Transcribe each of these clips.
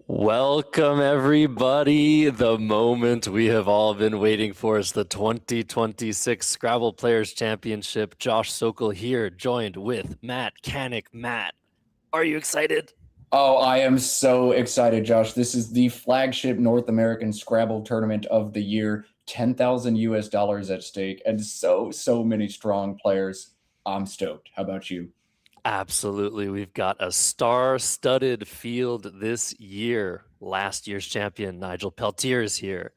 Welcome, everybody. The moment we have all been waiting for is the 2026 Scrabble Players Championship. Josh Sokol here, joined with Matt Canick. Matt, are you excited? Oh, I am so excited, Josh. This is the flagship North American Scrabble tournament of the year. 10,000 US dollars at stake and so many strong players. I'm stoked. How about you? Absolutely. We've got a star-studded field this year. Last year's champion, Nigel Peltier, is here.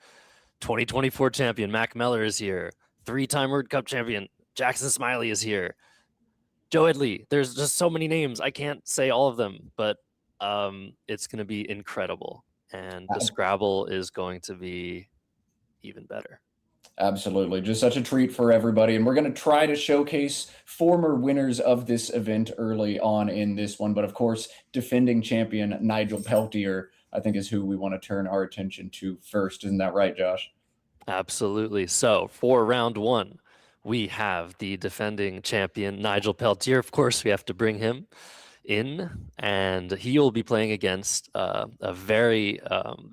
2024 champion, Mac Meller, is here. Three-time World Cup champion, Jackson Smiley, is here. Joe Edley. There's just so many names. I can't say all of them, but it's going to be incredible. And the Scrabble is going to be even better. Absolutely. Just such a treat for everybody. And we're going to try to showcase former winners of this event early on in this one. But of course, defending champion Nigel Peltier, I think, is who we want to turn our attention to first. Isn't that right, Josh? Absolutely. So for round one, we have the defending champion, Nigel Peltier. Of course, we have to bring him in, and he will be playing against a very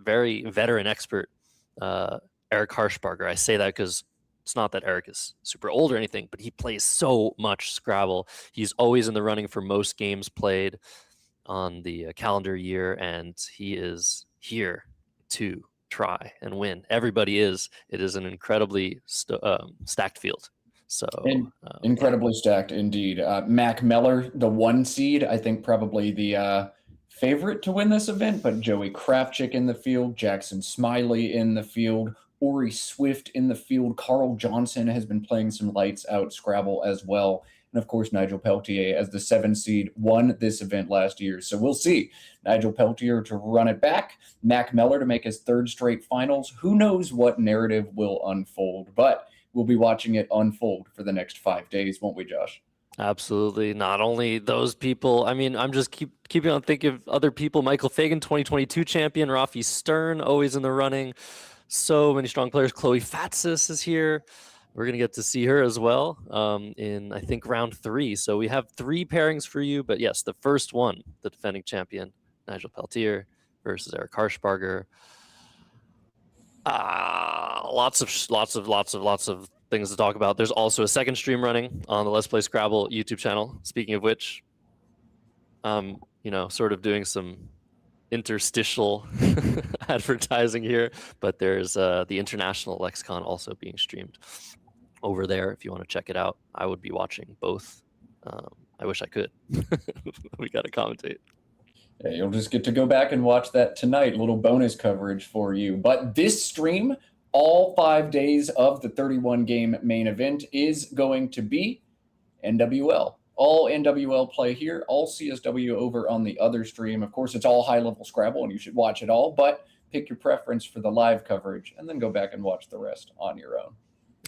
veteran expert, Eric Harshbarger. I say that because it's not that Eric is super old or anything, but he plays so much Scrabble. He's always in the running for most games played on the calendar year, and he is here to try and win. Everybody is. It is an incredibly stacked field. So incredibly stacked indeed. Mac Meller, the one seed, I think probably the favorite to win this event, but Joey Krafchick in the field, Jackson Smiley in the field, Ori Swift in the field, Carl Johnson has been playing some lights out Scrabble as well. And of course, Nigel Peltier as the 7 seed won this event last year. So we'll see. Nigel Peltier to run it back, Mac Meller to make his third straight finals. Who knows what narrative will unfold, but we'll be watching it unfold for the next 5 days, won't we, Josh? Absolutely. Not only those people. I mean, I'm just keeping on thinking of other people. Michael Fagan, 2022 champion. Rafi Stern, always in the running. So many strong players. Chloe Fatsis is here. We're going to get to see her as well in, I think, round 3. So we have 3 pairings for you. But yes, the first one, the defending champion, Nigel Peltier versus Eric Harshbarger. Lots of things to talk about. There's also a second stream running on the Let's Play Scrabble YouTube channel. Speaking of which, sort of doing some interstitial advertising here, but there's the International Lexicon also being streamed over there if you want to check it out. I would be watching both. I wish I could. We got to commentate. Yeah, you'll just get to go back and watch that tonight. A little bonus coverage for you. But this stream, all 5 days of the 31 game main event, is going to be NWL. All NWL play here, all CSW over on the other stream. Of course, it's all high-level Scrabble, and you should watch it all, but pick your preference for the live coverage, and then go back and watch the rest on your own.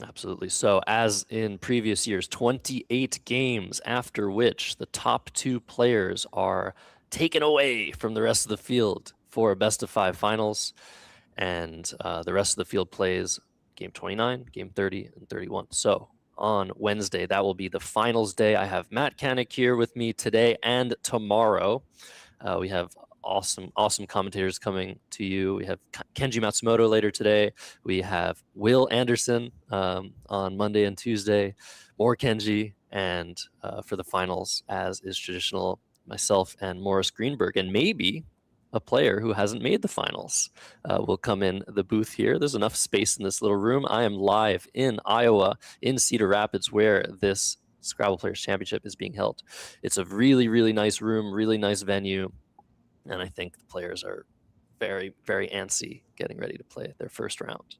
Absolutely. So as in previous years, 28 games, after which the top 2 players are taken away from the rest of the field for a best-of-5 finals. And the rest of the field plays game 29, game 30, and 31. So on Wednesday, that will be the finals day. I have Matt Canick here with me today and tomorrow. We have awesome commentators coming to you. We have Kenji Matsumoto later today. We have Will Anderson on Monday and Tuesday. More Kenji. And for the finals, as is traditional, myself and Morris Greenberg. And maybe a player who hasn't made the finals will come in the booth here. There's enough space in this little room. I am live in Iowa, in Cedar Rapids, where this Scrabble Players Championship is being held. It's a really nice room, really nice venue, and I think the players are very antsy getting ready to play their first round.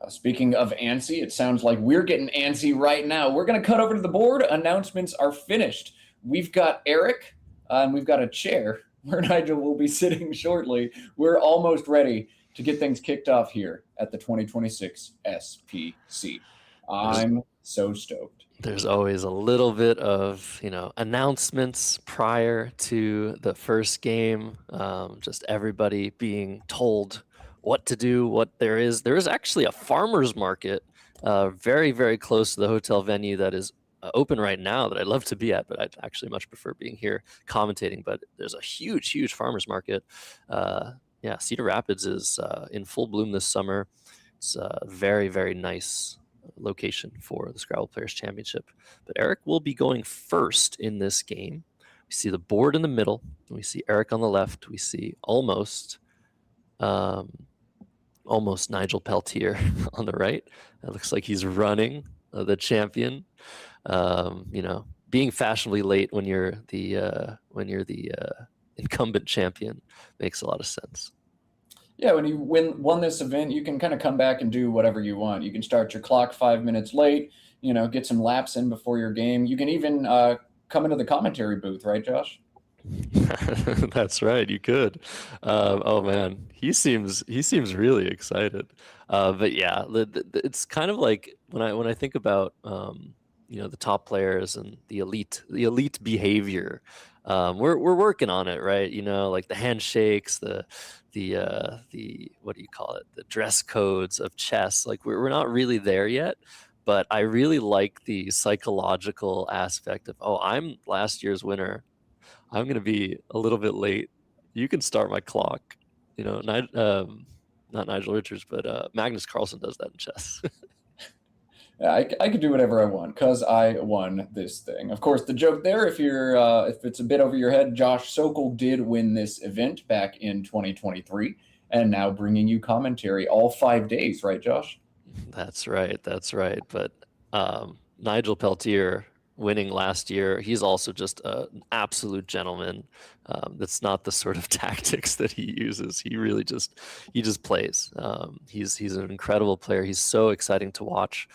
Speaking of antsy, it sounds like we're getting antsy right now. We're going to cut over to the board. Announcements are finished. We've got Eric, and we've got a chair where Nigel will be sitting shortly. We're almost ready to get things kicked off here at the 2026 SPC. I'm so stoked. There's always a little bit of, announcements prior to the first game. Just everybody being told what to do, what there is. There is actually a farmer's market very close to the hotel venue that is open right now that I'd love to be at, but I'd actually much prefer being here commentating. But there's a huge farmers market. Yeah, Cedar Rapids is in full bloom this summer. It's a very nice location for the Scrabble Players Championship. But Eric will be going first in this game. We see the board in the middle. We see Eric on the left. We see almost Nigel Peltier on the right. It looks like he's running the champion. Being fashionably late when you're the incumbent champion makes a lot of sense. Yeah, when you won this event, you can kind of come back and do whatever you want. You can start your clock 5 minutes late, get some laps in before your game. You can even come into the commentary booth, right, Josh? That's right. You could. Oh man, he seems really excited. But yeah, it's kind of like when I think about the top players and the elite behavior. We're working on it, right? Like the handshakes, the what do you call it? The dress codes of chess. Like we're not really there yet. But I really like the psychological aspect of, oh, I'm last year's winner. I'm going to be a little bit late. You can start my clock. Not Nigel Richards, but Magnus Carlsen does that in chess. Yeah, I could do whatever I want because I won this thing. Of course, the joke there, if it's a bit over your head, Josh Sokol did win this event back in 2023, and now bringing you commentary all 5 days, right, Josh? That's right. But Nigel Peltier winning last year, he's also just an absolute gentleman. That's not the sort of tactics that he uses. He just plays. He's an incredible player. He's so exciting to watch.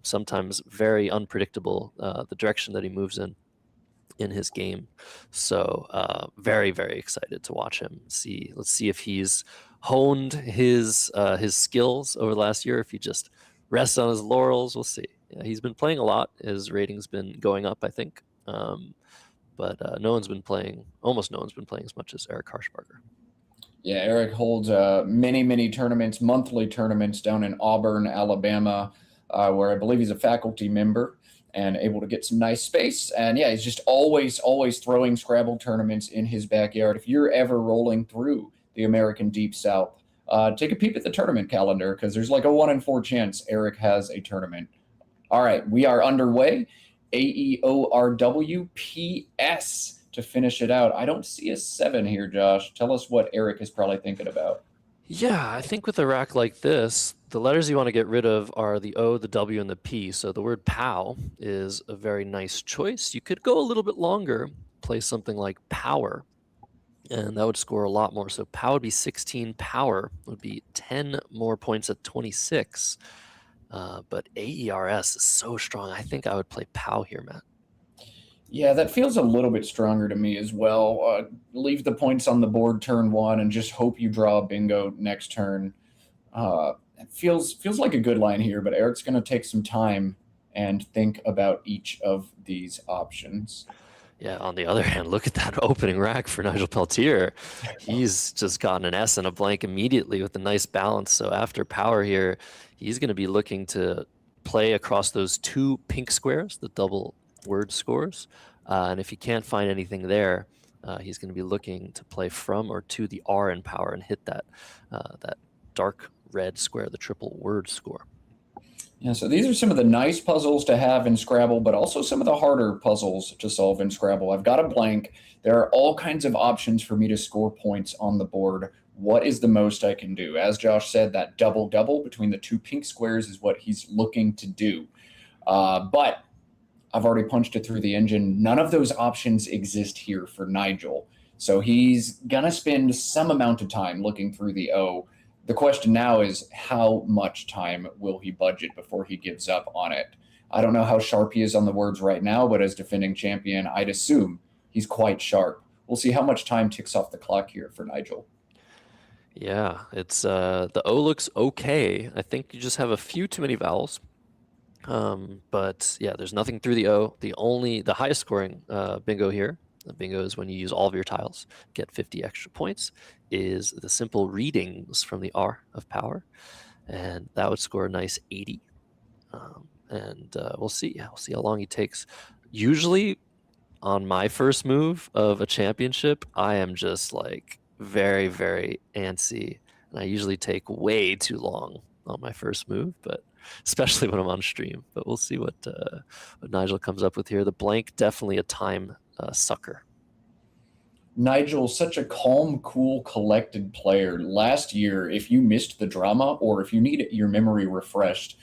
Sometimes very unpredictable, the direction that he moves in his game. So very excited to watch him. Let's see if he's honed his skills over the last year. If he just rests on his laurels, we'll see. Yeah, he's been playing a lot. His rating's been going up, I think. But almost no one's been playing as much as Eric Harshbarger. Yeah, Eric holds many tournaments, monthly tournaments down in Auburn, Alabama, where I believe he's a faculty member and able to get some nice space. And yeah, he's just always throwing Scrabble tournaments in his backyard. If you're ever rolling through the American Deep South, take a peep at the tournament calendar because there's like a 1 in 4 chance Eric has a tournament. All right, we are underway. AEORWPS to finish it out. I don't see a 7 here, Josh. Tell us what Eric is probably thinking about. Yeah, I think with a rack like this, the letters you want to get rid of are the O, the W, and the P. So the word POW is a very nice choice. You could go a little bit longer, play something like power, and that would score a lot more. So POW would be 16, power would be 10 more points at 26. But AERS is so strong. I think I would play POW here, Matt. Yeah, that feels a little bit stronger to me as well. Leave the points on the board turn 1 and just hope you draw a bingo next turn. It feels like a good line here, but Eric's going to take some time and think about each of these options. Yeah, on the other hand, look at that opening rack for Nigel Peltier. He's just gotten an S and a blank immediately with a nice balance. So after power here, he's going to be looking to play across those 2 pink squares, the double word scores. And if he can't find anything there, he's going to be looking to play from or to the R in power and hit that dark red square, the triple word score. Yeah, so these are some of the nice puzzles to have in Scrabble, but also some of the harder puzzles to solve in Scrabble. I've got a blank. There are all kinds of options for me to score points on the board. What is the most I can do? As Josh said, that double-double between the 2 pink squares is what he's looking to do. But I've already punched it through the engine. None of those options exist here for Nigel. So he's going to spend some amount of time looking through the O. The question now is how much time will he budget before he gives up on it? I don't know how sharp he is on the words right now, but as defending champion, I'd assume he's quite sharp. We'll see how much time ticks off the clock here for Nigel. Yeah, it's the O looks okay. I think you just have a few too many vowels. But yeah, there's nothing through the O. The highest scoring bingo here, the bingo is when you use all of your tiles, get 50 extra points, is the simple readings from the R of power. And that would score a nice 80. and we'll see. Yeah, we'll see how long he takes. Usually, on my first move of a championship, I am just like very, very antsy, and I usually take way too long on my first move, but especially when I'm on stream. But we'll see what Nigel comes up with here. The blank, definitely a time sucker. Nigel, such a calm, cool, collected player. Last year, if you missed the drama or if you need your memory refreshed,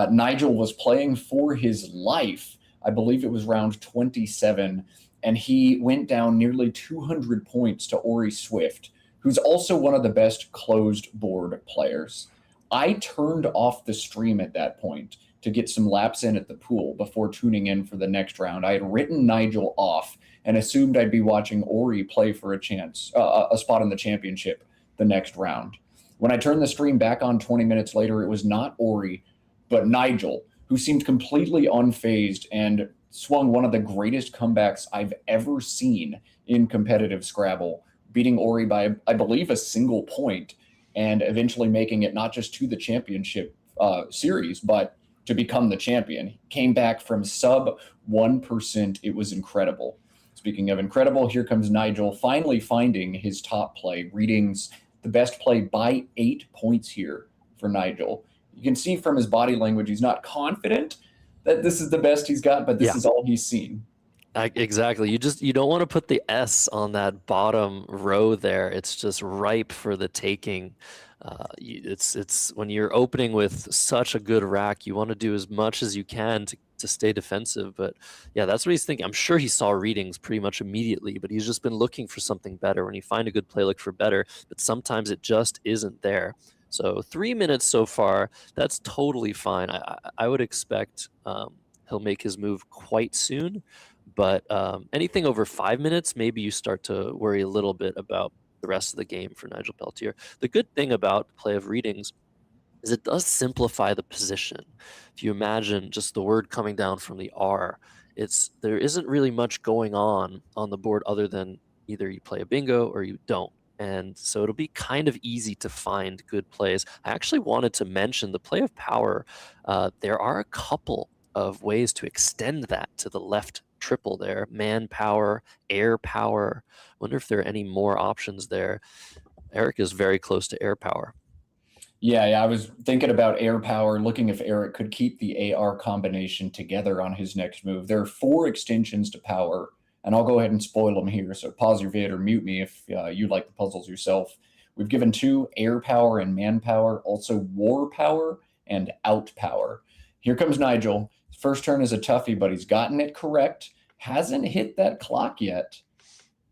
Nigel was playing for his life. I believe it was round 27, and he went down nearly 200 points to Ori Swift, who's also one of the best closed board players. I turned off the stream at that point to get some laps in at the pool before tuning in for the next round. I had written Nigel off and assumed I'd be watching Ori play for a chance, a spot in the championship the next round. When I turned the stream back on 20 minutes later, it was not Ori, but Nigel, who seemed completely unfazed and swung one of the greatest comebacks I've ever seen in competitive Scrabble, beating Ori by, I believe, a single point, and eventually making it not just to the championship series, but to become the champion. He came back from sub 1%. It was incredible. Speaking of incredible, here comes Nigel finally finding his top play. Readings, the best play by 8 points here for Nigel. You can see from his body language, he's not confident that this is the best he's got, but this is all he's seen. Exactly. You don't want to put the S on that bottom row there. It's just ripe for the taking. It's when you're opening with such a good rack, you want to do as much as you can to stay defensive. But yeah, that's what he's thinking. I'm sure he saw readings pretty much immediately, but he's just been looking for something better. When you find a good play, look for better. But sometimes it just isn't there. So 3 minutes so far, that's totally fine. I would expect he'll make his move quite soon. But anything over 5 minutes, maybe you start to worry a little bit about the rest of the game for Nigel Peltier. The good thing about play of readings is it does simplify the position. If you imagine just the word coming down from the R, there isn't really much going on the board other than either you play a bingo or you don't. And so it'll be kind of easy to find good plays. I actually wanted to mention the play of power. There are a couple of ways to extend that to the left triple there. Manpower, air power. Wonder if there are any more options there. Eric is very close to air power. Yeah, I was thinking about air power, looking if Eric could keep the AR combination together on his next move. There are 4 extensions to power, and I'll go ahead and spoil them here. So pause your vid or mute me if you like the puzzles yourself. We've given 2 air power and manpower, also war power and out power. Here comes Nigel. His first turn is a toughie, but he's gotten it correct. Hasn't hit that clock yet,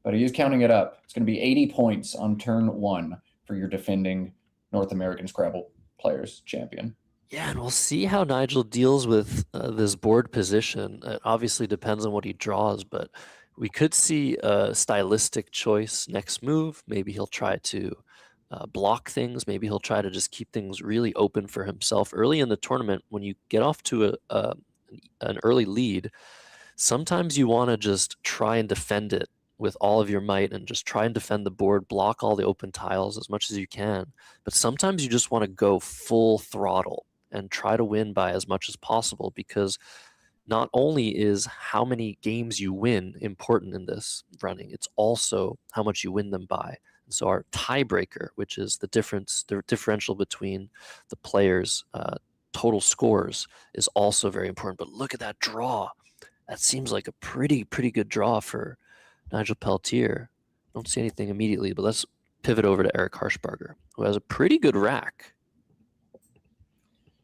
but he is counting it up. It's going to be 80 points on turn 1 for your defending North American Scrabble Players Champion. Yeah, and we'll see how Nigel deals with this board position. It obviously depends on what he draws, but we could see a stylistic choice next move. Maybe he'll try to block things. Maybe he'll try to just keep things really open for himself. Early in the tournament, when you get off to an early lead, sometimes you want to just try and defend it with all of your might and just try and defend the board, block all the open tiles as much as you can. But sometimes you just want to go full throttle and try to win by as much as possible, because not only is how many games you win important in this running, it's also how much you win them by. And so our tiebreaker, which is the differential between the players' total scores, is also very important. But look at that draw. That seems like a pretty good draw for Nigel Peltier. Don't see anything immediately, but let's pivot over to Eric Harshbarger, who has a pretty good rack.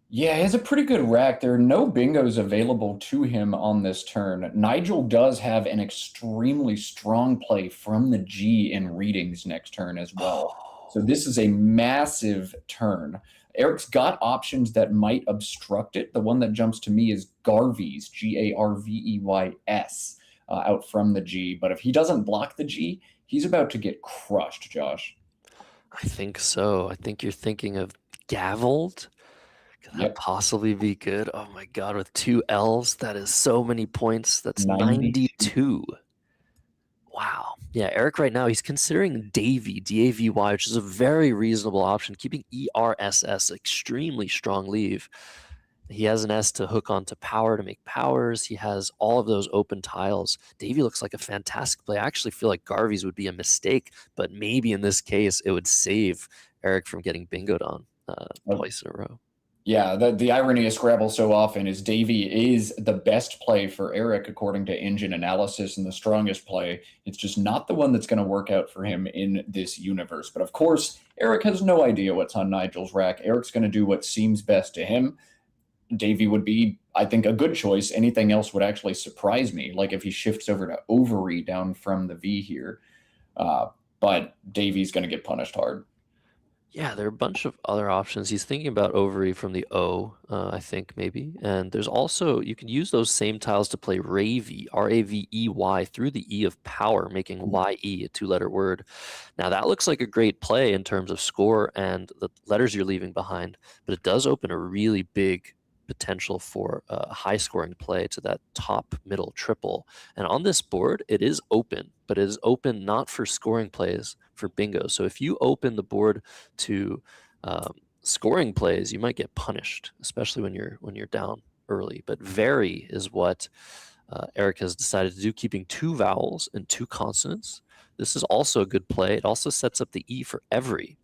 Yeah, he has a pretty good rack. There are no bingos available to him on this turn. Nigel does have an extremely strong play from the G in readings next turn as well. So this is a massive turn. Eric's got options that might obstruct it. The one that jumps to me is Garveys, Garveys, out from the G. But if he doesn't block the G, he's about to get crushed, Josh. I think so. I think you're thinking of Gavelled. Could that possibly be good? Oh my God, with 2 L's, that is so many points. That's 92. Wow. Yeah, Eric right now, he's considering Davy, D-A-V-Y, which is a very reasonable option, keeping ERSS, extremely strong leave. He has an S to hook onto power to make powers. He has all of those open tiles. Davey looks like a fantastic play. I actually feel like Garvey's would be a mistake, but maybe in this case it would save Eric from getting bingoed on twice in a row. Yeah, the irony of Scrabble so often is Davy is the best play for Eric according to engine analysis and the strongest play. It's just not the one that's going to work out for him in this universe. But of course, Eric has no idea what's on Nigel's rack. Eric's going to do what seems best to him. Davy would be, I think, a good choice. Anything else would actually surprise me, like if he shifts over to Ovary down from the V here. But Davy's going to get punished hard. Yeah, there are a bunch of other options. He's thinking about Ovary from the O, I think maybe. And there's also, you can use those same tiles to play Ravey, Ravey, through the E of power, making YE a two-letter word. Now that looks like a great play in terms of score and the letters you're leaving behind, but it does open a really big potential for a high-scoring play to that top middle triple. And on this board, it is open, but it is open not for scoring plays, for bingo. So if you open the board to scoring plays, you might get punished, especially when you're down early. But vary is what Eric has decided to do, keeping 2 vowels and 2 consonants. This is also a good play. It also sets up the E for every.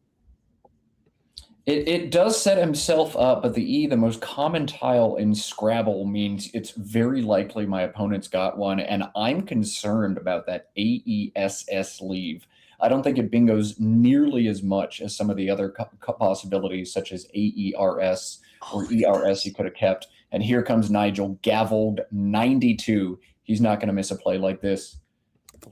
It does set himself up, but the E, the most common tile in Scrabble, means it's very likely my opponent's got one, and I'm concerned about that AESS leave. I don't think it bingos nearly as much as some of the other possibilities, such as AERS or ERS he could have kept. And here comes Nigel, gavelled 92. He's not going to miss a play like this.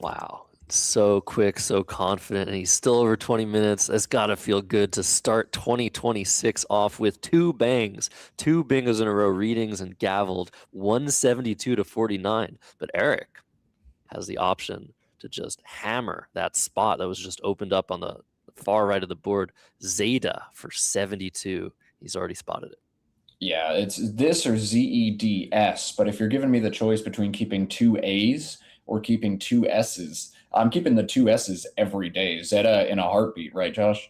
Wow. So quick, so confident, and he's still over 20 minutes. It's got to feel good to start 2026 off with 2 bangs, 2 bingos in a row, readings and gavelled, 172 to 49. But Eric has the option to just hammer that spot that was just opened up on the far right of the board. Zeta for 72. He's already spotted it. Yeah, it's this or ZEDS. But if you're giving me the choice between keeping 2 A's or keeping 2 S's, I'm keeping the 2 S's every day. Zeta in a heartbeat, right, Josh?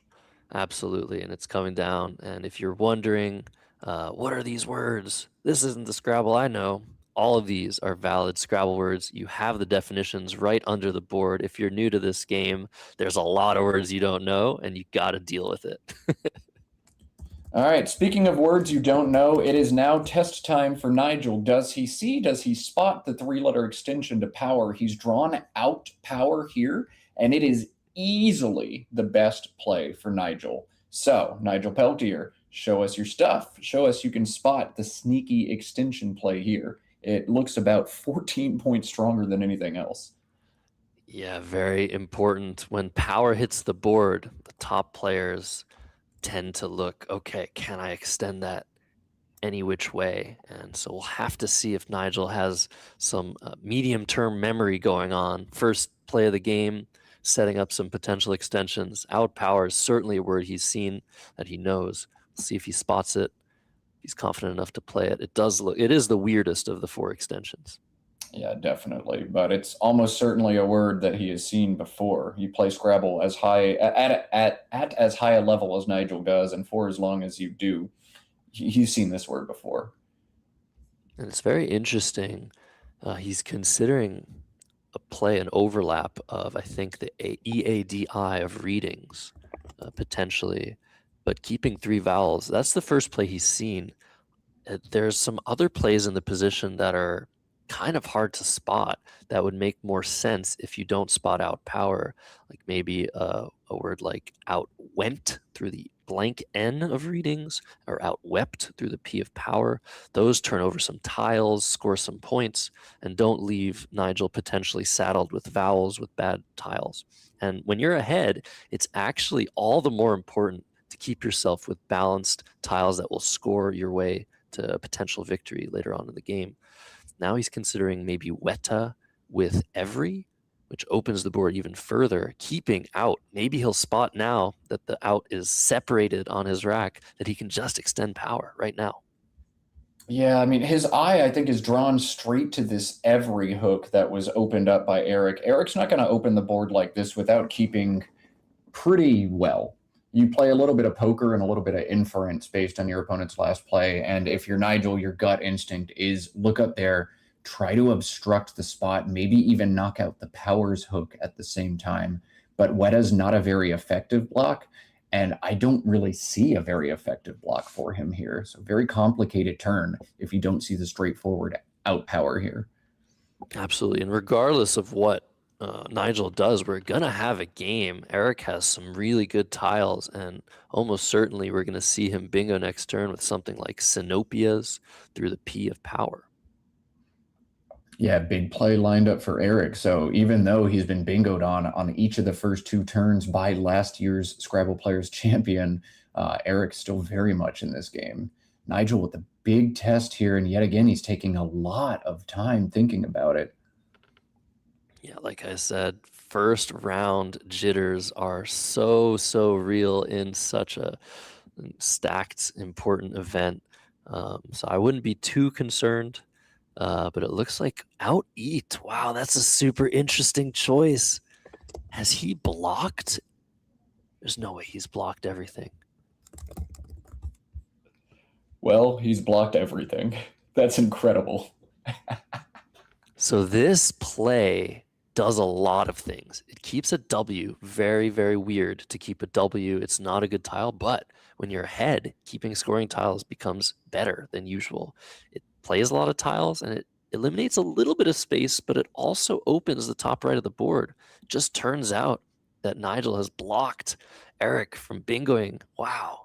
Absolutely, and it's coming down. And if you're wondering, what are these words? This isn't the Scrabble I know. All of these are valid Scrabble words. You have the definitions right under the board. If you're new to this game, there's a lot of words you don't know, and you got to deal with it. All right, speaking of words you don't know, it is now test time for Nigel. Does he spot the 3-letter extension to power? He's drawn out power here, and it is easily the best play for Nigel. So, Nigel Peltier, show us your stuff. Show us you can spot the sneaky extension play here. It looks about 14 points stronger than anything else. Yeah, very important. When power hits the board, the top players tend to look, okay, can I extend that any which way? And so we'll have to see if Nigel has some medium-term memory going on. First play of the game, setting up some potential extensions. Out power is certainly a word he's seen that he knows. We'll see if he spots it. He's confident enough to play it. It is the weirdest of the 4 extensions. Yeah, definitely. But it's almost certainly a word that he has seen before. You play Scrabble as high at as high a level as Nigel does, and for as long as you do, he's seen this word before. And it's very interesting. He's considering a play, an overlap of, I think, the EADI of readings, potentially, but keeping 3 vowels. That's the first play he's seen. There's some other plays in the position that are kind of hard to spot that would make more sense if you don't spot out power, like maybe a word like outwent through the blank N of readings or outwept through the P of power. Those turn over some tiles, score some points, and don't leave Nigel potentially saddled with vowels with bad tiles. And when you're ahead, it's actually all the more important to keep yourself with balanced tiles that will score your way to a potential victory later on in the game. Now he's considering maybe Weta with every, which opens the board even further, keeping out. Maybe he'll spot now that the out is separated on his rack, that he can just extend power right now. Yeah, I mean, his eye, I think, is drawn straight to this every hook that was opened up by Eric. Eric's not going to open the board like this without keeping pretty well. you play a little bit of poker and a little bit of inference based on your opponent's last play. And if you're Nigel, your gut instinct is look up there, try to obstruct the spot, maybe even knock out the powers hook at the same time. But Wetta's not a very effective block, and I don't really see a very effective block for him here. So very complicated turn if you don't see the straightforward out power here. Absolutely. And regardless of what Nigel does, we're going to have a game. Eric has some really good tiles, and almost certainly we're going to see him bingo next turn with something like Sinopias through the P of power. Yeah, big play lined up for Eric. So even though he's been bingoed on each of the first 2 turns by last year's Scrabble Players champion, Eric's still very much in this game. Nigel with the big test here, and yet again, he's taking a lot of time thinking about it. Yeah, like I said, first round jitters are so real in such a stacked, important event. So I wouldn't be too concerned. But it looks like out eat. Wow, that's a super interesting choice. Has he blocked? There's no way he's blocked everything. Well, he's blocked everything. That's incredible. So this play does a lot of things. It keeps a W. Very, very weird to keep a W. It's not a good tile, but when you're ahead, keeping scoring tiles becomes better than usual. It plays a lot of tiles, and it eliminates a little bit of space, but it also opens the top right of the board. Just turns out that Nigel has blocked Eric from bingoing. Wow.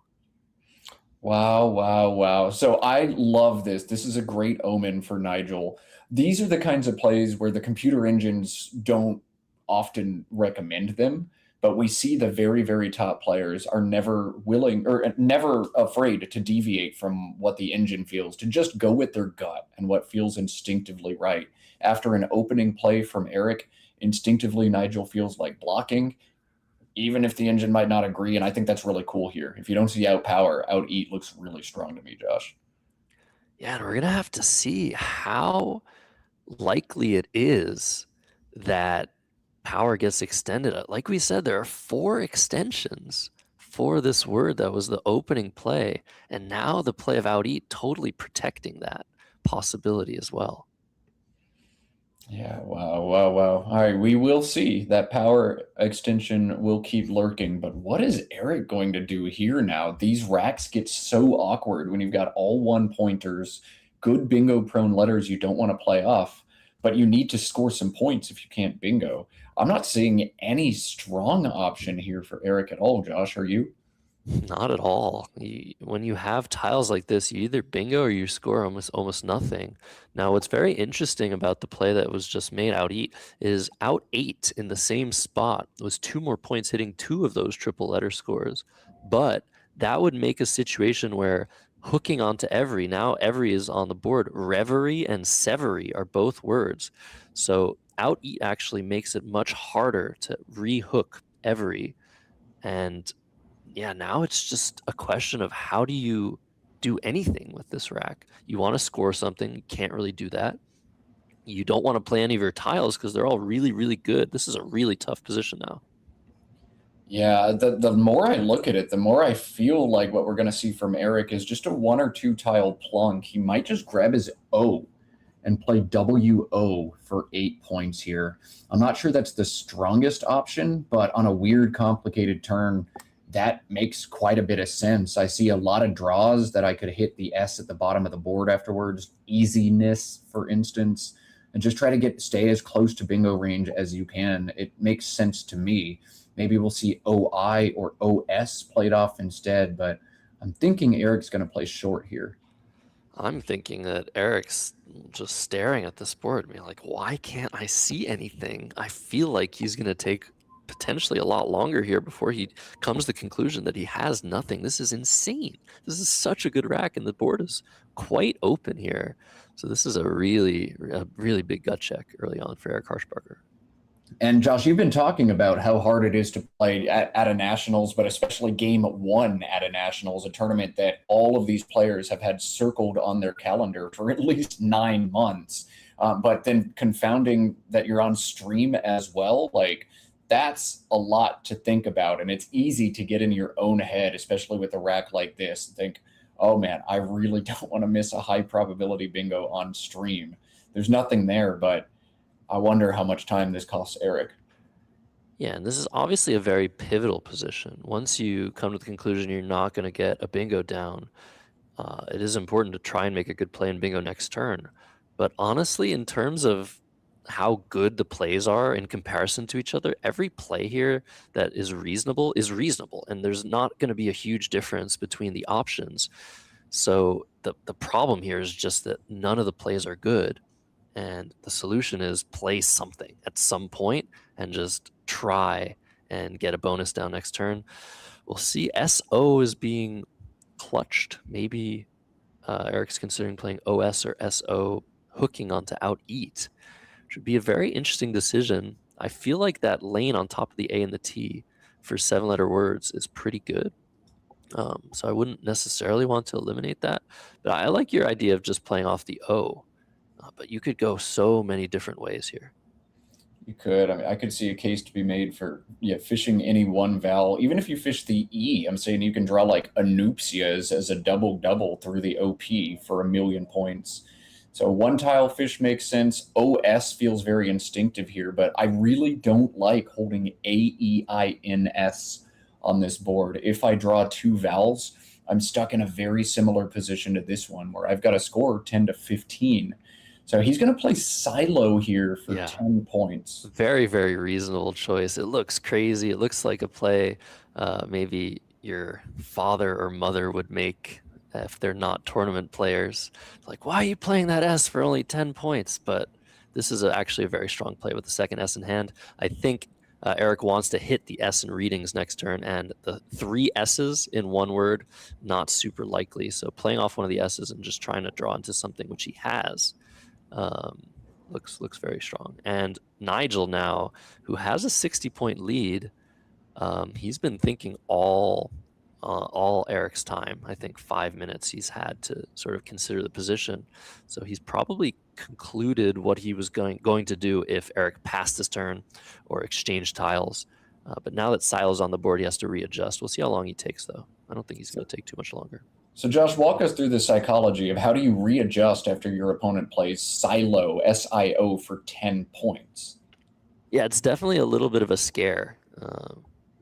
Wow, wow, wow. So I love this. This is a great omen for Nigel. These are the kinds of plays where the computer engines don't often recommend them, but we see the very, very top players are never willing or never afraid to deviate from what the engine feels, to just go with their gut and what feels instinctively right. After an opening play from Eric, instinctively Nigel feels like blocking, even if the engine might not agree. And I think that's really cool here. If you don't see out power, out eat looks really strong to me, Josh. Yeah, and we're going to have to see how likely it is that power gets extended. Like we said, there are 4 extensions for this word that was the opening play, and now the play of out eat totally protecting that possibility as well. Yeah, wow, wow, wow. All right, we will see. That power extension will keep lurking, but what is Eric going to do here now? These racks get so awkward when you've got all 1-pointers, good bingo prone letters you don't want to play off, but you need to score some points if you can't bingo. I'm not seeing any strong option here for Eric at all, Josh. Are you? Not at all. When you have tiles like this, you either bingo or you score almost nothing. Now, what's very interesting about the play that was just made out eat is out 8 in the same spot was 2 more points, hitting 2 of those triple letter scores. But that would make a situation where hooking onto every, now every is on the board. Reverie and severy are both words. So out eat actually makes it much harder to rehook every. And yeah, now it's just a question of how do you do anything with this rack? You want to score something, you can't really do that. You don't want to play any of your tiles because they're all really, really good. This is a really tough position now. Yeah, the more I look at it, the more I feel like what we're going to see from Eric is just a 1 or 2 tile plunk. He might just grab his O and play WO for 8 points here. I'm not sure that's the strongest option, but on a weird, complicated turn, that makes quite a bit of sense. I see a lot of draws that I could hit the S at the bottom of the board afterwards. Easiness, for instance, and just try to stay as close to bingo range as you can. It makes sense to me. Maybe we'll see OI or OS played off instead, but I'm thinking Eric's going to play short here. I'm thinking that Eric's just staring at this board and being like, why can't I see anything? I feel like he's going to take potentially a lot longer here before he comes to the conclusion that he has nothing. This is insane. This is such a good rack, and the board is quite open here. So this is a really big gut check early on for Eric Harshbarger. And Josh, you've been talking about how hard it is to play at a nationals, but especially game 1 at a nationals, a tournament that all of these players have had circled on their calendar for at least 9 months. But then confounding that you're on stream as well, like That's a lot to think about. And it's easy to get in your own head, especially with a rack like this, and think, oh man, I really don't want to miss a high probability bingo on stream. There's nothing there, but I wonder how much time this costs Eric. Yeah, and this is obviously a very pivotal position. Once you come to the conclusion you're not going to get a bingo down, it is important to try and make a good play in bingo next turn. But honestly, in terms of how good the plays are in comparison to each other, every play here that is reasonable, and there's not going to be a huge difference between the options. So the problem here is just that none of the plays are good. And the solution is play something at some point and just try and get a bonus down next turn. We'll see. SO is being clutched. Maybe Eric's considering playing OS or SO, hooking onto out eat. Which would be a very interesting decision. I feel like that lane on top of the A and the T for 7-letter words is pretty good. So I wouldn't necessarily want to eliminate that. But I like your idea of just playing off the O. But you could go so many different ways here. You could. I mean, I could see a case to be made for fishing any one vowel. Even if you fish the E, I'm saying you can draw like Anoopsia as a double through the OP for 1,000,000 points. So one tile fish makes sense. OS feels very instinctive here, but I really don't like holding AEINS on this board. If I draw two vowels, I'm stuck in a very similar position to this one where I've got to score 10 to 15. So he's going to play Silo here for 10 points. Very, very reasonable choice. It looks crazy. It looks like a play maybe your father or mother would make if they're not tournament players. Like, why are you playing that S for only 10 points? But this is actually a very strong play with the second S in hand. I think Eric wants to hit the S in readings next turn, and the 3 S's in one word, not super likely. So playing off one of the S's and just trying to draw into something which he has. Looks very strong. And Nigel now, who has a 60-point lead, he's been thinking all Eric's time. I think 5 minutes he's had to sort of consider the position. So he's probably concluded what he was going to do if Eric passed his turn or exchanged tiles. But now that Silo's on the board, he has to readjust. We'll see how long he takes, though. I don't think he's going to take too much longer. So, Josh, walk us through the psychology of how do you readjust after your opponent plays Silo, SIO, for 10 points? Yeah, it's definitely a little bit of a scare.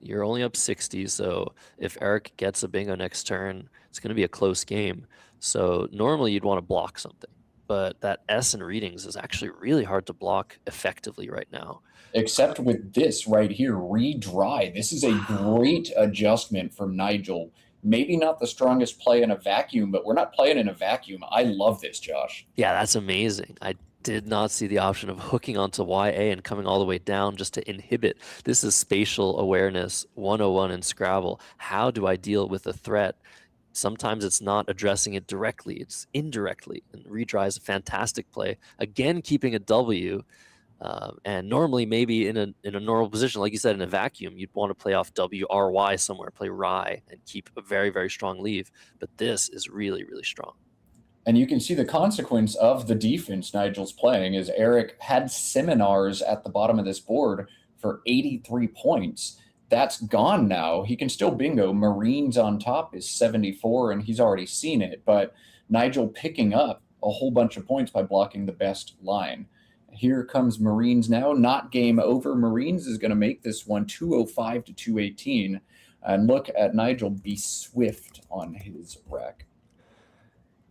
You're only up 60, so if Eric gets a bingo next turn, it's going to be a close game. So normally you'd want to block something, but that S in readings is actually really hard to block effectively right now. Except with this right here, redry. This is a great adjustment from Nigel. Maybe not the strongest play in a vacuum, but we're not playing in a vacuum. I love this, Josh. Yeah, that's amazing. I did not see the option of hooking onto YA and coming all the way down just to inhibit. This is spatial awareness 101 in Scrabble. How do I deal with a threat? Sometimes it's not addressing it directly, it's indirectly. And redry is a fantastic play. Again, keeping a W. And normally maybe in a normal position, like you said, in a vacuum, you'd want to play off WRY somewhere, play Rye, and keep a very, very strong leave. But this is really, really strong. And you can see the consequence of the defense Nigel's playing is Eric had seminars at the bottom of this board for 83 points. That's gone now. He can still bingo. Marines on top is 74, and he's already seen it. But Nigel picking up a whole bunch of points by blocking the best line. Here comes Marines now. Not game over. Marines is going to make this one 205 to 218. And look at Nigel be swift on his rack.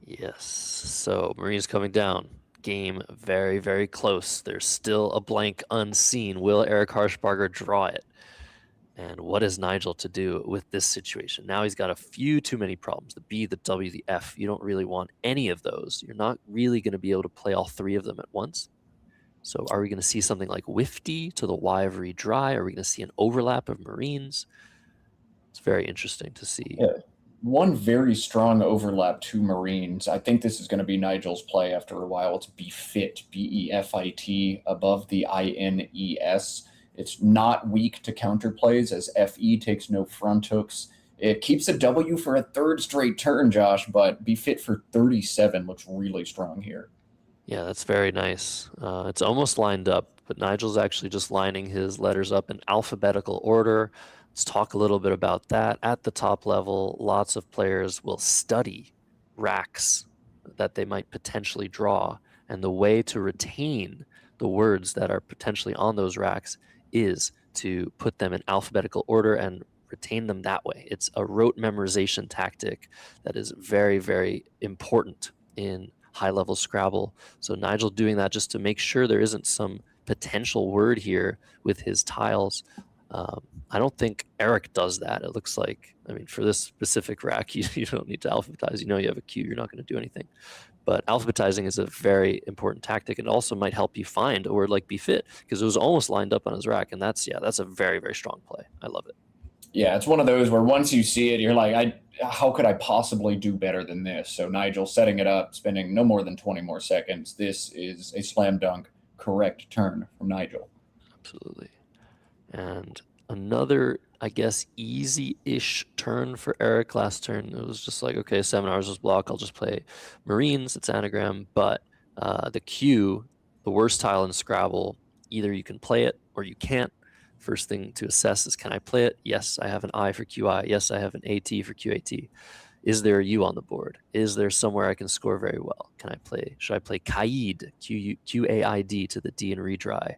Yes. So Marines coming down. Game very, very close. There's still a blank unseen. Will Eric Harshbarger draw it? And what is Nigel to do with this situation? Now he's got a few too many problems. The B, the W, the F. You don't really want any of those. You're not really going to be able to play all 3 of them at once. So are we going to see something like Wifty to the Y of redry? Are we going to see an overlap of Marines? It's very interesting to see. Yeah. One very strong overlap to Marines. I think this is going to be Nigel's play after a while. It's BeFit, BEFIT, above the INES. It's not weak to counterplays as FE takes no front hooks. It keeps a W for a 3rd straight turn, Josh, but BeFit for 37 looks really strong here. Yeah, that's very nice. It's almost lined up. but Nigel's actually just lining his letters up in alphabetical order. Let's talk a little bit about that. At the top level, lots of players will study racks that they might potentially draw, and the way to retain the words that are potentially on those racks is to put them in alphabetical order and retain them that way. It's a rote memorization tactic that is very, very important in high-level Scrabble. So Nigel doing that just to make sure there isn't some potential word here with his tiles. I don't think Eric does that. It looks like, I mean, for this specific rack, you don't need to alphabetize. You know you have a cue, you're not going to do anything. But alphabetizing is a very important tactic, and also might help you find a word like befit, because it was almost lined up on his rack, and that's a very, very strong play. I love it. Yeah, it's one of those where once you see it, you're like, how could I possibly do better than this? So Nigel setting it up, spending no more than 20 more seconds. This is a slam dunk correct turn from Nigel. Absolutely. And another, I guess, easy-ish turn for Eric last turn. It was just like, okay, 7 hours was block. I'll just play Marines. It's anagram. But the Q, the worst tile in Scrabble, either you can play it or you can't. First thing to assess is, can I play it? Yes, I have an I for QI. Yes, I have an AT for QAT. Is there a U on the board? Is there somewhere I can score very well? Should I play Kaid, QAID to the D and redry?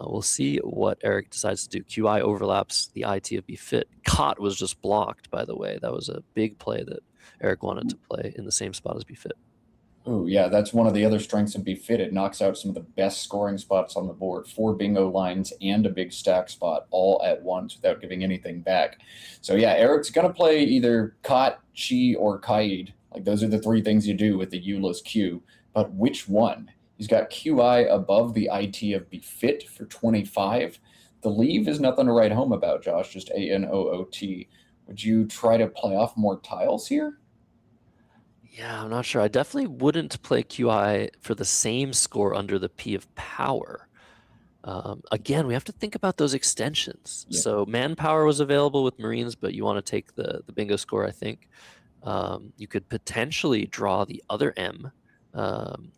We'll see what Eric decides to do. QI overlaps the IT of befit. Cot was just blocked, by the way. That was a big play that Eric wanted to play in the same spot as befit. Oh, yeah, that's one of the other strengths of Befit. It knocks out some of the best scoring spots on the board. 4 bingo lines and a big stack spot all at once without giving anything back. So, yeah, Eric's going to play either Kot, Chi, or Kaid. Like, those are the 3 things you do with the U-less Q. But which one? He's got QI above the IT of Befit for 25. The leave is nothing to write home about, Josh, just ANOOT. Would you try to play off more tiles here? Yeah, I'm not sure. I definitely wouldn't play QI for the same score under the P of power. Again, we have to think about those extensions. Yeah. So manpower was available with Marines, but you want to take the bingo score, I think. You could potentially draw the other M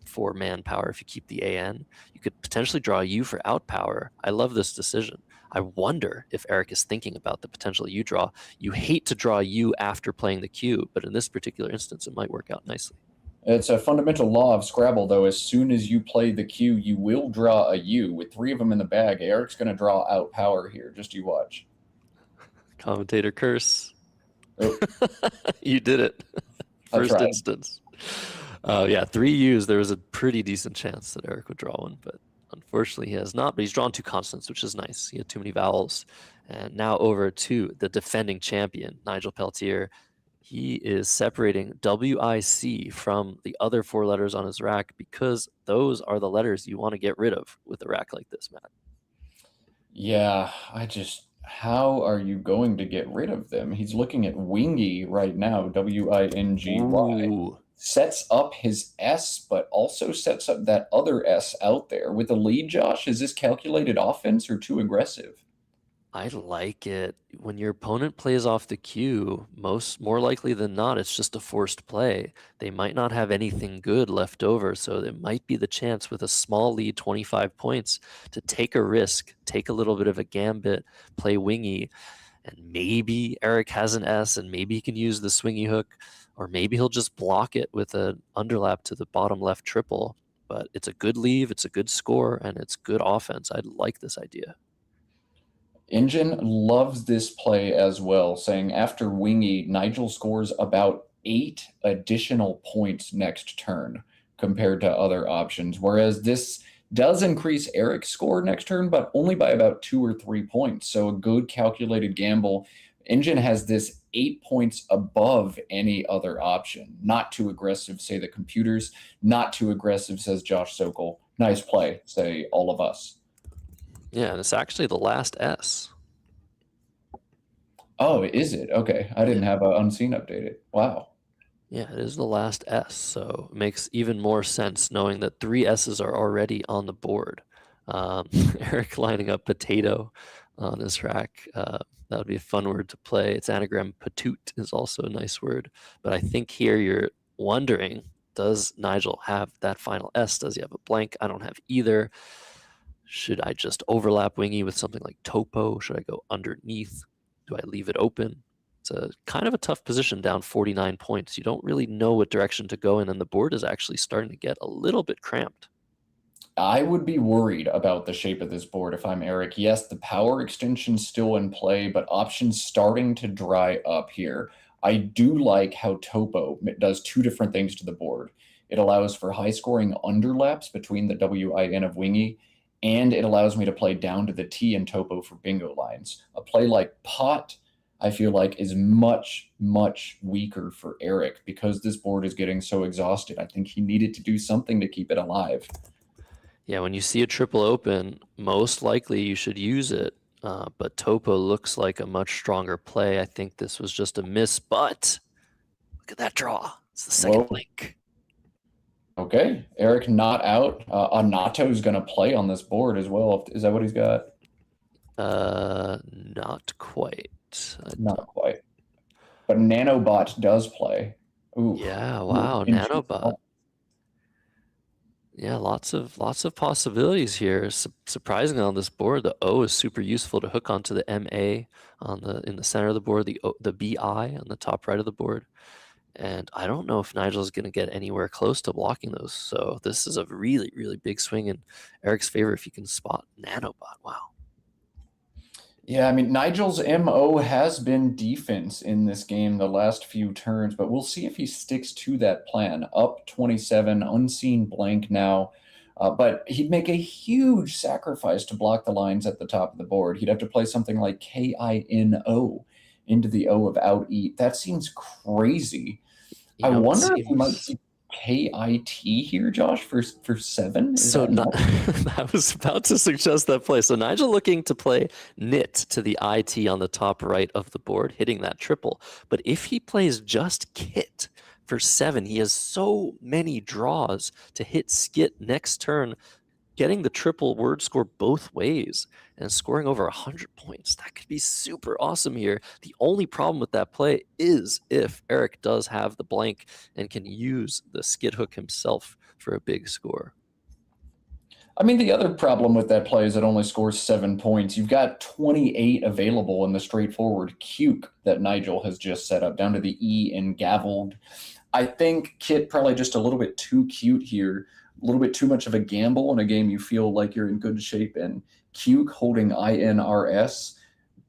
for manpower if you keep the AN. You could potentially draw a U for outpower. I love this decision. I wonder if Eric is thinking about the potential U draw. You hate to draw U after playing the Q, but in this particular instance, it might work out nicely. It's a fundamental law of Scrabble, though. As soon as you play the Q, you will draw a U. With 3 of them in the bag, Eric's going to draw out power here. Just you watch. Commentator curse. Oh. You did it. First instance. Yeah, 3 U's. There was a pretty decent chance that Eric would draw one, but unfortunately he has not. But he's drawn 2 consonants, which is nice. He had too many vowels. And now over to the defending champion, Nigel Peltier. He is separating WIC from the other 4 letters on his rack, because those are the letters you want to get rid of with a rack like this, Matt. Yeah, how are you going to get rid of them? He's looking at Wingy right now, WINGY. Ooh. Sets up his S, but also sets up that other S out there. With the lead, Josh, is this calculated offense or too aggressive? I like it. When your opponent plays off the cue, more likely than not, it's just a forced play. They might not have anything good left over, so it might be the chance with a small lead, 25 points, to take a risk, take a little bit of a gambit, play wingy, and maybe Eric has an S, and maybe he can use the swingy hook, or maybe he'll just block it with an underlap to the bottom left triple. But it's a good leave, it's a good score, and it's good offense. I like this idea. Engine loves this play as well, saying after Wingy, Nigel scores about 8 additional points next turn compared to other options, whereas this does increase Eric's score next turn, but only by about 2 or 3 points. So a good calculated gamble. Engine has this 8 points above any other option. Not too aggressive, say the computers. Not too aggressive, says Josh Sokol. Nice play, say all of us. Yeah, and it's actually the last S. Oh, is it? Okay. I didn't have Unseen updated. Wow. Yeah, it is the last S, so it makes even more sense knowing that 3 S's are already on the board. Eric lining up potato on his rack. That would be a fun word to play. Its anagram patoot is also a nice word. But I think here you're wondering, does Nigel have that final S? Does he have a blank? I don't have either. Should I just overlap wingy with something like topo? Should I go underneath? Do I leave it open? It's a kind of a tough position down 49 points. You don't really know what direction to go in, and the board is actually starting to get a little bit cramped. I would be worried about the shape of this board if I'm Eric. Yes, the power extension's still in play, but options starting to dry up here. I do like how Topo does two different things to the board. It allows for high scoring underlaps between the WIN of Wingy, and it allows me to play down to the T in Topo for bingo lines. A play like Pot, I feel like, is much, much weaker for Eric because this board is getting so exhausted. I think he needed to do something to keep it alive. Yeah, when you see a triple open, most likely you should use it. But Topo looks like a much stronger play. I think this was just a miss, but look at that draw. It's the second Whoa. blink. Okay, Eric not out. Anato is going to play on this board as well. Is that what he's got? Not quite. Not quite. But Nanobot does play. Ooh. Yeah, wow, Interesting. Nanobot. Yeah, lots of possibilities here. Surprisingly, on this board, the O is super useful to hook onto the MA in the center of the board, the BI on the top right of the board. And I don't know if Nigel's going to get anywhere close to blocking those. So this is a really, really big swing in Eric's favor if you can spot Nanobot. Wow. Yeah, I mean, Nigel's MO has been defense in this game the last few turns, but we'll see if he sticks to that plan. Up 27, unseen blank now. But he'd make a huge sacrifice to block the lines at the top of the board. He'd have to play something like KINO into the O of out eat. That seems crazy. You I know, wonder if we might see KIT here, Josh, for 7. Is so that I was about to suggest that play. So Nigel looking to play knit to the IT on the top right of the board, hitting that triple. But if he plays just kit for 7, he has so many draws to hit skit next turn, getting the triple word score both ways and scoring over 100 points. That could be super awesome here. The only problem with that play is if Eric does have the blank and can use the skid hook himself for a big score. I mean, the other problem with that play is it only scores 7 points. You've got 28 available in the straightforward cuke that Nigel has just set up, down to the E in Gaveled. I think Kit probably just a little bit too cute here, a little bit too much of a gamble in a game you feel like you're in good shape in. Cuke holding INRS.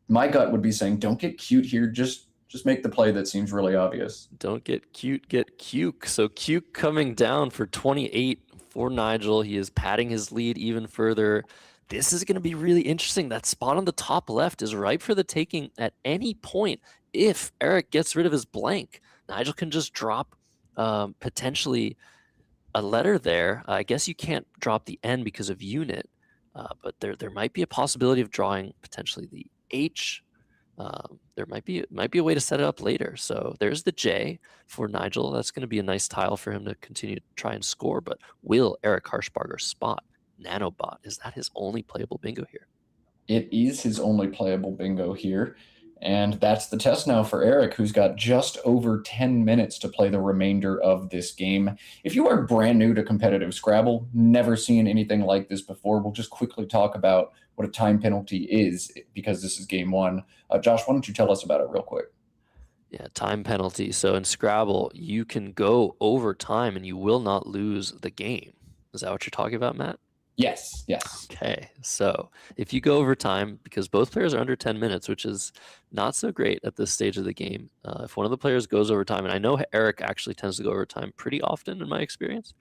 My gut would be saying, don't get cute here. Just make the play that seems really obvious. Don't get cute, get cuke. So cuke coming down for 28 for Nigel. He is padding his lead even further. This is going to be really interesting. That spot on the top left is ripe for the taking at any point if Eric gets rid of his blank. Nigel can just drop potentially a letter there. I guess you can't drop the N because of unit, but there might be a possibility of drawing potentially the H. There might be a way to set it up later. So there's the J for Nigel. That's going to be a nice tile for him to continue to try and score. But will Eric Harshbarger spot Nanobot? Is that his only playable bingo here? It is his only playable bingo here. And that's the test now for Eric, who's got just over 10 minutes to play the remainder of this game. If you are brand new to competitive Scrabble, never seen anything like this before, we'll just quickly talk about what a time penalty is because this is game 1. Josh, why don't you tell us about it real quick? Yeah, time penalty. So in Scrabble, you can go over time and you will not lose the game. Is that what you're talking about, Matt? Yes, yes. Okay, so if you go over time, because both players are under 10 minutes, which is not so great at this stage of the game, if one of the players goes over time, and I know Eric actually tends to go over time pretty often in my experience,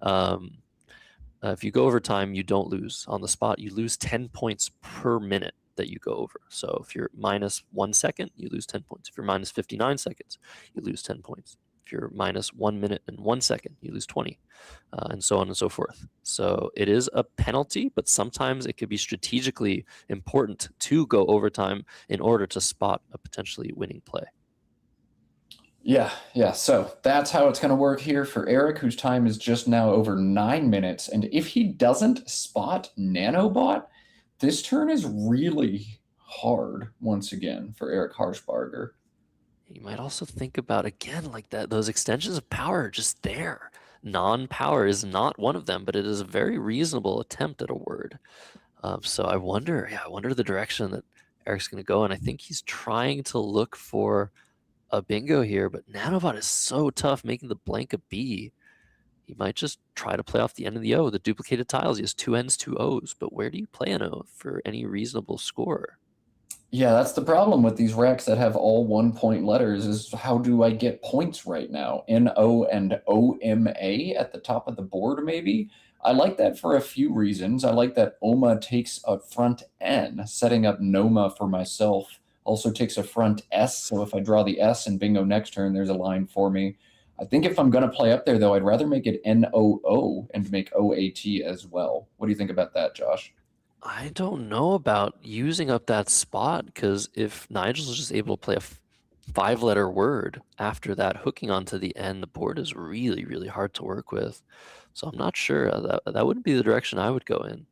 if you go over time, you don't lose on the spot. You lose 10 points per minute that you go over. So if you're minus 1 second, you lose 10 points. If you're minus 59 seconds, you lose 10 points. If you're minus 1 minute and 1 second, you lose 20, and so on and so forth. So it is a penalty, but sometimes it could be strategically important to go overtime in order to spot a potentially winning play. Yeah. So that's how it's going to work here for Eric, whose time is just now over 9 minutes. And if he doesn't spot Nanobot, this turn is really hard once again for Eric Harshbarger. You might also think about, again, like that, those extensions of power are just there. Non-power is not one of them, but it is a very reasonable attempt at a word. So I wonder, yeah, I wonder the direction that Eric's going to go. And I think he's trying to look for a bingo here, but Nanobot is so tough making the blank a B. He might just try to play off the N and the O, the duplicated tiles. He has two N's, two O's, but where do you play an O for any reasonable score? Yeah, that's the problem with these racks that have all 1 point letters is how do I get points right now? N-O and O-M-A at the top of the board, maybe? I like that for a few reasons. I like that OMA takes a front N, setting up NOMA for myself. Also takes a front S, so if I draw the S and bingo next turn, there's a line for me. I think if I'm going to play up there, though, I'd rather make it N-O-O and make O-A-T as well. What do you think about that, Josh? I don't know about using up that spot because if Nigel's just able to play a five-letter word after that, hooking onto the N, the board is really, really hard to work with. So I'm not sure. That wouldn't be the direction I would go in.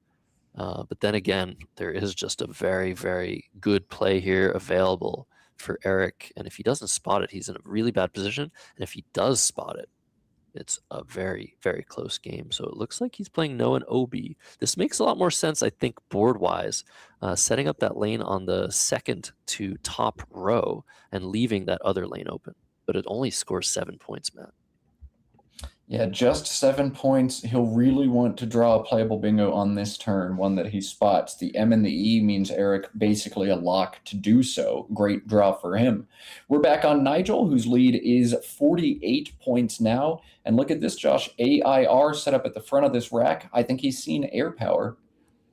But then again, there is just a very, very good play here available for Eric. And if he doesn't spot it, he's in a really bad position. And if he does spot it, it's a very, very close game. So it looks like he's playing no and OB. This makes a lot more sense, I think, board-wise, setting up that lane on the second to top row and leaving that other lane open. But it only scores 7 points, Matt. Yeah, just 7 points. He'll really want to draw a playable bingo on this turn, one that he spots. The M and the E means Eric basically a lock to do so. Great draw for him. We're back on Nigel, whose lead is 48 points now. And look at this, Josh. AIR set up at the front of this rack. I think he's seen air power.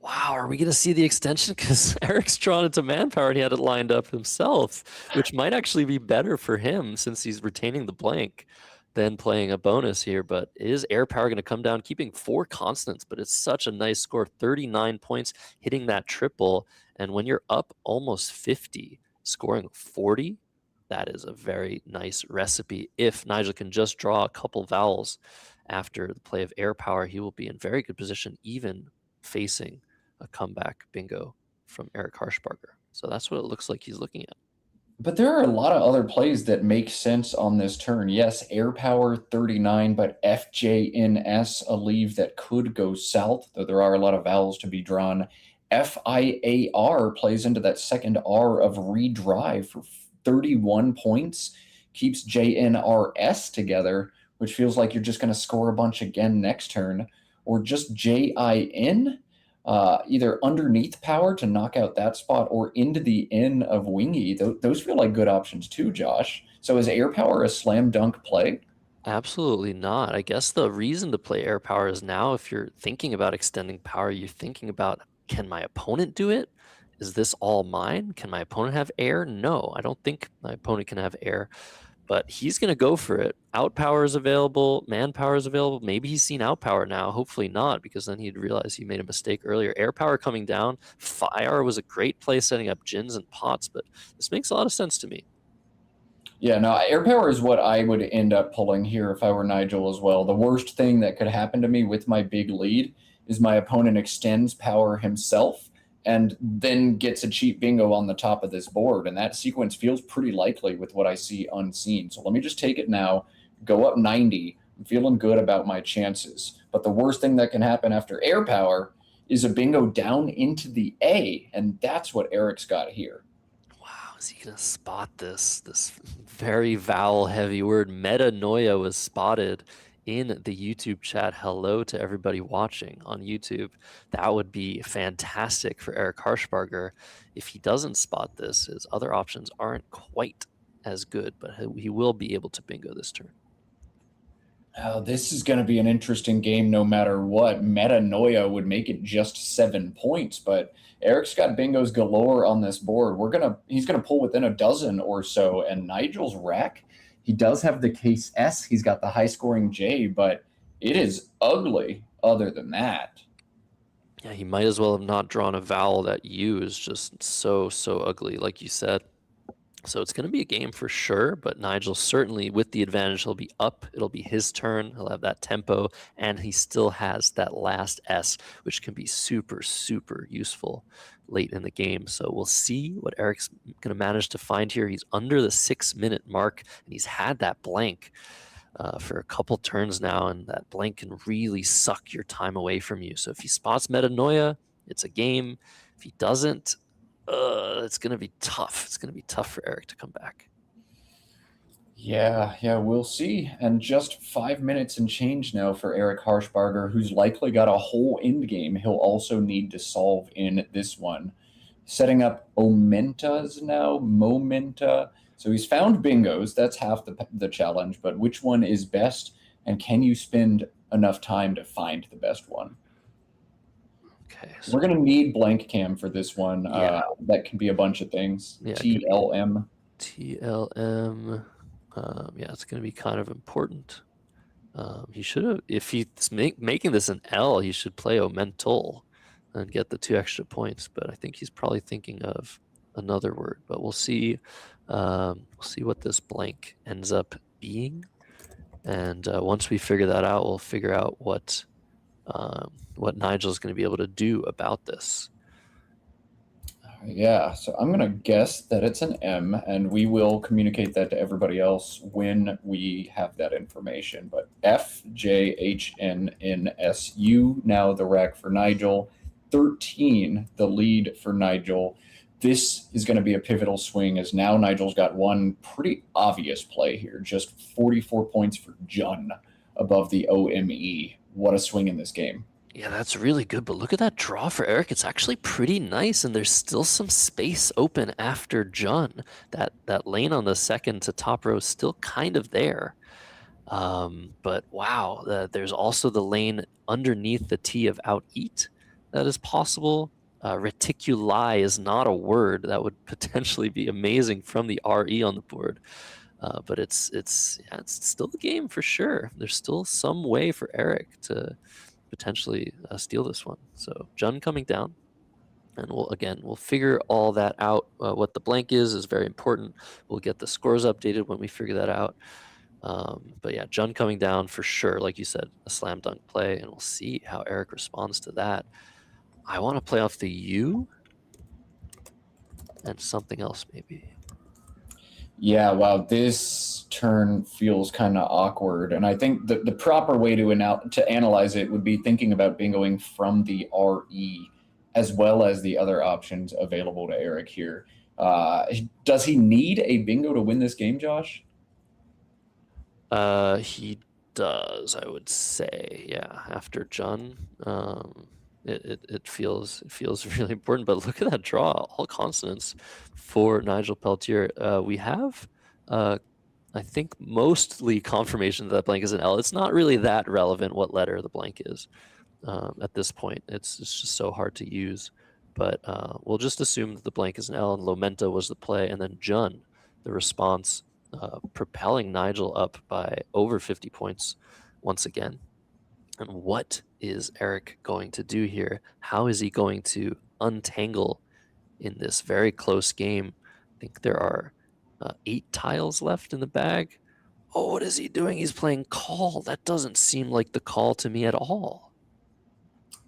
Wow, are we going to see the extension? Because Eric's drawn into manpower and he had it lined up himself, which might actually be better for him since he's retaining the blank than playing a bonus here. But is air power going to come down, keeping 4 constants? But it's such a nice score, 39 points, hitting that triple. And when you're up almost 50, scoring 40, that is a very nice recipe. If Nigel can just draw a couple vowels after the play of air power, he will be in very good position, even facing a comeback bingo from Eric Harshbarger. So that's what it looks like he's looking at. But there are a lot of other plays that make sense on this turn. Yes, air power 39, but FJNS, a leave that could go south, though there are a lot of vowels to be drawn. FIAR plays into that second R of redrive for 31 points, keeps JNRS together, which feels like you're just going to score a bunch again next turn. Or just JIN, either underneath power to knock out that spot or into the N of Wingy. Those feel like good options too, Josh. So is air power a slam dunk play? Absolutely not. I guess the reason to play air power is now if you're thinking about extending power, you're thinking about, can my opponent do it? Is this all mine? Can my opponent have air? No, I don't think my opponent can have air. But he's going to go for it. Outpower is available. Manpower is available. Maybe he's seen outpower now. Hopefully not, because then he'd realize he made a mistake earlier. Air power coming down. Fire was a great play setting up gins and pots, but this makes a lot of sense to me. Yeah, no, air power is what I would end up pulling here if I were Nigel as well. The worst thing that could happen to me with my big lead is my opponent extends power himself and then gets a cheap bingo on the top of this board. And that sequence feels pretty likely with what I see unseen. So let me just take it now, go up 90. I'm feeling good about my chances. But the worst thing that can happen after air power is a bingo down into the A. And that's what Eric's got here. Wow, is he gonna spot this very vowel heavy word? Metanoia was spotted in the YouTube chat. Hello to everybody watching on YouTube. That would be fantastic for Eric Harshbarger. If he doesn't spot this, his other options aren't quite as good, but he will be able to bingo this turn. Oh, this is going to be an interesting game no matter what. Metanoia would make it just 7 points, but Eric's got bingos galore on this board. He's gonna pull within a dozen or so. And Nigel's rack, he does have the case S. He's got the high scoring J, but it is ugly other than that. Yeah, he might as well have not drawn a vowel. That U is just so ugly, like you said. So it's going to be a game for sure, but Nigel certainly with the advantage, he'll be up. It'll be his turn. He'll have that tempo, and he still has that last S, which can be super useful late in the game. So we'll see what Eric's going to manage to find here. He's under the 6-minute mark, and he's had that blank for a couple turns now, and that blank can really suck your time away from you. So if he spots Metanoia, it's a game. If he doesn't, it's going to be tough. It's going to be tough for Eric to come back. Yeah, we'll see. And just 5 minutes and change now for Eric Harshbarger, who's likely got a whole end game he'll also need to solve in this one. Setting up Omentas now, Momenta. So he's found bingos. That's half the challenge. But which one is best? And can you spend enough time to find the best one? Okay. So We're going to need blank cam for this one. Yeah. That can be a bunch of things. Yeah, it could be TLM. TLM. Yeah, it's going to be kind of important. He should have, if he's making this an L, he should play Omental and get the 2 extra points. But I think he's probably thinking of another word. But we'll see. We'll see what this blank ends up being. And once we figure that out, we'll figure out what Nigel's going to be able to do about this. Yeah, so I'm going to guess that it's an M, and we will communicate that to everybody else when we have that information. But FJHNNSU, now the rack for Nigel. 13, the lead for Nigel. This is going to be a pivotal swing, as now Nigel's got one pretty obvious play here. Just 44 points for Jun above the OME. What a swing in this game. Yeah, that's really good. But look at that draw for Eric. It's actually pretty nice, and there's still some space open after Jun. That lane on the second to top row is still kind of there. But wow, there's also the lane underneath the T of out eat that is possible. Reticuli is not a word that would potentially be amazing from the RE on the board. But it's still a game for sure. There's still some way for Eric to potentially steal this one. So Jun coming down, and we'll figure all that out. What the blank is very important. We'll get the scores updated when we figure that out. But yeah, Jun coming down for sure, like you said, a slam dunk play, and we'll see how Eric responds to that. I want to play off the U and something else maybe. Yeah, wow, this turn feels kind of awkward. And I think the proper way to analyze it would be thinking about bingoing from the RE as well as the other options available to Eric here. Does he need a bingo to win this game, Josh? He does, I would say. Yeah, after Jun. It feels really important. But look at that draw, all consonants for Nigel Peltier. We have, I think, mostly confirmation that blank is an L. It's not really that relevant what letter the blank is at this point. It's just so hard to use. But we'll just assume that the blank is an L, and Lomenta was the play, and then Jun, the response, propelling Nigel up by over 50 points once again. And what is Eric going to do here? How is he going to untangle in this very close game? I think there are 8 tiles left in the bag. Oh, what is he doing? He's playing call. That doesn't seem like the call to me at all.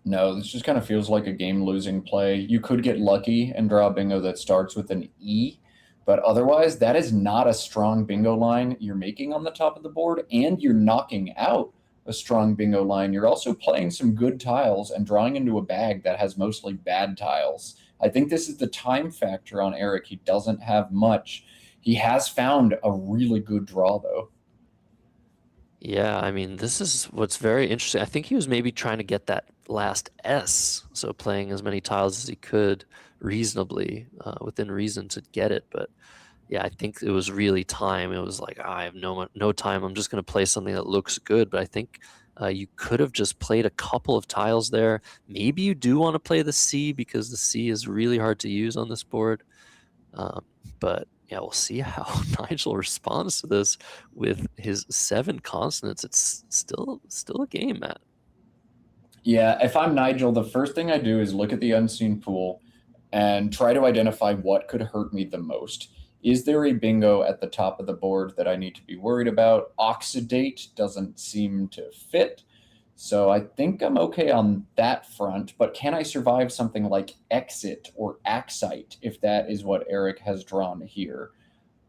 No, this just kind of feels like a game-losing play. You could get lucky and draw a bingo that starts with an E, but otherwise, that is not a strong bingo line you're making on the top of the board, and you're knocking out a strong bingo line. You're also playing some good tiles and drawing into a bag that has mostly bad tiles. I think this is the time factor on Eric. He doesn't have much. He has found a really good draw, though. Yeah, I mean, this is what's very interesting. I think he was maybe trying to get that last S, so playing as many tiles as he could reasonably, within reason to get it. But yeah, I think it was really time. It was like, I have no time. I'm just going to play something that looks good. But I think you could have just played a couple of tiles there. Maybe you do want to play the C because the C is really hard to use on this board. But yeah, we'll see how Nigel responds to this with his 7 consonants. It's still a game, Matt. Yeah, if I'm Nigel, the first thing I do is look at the unseen pool and try to identify what could hurt me the most. Is there a bingo at the top of the board that I need to be worried about? Oxidate doesn't seem to fit. So I think I'm okay on that front, but can I survive something like exit or axite if that is what Eric has drawn here?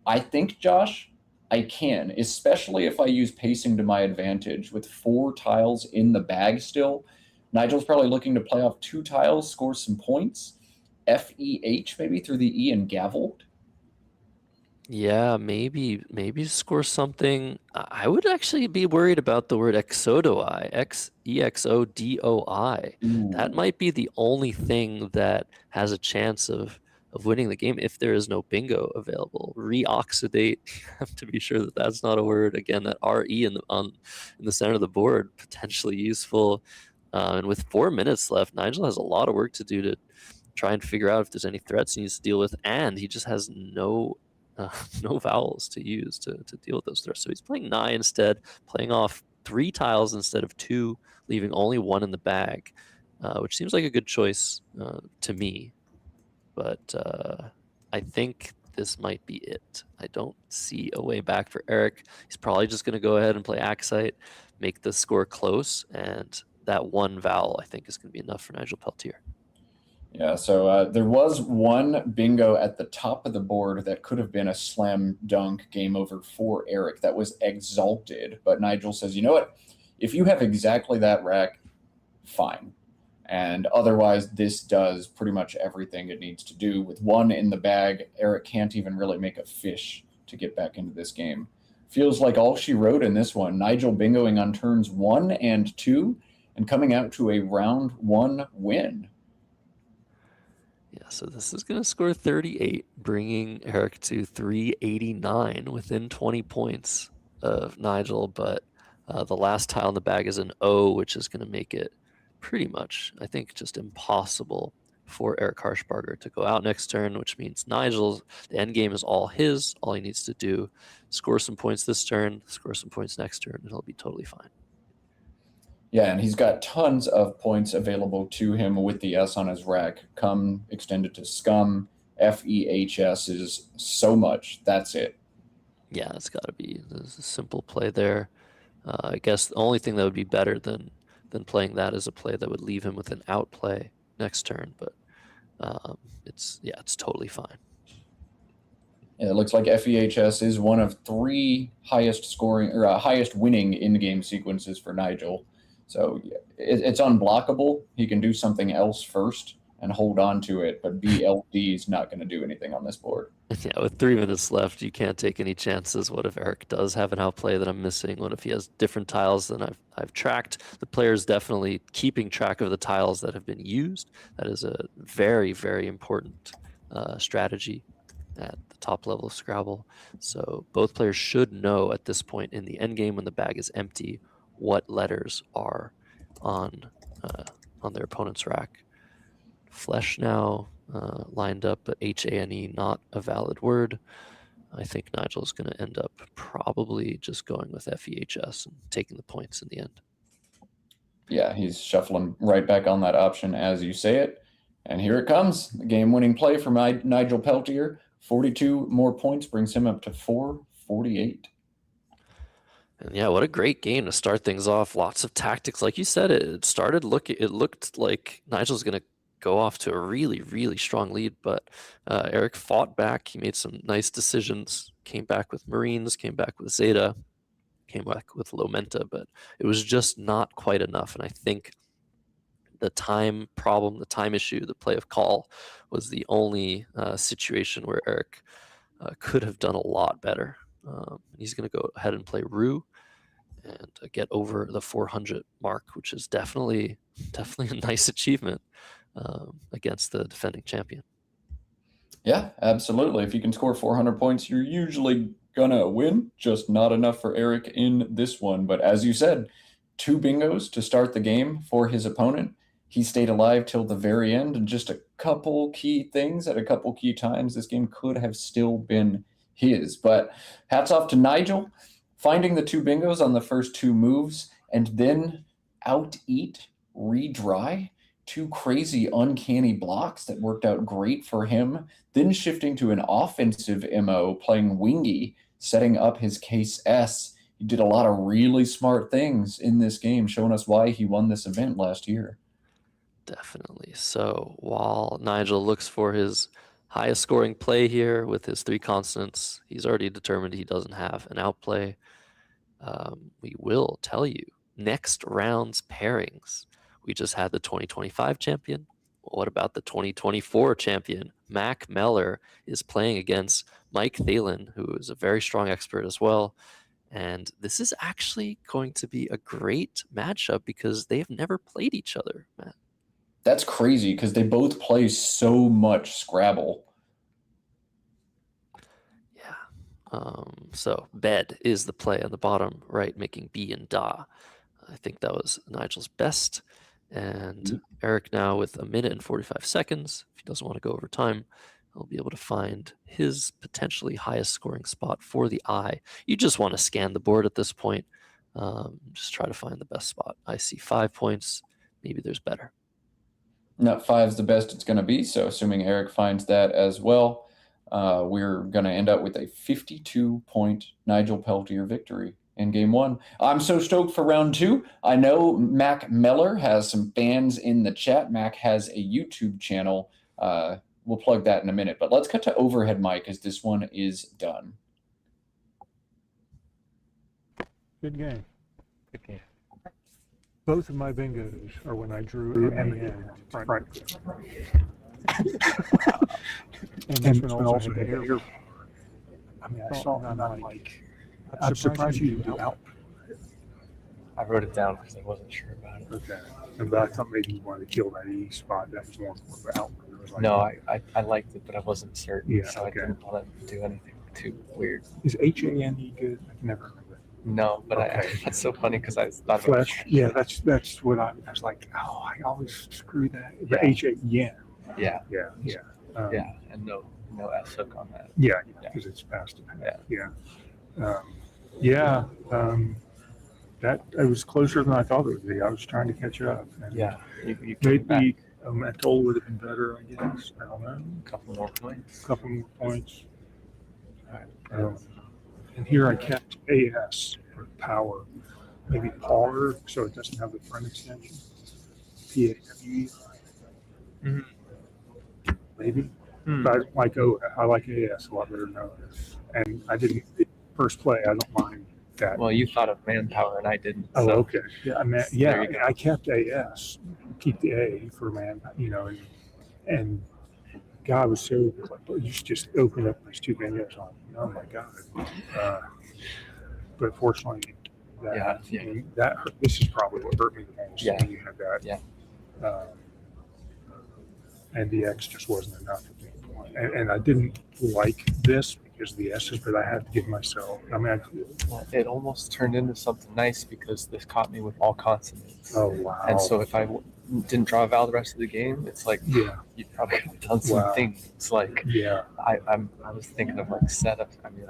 I think, Josh, I can, especially if I use pacing to my advantage. With 4 tiles in the bag still, Nigel's probably looking to play off 2 tiles, score some points. FEH maybe through the E and gavel. Yeah, maybe score something. I would actually be worried about the word exodoi, Exodoi. That Ooh. might be the only thing that has a chance of winning the game if there is no bingo available. Reoxidate, you have to be sure that that's not a word. Again, that RE in the center of the board, potentially useful. And with 4 minutes left, Nigel has a lot of work to do to try and figure out if there's any threats he needs to deal with, and he just has no vowels to use to deal with those threats. So he's playing nine instead, playing off 3 tiles instead of 2, leaving only 1 in the bag, which seems like a good choice to me. But I think this might be it. I don't see a way back for Eric. He's probably just going to go ahead and play Axite, make the score close, and that 1 vowel I think is going to be enough for Nigel Peltier. Yeah, so there was one bingo at the top of the board that could have been a slam dunk game over for Eric that was exalted. But Nigel says, you know what? If you have exactly that rack, fine. And otherwise, this does pretty much everything it needs to do. With 1 in the bag, Eric can't even really make a fish to get back into this game. Feels like all she wrote in this one. Nigel bingoing on turns 1 and 2 and coming out to a round 1 win. Yeah, so this is going to score 38, bringing Eric to 389 within 20 points of Nigel. But the last tile in the bag is an O, which is going to make it pretty much, I think, just impossible for Eric Harshbarger to go out next turn, which means Nigel's, the end game is all his. All he needs to do, score some points this turn, score some points next turn, and he'll be totally fine. Yeah, and he's got tons of points available to him with the S on his rack. Come extended to Scum. FEHS is so much. That's it. Yeah, it's got to be a simple play there. I guess the only thing that would be better than playing that is a play that would leave him with an outplay next turn, but it's totally fine. Yeah, it looks like FEHS is one of 3 highest scoring or highest winning in-game sequences for Nigel. So it's unblockable. He can do something else first and hold on to it, but BLD is not going to do anything on this board. Yeah, with 3 minutes left, you can't take any chances. What if Eric does have an outplay that I'm missing? What if he has different tiles than I've tracked? The player's definitely keeping track of the tiles that have been used. That is a very, very important strategy at the top level of Scrabble. So both players should know at this point in the end game when the bag is empty what letters are on their opponent's rack. Flesh now lined up, but HANE not a valid word. I think Nigel's going to end up probably just going with FEHS and taking the points in the end. Yeah, he's shuffling right back on that option as you say it. And here it comes. The game-winning play from Nigel Peltier. 42 more points brings him up to 448. And yeah, what a great game to start things off. Lots of tactics. Like you said, it looked like Nigel's going to go off to a really, really strong lead, but Eric fought back. He made some nice decisions, came back with Marines, came back with Zeta, came back with Lomenta, but it was just not quite enough. And I think the time problem, the time issue, the play of call was the only situation where Eric could have done a lot better. He's going to go ahead and play Rue and get over the 400 mark, which is definitely a nice achievement against the defending champion. Yeah, absolutely. If you can score 400 points, you're usually gonna win. Just not enough for Eric in this one. But as you said, 2 bingos to start the game for his opponent. He stayed alive till the very end, and just a couple key things at a couple key times, this game could have still been his. But hats off to Nigel, finding the 2 bingos on the first 2 moves, and then out-eat, redry. 2 crazy, uncanny blocks that worked out great for him. Then shifting to an offensive MO, playing Wingy, setting up his case S. He did a lot of really smart things in this game, showing us why he won this event last year. Definitely. So while Nigel looks for his highest scoring play here with his 3 consonants. He's already determined he doesn't have an outplay. We will tell you next round's pairings. We just had the 2025 champion. What about the 2024 champion? Mac Meller is playing against Mike Thalen, who is a very strong expert as well. And this is actually going to be a great matchup because they have never played each other, Matt. That's crazy because they both play so much Scrabble. Yeah. So bed is the play on the bottom right, making B and da. I think that was Nigel's best. And Eric now with 1 minute and 45 seconds. If he doesn't want to go over time, he'll be able to find his potentially highest scoring spot for the eye. You just want to scan the board at this point. Just try to find the best spot. I see 5 points. Maybe there's better. No, 5's the best it's going to be. So assuming Eric finds that as well, we're going to end up with a 52-point Nigel Peltier victory in game 1. I'm so stoked for round 2. I know Mac Meller has some fans in the chat. Mac has a YouTube channel. We'll plug that in a minute. But let's cut to overhead mic as this one is done. Good game. Good game. Both of my bingos are when I drew MAN front. And this one also had air. I mean, I saw that, I'm like, I'm surprised you didn't do out. I wrote it down because I wasn't sure about it. Okay. And I thought maybe you wanted to kill that E spot. That was more important. Out. Like, no, I liked it, but I wasn't certain. Yeah, so okay. I didn't want to do anything too weird. Is HANE good? I can never remember. No, but Okay. that's so funny because I thought Flesh. Yeah, that's what I was like. Oh, I always screw that. But Yeah. HA, yeah. Yeah. Yeah. Yeah, and no S hook on that. Yeah, because it's past it. That it was closer than I thought it would be. I was trying to catch up. And Yeah, you came back maybe a toll would have been better. I guess. I don't know. a couple more points. A couple more points. And here I kept AS for power. Maybe power, so it doesn't have the front extension. PAWE. Mhm. Maybe. Hmm. But I don't like I like AS a lot better than OS. And I didn't first play. I don't mind that. Well, you thought of manpower and I didn't. Oh, so okay. Yeah, I mean, There you go. I kept AS, keep the A for man, and God was so. You just opened up these 2 bingos on. Oh my God! But fortunately, that hurt. This is probably what hurt me the most. Yeah. When you had that. Yeah. And the X just wasn't enough at the point. And I didn't like this because of the S's, but I had to give myself. I mean, It almost turned into something nice because this caught me with all consonants. oh wow! And so if I didn't draw a vowel the rest of the game, it's like yeah, you probably could have done some Wow. things. It's like yeah, I was thinking of like setups. I mean,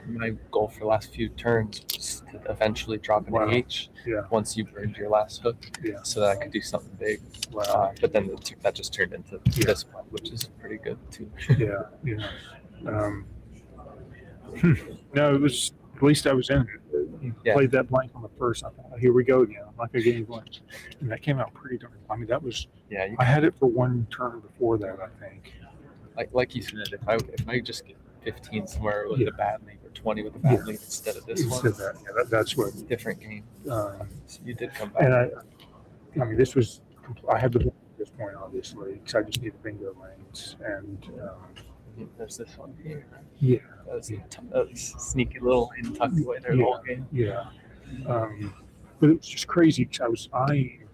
my goal for the last few turns was to eventually drop an Wow. AH yeah, once you burned your last hook, yeah. so that I could do something big. Wow. But then that just turned into Yeah. this one, which is pretty good too. Yeah. No, it was. At least I was in it. You Yeah. played that blank on the first. I thought, oh, here we go again. I'm like a game blank, and that came out pretty darn. I mean, that was. Yeah, I had it for 1 turn before that, I think. like you said, if I just get 15 somewhere with Yeah. a bad lead or 20 with a bad Yeah. lead instead of this Instead one, of that, yeah, that's what. different game. So You did come back. and I mean, this was. I had the blank at this point, obviously, because I just needed bingo lanes, and There's this one here. yeah, That was a sneaky little hidden tucked away there the whole game. yeah. But it was just crazy because I was eyeing.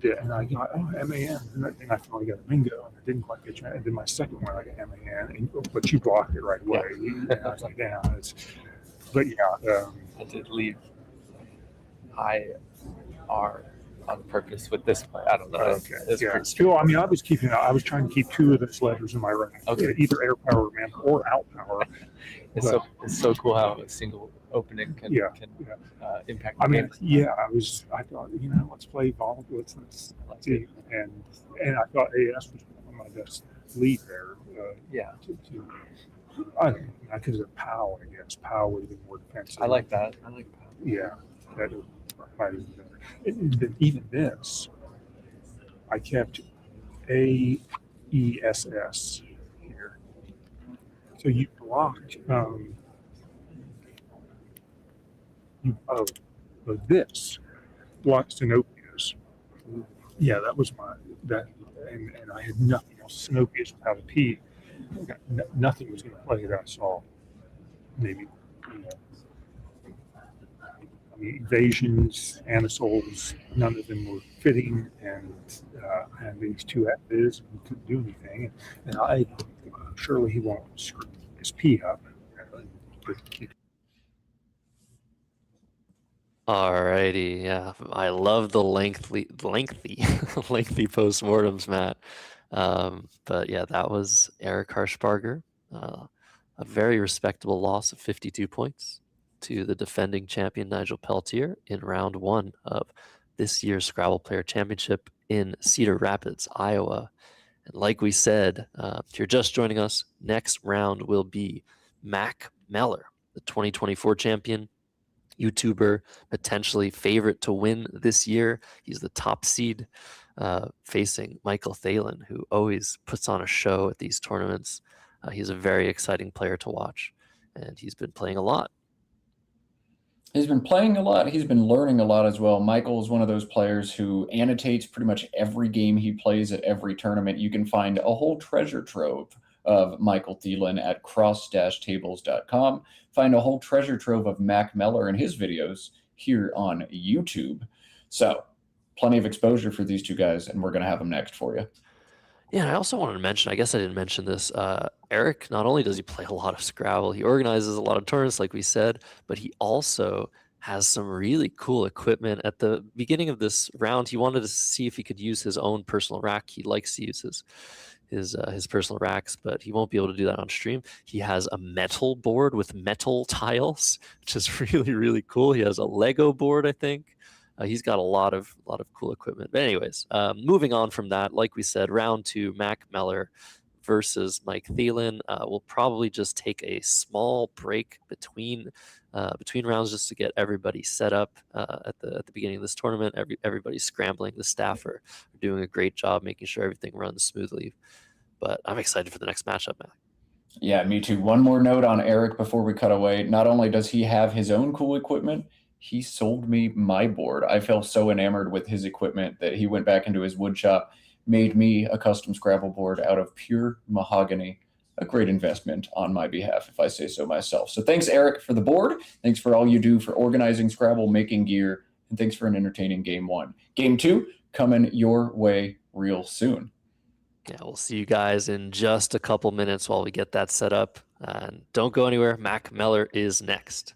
And I got MAN, and I finally got a bingo, and I didn't quite get you. And then my second one, I got MAN, but you blocked it right away. And I was like, yeah, but yeah, I did leave IR on purpose with this play. I don't know. okay, It's yeah. pretty Still, I mean, I was trying to keep 2 of those letters in my right. Okay. Either air power, man, or out power. It's so cool how a single opening can impact the I mean, game. I thought, let's play volatile. Let's see. And I thought AS was one of my best lead there. Yeah, I could have POW, I guess. POW would have been more defensive. I like that. Yeah, that might have been better. And then even this, I kept AESS here. So you blocked this blocked Sinopius. Yeah, that was and I had nothing else. Sinopius without a P, nothing was going to play that I saw. Maybe, I mean, evasions, anisols, none of them were fitting, and these two F's and couldn't do anything. And surely he won't screw his P up. Alrighty, yeah, I love the lengthy postmortems, Matt. But yeah, that was Eric Harshbarger, a very respectable loss of 52 points to the defending champion Nigel Pelletier in round 1 of this year's Scrabble Player Championship in Cedar Rapids, Iowa. And like we said, if you're just joining us, next round will be Mac Meller, the 2024 champion, YouTuber, potentially favorite to win this year. He's the top seed, facing Michael Thalen, who always puts on a show at these tournaments. He's a very exciting player to watch, and he's been playing a lot. He's been playing a lot. He's been learning a lot as well. Michael is one of those players who annotates pretty much every game he plays at every tournament. You can find a whole treasure trove of Michael Thielen at cross-tables.com. Find a whole treasure trove of Mac Meller and his videos here on YouTube. So plenty of exposure for these two guys, and we're going to have them next for you. Yeah, I also wanted to mention, I guess I didn't mention this, Eric, not only does he play a lot of Scrabble, he organizes a lot of tournaments, like we said, but he also has some really cool equipment. At the beginning of this round, he wanted to see if he could use his own personal rack. He likes to use his personal racks, but he won't be able to do that on stream. He has a metal board with metal tiles, which is really, really cool. He has a Lego board, I think. He's got a lot of cool equipment. But anyways, moving on from that, like we said, round 2, Mac Meller versus Mike Thielen. We'll probably just take a small break between rounds just to get everybody set up at the beginning of this tournament. Everybody's scrambling. The staff are doing a great job making sure everything runs smoothly. But I'm excited for the next matchup, Mac. Yeah, me too. One more note on Eric before we cut away. Not only does he have his own cool equipment, he sold me my board. I fell so enamored with his equipment that he went back into his wood shop, made me a custom Scrabble board out of pure mahogany. A great investment on my behalf, if I say so myself. So thanks, Eric, for the board. Thanks for all you do for organizing Scrabble, making gear, and thanks for an entertaining Game 1. Game 2 coming your way real soon. Yeah, we'll see you guys in just a couple minutes while we get that set up. And don't go anywhere. Mac Meller is next.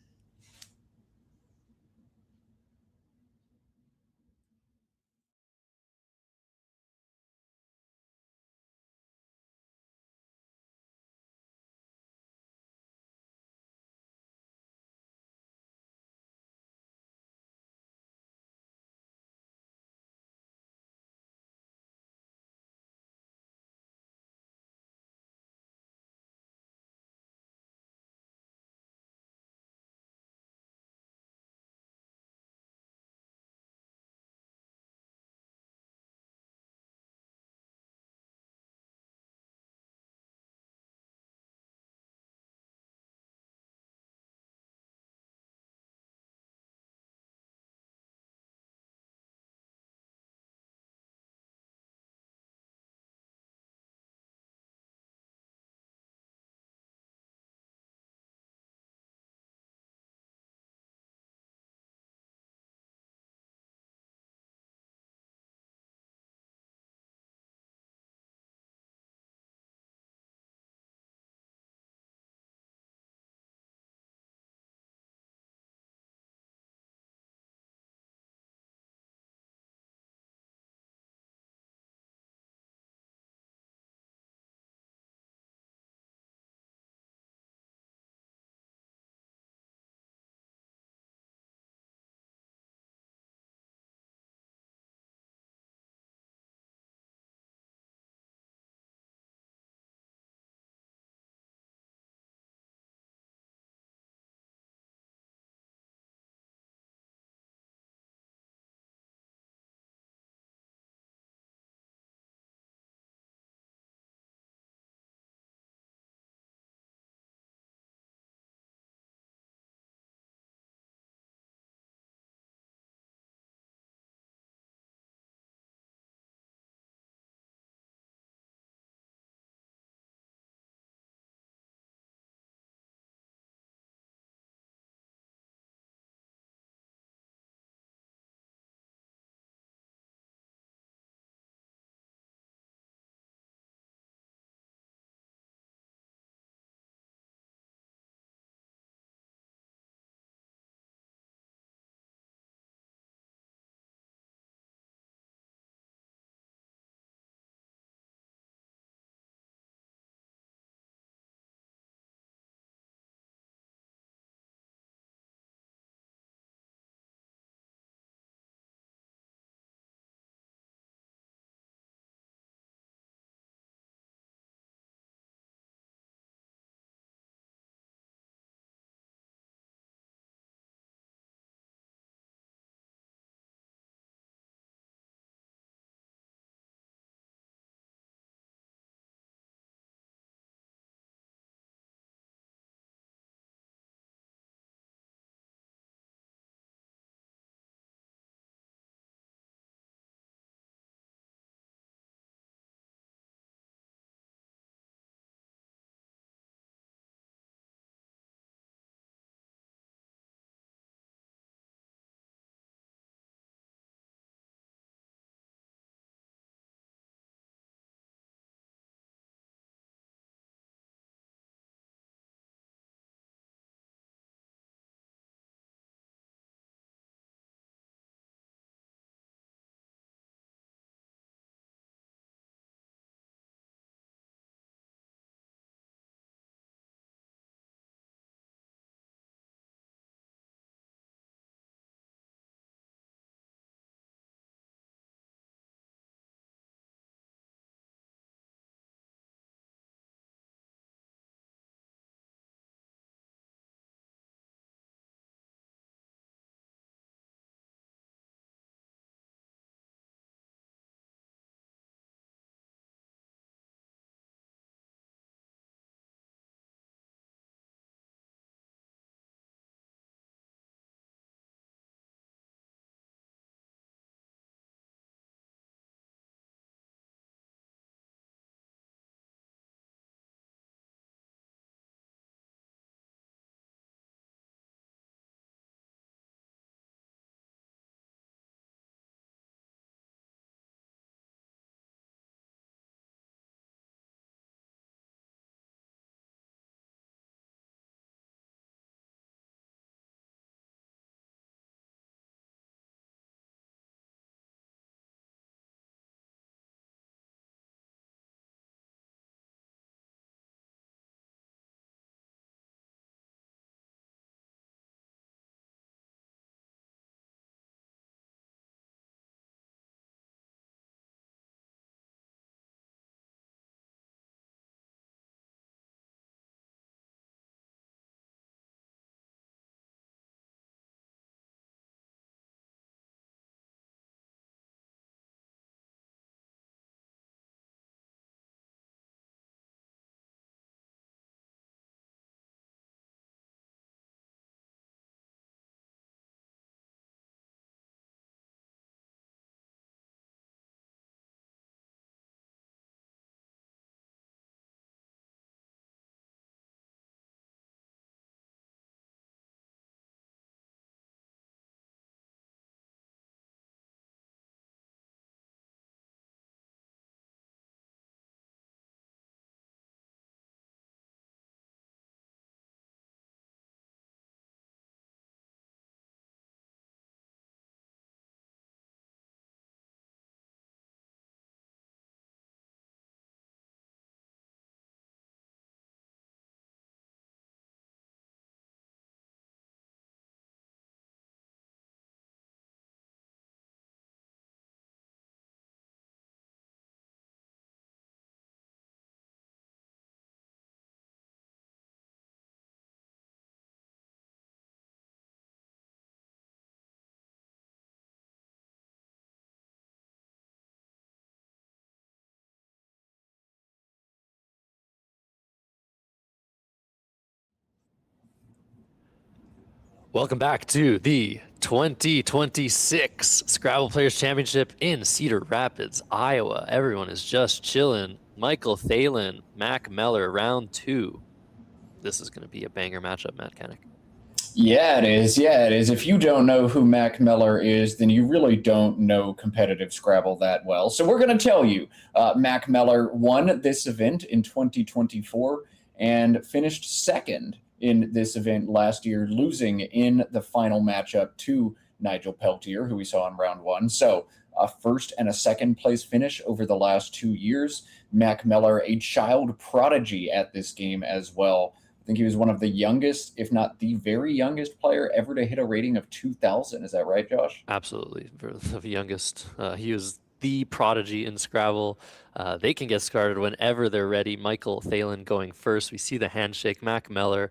Welcome back to the 2026 Scrabble Players Championship in Cedar Rapids, Iowa. Everyone is just chilling. Michael Thalen, Mac Meller, round 2. This is going to be a banger matchup, Matt Koenig. Yeah, it is. Yeah, it is. If you don't know who Mac Meller is, then you really don't know competitive Scrabble that well. So we're going to tell you. Mac Meller won this event in 2024 and finished second in this event last year, losing in the final matchup to Nigel Peltier, who we saw in round 1. So a first and a second place finish over the last 2 years. Mac Meller, a child prodigy at this game as well. I think he was one of the youngest, if not the very youngest player ever to hit a rating of 2,000. Is that right, Josh? Absolutely. For the youngest. He was the prodigy in Scrabble. They can get started whenever they're ready. Michael Thalen going first. We see the handshake. Mac Meller,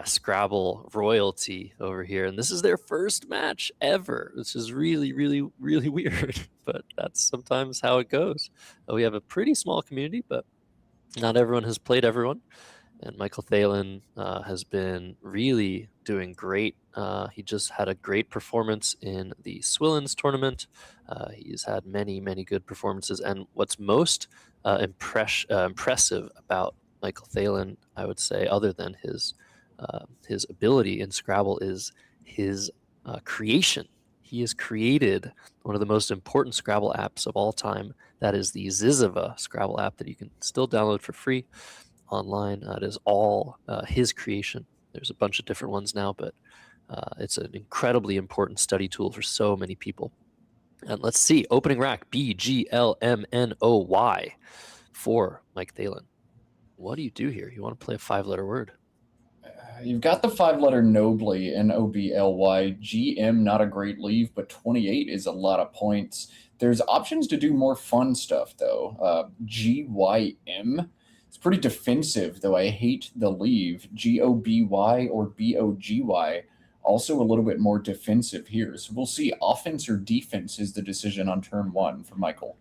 Scrabble royalty over here. And this is their first match ever, which is really, really, really weird. But that's sometimes how it goes. We have a pretty small community, but not everyone has played everyone. And Michael Thalen has been really doing great. He just had a great performance in the Swillens tournament. He's had many, many good performances. And what's most impressive about Michael Thalen, I would say, other than his ability in Scrabble, is his creation. He has created one of the most important Scrabble apps of all time. That is the Ziziva Scrabble app that you can still download for free online. It is all his creation. There's a bunch of different ones now, but it's an incredibly important study tool for so many people. And let's see, opening rack BGLMNOY for Mike Thalen. What do you do here? You want to play a 5-letter word? You've got the 5-letter nobly, Nobly. GM, not a great leave, but 28 is a lot of points. There's options to do more fun stuff, though. GYM. It's pretty defensive, though I hate the leave. GOBY or BOGY, also a little bit more defensive here. So we'll see. Offense or defense is the decision on turn 1 for Michael.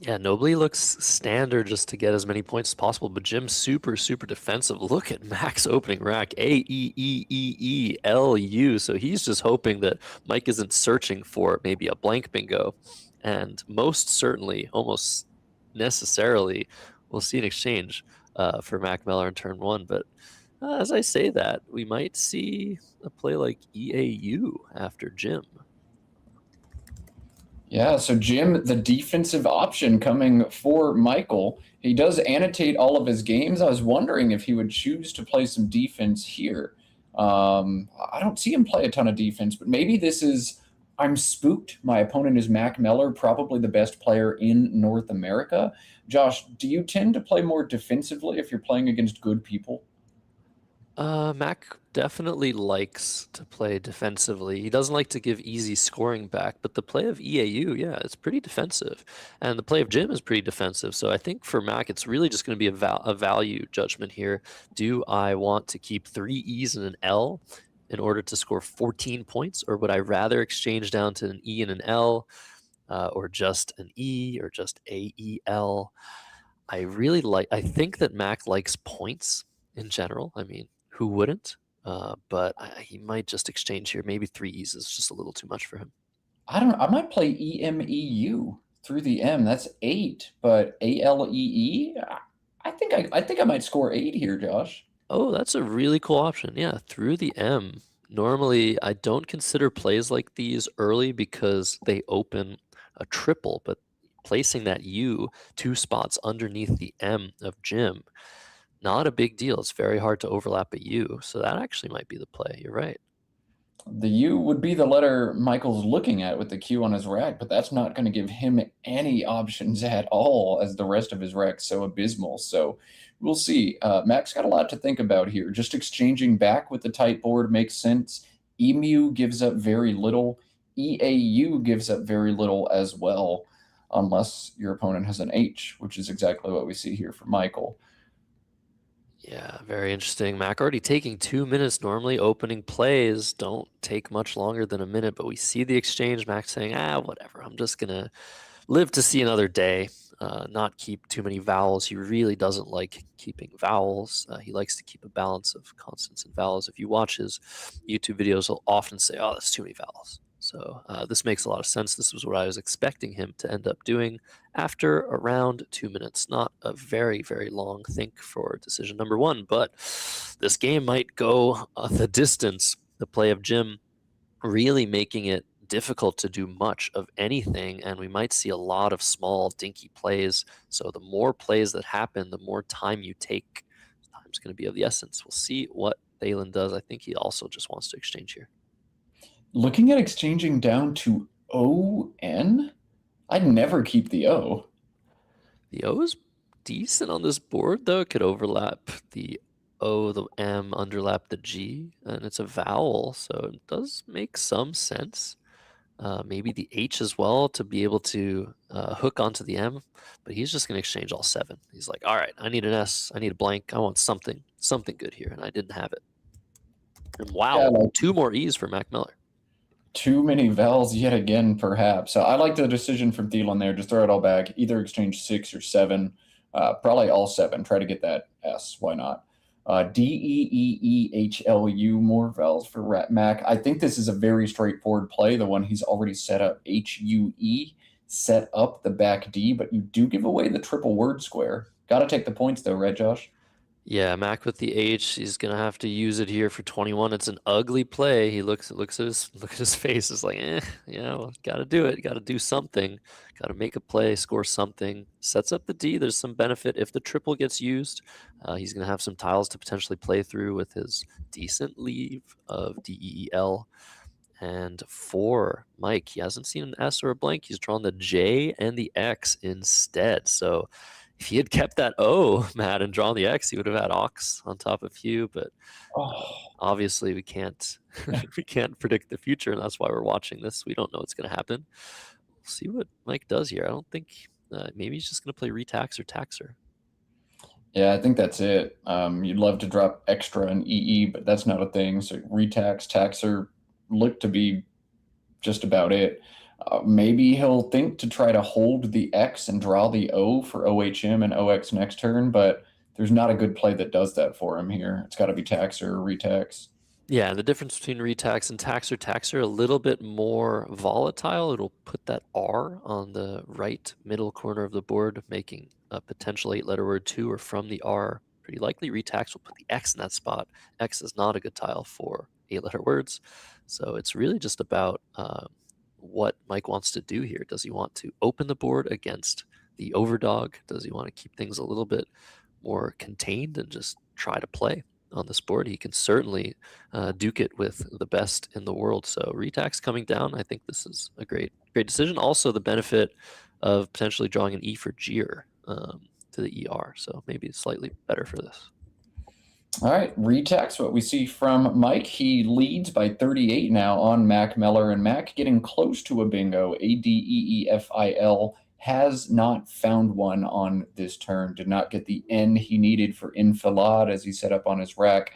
Yeah, Nobly looks standard just to get as many points as possible, but Jim's super, super defensive. Look at Mac's opening rack, AEEEELU. So he's just hoping that Mike isn't searching for maybe a blank bingo. And most certainly, almost necessarily, we'll see an exchange for Mac Meller in turn 1. But as I say that, we might see a play like EAU after Jim. Yeah, so Jim, the defensive option coming for Michael. He does annotate all of his games. I was wondering if he would choose to play some defense here. I don't see him play a ton of defense, but maybe this is, I'm spooked. My opponent is Mac Meller, probably the best player in North America. Josh, do you tend to play more defensively if you're playing against good people? Mac definitely likes to play defensively. He doesn't like to give easy scoring back, but the play of EAU, yeah, it's pretty defensive. And the play of Jim is pretty defensive. So I think for Mac, it's really just going to be a value judgment here. Do I want to keep 3 E's and an L in order to score 14 points? Or would I rather exchange down to an E and an L, or just an E, or just AEL? I think that Mac likes points in general. I mean, who wouldn't? But he might just exchange here. Maybe 3 E's is just a little too much for him. I might play EMEU through the M. That's 8, but ALEE? I think I might score 8 here, Josh. Oh, that's a really cool option. Yeah, through the M. Normally, I don't consider plays like these early because they open a triple, but placing that U 2 spots underneath the M of Jim, not a big deal. It's very hard to overlap a U, so that actually might be the play. You're right. The U would be the letter Michael's looking at with the Q on his rack, but that's not going to give him any options at all, as the rest of his rack's so abysmal. So we'll see. Mac's got a lot to think about here. Just exchanging back with the tight board makes sense. EMU gives up very little. EAU gives up very little as well, unless your opponent has an H, which is exactly what we see here for Michael. Yeah, very interesting. Mac already taking 2 minutes. Normally opening plays don't take much longer than a minute, but we see the exchange. Mac saying, whatever, I'm just going to live to see another day. not keep too many vowels. He really doesn't like keeping vowels. He likes to keep a balance of consonants and vowels. If you watch his YouTube videos, he'll often say, "Oh, that's too many vowels." So this makes a lot of sense. This was what I was expecting him to end up doing after around 2 minutes. Not a very, very long think for decision number one, but this game might go the distance. The play of Jim really making it difficult to do much of anything, and we might see a lot of small, dinky plays. So the more plays that happen, the more time you take. Time's going to be of the essence. We'll see what Thalen does. I think he also just wants to exchange here. Looking at exchanging down to ON, I'd never keep the O. The O is decent on this board, though. It could overlap the O, the M, underlap the G, and it's a vowel, so it does make some sense. Maybe the H as well to be able to hook onto the M, but he's just going to exchange all 7. He's like, all right, I need an S, I need a blank, I want something good here, and I didn't have it. And wow, Yeah, like 2 more E's for Mac Miller. too many vowels yet again, perhaps. So I like the decision from Thielen there. Just throw it all back. Either exchange 6 or 7. Probably all 7. Try to get that S. Why not? DEEEHLU, more vowels for Mac. I think this is a very straightforward play. The one he's already set up, HUE, set up the back D, but you do give away the triple word square. Got to take the points though, right, Josh? Yeah, Mac with the H. He's gonna have to use it here for 21. It's an ugly play. He looks at his face. It's like, yeah, well, gotta do it. Gotta do something. Gotta make a play, score something. Sets up the D. There's some benefit if the triple gets used. He's gonna have some tiles to potentially play through with his decent leave of DEEL. And for Mike, he hasn't seen an S or a blank. He's drawn the J and the X instead. So if he had kept that O, Matt, and drawn the X, he would have had Ox on top of Hugh. But obviously, we can't we can't predict the future, and that's why we're watching this. We don't know what's going to happen. We'll see what Mike does here. I don't think maybe he's just going to play Retax or Taxer. Yeah, I think that's it. You'd love to drop extra and EE, but that's not a thing. So Retax, Taxer look to be just about it. Maybe he'll think to try to hold the X and draw the O for OHM and OX next turn, but there's not a good play that does that for him here. It's got to be Taxer or Retax. Yeah, the difference between Retax and Taxer, a little bit more volatile. It'll put that R on the right middle corner of the board, making a potential 8-letter word to or from the R. Pretty likely Retax will put the X in that spot. X is not a good tile for 8-letter words. So it's really just about what Mike wants to do here. Does he want to open the board against the overdog? Does he want to keep things a little bit more contained and just try to play on this board? He can certainly duke it with the best in the world. So Retax coming down, I think this is a great decision. Also the benefit of potentially drawing an E for Jeer to the ER. So maybe it's slightly better for this. All right, Retax, what we see from Mike, he leads by 38 now on Mac Miller, and Mac getting close to a bingo. ADEEFIL has not found one on this turn, did not get the N he needed for enfilade as he set up on his rack.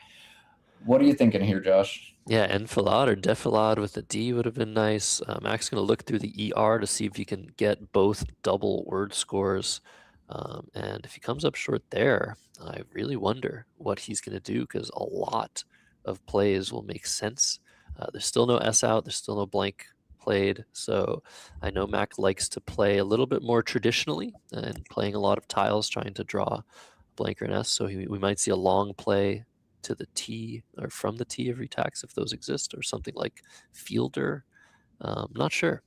What are you thinking here, Josh? Yeah, enfilade or defilade with a D would have been nice. Mac's going to look through the ER to see if he can get both double word scores. And if he comes up short there, I really wonder what he's going to do, because a lot of plays will make sense. There's still no S out. There's still no blank played. So I know Mac likes to play a little bit more traditionally and playing a lot of tiles, trying to draw a blank or an S. So we might see a long play to the T or from the T of Retax if those exist, or something like Fielder. Not sure.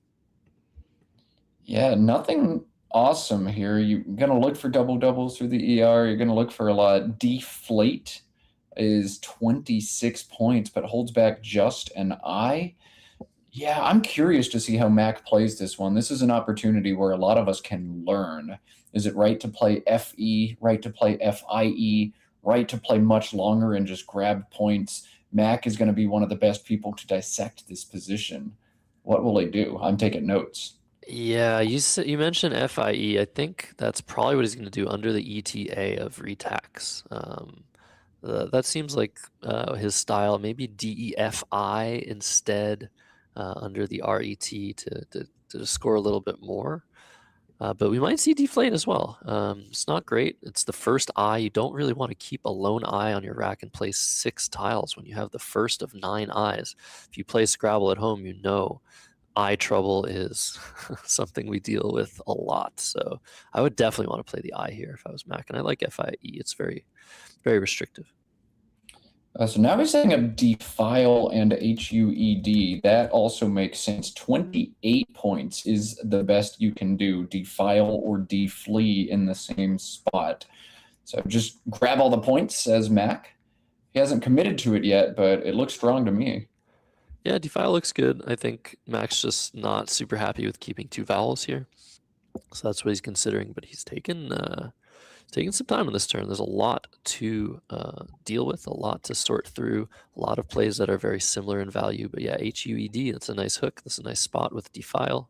Yeah, nothing awesome here. You're going to look for double doubles through the ER. You're going to look for a lot. Deflate is 26 points, but holds back just an I. Yeah, I'm curious to see how Mac plays this one. This is an opportunity where a lot of us can learn. Is it right to play FE, right to play FIE, right to play much longer and just grab points? Mac is going to be one of the best people to dissect this position. What will he do? I'm taking notes. Yeah, you mentioned FIE. I think that's probably what he's going to do under the ETA of Retax. That seems like his style. Maybe DEFI instead under the RET to score a little bit more. But we might see deflate as well. It's not great. It's the first eye. You don't really want to keep a lone eye on your rack and play 6 tiles when you have the first of 9 eyes. If you play Scrabble at home, you know eye trouble is something we deal with a lot. So I would definitely want to play the eye here if I was Mac. And I like FIE. It's very, very restrictive. So now he's setting up defile and HUED. That also makes sense. 28 points is the best you can do. Defile or deflee in the same spot. So just grab all the points, says Mac. He hasn't committed to it yet, but it looks strong to me. Yeah, defile looks good. I think Mac's just not super happy with keeping 2 vowels here. So that's what he's considering, but he's taking some time on this turn. There's a lot to deal with, a lot to sort through, a lot of plays that are very similar in value. But yeah, HUED, that's a nice hook. That's a nice spot with defile.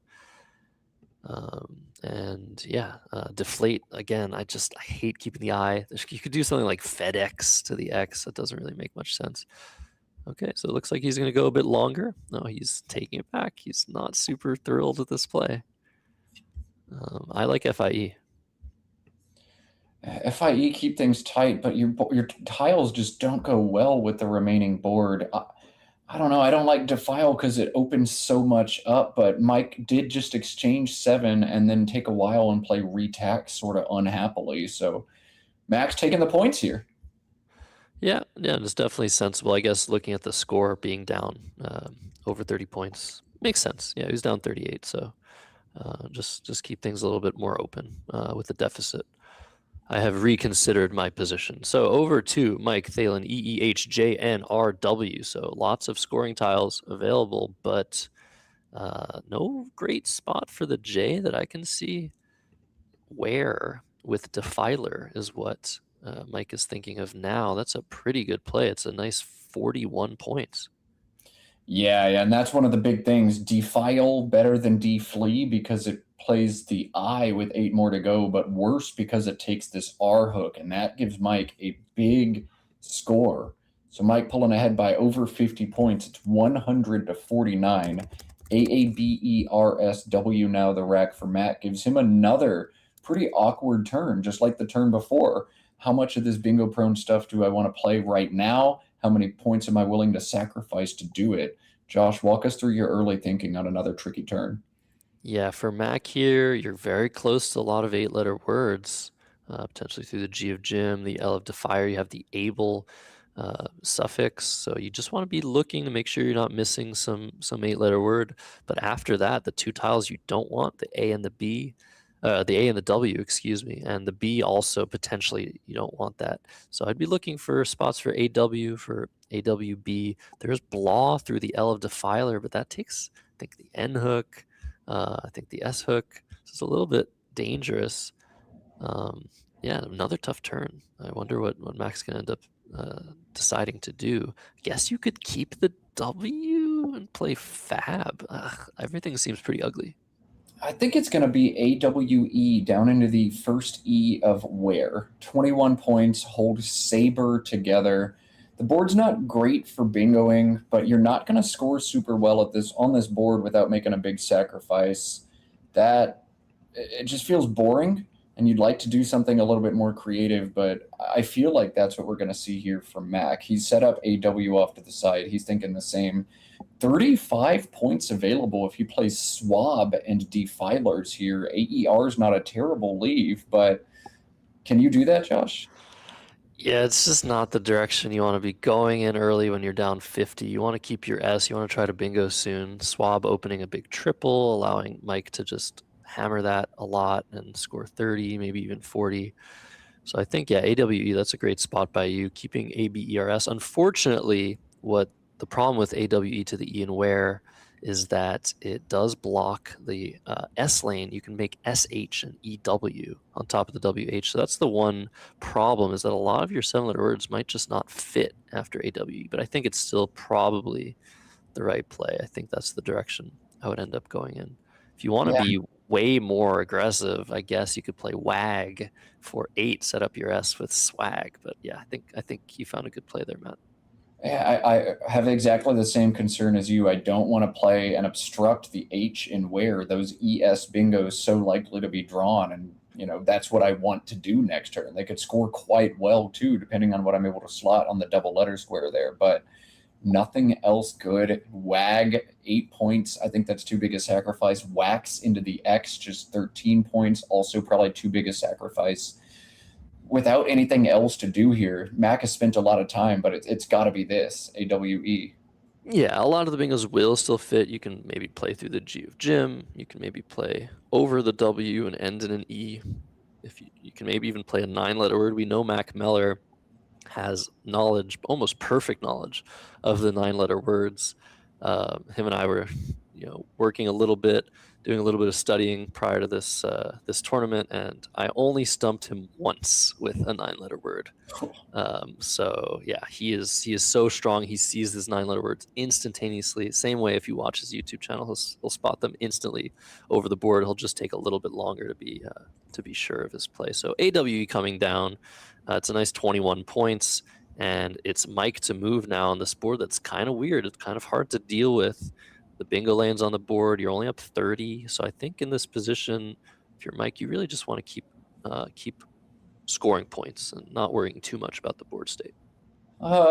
And yeah, deflate, again, I hate keeping the eye. You could do something like FedEx to the X. That doesn't really make much sense. Okay, so it looks like he's going to go a bit longer. No, he's taking it back. He's not super thrilled with this play. I like FIE. FIE keep things tight, but your tiles just don't go well with the remaining board. I don't know. I don't like defile because it opens so much up, but Mike did just exchange 7 and then take a while and play retax sort of unhappily. So Mac's taking the points here. Yeah, it's definitely sensible. I guess looking at the score being down over 30 points makes sense. Yeah, he was down 38, so just keep things a little bit more open with the deficit. I have reconsidered my position. So over to Mike Thalen, EEHJNRW. So lots of scoring tiles available, but no great spot for the J that I can see. Where with Defiler is what Mike is thinking of now. That's a pretty good play. It's a nice 41 points. Yeah, and that's one of the big things. Defile better than deflee because it plays the I with 8 more to go, but worse because it takes this R hook, and that gives Mike a big score. So Mike pulling ahead by over 50 points. It's 100-49. AABERSW now the rack for Matt gives him another pretty awkward turn, just like the turn before. How much of this bingo prone stuff do I want to play right now? How many points am I willing to sacrifice to do it? Josh, walk us through your early thinking on another tricky turn. Yeah, for Mac here, you're very close to a lot of 8-letter words, potentially through the G of Jim, the L of Defier. You have the able suffix, so you just want to be looking to make sure you're not missing some 8-letter word. But after that, the 2 tiles you don't want, the A and the B, the A and the W, excuse me, and the B also potentially you don't want that. So I'd be looking for spots for AW, for AWB. There's Blaw through the L of Defiler, but that takes, I think, the N hook. I think the S hook. So it's a little bit dangerous. Yeah, another tough turn. I wonder what Mac's gonna end up deciding to do. I guess you could keep the W and play Fab. Everything seems pretty ugly. I think it's going to be AWE down into the first E of where. 21 points, hold Saber together. The board's not great for bingoing, but you're not going to score super well at on this board without making a big sacrifice. It just feels boring, and you'd like to do something a little bit more creative, but I feel like that's what we're going to see here from Mac. He's set up AW off to the side. He's thinking the same. 35 points available if you play Swab and Defilers here. AER is not a terrible leave, but can you do that, Josh? Yeah, it's just not the direction you want to be going in early when you're down 50. You want to keep your S. You want to try to bingo soon. Swab opening a big triple, allowing Mike to just hammer that a lot and score 30, maybe even 40. So I think, yeah, AWE, that's a great spot by you. Keeping ABERS. Unfortunately, what the problem with AWE to the E and where is that it does block the S lane. You can make SH and EW on top of the WH. So that's the one problem, is that a lot of your 7-letter words might just not fit after AWE, but I think it's still probably the right play. I think that's the direction I would end up going in. If you want to be way more aggressive, I guess you could play WAG for 8, set up your S with swag. But yeah, I think you found a good play there, Matt. Yeah, I have exactly the same concern as you. I don't want to play and obstruct the H in where those ES bingos so likely to be drawn. And, that's what I want to do next turn. They could score quite well too, depending on what I'm able to slot on the double letter square there. But nothing else good. Wag, 8 points. I think that's too big a sacrifice. Wax into the X, just 13 points. Also probably too big a sacrifice. Without anything else to do here, Mac has spent a lot of time, but it's got to be this, AWE. Yeah, a lot of the bingos will still fit. You can maybe play through the G of Jim. You can maybe play over the W and end in an E. If you can maybe even play a 9-letter word. We know Mac Meller has knowledge, almost perfect knowledge, of the 9-letter words. Him and I were, working a little bit, doing a little bit of studying prior to this tournament, and I only stumped him once with a 9-letter word. So yeah, he is so strong. He sees his 9-letter words instantaneously. Same way, if you watch his YouTube channel, he'll spot them instantly over the board. He'll just take a little bit longer to be sure of his play. So AWE coming down. It's a nice 21 points, and it's Mike to move now on this board. That's kind of weird. It's kind of hard to deal with. The bingo lands on the board. You're only up 30. So I think in this position, if you're Mike, you really just want to keep scoring points and not worrying too much about the board state.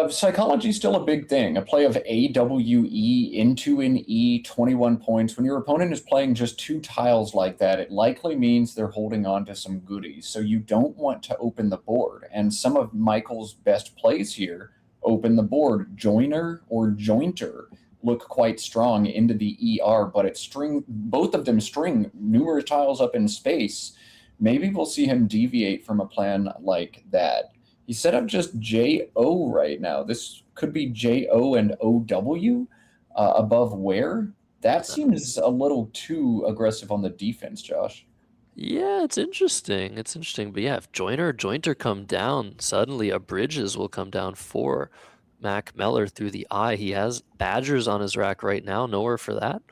Psychology is still a big thing. A play of AWE into an E, 21 points. When your opponent is playing just 2 tiles like that, it likely means they're holding on to some goodies. So you don't want to open the board. And some of Michael's best plays here open the board. Joiner or Jointer look quite strong into the ER, but both of them string numerous tiles up in space. Maybe we'll see him deviate from a plan like that. He set up just JO right now. This could be JO and OW above where? That seems a little too aggressive on the defense, Josh. Yeah, it's interesting. But yeah, if Jointer come down, suddenly a Bridges will come down for Mac Meller through the I. He has Badgers on his rack right now. Nowhere for that.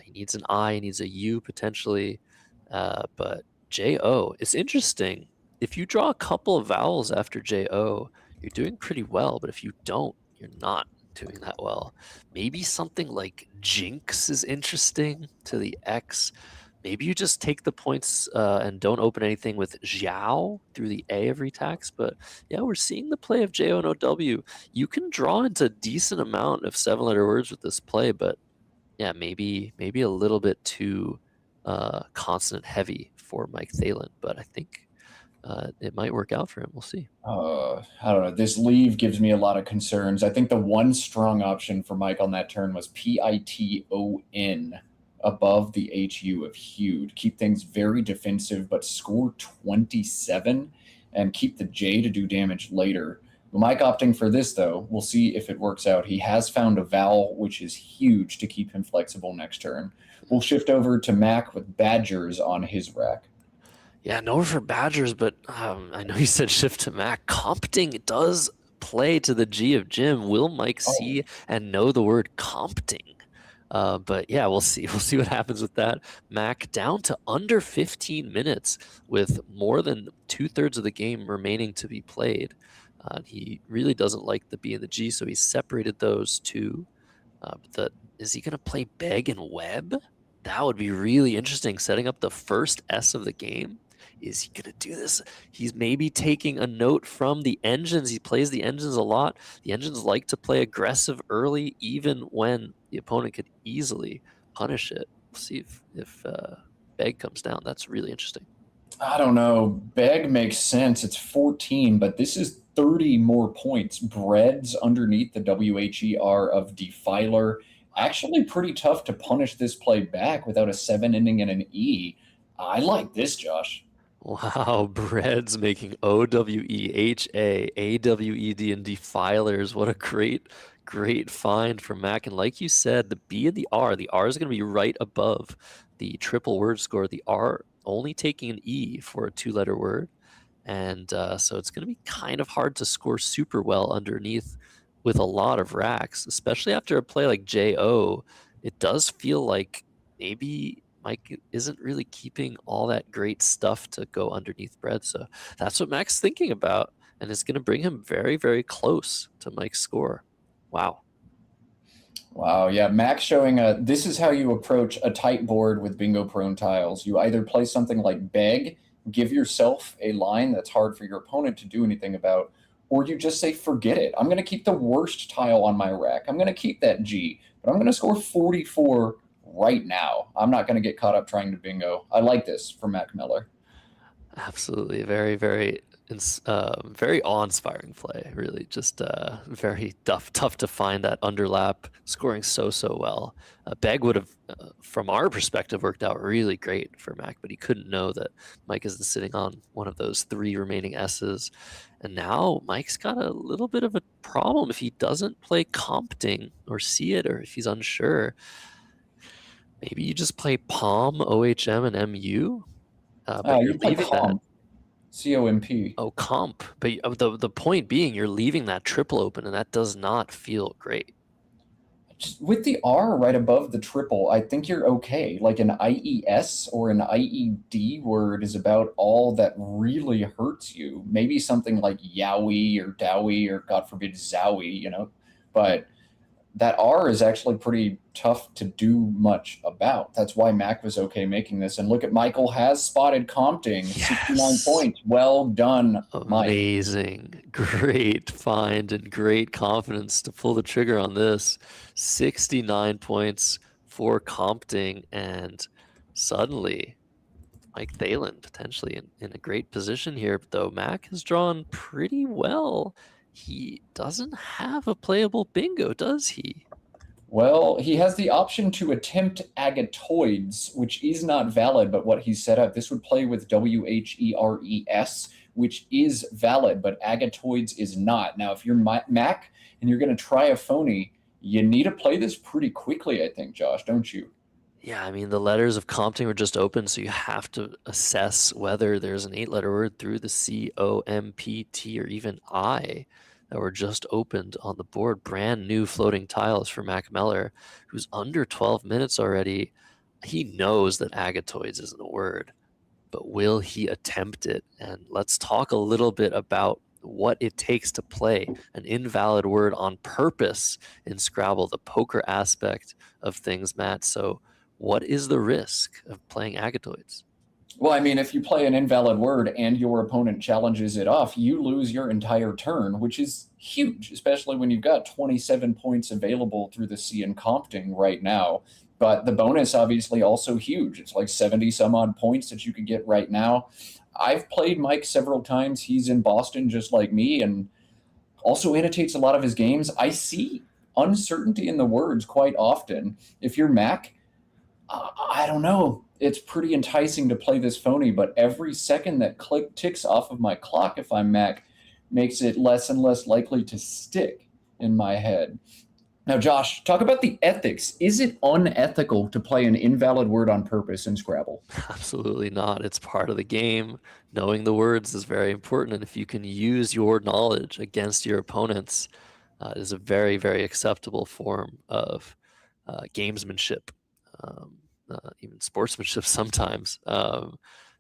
He needs an I. He needs a U potentially. But JO, it's interesting. If you draw a couple of vowels after JO, you're doing pretty well. But if you don't, you're not doing that well. Maybe something like Jinx is interesting to the X. Maybe you just take the points and don't open anything with Xiao through the A every tax. But yeah, we're seeing the play of JO and OW. You can draw into a decent amount of 7-letter words with this play, but yeah, maybe a little bit too consonant heavy for Mike Thalen. But I think it might work out for him. We'll see. I don't know. This leave gives me a lot of concerns. I think the one strong option for Mike on that turn was PITON above the HU of huge. Keep things very defensive, but score 27 and keep the J to do damage later. Mike opting for this, though. We'll see if it works out. He has found a vowel, which is huge to keep him flexible next turn. We'll shift over to Mac with Badgers on his rack. Yeah, no for Badgers, but I know you said shift to Mac. Compting does play to the G of Jim. Will Mike see and know the word compting? But yeah, we'll see. We'll see what happens with that. Mac down to under 15 minutes with more than 2/3 of the game remaining to be played. He really doesn't like the B and the G, so he's separated those two. Is he going to play Beg and Web? That would be really interesting, setting up the first S of the game. Is he going to do this? He's maybe taking a note from the engines. He plays the engines a lot. The engines like to play aggressive early, even when the opponent could easily punish it. We'll see if Beg comes down. That's really interesting. I don't know. Beg makes sense. It's 14, but this is 30 more points. Breads underneath the WHER of Defiler. Actually pretty tough to punish this play back without a 7 ending in an E. I like this, Josh. Wow, Breads making OWEHA, AWED, and Defilers. What a great find for Mac. And like you said, the B and the R is going to be right above the triple word score. The R only taking an E for a 2-letter word. And so it's going to be kind of hard to score super well underneath with a lot of racks, especially after a play like JO. It does feel like maybe Mike isn't really keeping all that great stuff to go underneath Bread. So that's what Mac's thinking about, and it's going to bring him very, very close to Mike's score. Wow. Wow, yeah, Max showing this is how you approach a tight board with bingo prone tiles. You either play something like beg, give yourself a line that's hard for your opponent to do anything about, or you just say, forget it. I'm going to keep the worst tile on my rack. I'm going to keep that G, but I'm going to score 44 right now. I'm not going to get caught up trying to bingo. I like this for Mac Miller. Absolutely. Very, very, very awe-inspiring play. Really, just very tough to find that underlap, scoring so well. Beg would have, from our perspective, worked out really great for Mac, but he couldn't know that Mike isn't sitting on one of those 3 remaining S's. And now Mike's got a little bit of a problem if he doesn't play Compting or see it, or if he's unsure. Maybe you just play Palm, OHM, and MU. But you're You play leaving that. comp. COMP. Oh, comp. But the point being, you're leaving that triple open, and that does not feel great. Just with the R right above the triple, I think you're okay. Like an IES or an IED word is about all that really hurts you. Maybe something like Yowie or Dowie or God forbid Zowie, you know. But that R is actually pretty tough to do much about. That's why Mac was okay making this. And look at Michael has spotted Compting, 69 points. Well done, Mike. Amazing. Great find and great confidence to pull the trigger on this. 69 points for Compting, and suddenly Mike Thalen potentially in a great position here, though Mac has drawn pretty well. He doesn't have a playable bingo, does he? Well, he has the option to attempt agatoids, which is not valid, but what he set up, this would play with WHERES, which is valid, but agatoids is not. Now, if you're Mac and you're going to try a phony, you need to play this pretty quickly, I think, Josh, don't you? Yeah, I mean, the letters of Compting were just open, so you have to assess whether there's an 8-letter word through the C, O, M, P, T, or even I that were just opened on the board. Brand new floating tiles for Mac Miller, who's under 12 minutes already. He knows that agatoids isn't a word, but will he attempt it? And let's talk a little bit about what it takes to play an invalid word on purpose in Scrabble, the poker aspect of things, Matt. So what is the risk of playing agatoids? Well, I mean, if you play an invalid word and your opponent challenges it off, you lose your entire turn, which is huge, especially when you've got 27 points available through the C and Compting right now. But the bonus obviously also huge. It's like 70 some odd points that you could get right now. I've played Mike several times. He's in Boston just like me and also annotates a lot of his games. I see uncertainty in the words quite often. If you're Mac, I don't know. It's pretty enticing to play this phony, but every second that ticks off of my clock, if I'm Mac, makes it less and less likely to stick in my head. Now, Josh, talk about the ethics. Is it unethical to play an invalid word on purpose in Scrabble? Absolutely not. It's part of the game. Knowing the words is very important, and if you can use your knowledge against your opponents, it is a very, very acceptable form of gamesmanship. Even sportsmanship sometimes.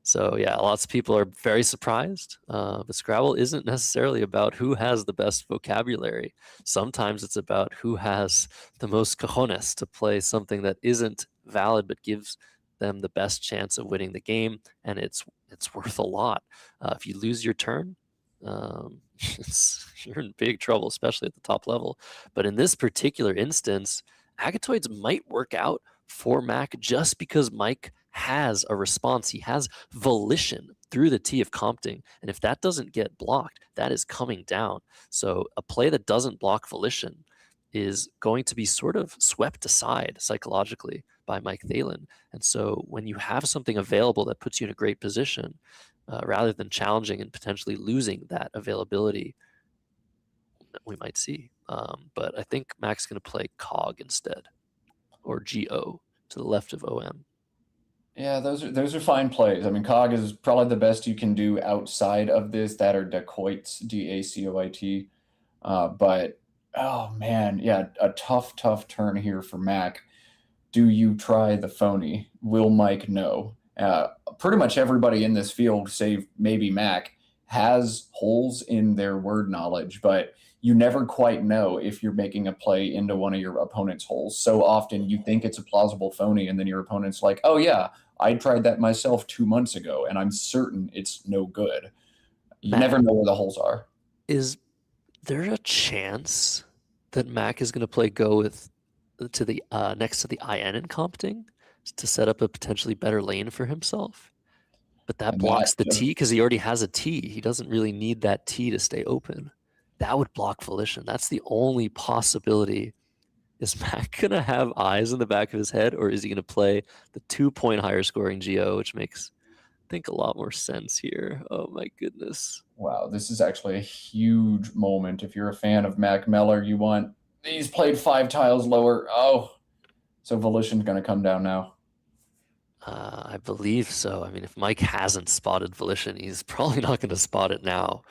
So yeah, lots of people are very surprised, but Scrabble isn't necessarily about who has the best vocabulary. Sometimes it's about who has the most cojones to play something that isn't valid but gives them the best chance of winning the game, and it's worth a lot. If you lose your turn, you're in big trouble, especially at the top level. But in this particular instance, agatoids might work out for Mac just because Mike has a response. He has volition through the T of Compting. And if that doesn't get blocked, that is coming down. So a play that doesn't block volition is going to be sort of swept aside psychologically by Mike Thalen. And so when you have something available that puts you in a great position, rather than challenging and potentially losing that availability, we might see. But I think Mac's going to play COG instead, or GO to the left of OM. Yeah, those are fine plays. I mean, COG is probably the best you can do outside of this. That are dacoits, DACOIT. But oh man, yeah, a tough turn here for Mac. Do you try the phony? Will Mike know? Pretty much everybody in this field, save maybe Mac, has holes in their word knowledge. But you never quite know if you're making a play into one of your opponent's holes. So often you think it's a plausible phony, and then your opponent's like, oh yeah, I tried that myself 2 months ago, and I'm certain it's no good. You Mac, never know where the holes are. is there a chance that Mac is going to play go with to the next to the IN in Compting to set up a potentially better lane for himself? But that And blocks the that, tee because he already has a tee. He doesn't really need that tee to stay open. That would block Volition. That's the only possibility. Is Mac going to have eyes in the back of his head, or is he going to play the 2-point higher scoring GO, which makes, I think, a lot more sense here. Oh my goodness. wow, this is actually a huge moment. If you're a fan of Mac Meller, he's played 5 tiles lower. Oh, so Volition's going to come down now. I believe so. I mean, if Mike hasn't spotted Volition, he's probably not going to spot it now.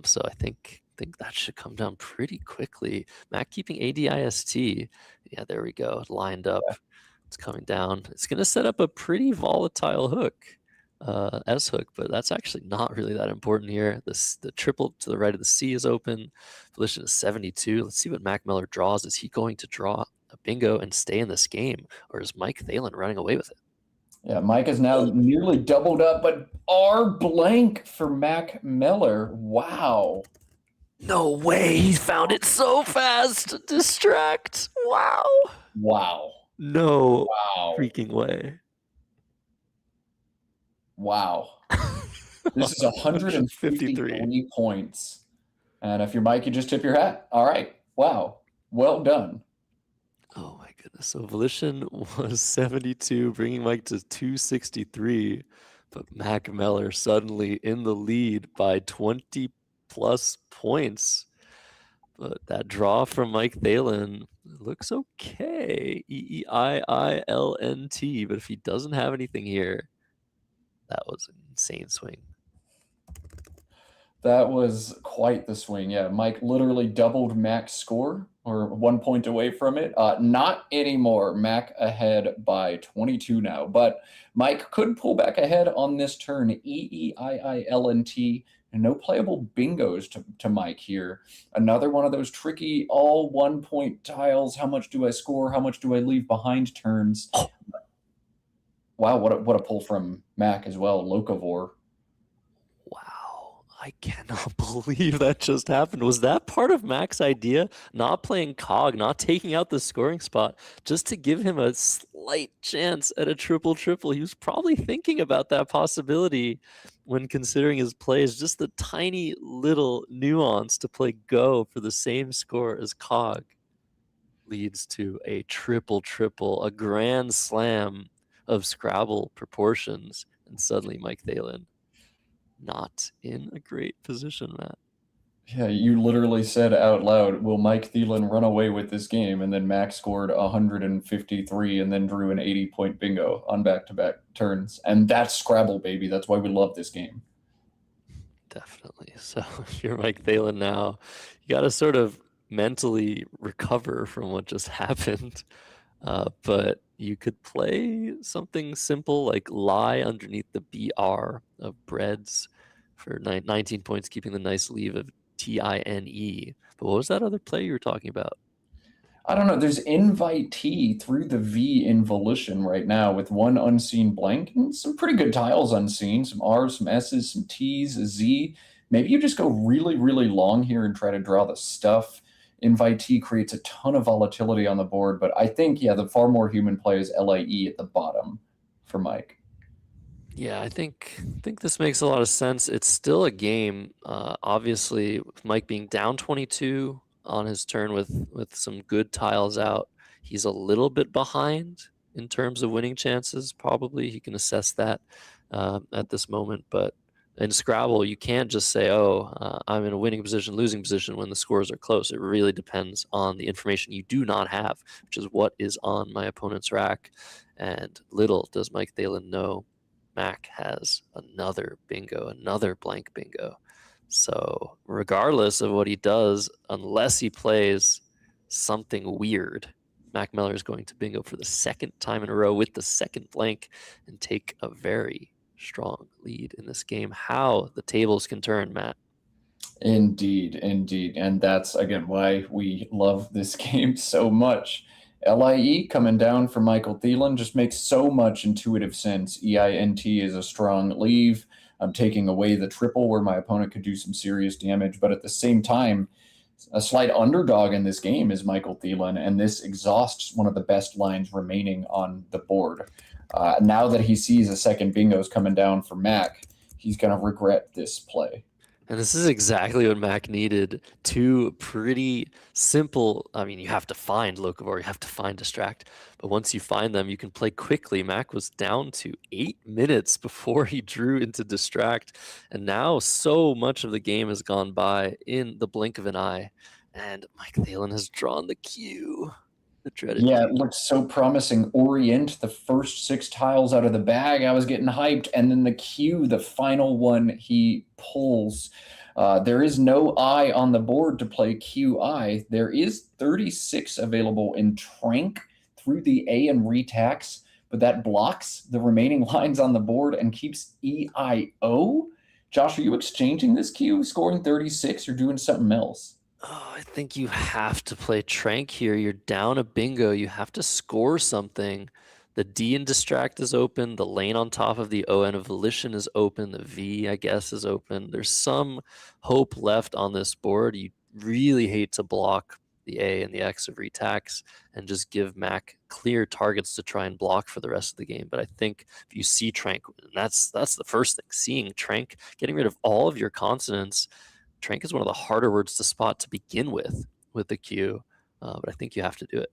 So I think that should come down pretty quickly. Mac keeping ADIST. Yeah, there we go. Lined up. Yeah. It's coming down. It's going to set up a pretty volatile hook, S hook, but that's actually not really that important here. The triple to the right of the C is open. Volition is 72. Let's see what Mac Miller draws. Is he going to draw a bingo and stay in this game, or is Mike Thalen running away with it? Yeah, Mike is now nearly doubled up, but R blank for Mac Miller. Wow. No way, he found it so fast. Distract. Wow. Wow. No Wow. freaking way. Wow. This is 153 points. And if you're Mike, you just tip your hat. All right. Wow. Well done. Oh my goodness. So Volition was 72, bringing Mike to 263. But Mac Miller suddenly in the lead by 20 plus points. But that draw from Mike Thalen looks okay. EEIILNT. But if he doesn't have anything here, that was an insane swing. That was quite the swing. Yeah, Mike literally doubled Mac's score, or 1 point away from it. Not anymore. Mac ahead by 22 now. But Mike could pull back ahead on this turn. EEIILNT. And no playable bingos to Mike here. Another one of those tricky all 1 point tiles. How much do I score? How much do I leave behind turns? Wow, what a pull from Mac as well. Locavore. Wow, I cannot believe that just happened. Was that part of Mac's idea? Not playing Cog, not taking out the scoring spot, just to give him a slight chance at a triple-triple. He was probably thinking about that possibility when considering his plays, just the tiny little nuance to play Go for the same score as Cog leads to a triple-triple, a grand slam of Scrabble proportions, and suddenly Mike Thalen not in a great position, Matt. Yeah, you literally said out loud, will Mike Thielen run away with this game? And then Mac scored 153 and then drew an 80-point bingo on back-to-back turns. And that's Scrabble, baby. That's why we love this game. Definitely. So if you're Mike Thalen now, you got to sort of mentally recover from what just happened. But you could play something simple like lie underneath the BR of breads for 19 points, keeping the nice leave of TINE. But what was that other play you were talking about? I don't know. There's invitee through the V in Volition right now with one unseen blank and some pretty good tiles unseen. Some R's, some S's, some T's, a Z. Maybe you just go really, really long here and try to draw the stuff. Invitee creates a ton of volatility on the board, but I think, yeah, the far more human play is LAE at the bottom for Mike. Yeah, I think this makes a lot of sense. It's still a game. Obviously, with Mike being down 22 on his turn with some good tiles out, he's a little bit behind in terms of winning chances. Probably he can assess that at this moment. But in Scrabble, you can't just say, "Oh, I'm in a winning position, losing position" when the scores are close. It really depends on the information you do not have, which is what is on my opponent's rack. And little does Mike Thalen know, Mac has another bingo, another blank bingo. So regardless of what he does, unless he plays something weird, Mac Miller is going to bingo for the second time in a row with the second blank and take a very strong lead in this game. How the tables can turn, Matt. Indeed, indeed. And that's, again, why we love this game so much. LIE coming down for Michael Thielen just makes so much intuitive sense. EINT is a strong leave. I'm taking away the triple where my opponent could do some serious damage. But at the same time, a slight underdog in this game is Michael Thielen, and this exhausts one of the best lines remaining on the board. Now that he sees a second bingo's coming down for Mac, he's going to regret this play. And this is exactly what Mac needed. Two pretty simple, I mean, you have to find Locavore, you have to find Distract, but once you find them, you can play quickly. Mac was down to 8 minutes before he drew into Distract, and now so much of the game has gone by in the blink of an eye, and Mike Thielen has drawn the cue. The dreaded Yeah, cue. it looked so promising. Orient, the first 6 tiles out of the bag, I was getting hyped. And then the cue, the final one he pulls. There is no I on the board to play QI. There is 36 available in Trank through the A and retax, but that blocks the remaining lines on the board and keeps EIO. Josh, are you exchanging this cue, scoring 36, or doing something else? Oh, I think you have to play Trank here. You're down a bingo. You have to score something. The D in Distract is open. The lane on top of the ON of Volition is open. The V, I guess, is open. There's some hope left on this board. You really hate to block the A and the X of Retax and just give Mac clear targets to try and block for the rest of the game. But I think if you see Trank, that's the first thing. Seeing Trank, getting rid of all of your consonants. Trank is one of the harder words to spot to begin with the Q, but I think you have to do it.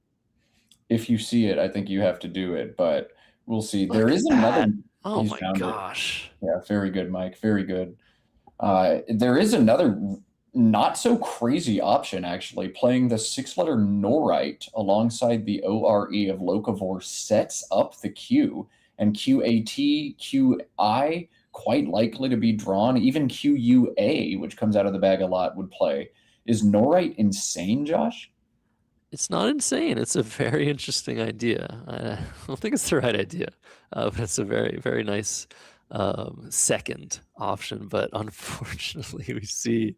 If you see it, I think you have to do it, but we'll see. Look There at is that. another. Oh He's my found it. gosh. Yeah, very good, Mike. Very good. There is another not so crazy option, actually. Playing the 6-letter Norite alongside the ORE of Locavore sets up the Q, and QAT, QI, quite likely to be drawn. Even QUA, which comes out of the bag a lot, would play. Is Norite insane, Josh? It's not insane. It's a very interesting idea. I don't think it's the right idea, but it's a very, very nice second option. But unfortunately, we see,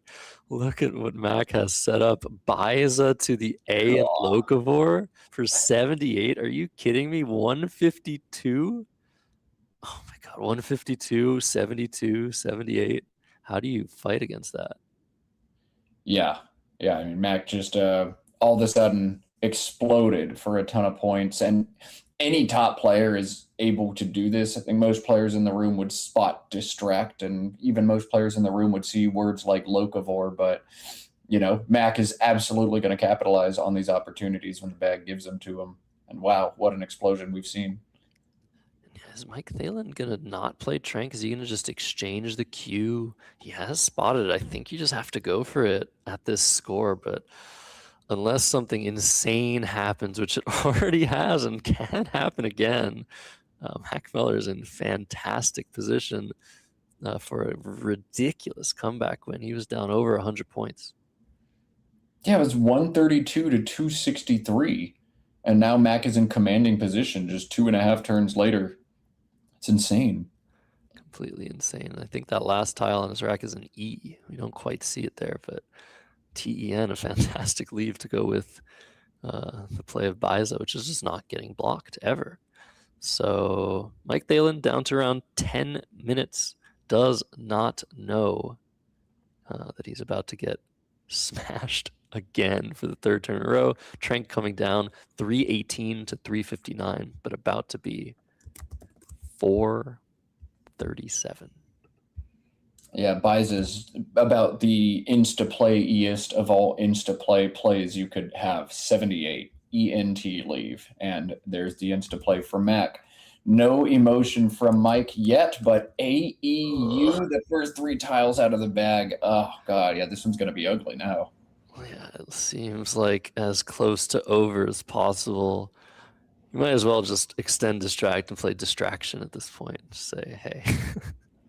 look at what Mac has set up. Biza to the A and Locavore for 78. Are you kidding me? 152? Oh my God, 152, 72, 78. How do you fight against that? Yeah. I mean, Mac just all of a sudden exploded for a ton of points, and any top player is able to do this. I think most players in the room would spot Distract, and even most players in the room would see words like Locavore, but Mac is absolutely going to capitalize on these opportunities when the bag gives them to him. And wow, what an explosion we've seen. Is Mike Thielen gonna not play Trank? Is he gonna just exchange the Q? He has spotted it. I think you just have to go for it at this score, but unless something insane happens, which it already has and can happen again, Mac Miller is in fantastic position for a ridiculous comeback win. He was down over 100 points. Yeah, it was 132 to 263, and now Mac is in commanding position just 2.5 turns later. It's insane. Completely insane. I think that last tile on his rack is an E. We don't quite see it there, but TEN, a fantastic leave to go with the play of Biza, which is just not getting blocked ever. So Mike Thielen down to around 10 minutes, does not know that he's about to get smashed again for the 3rd turn in a row. Trank coming down 318 to 359, but about to be 437. Yeah, Biza is about the insta-play-iest of all insta-play plays you could have. 78 ENT leave, and there's the insta-play for Mac. No emotion from Mike yet, but AEU, the first 3 tiles out of the bag. Oh, God, yeah, this one's going to be ugly now. Yeah, it seems like as close to over as possible. You might as well just extend Distract and play Distraction at this point. Just say, hey,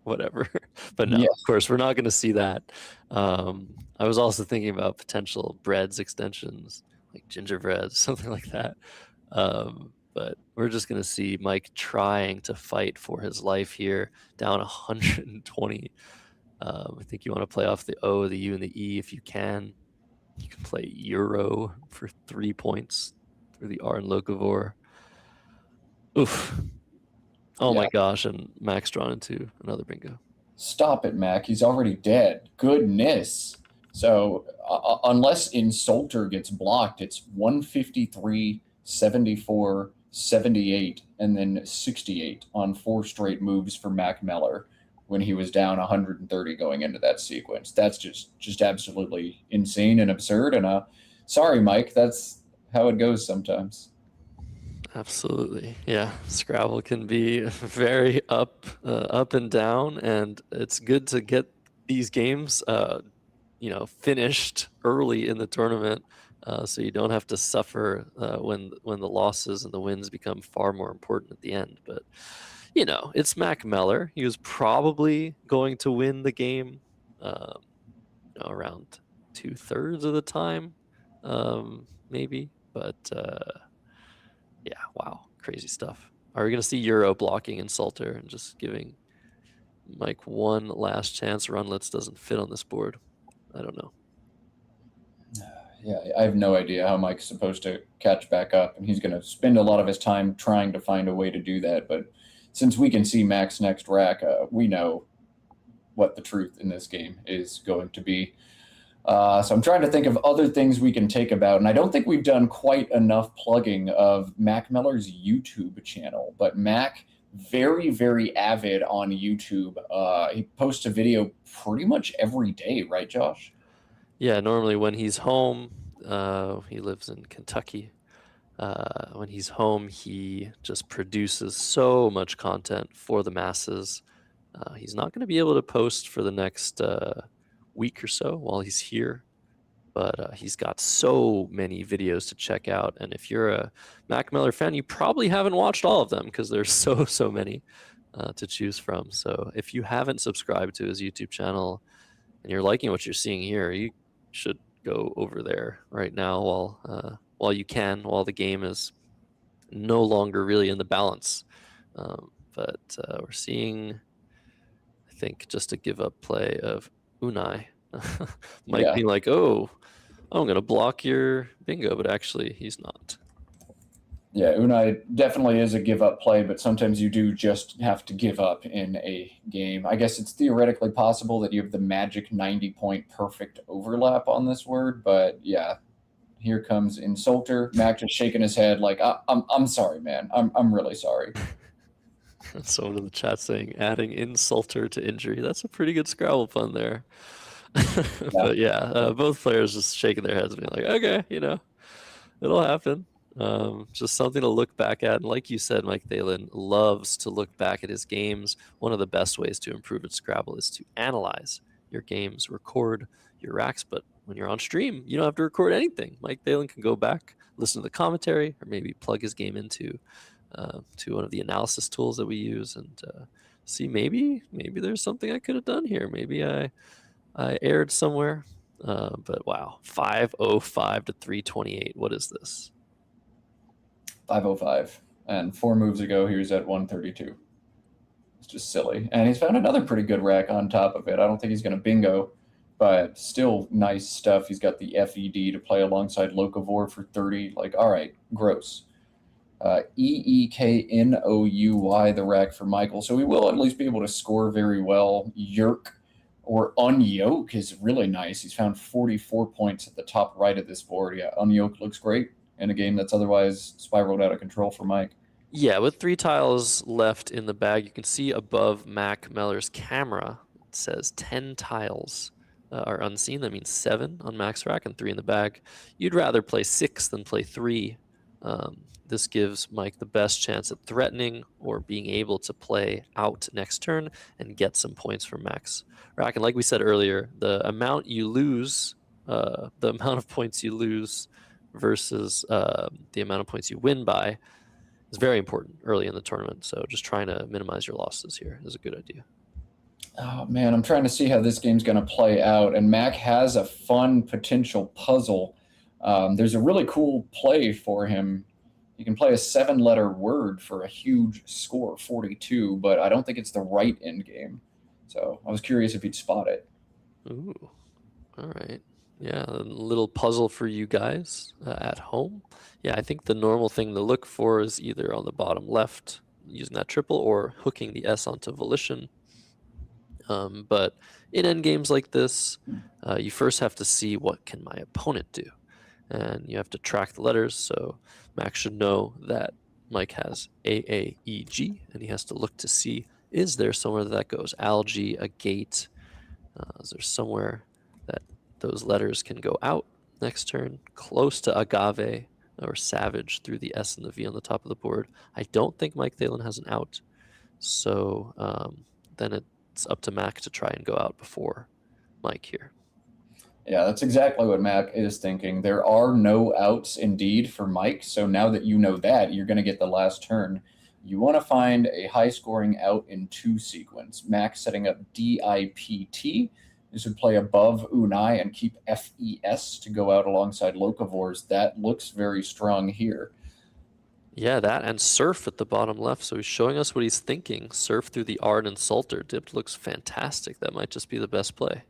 whatever. But no, Yes. Of course, we're not going to see that. I was also thinking about potential breads extensions, like gingerbread, something like that. But we're just going to see Mike trying to fight for his life here, down 120 I think you want to play off the O, the U, and the E if you can. You can play Euro for 3 points through the R and Locavore. Oof. Oh my gosh, and Max drawn into another bingo. Stop it, Mac. He's already dead. Goodness. So unless Insulter gets blocked, it's 153, 74, 78, and then 68 on 4 straight moves for Mac Meller when he was down 130 going into that sequence. That's just absolutely insane and absurd. And sorry, Mike, that's how it goes sometimes. Absolutely. Yeah. Scrabble can be very up and down, and it's good to get these games finished early in the tournament, so you don't have to suffer when the losses and the wins become far more important at the end. But it's Mac Meller. He was probably going to win the game around 2/3 of the time, maybe. But yeah, wow, crazy stuff. Are we going to see Euro blocking Insulter and just giving Mike one last chance? Runlets doesn't fit on this board. I don't know. Yeah, I have no idea how Mike's supposed to catch back up, and he's going to spend a lot of his time trying to find a way to do that. But since we can see Mac's next rack, we know what the truth in this game is going to be. So I'm trying to think of other things we can take about, and I don't think we've done quite enough plugging of Mac Meller's YouTube channel. But Mac, very, very avid on YouTube. He posts a video pretty much every day, right, Josh? Yeah, normally when he's home, he lives in Kentucky. When he's home, he just produces so much content for the masses. He's not going to be able to post for the next week or so while he's here, but he's got so many videos to check out. And if you're a Mac Meller fan, you probably haven't watched all of them because there's so many to choose from. So if you haven't subscribed to his YouTube channel and you're liking what you're seeing here, you should go over there right now while you can, while the game is no longer really in the balance. But we're seeing, I think, just a give up play of Unai. Mike being like, oh, I'm going to block your bingo, but actually he's not. Yeah, Unai definitely is a give up play, but sometimes you do just have to give up in a game. I guess it's theoretically possible that you have the magic 90-point perfect overlap on this word, but yeah, here comes Insulter. Mac just shaking his head like, I'm sorry, man. I'm really sorry. Someone in the chat saying adding Insulter to injury. That's a pretty good Scrabble pun there. But yeah, both players just shaking their heads and being like, okay, it'll happen. Just something to look back at. And like you said, Mike Thalen loves to look back at his games. One of the best ways to improve at Scrabble is to analyze your games, record your racks. But when you're on stream, you don't have to record anything. Mike Thalen can go back, listen to the commentary, or maybe plug his game into to one of the analysis tools that we use and see maybe there's something I could have done here. Maybe I erred somewhere. But wow, 505 to 328. What is this? 505. And 4 moves ago, he was at 132. It's just silly. And he's found another pretty good rack on top of it. I don't think he's going to bingo, but still nice stuff. He's got the FED to play alongside Locavore for 30. Like, all right, gross. EEKNOUY, the rack for Michael. So we will at least be able to score very well. Yerk or Unyoke is really nice. He's found 44 points at the top right of this board. Yeah, Unyoke looks great in a game that's otherwise spiraled out of control for Mike. Yeah, with 3 tiles left in the bag, you can see above Mac Meller's camera, it says 10 tiles are unseen. That means 7 on Mac's rack and 3 in the bag. You'd rather play 6 than play 3. This gives Mike the best chance at threatening or being able to play out next turn and get some points from Mac's rack. And like we said earlier, the amount you lose, the amount of points you lose versus the amount of points you win by is very important early in the tournament. So just trying to minimize your losses here is a good idea. Oh, man, I'm trying to see how this game's going to play out. And Mac has a fun potential puzzle. There's a really cool play for him. You can play a 7-letter word for a huge score, 42, but I don't think it's the right end game. So I was curious if he'd spot it. Ooh, all right. Yeah, a little puzzle for you guys at home. Yeah, I think the normal thing to look for is either on the bottom left using that triple or hooking the S onto volition. But in endgames like this, you first have to see what can my opponent do. And you have to track the letters, so Max should know that Mike has A, A, E, G, and he has to look to see, is there somewhere that goes? Algae, a gate, is there somewhere that those letters can go out next turn, close to agave or savage through the S and the V on the top of the board? I don't think Mike Thalen has an out, so then it's up to Mac to try and go out before Mike here. Yeah, that's exactly what Mac is thinking. There are no outs indeed for Mike. So now that you know that, you're going to get the last turn. You want to find a high scoring out in 2 sequence. Mac setting up DIPT. This would play above Unai and keep FES to go out alongside Locavors. That looks very strong here. Yeah, that and surf at the bottom left. So he's showing us what he's thinking. Surf through the Ard and Salter. Dipped looks fantastic. That might just be the best play.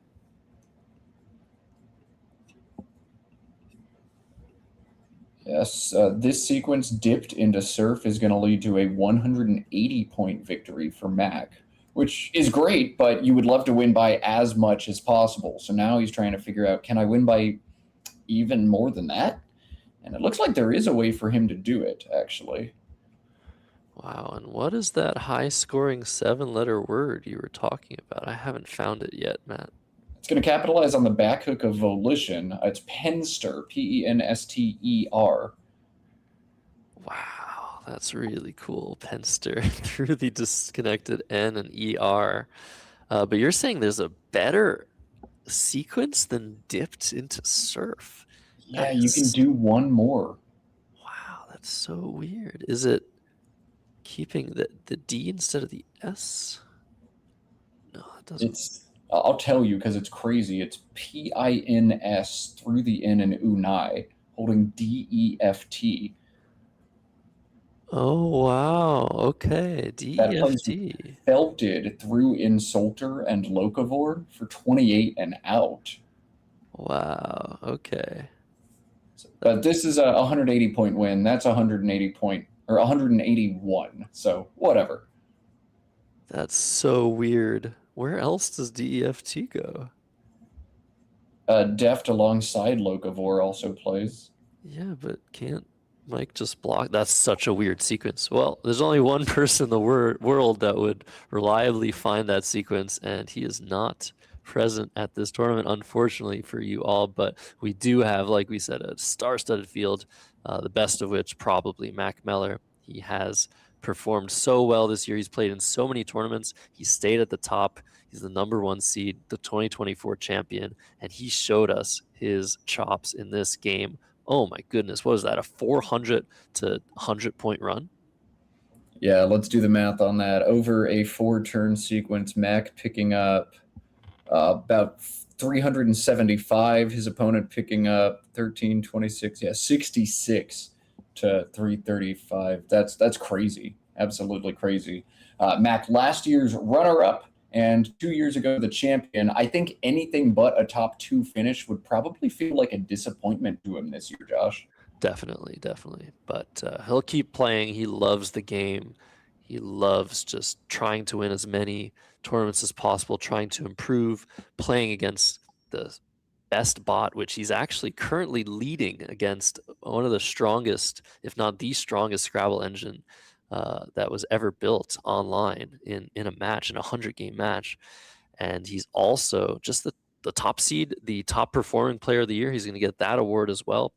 Yes, this sequence dipped into surf is going to lead to a 180-point victory for Mac, which is great, but you would love to win by as much as possible. So now he's trying to figure out, can I win by even more than that? And it looks like there is a way for him to do it, actually. Wow, and what is that high-scoring 7-letter word you were talking about? I haven't found it yet, Matt. It's going to capitalize on the back hook of volition. It's Penster, Penster. Wow, that's really cool. Penster through the disconnected N and ER. But you're saying there's a better sequence than dipped into surf. Yeah, you can do one more. Wow, that's so weird. Is it keeping the D instead of the S? No, it doesn't. I'll tell you because it's crazy. It's PINS through the N and Unai, holding DEFT. Oh, wow. Okay. DEFT. Felted through Insulter and Locavor for 28 and out. Wow. Okay. But this is a 180-point win. That's 181. So whatever. That's so weird. Where else does DEFT go? Deft alongside Locavor also plays. Yeah, but can't Mike just block? That's such a weird sequence. Well, there's only one person in the world that would reliably find that sequence, and he is not present at this tournament, unfortunately for you all. But we do have, like we said, a star-studded field, the best of which probably Mac Meller. He has performed so well this year. He's played in so many tournaments. He stayed at the top. He's the #1 seed, the 2024 champion, and he showed us his chops in this game. Oh my goodness, what was that? A 400 to 100-point run? Yeah, let's do the math on that. Over a 4-turn sequence, Mac picking up about 375. His opponent picking up 13, 26, 66 to 335. That's crazy. Absolutely crazy. Mac, last year's runner-up and 2 years ago the champion. I think anything but a top 2 finish would probably feel like a disappointment to him this year, Josh. Definitely. But he'll keep playing. He loves the game. He loves just trying to win as many tournaments as possible, trying to improve, playing against the best bot, which he's actually currently leading against one of the strongest, if not the strongest Scrabble engine that was ever built online in a match, in a 100-game match. And he's also just the top seed, the top performing player of the year. He's going to get that award as well.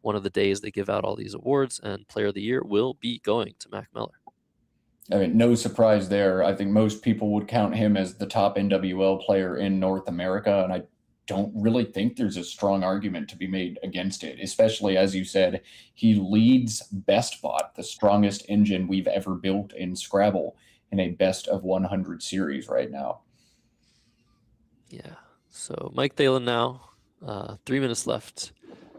One of the days they give out all these awards, and player of the year will be going to Mac Meller. I mean, no surprise there. I think most people would count him as the top NWL player in North America, and I don't really think there's a strong argument to be made against it, especially, as you said, he leads BestBot, the strongest engine we've ever built in Scrabble, in a best of 100 series right now. Yeah, so Mike Thalen now, 3 minutes left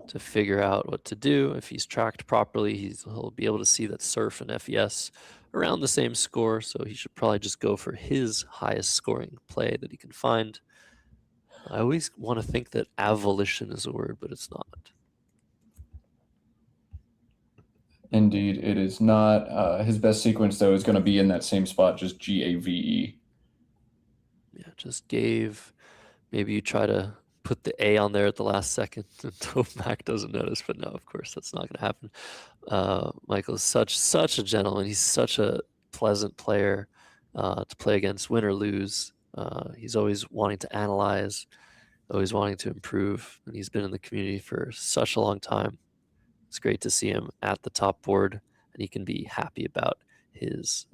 to figure out what to do. If he's tracked properly, he'll be able to see that Surf and FES around the same score, so he should probably just go for his highest scoring play that he can find. I always want to think that avolition is a word, but it's not. Indeed, it is not. His best sequence, though, is going to be in that same spot, just GAVE. Yeah, just gave. Maybe you try to put the A on there at the last second and hope Mac doesn't notice, but no, of course, that's not going to happen. Michael is such a gentleman. He's such a pleasant player to play against, win or lose. He's always wanting to analyze, always wanting to improve, and he's been in the community for such a long time. It's great to see him at the top board, and he can be happy about his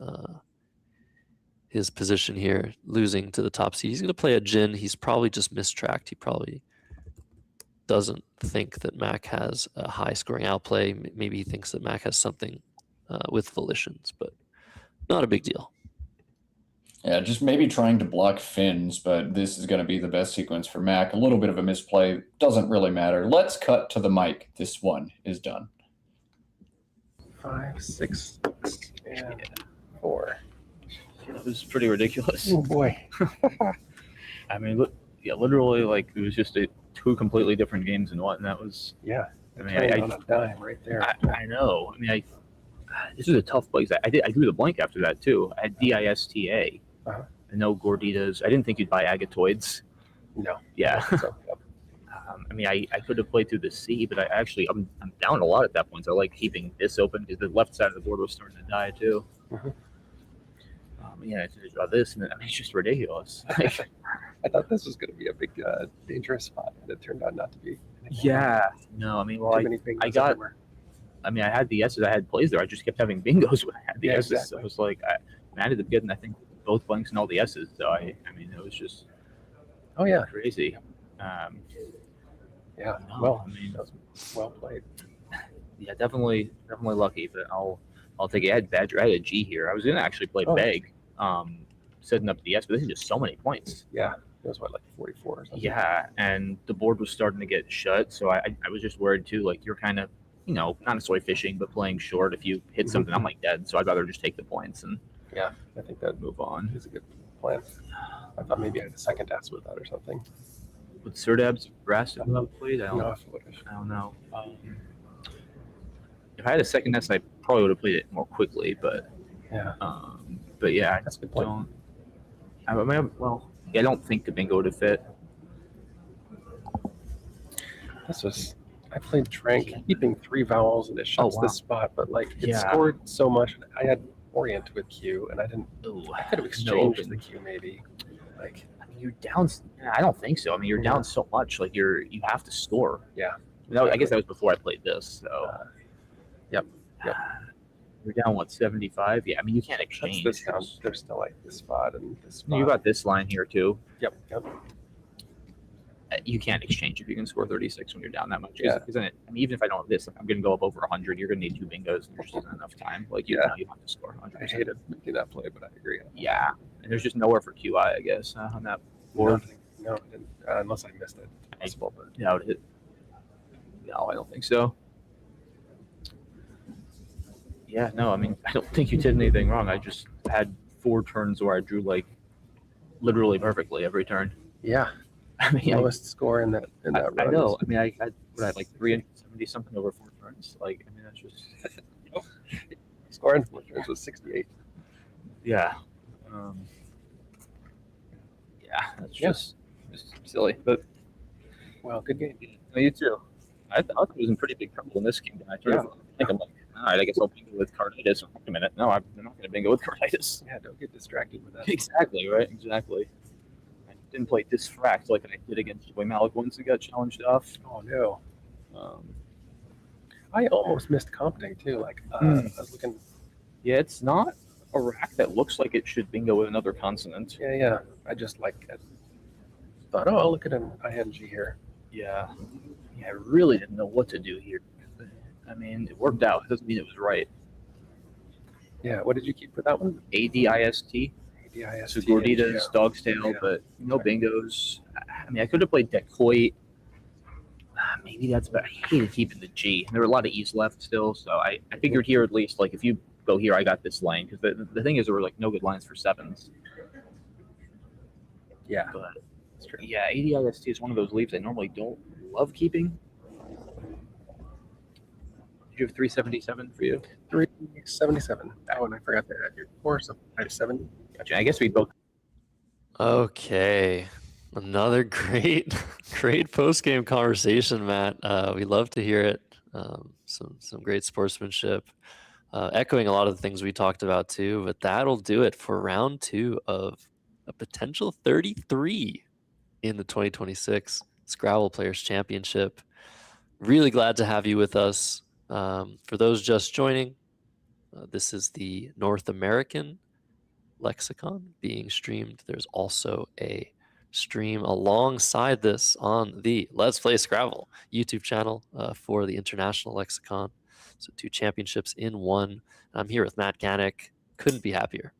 position here, losing to the top seed. He's going to play a Jin. He's probably just mistracked. He probably doesn't think that Mac has a high scoring outplay. Maybe he thinks that Mac has something with volitions, but not a big deal. Yeah, just maybe trying to block Finns, but this is going to be the best sequence for Mac. A little bit of a misplay. Doesn't really matter. Let's cut to the mic. This one is done. 5, 6, and 4. It was pretty ridiculous. Oh boy. I mean, literally, like, it was just two completely different games in one. And that was, Yeah. I mean, Playing on a dime right there. I know. I mean, this is a tough place. I drew the blank after that too. I had DISTA. Uh-huh. I know Gorditas. I didn't think you'd buy agatoids. No. Yeah. So, yep. I mean, I could have played through the C, but I'm down a lot at that point. So I like keeping this open because the left side of the board was starting to die too. Mhm. Yeah, I should draw this, and I mean, it's just ridiculous. Like, I thought this was going to be a big, dangerous spot, and it turned out not to be. yeah, no, I mean, well, Too many bingos I got. everywhere. I mean, I had the S's, I had plays there. I just kept having bingos when I had the Yeah, S's. exactly. So it was like I ended up getting, I think, both blanks and all the S's. So I mean, it was just Oh yeah. crazy. Yeah. No, Well, I mean, that was well played. yeah, definitely lucky, but I'll take it. I had Badger, I had a G here. I was gonna actually play Beg, setting up the S, but this is just so many points. Yeah. It was what, like 44 or something. Yeah, and the board was starting to get shut, so I was just worried too. Like, you're kind of, not necessarily fishing, but playing short. If you hit something, I'm like dead. So I'd rather just take the points and Yeah. I think that move on. is a good plan. I thought maybe I had a second S with that or something. Would Serdab's Brass have played? I don't No, if it would've. I don't know. If I had a second S, I probably would have played it more quickly. But Yeah. yeah, That's a good point. I don't think the bingo would have fit. I played Trank, keeping 3 vowels, and it shuts wow. this spot, but like it Yeah. scored so much. I had Orient with Q, and I Ooh, could have no exchanged open. the Q maybe. Like, I mean, you're down. I don't think so. I mean, you're down so much. Like, you have to score. Yeah. I guess that was before I played this. So. Yep. You're down, what, 75? Yeah, I mean, you can't that's exchange. this down. There's still like this spot and this spot. You got this line here, too. Yep. You can't exchange if you can score 36 when you're down that much. Yeah. Isn't it? I mean, even if I don't have this, I'm going to go up over 100. You're going to need 2 bingos, and there's just not enough time. Like, you have to score 100%. I hated making that play, but I agree. Yeah, and there's just nowhere for QI, I guess, on that board. No, I didn't, unless I missed it. Possible, but No, I don't think so. Yeah, no, I mean, I don't think you did anything wrong. I just had 4 turns where I drew, like, literally perfectly every turn. yeah, I mean, lowest score in that I run. know. I mean, I had like 370 something over 4 turns. Like, I mean, that's just Score in 4 turns was 68. yeah, that's just silly. But Wow, good game. no, you too. I thought I was in pretty big trouble in this game. I tried to think, I'm like, all right, I guess I'll bingo with carditis. Wait a minute, no, I'm not going to bingo with carditis. Yeah, don't get distracted with that. Exactly right. Exactly. I didn't play Disfract like I did against Joey Malik once and got challenged off. Oh no. Um, I almost missed comp day too. Like I was looking. yeah, it's not a rack that looks like it should bingo with another consonant. Yeah. I just like thought, oh, I'll look at an ing here. Yeah, I really didn't know what to do here. I mean, it worked out. It doesn't mean it was right. Yeah. What did you keep for that one? ADIST. ADIST. So Gorditas, Dog's Tail, Yeah. but no bingos. I mean, I could have played Decoit. Maybe that's better. I hated keeping the G. There were a lot of E's left still, so I figured here at least, like, if you go here. I got this lane because the thing is there were like no good lines for sevens. Yeah. But yeah, ADIST is one of those leaves I normally don't love keeping. Did you have 377 for you? 377. Oh, and I forgot to add your core, so 570. Gotcha. I guess we both. Okay. Another great post-game conversation, Matt. We love to hear it. Some great sportsmanship. Echoing a lot of the things we talked about too, but that'll do it for round 2 of a potential 33 in the 2026 Scrabble Players Championship. Really glad to have you with us. For those just joining, this is the North American lexicon being streamed. There's also a stream alongside this on the Let's Play Scrabble YouTube channel for the international lexicon. So 2 championships in one. I'm here with Matt Gannick. Couldn't be happier.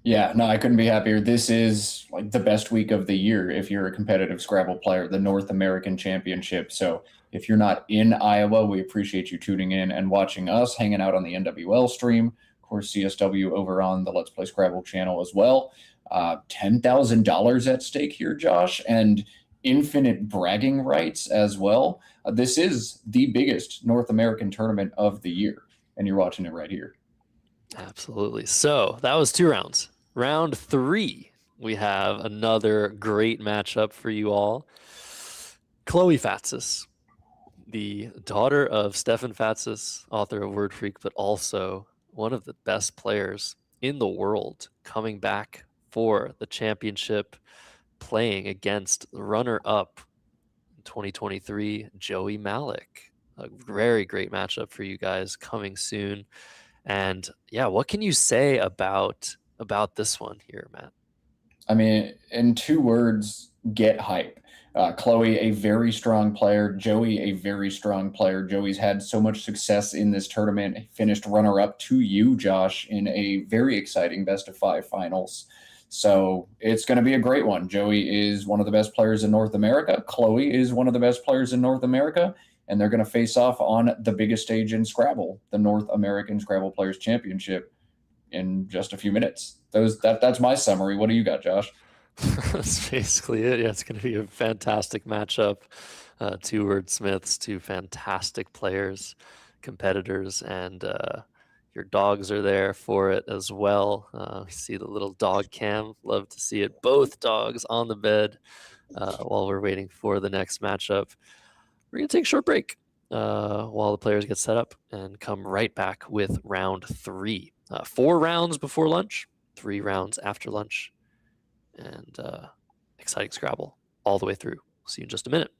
Yeah, no, I couldn't be happier. This is like the best week of the year if you're a competitive Scrabble player, the North American Championship. So if you're not in Iowa, we appreciate you tuning in and watching us, hanging out on the NWL stream. Of course, CSW over on the Let's Play Scrabble channel as well. $10,000 at stake here, Josh, and infinite bragging rights as well. This is the biggest North American tournament of the year, and you're watching it right here. Absolutely. So that was 2 rounds. Round 3, we have another great matchup for you all. Chloe Fatsis, the daughter of Stefan Fatsis, author of Word Freak, but also one of the best players in the world, coming back for the championship, playing against the runner-up in 2023, Joey Malik. A very great matchup for you guys coming soon. And yeah, what can you say about this one here, Matt? I mean, in 2 words, get hype. Chloe, a very strong player. Joey, a very strong player. Joey's had so much success in this tournament. He finished runner-up to you, Josh, in a very exciting best-of-5 finals. So it's going to be a great one. Joey is one of the best players in North America. Chloe is one of the best players in North America. And they're going to face off on the biggest stage in Scrabble, the North American Scrabble Players Championship, in just a few minutes. That's my summary. What do you got, Josh? That's basically it. Yeah, it's going to be a fantastic matchup. 2 wordsmiths, 2 fantastic players, competitors, and your dogs are there for it as well. We see the little dog cam. Love to see it. Both dogs on the bed while we're waiting for the next matchup. We're going to take a short break while the players get set up and come right back with round 3. 4 rounds before lunch, 3 rounds after lunch, and exciting Scrabble all the way through. See you in just a minute.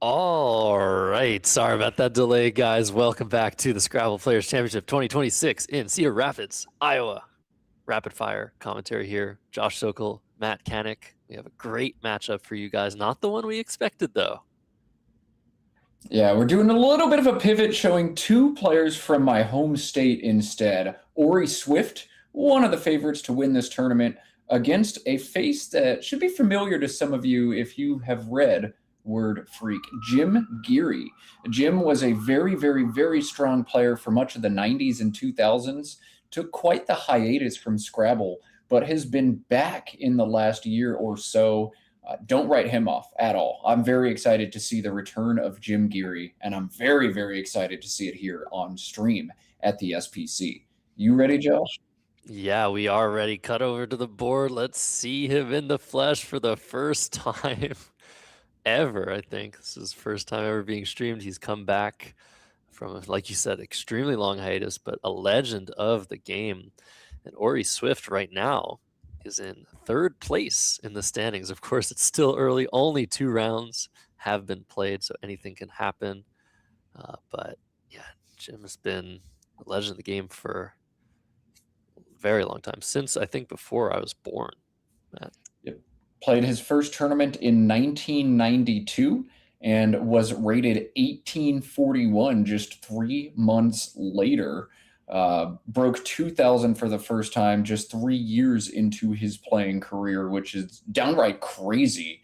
All right. Sorry about that delay, guys. Welcome back to the Scrabble Players Championship 2026 in Cedar Rapids, Iowa. Rapid fire commentary here. Josh Sokol, Matt Kanik. We have a great matchup for you guys. Not the one we expected, though. Yeah, we're doing a little bit of a pivot, showing two players from my home state instead. Ori Swift, one of the favorites to win this tournament, against a face that should be familiar to some of you if you have read Word Freak, Jim Geary. Jim was a very, very, very strong player for much of the 90s and 2000s, took quite the hiatus from Scrabble, but has been back in the last year or so. Don't write him off at all. I'm very excited to see the return of Jim Geary, and I'm very, very excited to see it here on stream at the SPC. You ready, Josh? Yeah, we are ready. Cut over to the board. Let's see him in the flesh for the first time ever, I think. This is his first time ever being streamed. He's come back from, like you said, extremely long hiatus, but a legend of the game. And Ori Swift right now is in third place in the standings. Of course, it's still early. Only 2 rounds have been played, so anything can happen. But yeah, Jim has been a legend of the game for a very long time, since I think before I was born. Matt. Yep. Played his first tournament in 1992 and was rated 1841 just 3 months later. Broke 2,000 for the first time just 3 years into his playing career, which is downright crazy.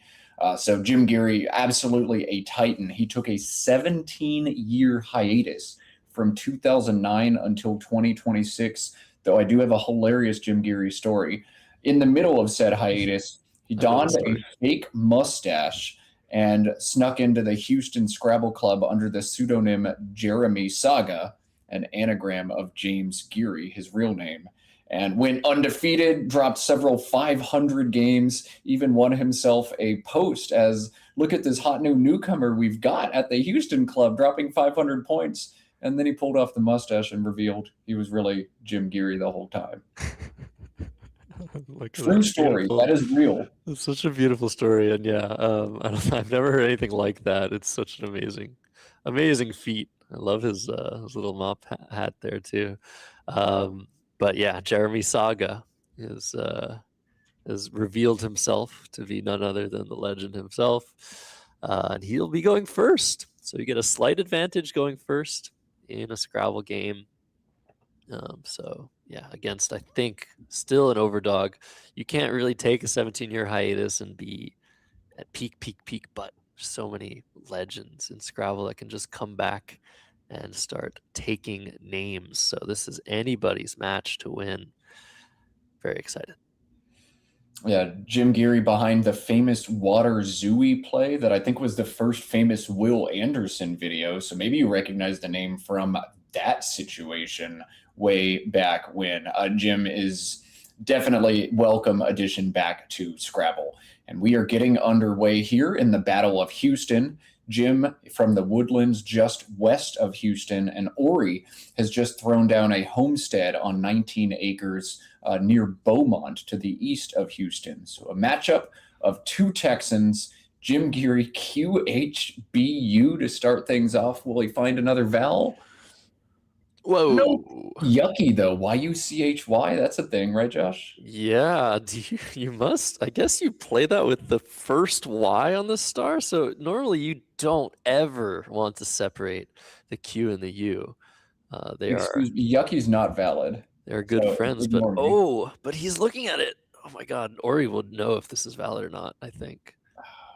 So Jim Geary, absolutely a titan. He took a 17-year hiatus from 2009 until 2026, though I do have a hilarious Jim Geary story. In the middle of said hiatus, he donned a fake mustache and snuck into the Houston Scrabble Club under the pseudonym Jeremy Saga, an anagram of James Geary, his real name, and went undefeated, dropped several 500 games, even won himself a post as, look at this hot new newcomer we've got at the Houston Club, dropping 500 points. And then he pulled off the mustache and revealed he was really Jim Geary the whole time. True story. That is real. It's such a beautiful story. And yeah, I've never heard anything like that. It's such an amazing feat. I love his little mop hat there too. But yeah, Jeremy Saga has revealed himself to be none other than the legend himself. And he'll be going first. So you get a slight advantage going first in a Scrabble game. So yeah, against, I think, still an overdog. You can't really take a 17-year hiatus and be at peak, but so many legends in Scrabble that can just come back and start taking names. So this is anybody's match to win. Very excited. Yeah, Jim Geary behind the famous Water Zooey play that I think was the first famous Will Anderson video. So maybe you recognize the name from that situation way back when. Jim is definitely welcome addition back to Scrabble. And we are getting underway here in the Battle of Houston. Jim from the Woodlands just west of Houston, and Ori has just thrown down a homestead on 19 acres near Beaumont to the east of Houston. So a matchup of 2 Texans. Jim Geary, QHBU to start things off. Will he find another vowel? Whoa. No. Yucky, though. Y-U-C-H-Y. That's a thing, right, Josh? Yeah, you must. I guess you play that with the first Y on the star. So normally you don't ever want to separate the Q and the U. Yucky's not valid. They're good friends, but he's looking at it. Oh my God, Ori would know if this is valid or not, I think.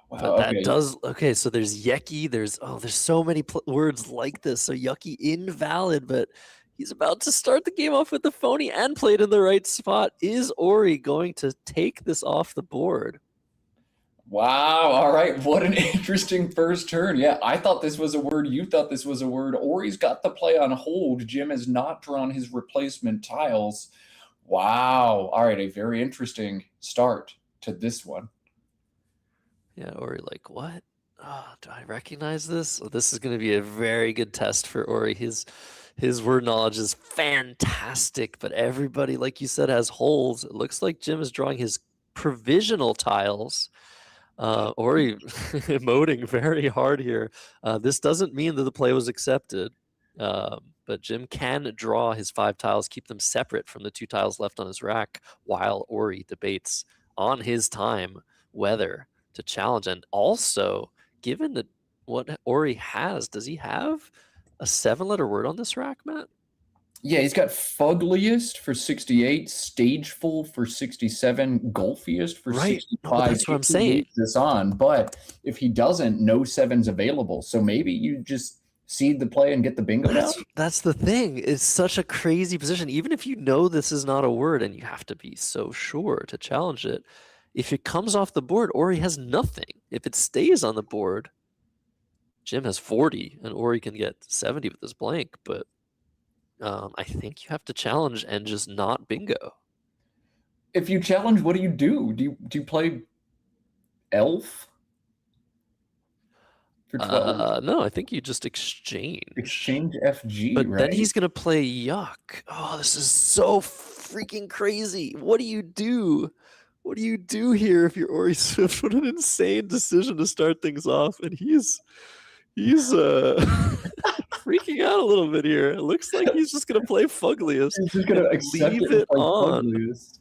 Wow, but that does, okay, so there's yucky, there's so many words like this. So yucky, invalid, but he's about to start the game off with the phony and played in the right spot. Is Ori going to take this off the board? Wow, all right, what an interesting first turn. Yeah, I thought this was a word, you thought this was a word. Ori's got the play on hold. Jim has not drawn his replacement tiles. Wow, all right, a very interesting start to this one. Yeah, Ori like, what? Oh, do I recognize this? Well, this is going to be a very good test for Ori. His word knowledge is fantastic, but everybody, like you said, has holes. It looks like Jim is drawing his provisional tiles. Ori emoting very hard here. This doesn't mean that the play was accepted, but Jim can draw his 5 tiles, keep them separate from the 2 tiles left on his rack, while Ori debates on his time whether to challenge. And also, given that what Ori has, does he have a 7-letter word on this rack, Matt? Yeah, he's got Fuggliest for 68, Stageful for 67, Golfiest for Right. 65. No, but that's what I'm if he saying. leaves this on, but if he doesn't, no sevens available. So maybe you just seed the play and get the bingo down. That's the thing. It's such a crazy position. Even if you know this is not a word and you have to be so sure to challenge it, if it comes off the board, Ori has nothing. If it stays on the board, Jim has 40 and Ori can get 70 with his blank, but I think you have to challenge and just not bingo. If you challenge, what do? Do you play Elf for 12? No, I think you just exchange. Exchange FG, But right? then he's gonna play Yuck. Oh, this is so freaking crazy. What do you do? What do you do here if you're Ori Swift? What an insane decision to start things off. And he's freaking out a little bit here. It looks like he's just gonna play Fuggliest. He's just gonna accept leave and it play on. Fuggliest.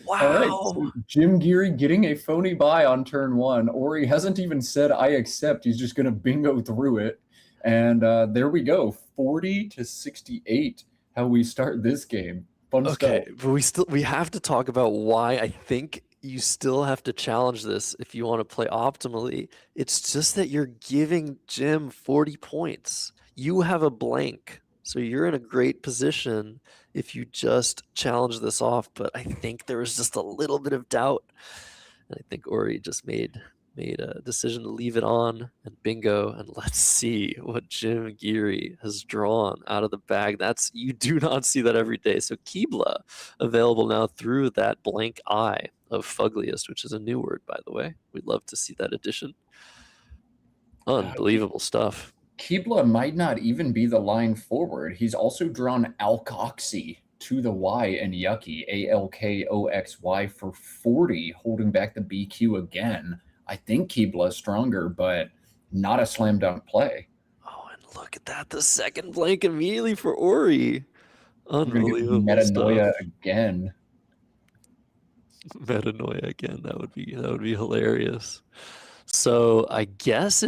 Wow. All right, so Jim Geary getting a phony buy on turn 1. Ori hasn't even said I accept. He's just going to bingo through it. And there we go, 40-68. How we start this game. Fun Okay, stuff. but we have to talk about why I think you still have to challenge this if you want to play optimally. It's just that you're giving Jim 40 points. You have a blank, so you're in a great position if you just challenge this off. But I think there was just a little bit of doubt. And I think Ori just made a decision to leave it on and bingo. And let's see what Jim Geary has drawn out of the bag. You do not see that every day. So Keebla available now through that blank eye of Fuggliest, which is a new word, by the way. We'd love to see that addition. Unbelievable stuff. Keebla might not even be the line forward. He's also drawn Alcoxy to the Y and Yucky, ALKOXY for 40, holding back the BQ again. I think Keebla is stronger, but not a slam dunk play. Oh, and look at that. The second blank immediately for Ori. Unbelievable Metanoia stuff. again. Metanoia again. That would be hilarious. So I guess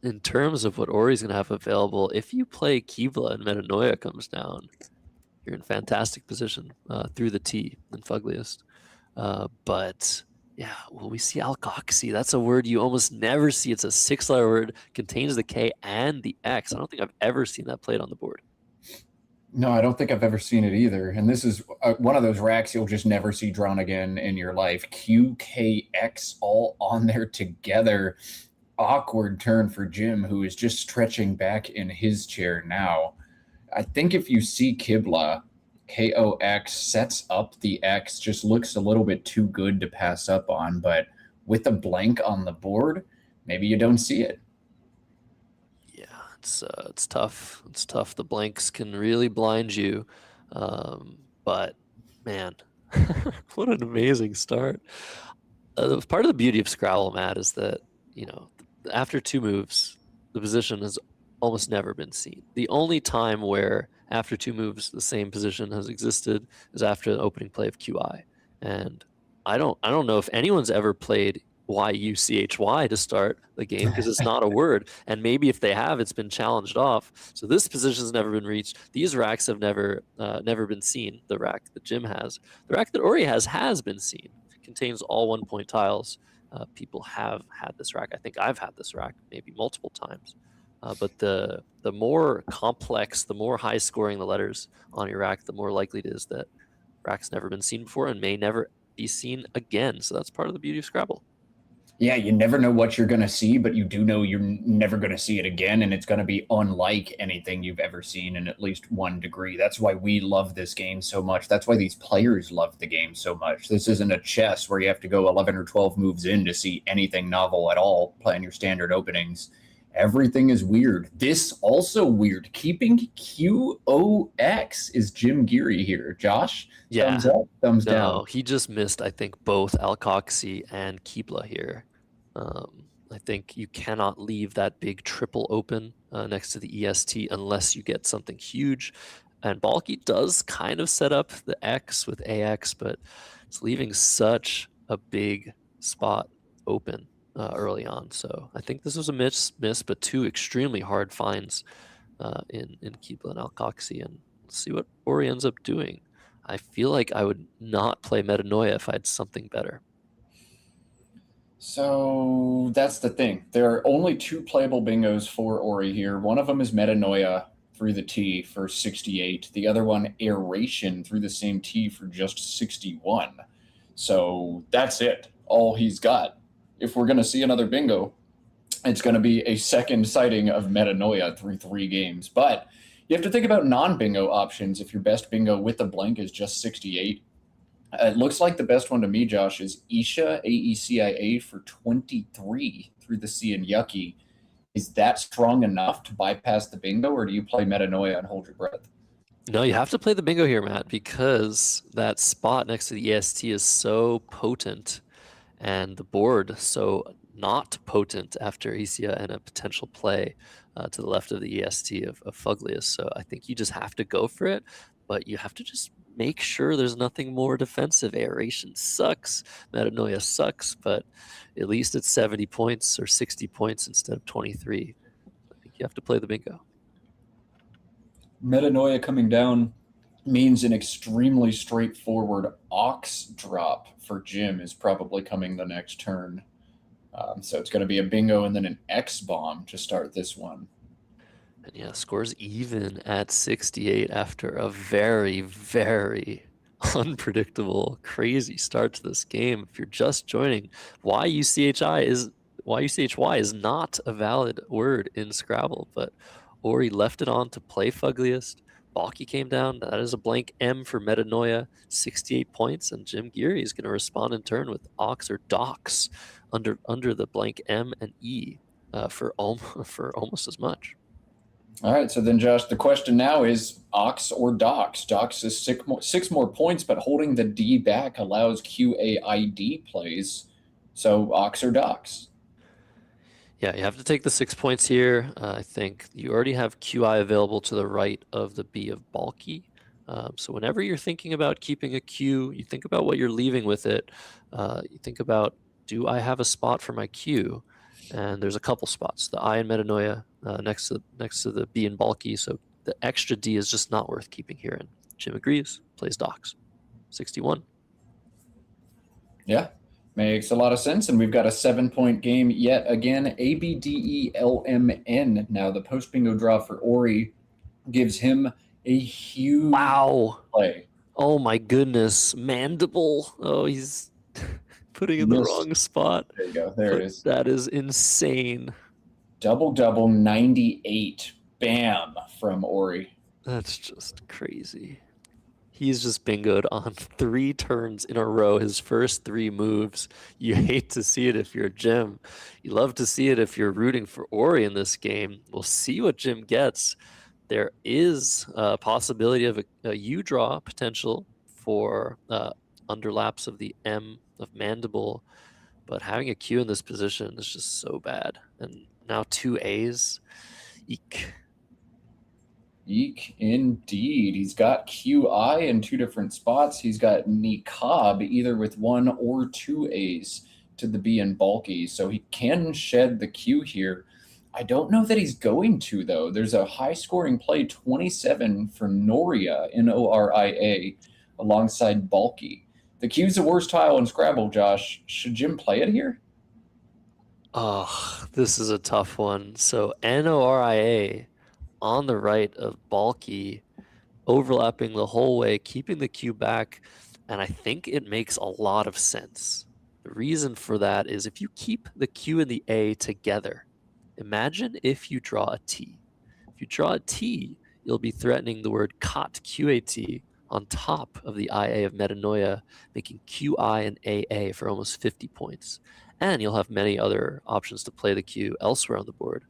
in terms of what Ori's gonna have available, if you play Keebla and Metanoia comes down, you're in fantastic position through the T and Fuggliest. But yeah, well, we see Alcoxy. That's a word you almost never see. It's a 6-letter word, contains the K and the X. I don't think I've ever seen that played on the board. No, I don't think I've ever seen it either. And this is one of those racks you'll just never see drawn again in your life. QKX all on there together. Awkward turn for Jim, who is just stretching back in his chair now. I think if you see Kibla, KOX sets up the X, just looks a little bit too good to pass up on. But with a blank on the board, maybe you don't see it. Yeah, it's tough. It's tough. The blanks can really blind you. But man, what an amazing start. Part of the beauty of Scrabble, Matt, is that, after 2 moves, the position has almost never been seen. The only time where after 2 moves the same position has existed is after the opening play of QI. And I don't know if anyone's ever played YUCHY to start the game, because it's not a word. And maybe if they have, it's been challenged off. So this position's never been reached. These racks have never been seen. The rack that Jim has, the rack that Ori has been seen. It contains all 1-point tiles. People have had this rack. I think I've had this rack maybe multiple times. But the more complex, the more high scoring the letters on your rack, the more likely it is that rack's never been seen before and may never be seen again. So that's part of the beauty of Scrabble. Yeah, you never know what you're going to see, but you do know you're never going to see it again, and it's going to be unlike anything you've ever seen in at least 1 degree. That's why we love this game so much. That's why these players love the game so much. This isn't a chess where you have to go 11 or 12 moves in to see anything novel at all, playing your standard openings. Everything is weird. This also weird. Keeping QOX is Jim Geary here. Josh, Yeah. thumbs up, thumbs down. No, he just missed, I think, both Alcoxy and Keebla here. I think you cannot leave that big triple open next to the EST unless you get something huge. And Balky does kind of set up the X with AX, but it's leaving such a big spot open early on. So I think this was a miss, but two extremely hard finds in Keebler and Alcoxy, and let's see what Ori ends up doing. I feel like I would not play Metanoia if I had something better. So that's the thing. There are only 2 playable bingos for Ori here. One of them is Metanoia through the T for 68. The other one, Aeration through the same T for just 61. So that's it. All he's got. If we're going to see another bingo, it's going to be a second sighting of Metanoia through 3 games. But you have to think about non-bingo options if your best bingo with the blank is just 68. It looks like the best one to me, Josh, is Isha, AECIA for 23 through the C and Yucky. Is that strong enough to bypass the bingo, or do you play Metanoia and hold your breath? No, you have to play the bingo here, Matt, because that spot next to the EST is so potent and the board so not potent after Isia and a potential play to the left of the EST of Fuglius. So I think you just have to go for it, but you have to just make sure there's nothing more defensive. Aeration sucks, Metanoia sucks, but at least it's 70 points or 60 points instead of 23. I think you have to play the bingo. Metanoia coming down means an extremely straightforward Ox drop for Jim is probably coming the next turn. So it's going to be a bingo and then an X bomb to start this one. And yeah, scores even at 68 after a very, very unpredictable, crazy start to this game. If you're just joining, YUCHY is not a valid word in Scrabble, but Ori left it on to play Fugliest. Balky came down. That is a blank M for Metanoia, 68 points, and Jim Geary is going to respond in turn with Ox or Dox under the blank M and E for almost as much. All right, so then, Josh, the question now is Ox or Dox? Dox is 6 more points, but holding the D back allows QAID plays. So Ox or Dox? Yeah, you have to take the 6 points here. I think you already have QI available to the right of the B of Balky. So whenever you're thinking about keeping a Q, you think about what you're leaving with it. You think about, do I have a spot for my Q? And there's a couple spots. The I in Metanoia next to the B in Balky. So the extra D is just not worth keeping here. And Jim agrees, plays Dox. 61. Yeah, makes a lot of sense. And we've got a 7-point game yet again. ABDELMN. Now the post bingo draw for Ori gives him a huge play. Oh my goodness. Mandible. Oh, he's putting in the wrong spot. There you go. There it is. That is insane. Double 98. Bam from Ori. That's just crazy. He's just bingoed on 3 turns in a row, his first 3 moves. You hate to see it if you're Jim. You love to see it if you're rooting for Ori in this game. We'll see what Jim gets. There is a possibility of a U draw potential for underlaps of the M of Mandible, but having a Q in this position is just so bad. And now 2 A's. Eek. Eek, indeed. He's got QI in 2 different spots. He's got Niqab either with 1 or 2 A's to the B and Balky, so he can shed the Q here. I don't know that he's going to, though. There's a high-scoring play, 27 for Noria, Noria, alongside Balky. The Q's the worst tile in Scrabble, Josh. Should Jim play it here? Oh, this is a tough one. So Noria on the right of Balky, overlapping the whole way, keeping the Q back, and I think it makes a lot of sense. The reason for that is if you keep the Q and the A together, imagine if you draw a T. If you draw a T, you'll be threatening the word COT, QAT, on top of the IA of Metanoia, making QI and AA for almost 50 points. And you'll have many other options to play the Q elsewhere on the board.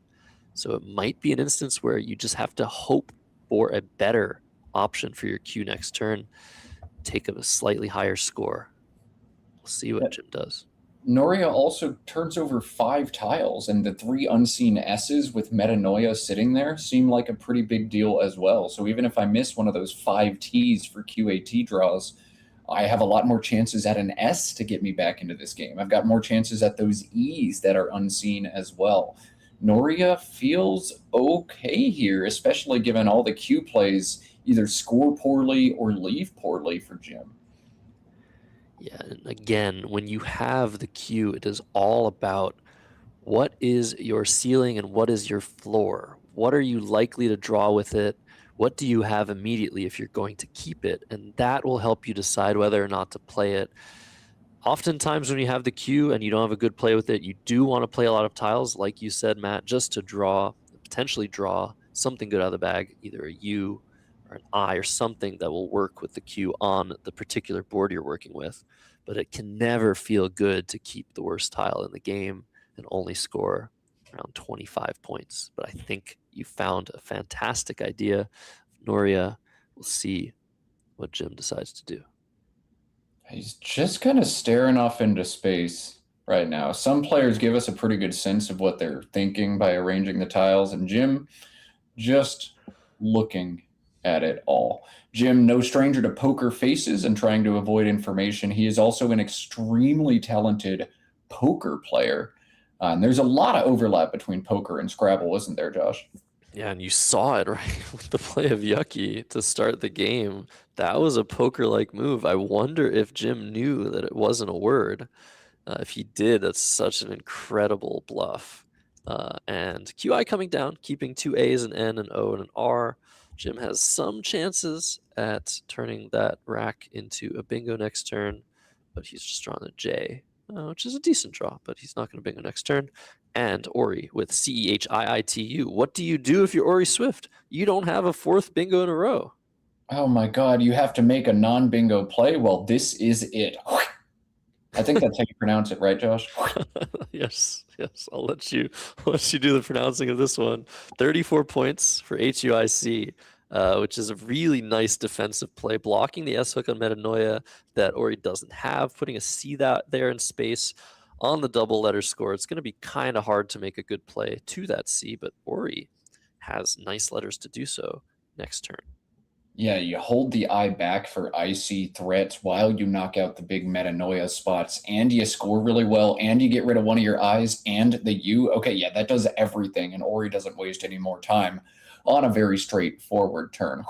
So it might be an instance where you just have to hope for a better option for your Q next turn, take a slightly higher score. We'll see what Jim does. Noria also turns over 5 tiles, and the 3 unseen S's with Metanoia sitting there seem like a pretty big deal as well. So even if I miss one of those 5 T's for QAT draws, I have a lot more chances at an S to get me back into this game. I've got more chances at those E's that are unseen as well. Noria feels okay here, especially given all the Q plays either score poorly or leave poorly for Jim. Yeah, and again, when you have the Q, it is all about what is your ceiling and what is your floor? What are you likely to draw with it? What do you have immediately if you're going to keep it? And that will help you decide whether or not to play it. Oftentimes when you have the Q and you don't have a good play with it, you do want to play a lot of tiles, like you said, Matt, just to potentially draw something good out of the bag, either a U or an I or something that will work with the Q on the particular board you're working with. But it can never feel good to keep the worst tile in the game and only score around 25 points. But I think you found a fantastic idea. Noria, we'll see what Jim decides to do. He's just kind of staring off into space right now. Some players give us a pretty good sense of what they're thinking by arranging the tiles, and Jim just looking at it all. Jim, no stranger to poker faces and trying to avoid information. He is also an extremely talented poker player. And there's a lot of overlap between poker and Scrabble, isn't there, Josh? Yeah, and you saw it, right? With the play of Yucky to start the game. That was a poker-like move. I wonder if Jim knew that it wasn't a word. If he did, that's such an incredible bluff. And QI coming down, keeping 2 A's, an N, an O, and an R. Jim has some chances at turning that rack into a bingo next turn, but he's just drawing a J, which is a decent draw, but he's not going to bingo next turn. And Ori with CEHIITU. What do you do if you're Ori Swift? You don't have a 4th bingo in a row. Oh my God, you have to make a non-bingo play? Well, this is it. I think that's how you pronounce it, right, Josh? Yes. I'll let you do the pronouncing of this one. 34 points for HUIC, which is a really nice defensive play, blocking the S hook on Metanoia that Ori doesn't have, putting a C there in space on the double letter score. It's going to be kind of hard to make a good play to that C, but Ori has nice letters to do so next turn. Yeah, you hold the I back for icy threats while you knock out the big Metanoia spots, and you score really well, and you get rid of one of your I's and the U. Okay, yeah, that does everything, and Ori doesn't waste any more time on a very straightforward turn.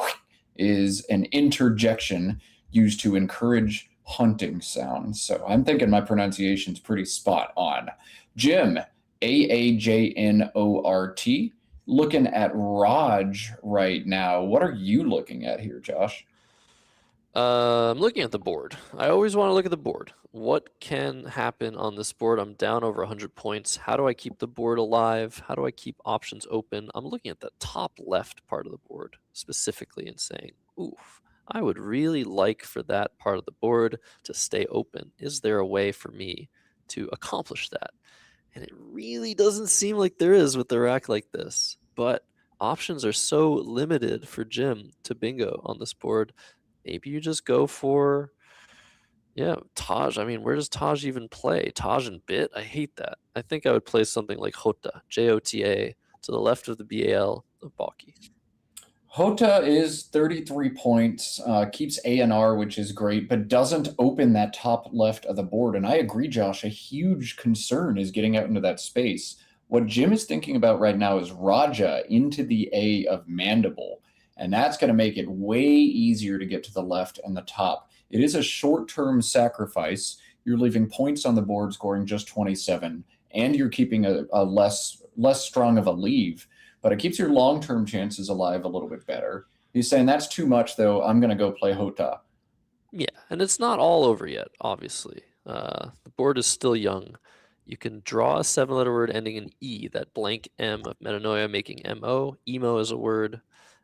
Is an interjection used to encourage hunting sounds. So I'm thinking my pronunciation's pretty spot on. Jim, AAJNORT. Looking at Raj right now. What are you looking at here, Josh? I'm looking at the board. I always want to look at the board. What can happen on this board? I'm down over 100 points. How do I keep the board alive? How do I keep options open? I'm looking at the top left part of the board specifically and saying, oof, I would really like for that part of the board to stay open. Is there a way for me to accomplish that? And it really doesn't seem like there is with the rack like this. But options are so limited for Jim to bingo on this board. Maybe you just go for, Taj. I mean, where does Taj even play? Taj and Bit? I hate that. I think I would play something like Jota, Jota, to the left of the BAL of Balky. Jota is 33 points, keeps A&R, which is great, but doesn't open that top left of the board. And I agree, Josh, a huge concern is getting out into that space. What Jim is thinking about right now is Raja into the A of Mandible, and that's going to make it way easier to get to the left and the top. It is a short-term sacrifice. You're leaving points on the board, scoring just 27, and you're keeping a less strong of a leave. But it keeps your long-term chances alive a little bit better. He's saying that's too much, though. I'm going to go play Jota. Yeah, and it's not all over yet, obviously. The board is still young. You can draw a 7-letter word ending in E, that blank M of Metanoia making MO. Emo is a word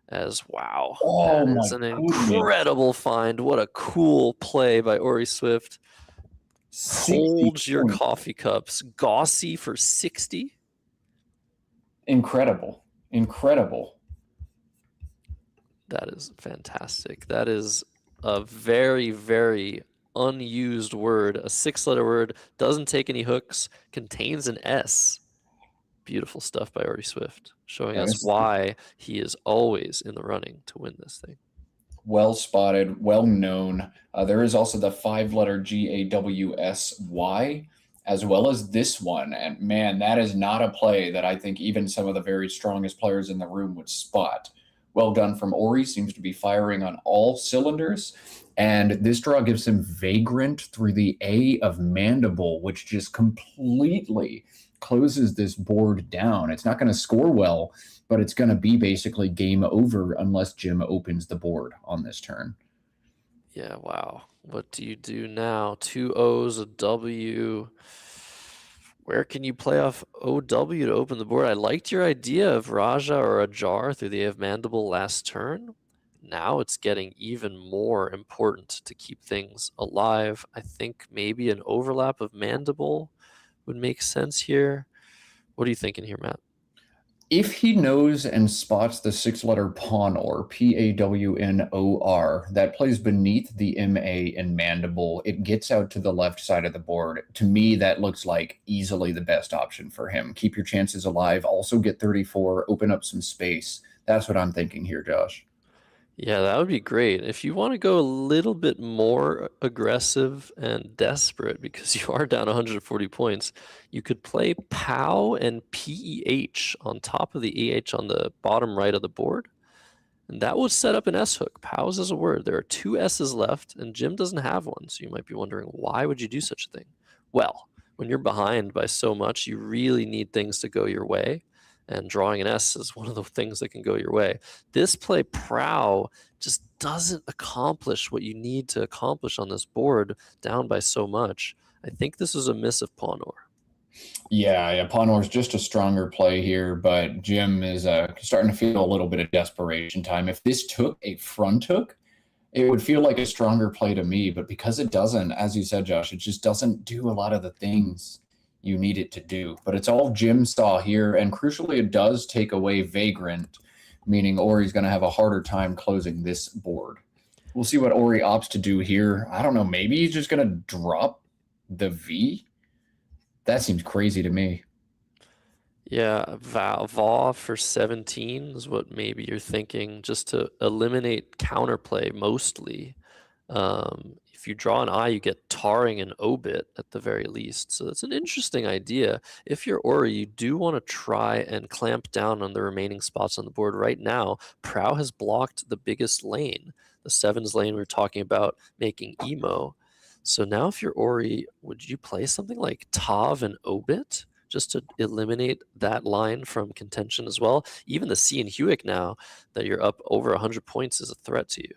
as wow. Oh, that is an incredible find. What a cool play by Ori Swift. Hold your coffee cups. Gaussy for 60. Incredible. That is fantastic. That is a very, very unused word, a 6-letter word, doesn't take any hooks, contains an S. Beautiful stuff by Artie Swift, showing us Nice. why he is always in the running to win this thing. Well spotted, well known. There is also the 5-letter GAWSY, as well as this one. And man, that is not a play that I think even some of the very strongest players in the room would spot. Well done from Ori, seems to be firing on all cylinders. And this draw gives him Vagrant through the A of Mandible, which just completely closes this board down. It's not going to score well, but it's going to be basically game over unless Jim opens the board on this turn. Yeah, wow. What do you do now? 2 O's, a W. Where can you play off OW to open the board? I liked your idea of Raja or a jar through the A of Mandible last turn. Now it's getting even more important to keep things alive. I think maybe an overlap of Mandible would make sense here. What are you thinking here, Matt? If he knows and spots the 6-letter Pawnor, Pawnor, that plays beneath the MA in Mandible, it gets out to the left side of the board. To me, that looks like easily the best option for him. Keep your chances alive, also get 34, open up some space. That's what I'm thinking here, Josh. Yeah, that would be great. If you want to go a little bit more aggressive and desperate because you are down 140 points, you could play POW and PEH on top of the EH on the bottom right of the board. And that would set up an S hook. POWs is a word. There are 2 S's left, and Jim doesn't have one. So you might be wondering, why would you do such a thing? Well, when you're behind by so much, you really need things to go your way. And drawing an S is one of the things that can go your way. This play, Prow, just doesn't accomplish what you need to accomplish on this board down by so much. I think this is a miss of Pawnor. Yeah, Pawnor is just a stronger play here, but Jim is starting to feel a little bit of desperation time. If this took a front hook, it would feel like a stronger play to me, but because it doesn't, as you said, Josh, it just doesn't do a lot of the things you need it to do. But it's all Jim saw here, and crucially, it does take away Vagrant, meaning Ori's going to have a harder time closing this board. We'll see what Ori opts to do here. I don't know, maybe he's just going to drop the V? That seems crazy to me. Yeah, Vaw for 17 is what maybe you're thinking, just to eliminate counterplay mostly. If you draw an I, you get tarring and obit at the very least. So that's an interesting idea. If you're Ori, you do want to try and clamp down on the remaining spots on the board. Right now, Prow has blocked the biggest lane, the 7s lane we were talking about making emo. So now if you're Ori, would you play something like Tav and obit just to eliminate that line from contention as well? Even the C and Hewick now that you're up over 100 points is a threat to you.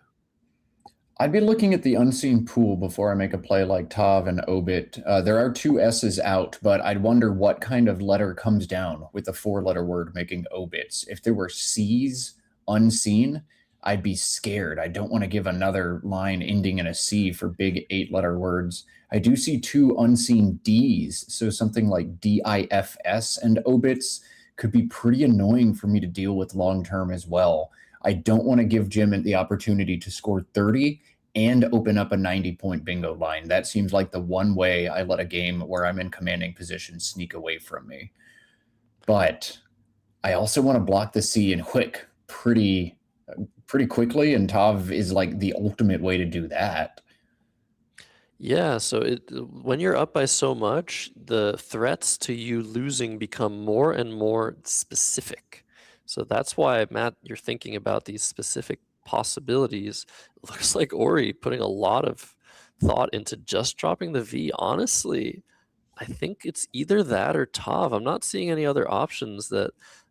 I'd be looking at the unseen pool before I make a play like Tav and Obit. There are 2 S's out, but I'd wonder what kind of letter comes down with a 4-letter word making Obits. If there were C's unseen, I'd be scared. I don't want to give another line ending in a C for big 8-letter words. I do see 2 unseen D's, so something like DIFS and Obits could be pretty annoying for me to deal with long-term as well. I don't want to give Jim the opportunity to score 30 and open up a 90-point bingo line. That seems like the one way I let a game where I'm in commanding position sneak away from me. But I also want to block the C and Hwick pretty quickly, and Tav is like the ultimate way to do that. Yeah, so when you're up by so much, the threats to you losing become more and more specific. So that's why, Matt, you're thinking about these specific possibilities. It looks like Ori putting a lot of thought into just dropping the V. Honestly, I think it's either that or Tav. I'm not seeing any other options that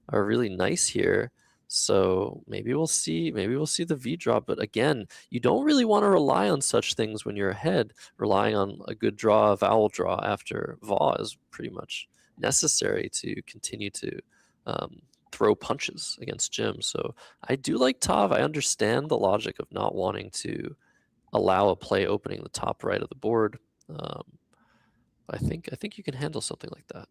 are really nice here. So maybe we'll see the V drop. But again, you don't really want to rely on such things when you're ahead. Relying on a good draw, a vowel draw after Va is pretty much necessary to continue to throw punches against Jim. So I do like Tav. I understand the logic of not wanting to allow a play opening the top right of the board. I think you can handle something like that.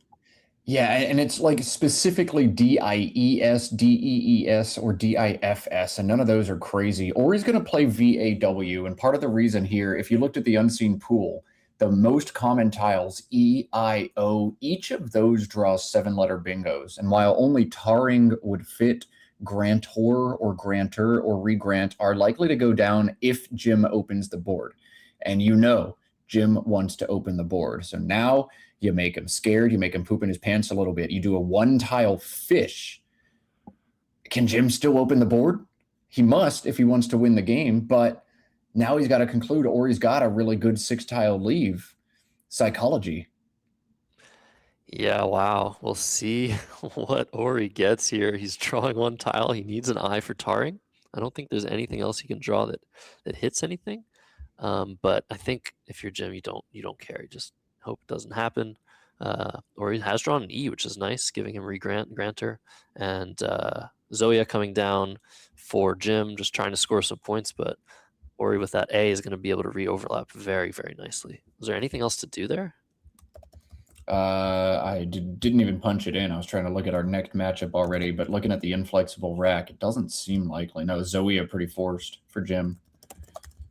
Yeah, and it's like specifically DIES, DEES, or DIFS, and none of those are crazy. Or he's going to play VAW, and part of the reason here, if you looked at the unseen pool, the most common tiles, EIO, each of those draws 7-letter bingos. And while only tarring would fit, grantor or grantor or regrant are likely to go down if Jim opens the board. And you know Jim wants to open the board. So now you make him scared. You make him poop in his pants a little bit. You do a 1-tile fish. Can Jim still open the board? He must if he wants to win the game, but now he's got to conclude, or he's got a really good 6-tile leave. Psychology. Yeah, wow. We'll see what Ori gets here. He's drawing 1 tile. He needs an eye for tarring. I don't think there's anything else he can draw that hits anything. But I think if you're Jim, you don't care. You just hope it doesn't happen. Or he has drawn an E, which is nice, giving him grantor. And Zoya coming down for Jim, just trying to score some points. But Ori with that A is going to be able to re-overlap very, very nicely. Was there anything else to do there? I didn't even punch it in. I was trying to look at our next matchup already, but looking at the inflexible rack, it doesn't seem likely. No, Zoya pretty forced for Jim.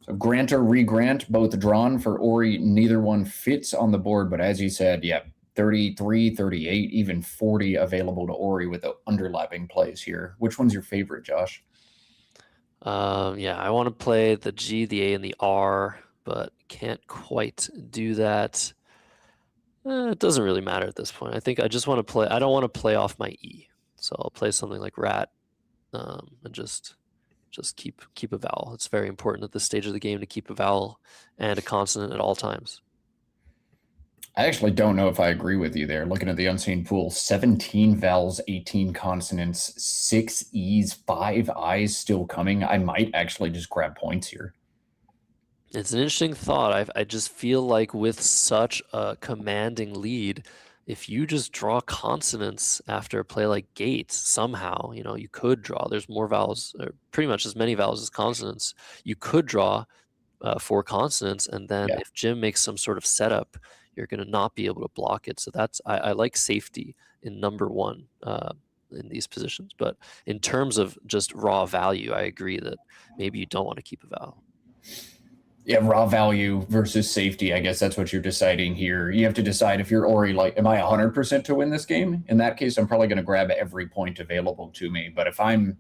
So Grant or Regrant, both drawn for Ori. Neither one fits on the board, but as you said, yeah, 33, 38, even 40 available to Ori with the underlapping plays here. Which one's your favorite, Josh? Yeah, I want to play the G, the A, and the R, but can't quite do that. It doesn't really matter at this point. I think I just want to play. I don't want to play off my E, so I'll play something like Rat, and just keep a vowel. It's very important at this stage of the game to keep a vowel and a consonant at all times. I actually don't know if I agree with you there. Looking at the unseen pool, 17 vowels, 18 consonants, 6 E's, 5 I's still coming. I might actually just grab points here. It's an interesting thought. I just feel like with such a commanding lead, if you just draw consonants after a play like Gate, somehow, you could draw. There's more vowels, or pretty much as many vowels as consonants. You could draw 4 consonants, and then if Jim makes some sort of setup, you're going to not be able to block it. So I like safety in number 1 in these positions. But in terms of just raw value, I agree that maybe you don't want to keep a vowel. Yeah, raw value versus safety. I guess that's what you're deciding here. You have to decide if you're Ori, like, am I 100% to win this game? In that case, I'm probably going to grab every point available to me. But if I'm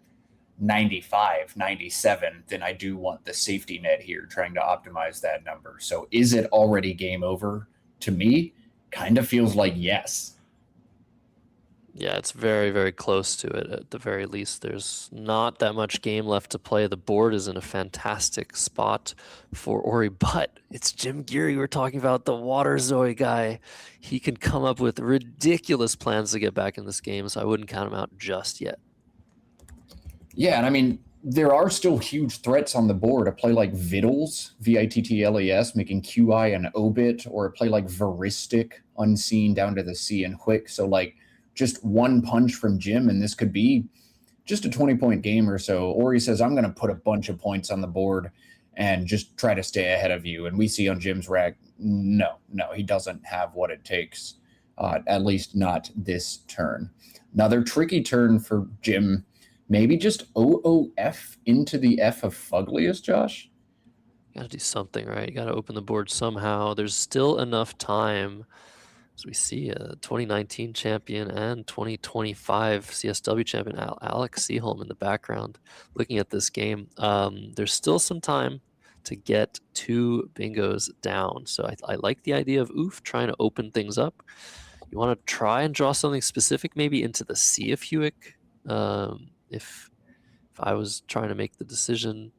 95, 97, then I do want the safety net here, trying to optimize that number. So is it already game over? To me, kind of feels like yes. Yeah, it's very, very close to it at the very least. There's not that much game left to play. The board is in a fantastic spot for Ori, but it's Jim Geary we're talking about, the Water Zoe guy. He can come up with ridiculous plans to get back in this game, so I wouldn't count him out just yet. Yeah, and I mean, there are still huge threats on the board. A play like Vittles, Vittles, making QI an obit, or a play like Veristic, unseen down to the C and Quick. So like just one punch from Jim, and this could be just a 20-point game or so. Or he says, I'm going to put a bunch of points on the board and just try to stay ahead of you. And we see on Jim's rack, no, he doesn't have what it takes, at least not this turn. Another tricky turn for Jim. Maybe just OOF into the F of Fugliest, Josh? You got to do something, right? You got to open the board somehow. There's still enough time, as we see a 2019 champion and 2025 CSW champion, Alex Seaholm in the background, looking at this game. There's still some time to get 2 bingos down. So I like the idea of oof, trying to open things up. You want to try and draw something specific, maybe into the C of Hewick. If I was trying to make the decision,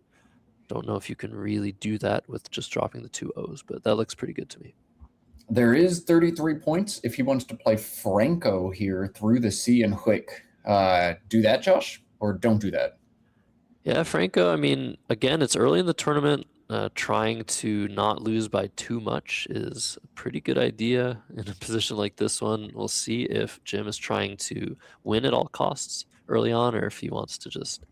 don't know if you can really do that with just dropping the 2 O's, but that looks pretty good to me. There is 33 points if he wants to play Franco here through the C and Hwick. Do that, Josh, or don't do that? Yeah, Franco, I mean, again, it's early in the tournament. Trying to not lose by too much is a pretty good idea in a position like this one. We'll see if Jim is trying to win at all costs early on, or if he wants to just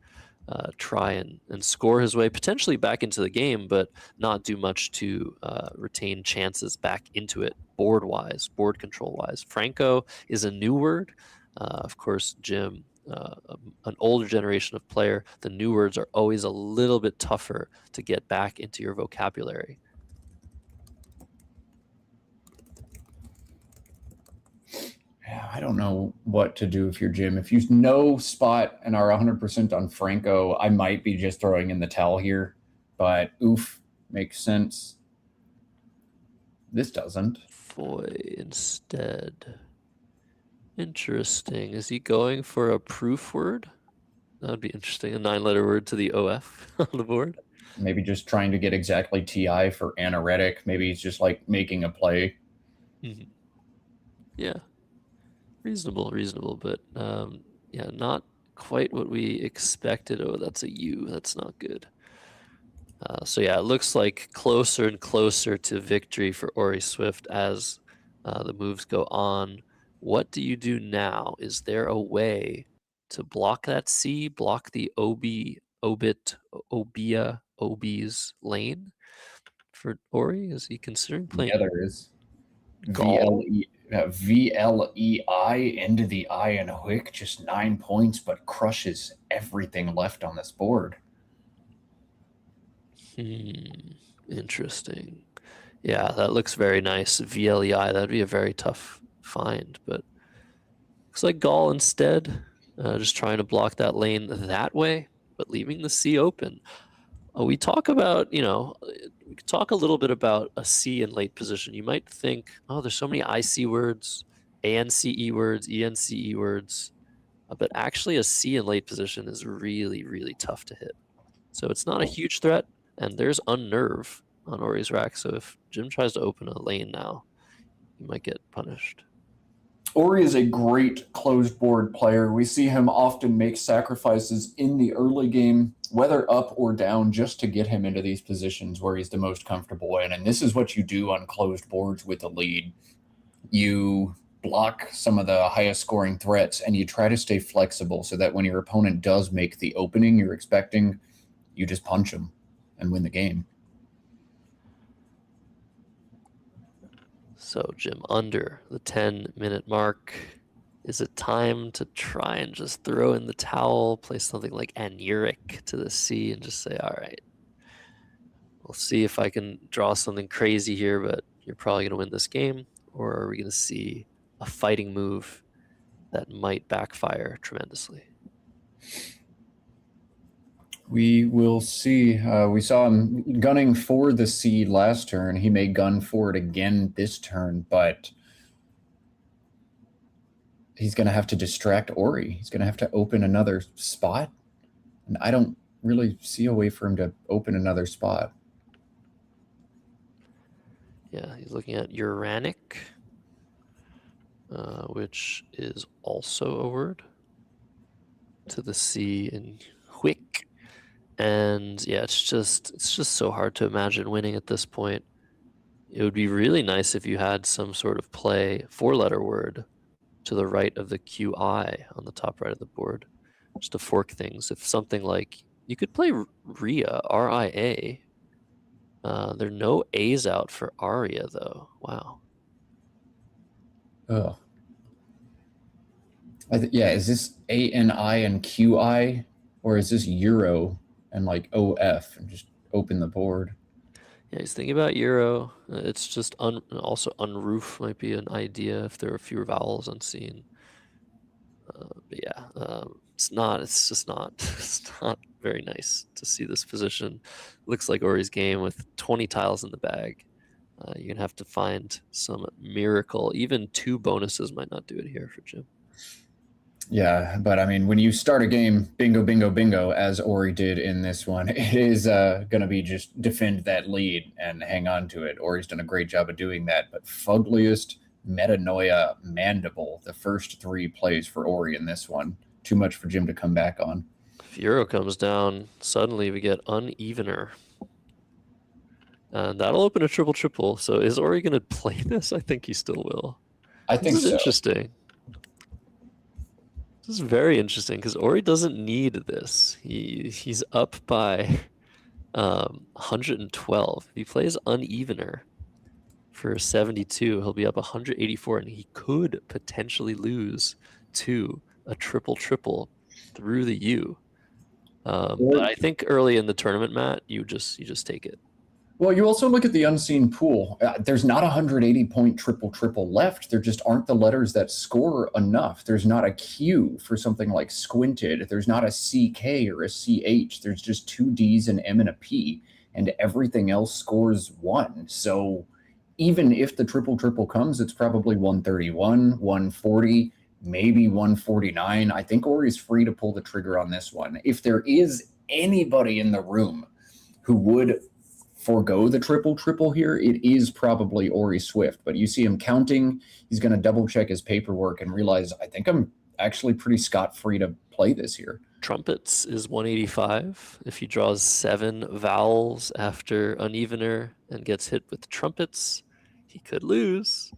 try and score his way potentially back into the game, but not do much to retain chances back into it board-wise, board control-wise. Franco is a new word. Of course, Jim, an older generation of player, the new words are always a little bit tougher to get back into your vocabulary. Yeah, I don't know what to do if you're Jim. If you know spot and are 100% on Franco, I might be just throwing in the towel here. But oof, makes sense. This doesn't. Foy instead. Interesting. Is he going for a proof word? That would be interesting. A 9-letter word to the OF on the board. Maybe just trying to get exactly TI for anoretic. Maybe he's just like making a play. Mm-hmm. Yeah. Reasonable, but yeah, not quite what we expected. Oh, that's a U. That's not good. So yeah, it looks like closer and closer to victory for Ori Swift as the moves go on. What do you do now? Is there a way to block that C, block the OB's lane for Ori? Is he considering playing? Yeah, there is. Gall? VLEI into the I and Hwick, just 9 points, but crushes everything left on this board. Interesting. Yeah, that looks very nice. VLEI, that'd be a very tough find, but looks like Gall instead. Just trying to block that lane that way, but leaving the C open. We talk about, we could talk a little bit about a C in late position. You might think, oh, there's so many IC words, ANCE words, ENCE words, but actually a C in late position is really, really tough to hit. So it's not a huge threat, and there's unnerve on Ori's rack. So if Jim tries to open a lane now, he might get punished. Ori is a great closed board player. We see him often make sacrifices in the early game, whether up or down, just to get him into these positions where he's the most comfortable in. And this is what you do on closed boards with a lead. You block some of the highest scoring threats, and you try to stay flexible so that when your opponent does make the opening you're expecting, you just punch them and win the game. So Jim, under the 10-minute mark, is it time to try and just throw in the towel, play something like Anuric to the C and just say, all right, we'll see if I can draw something crazy here, but you're probably going to win this game? Or are we going to see a fighting move that might backfire tremendously? We will see. We saw him gunning for the seed last turn. He may gun for it again this turn, but he's going to have to distract Ori. He's going to have to open another spot. And I don't really see a way for him to open another spot. Yeah, he's looking at Uranic, which is also a word to the C in Hwick. And yeah, it's just so hard to imagine winning at this point. It would be really nice if you had some sort of play 4-letter word to the right of the QI on the top right of the board, just to fork things. If something like, you could play RIA, R-I-A. There are no A's out for Aria though. Wow. Oh. Yeah, is this A-N-I and Q-I? Or is this Euro and like O-F and just open the board? Yeah, he's thinking about Euro. It's just also unroof might be an idea if there are fewer vowels unseen. But yeah, it's just not it's not very nice to see this position. Looks like Ori's game with 20 tiles in the bag. You're gonna have to find some miracle. Even 2 bonuses might not do it here for Jim. Yeah, but I mean, when you start a game, bingo, bingo, bingo, as Ori did in this one, it is going to be just defend that lead and hang on to it. Ori's done a great job of doing that. But Fuggliest, Metanoia, Mandible, the first 3 plays for Ori in this one. Too much for Jim to come back on. If Euro comes down, suddenly we get Unevener. And that'll open a triple-triple. So is Ori going to play this? I think he still will. I think This is so. interesting. This is very interesting because Ori doesn't need this. He's up by 112. If he plays unevener for 72, he'll be up 184, and he could potentially lose to a triple through the U. But I think early in the tournament, Matt, you just take it. Well, you also look at the unseen pool. There's not a 180-point triple left. There just aren't the letters that score enough. There's not a Q for something like squinted. There's not a CK or a CH. There's just 2 Ds, an M, and a P, and everything else scores 1. So even if the triple comes, it's probably 131, 140, maybe 149. I think Ori's free to pull the trigger on this one. If there is anybody in the room who would forego the triple here, it is probably Ori Swift. But you see him counting. He's going to double check his paperwork and realize, I think I'm actually pretty scot-free to play this here. Trumpets is 185. If he draws 7 vowels after unevener and gets hit with trumpets, he could lose.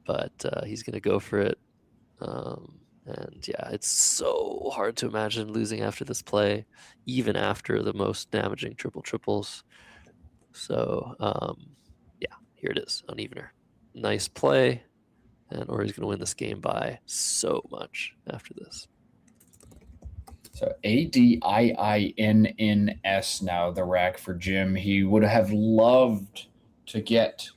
But he's going to go for it. And yeah, it's so hard to imagine losing after this play, even after the most damaging triples. So yeah, here it is, unevener. Nice play, and Ori's going to win this game by so much after this. So ADIINNS now, the rack for Jim. He would have loved to get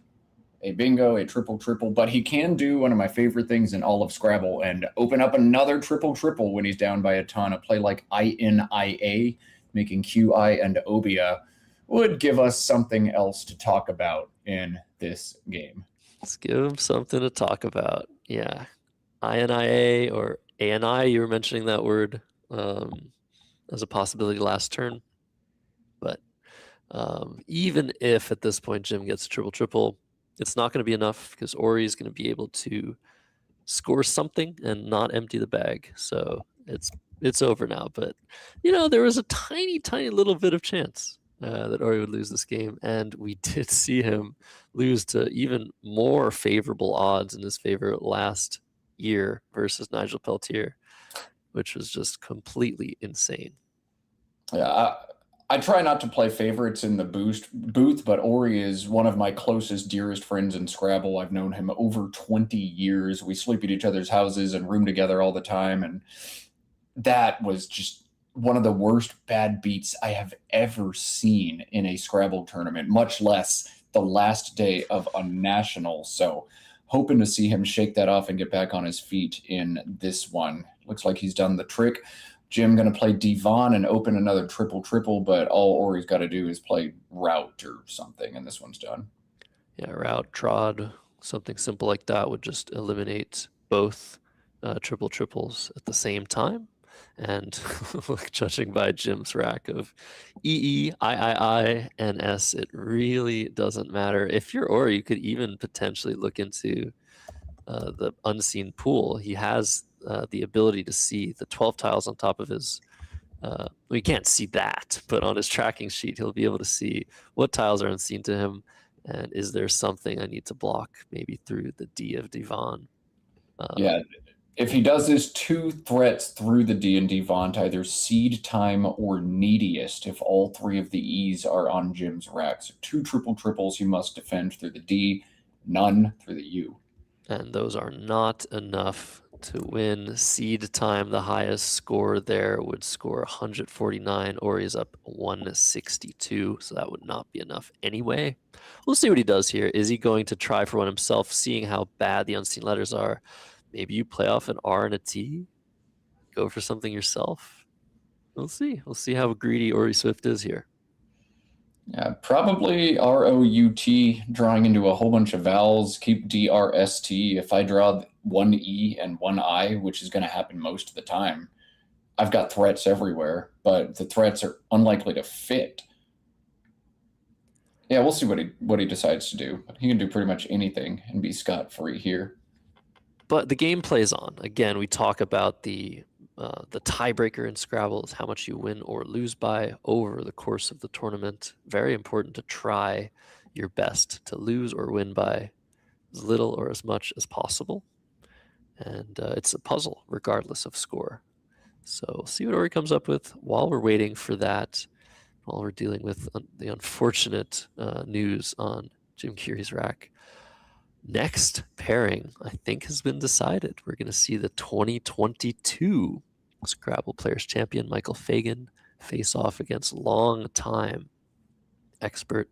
a bingo, a triple, but he can do one of my favorite things in all of Scrabble and open up another triple when he's down by a ton. A play like INIA, making QI and Obia, would give us something else to talk about in this game. Let's give him something to talk about. Yeah. INIA or ANI, you were mentioning that word as a possibility last turn. But even if at this point Jim gets triple, it's not going to be enough because Ori is going to be able to score something and not empty the bag. So it's over now. But, there was a tiny little bit of chance that Ori would lose this game. And we did see him lose to even more favorable odds in his favor last year versus Nigel Peltier, which was just completely insane. Yeah, I try not to play favorites in the booth, but Ori is one of my closest, dearest friends in Scrabble. I've known him over 20 years. We sleep at each other's houses and room together all the time. And that was just one of the worst bad beats I have ever seen in a Scrabble tournament, much less the last day of a national. So hoping to see him shake that off and get back on his feet in this one. Looks like he's done the trick. Jim going to play Devon and open another triple, but all Ori's got to do is play route or something, and this one's done. Yeah, route, trod, something simple like that would just eliminate both triples at the same time. And judging by Jim's rack of EE, III, and S, it really doesn't matter. If you're Ori, you could even potentially look into the unseen pool. He has the ability to see the 12 tiles on top of his we can't see that, but on his tracking sheet he'll be able to see what tiles are unseen to him and is there something I need to block, maybe through the D of Devon. Yeah, if he does his 2 threats through the D and Devon, either seed time or neediest, if all 3 of the E's are on Jim's rack. So 2 triples he must defend through the D, none through the U. And those are not enough to win. Seed time, the highest score there would score 149. Ori's up 162, so that would not be enough anyway. We'll see what he does here. Is he going to try for one himself, seeing how bad the unseen letters are? Maybe you play off an R and a T, go for something yourself. We'll see. We'll see how greedy Ori Swift is here. Yeah, probably ROUT, drawing into a whole bunch of vowels. Keep DRST. If I draw 1 E and 1 I, which is going to happen most of the time, I've got threats everywhere, but the threats are unlikely to fit. Yeah, we'll see what he decides to do. He can do pretty much anything and be scot-free here. But the game plays on. Again, we talk about the tiebreaker in Scrabble is how much you win or lose by over the course of the tournament. Very important to try your best to lose or win by as little or as much as possible. And it's a puzzle regardless of score. So we'll see what Ori comes up with while we're waiting for that, while we're dealing with the unfortunate news on Jim Curie's rack. Next pairing, I think, has been decided. We're going to see the 2022 Scrabble Players Champion Michael Fagan face off against long-time expert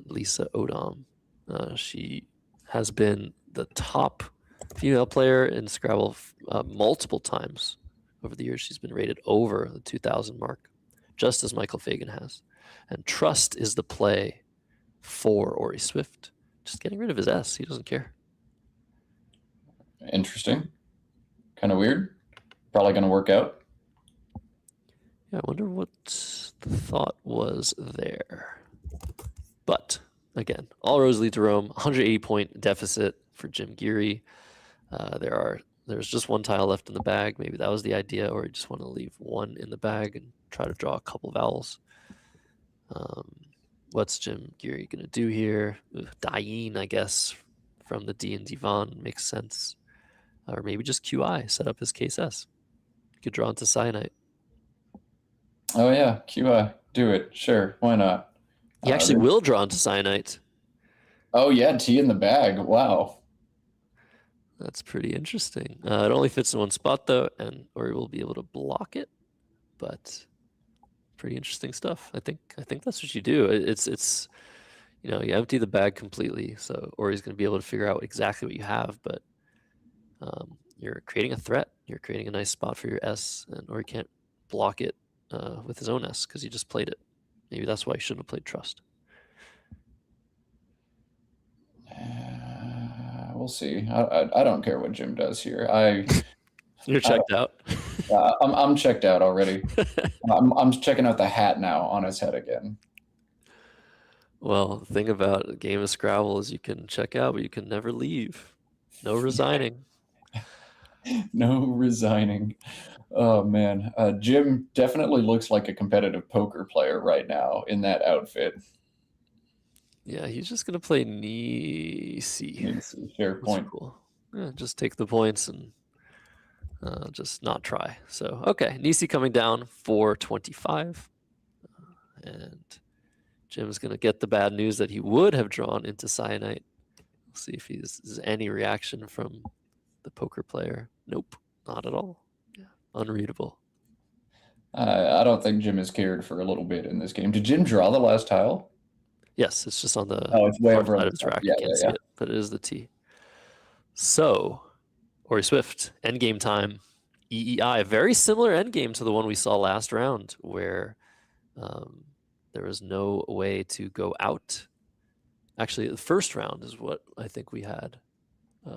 Lisa Odom. She has been the top female player in Scrabble multiple times over the years. She's been rated over the 2,000 mark, just as Michael Fagan has. And trust is the play for Ori Swift. Just getting rid of his S. He doesn't care. Interesting. Kind of weird. Probably going to work out. Yeah, I wonder what the thought was there. But again, all roads lead to Rome. 180-point deficit for Jim Geary. There's just one tile left in the bag. Maybe that was the idea, or you just want to leave one in the bag and try to draw a couple vowels. What's Jim Geary going to do here? Diane, I guess, from the D and Divan makes sense. Or maybe just QI, set up his case S. You could draw into Cyanite. Oh, yeah. QI. Do it. Sure. Why not? He actually will draw into Cyanite. Oh, yeah. T in the bag. Wow. That's pretty interesting. It only fits in one spot, though, and Ori will be able to block it. But pretty interesting stuff. I think that's what you do. It's you know, you empty the bag completely, so Ori's going to be able to figure out exactly what you have, but you're creating a threat. You're creating a nice spot for your S, and Ori can't block it with his own S because he just played it. Maybe that's why he shouldn't have played Trust. We'll see. I don't care what Jim does here. You're checked out. I'm checked out already. I'm checking out the hat now on his head again. Well, the thing about a game of Scrabble is you can check out, but you can never leave. No resigning. No resigning. Oh, man. Jim definitely looks like a competitive poker player right now in that outfit. Yeah, he's just going to play Nisi. Fair point. Cool. Yeah, just take the points and just not try. So, okay, Nisi coming down for 25. And Jim's going to get the bad news that he would have drawn into Cyanite. We'll see if there's any reaction from the poker player. Nope, not at all. Yeah, unreadable. I don't think Jim has cared for a little bit in this game. Did Jim draw the last tile? Yes, it's just on the it's way front over side on of his rack. Yeah, You can't see it, but it is the T. So, Ori Swift, endgame time, EEI. Very similar endgame to the one we saw last round, where there was no way to go out. Actually, the first round is what I think we had.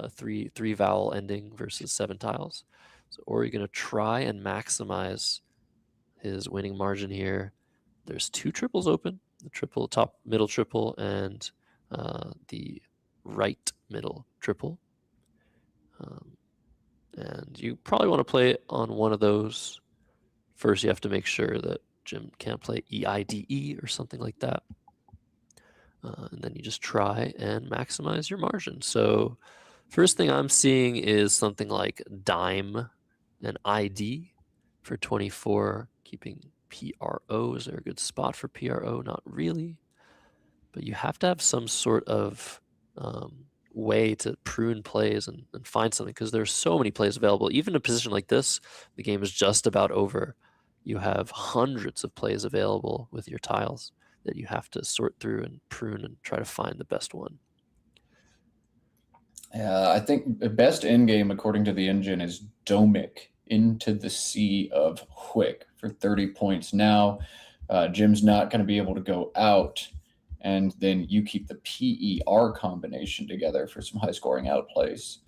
Three vowel ending versus 7 tiles. So Ori going to try and maximize his winning margin here. There's 2 triples open. The triple, top middle triple, and the right middle triple. And you probably want to play on one of those. First, you have to make sure that Jim can't play EIDE or something like that. And then you just try and maximize your margin. So first thing I'm seeing is something like dime and ID for 24, keeping PRO. Is there a good spot for PRO? Not really. But you have to have some sort of way to prune plays and find something, because there's so many plays available. Even in a position like this, the game is just about over. You have hundreds of plays available with your tiles that you have to sort through and prune and try to find the best one. I think the best endgame, according to the engine, is Domic into the Sea of Hwick for 30 points. Now, Jim's not going to be able to go out, and then you keep the PER combination together for some high-scoring outplays.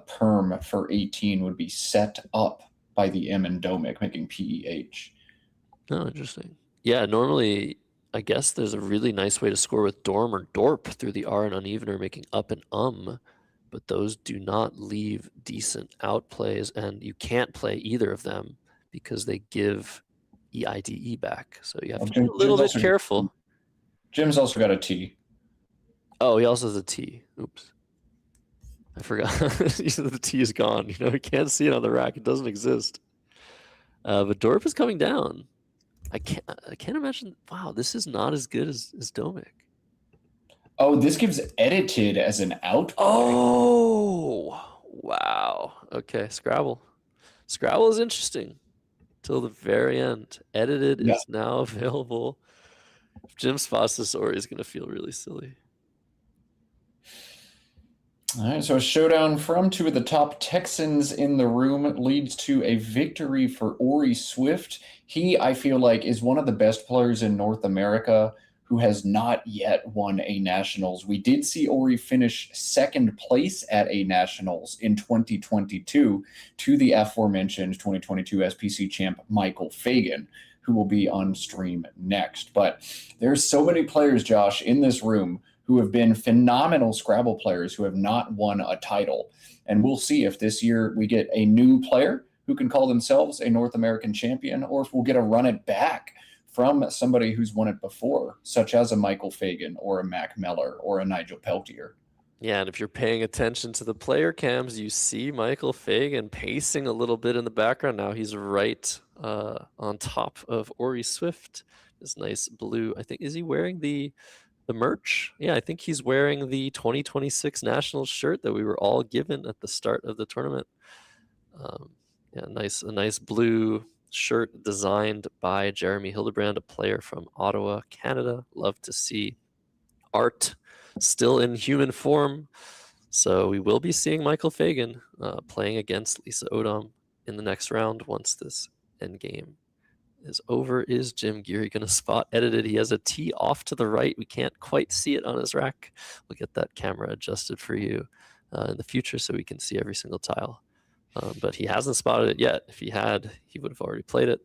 Perm for 18 would be set up by the M in Domic, making PEH. Oh, interesting. Yeah, normally, I guess there's a really nice way to score with Dorm or Dorp through the R and unevener, making up and but those do not leave decent outplays, and you can't play either of them because they give EIDE back. So you have to be a little bit careful. Jim's also got a T. Oh, he also has a T. Oops. I forgot. The T is gone. You can't see it on the rack. It doesn't exist. But Dorp is coming down. I can't imagine. Wow, this is not as good as Domic. Oh, this gives edited as an outplay. Oh, wow. Okay, Scrabble. Scrabble is interesting till the very end. Edited is now available. If Jim spots this, Ori is going to feel really silly. All right, so a showdown from two of the top Texans in the room leads to a victory for Ori Swift. He, I feel like, is one of the best players in North America who has not yet won a Nationals. We did see Ori finish second place at a Nationals in 2022 to the aforementioned 2022 SPC champ Michael Fagan, who will be on stream next. But there's so many players, Josh, in this room who have been phenomenal Scrabble players who have not won a title. And we'll see if this year we get a new player who can call themselves a North American champion, or if we'll get a run it back from somebody who's won it before, such as a Michael Fagan or a Mac Meller or a Nigel Peltier. Yeah, and if you're paying attention to the player cams, you see Michael Fagan pacing a little bit in the background now. He's right on top of Ori Swift. This nice blue, I think, is he wearing the merch? Yeah, I think he's wearing the 2026 Nationals shirt that we were all given at the start of the tournament. Yeah, a nice blue shirt designed by Jeremy Hildebrand, a player from Ottawa, Canada. Love to see art still in human form. So we will be seeing Michael Fagan playing against Lisa Odom in the next round once this end game is over. Is Jim Geary going to spot edited? He has a T off to the right. We can't quite see it on his rack. We'll get that camera adjusted for you in the future so we can see every single tile. But he hasn't spotted it yet. If he had, he would have already played it.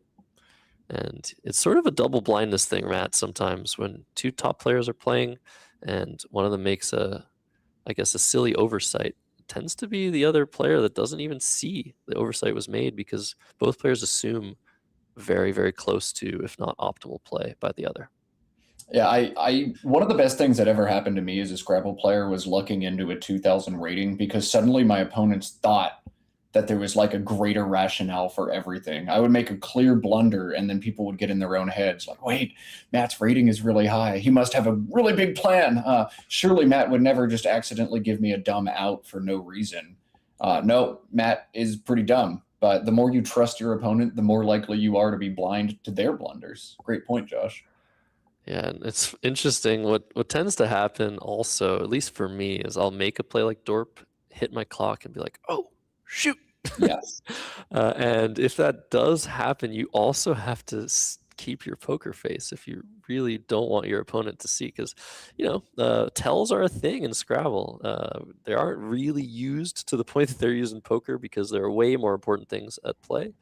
And it's sort of a double blindness thing, Matt, sometimes when two top players are playing and one of them makes a silly oversight. It tends to be the other player that doesn't even see the oversight was made because both players assume very, very close to, if not optimal play by the other. Yeah, I one of the best things that ever happened to me as a Scrabble player was looking into a 2000 rating, because suddenly my opponents thought that there was like a greater rationale for everything. I would make a clear blunder and then people would get in their own heads like, wait, Matt's rating is really high. He must have a really big plan. Surely Matt would never just accidentally give me a dumb out for no reason. No, Matt is pretty dumb. But the more you trust your opponent, the more likely you are to be blind to their blunders. Great point, Josh. Yeah, and it's interesting. What tends to happen also, at least for me, is I'll make a play like Dorp, hit my clock, and be like, oh, shoot. Yes. And if that does happen, you also have to keep your poker face if you really don't want your opponent to see, because tells are a thing in Scrabble. They aren't really used to the point that they're used in poker because there are way more important things at play.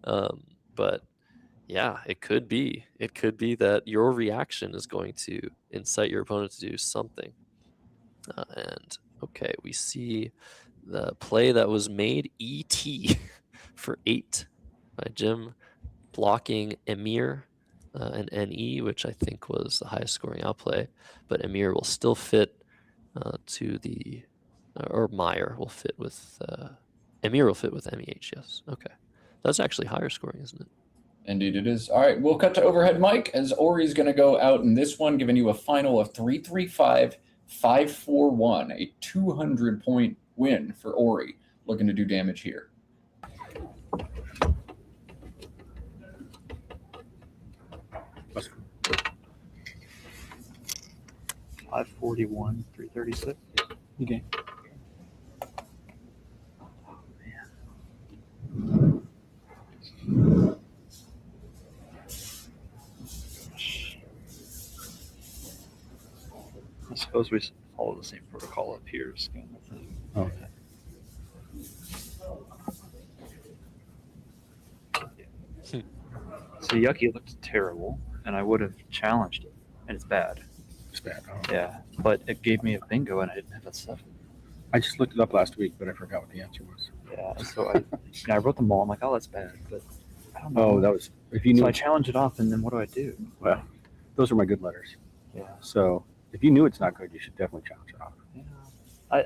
But yeah, it could be that your reaction is going to incite your opponent to do something. And okay, we see the play that was made, ET for 8 by Jim, blocking Emir and NE, which I think was the highest scoring outplay. But Emir will still fit to the, or Meyer will fit with, Emir will fit with MEH, yes. Okay. That's actually higher scoring, isn't it? Indeed it is. All right, we'll cut to overhead mic as Ori's going to go out in this one, giving you a final of 335-541, a 200-point win for Ori, looking to do damage here. That's 541, 336. Okay. I suppose we follow the same protocol up here. Okay. So Yucky looked terrible, and I would have challenged it, and it's bad. It's bad. Oh. Yeah, but it gave me a bingo, and I didn't have a 7. I just looked it up last week, but I forgot what the answer was. Yeah, so I wrote them all. I'm like, oh, that's bad, but I don't know. Oh, that was if you knew. So I challenge it off, and then what do I do? Well, those are my good letters. Yeah. So if you knew it's not good, you should definitely challenge it off. Yeah.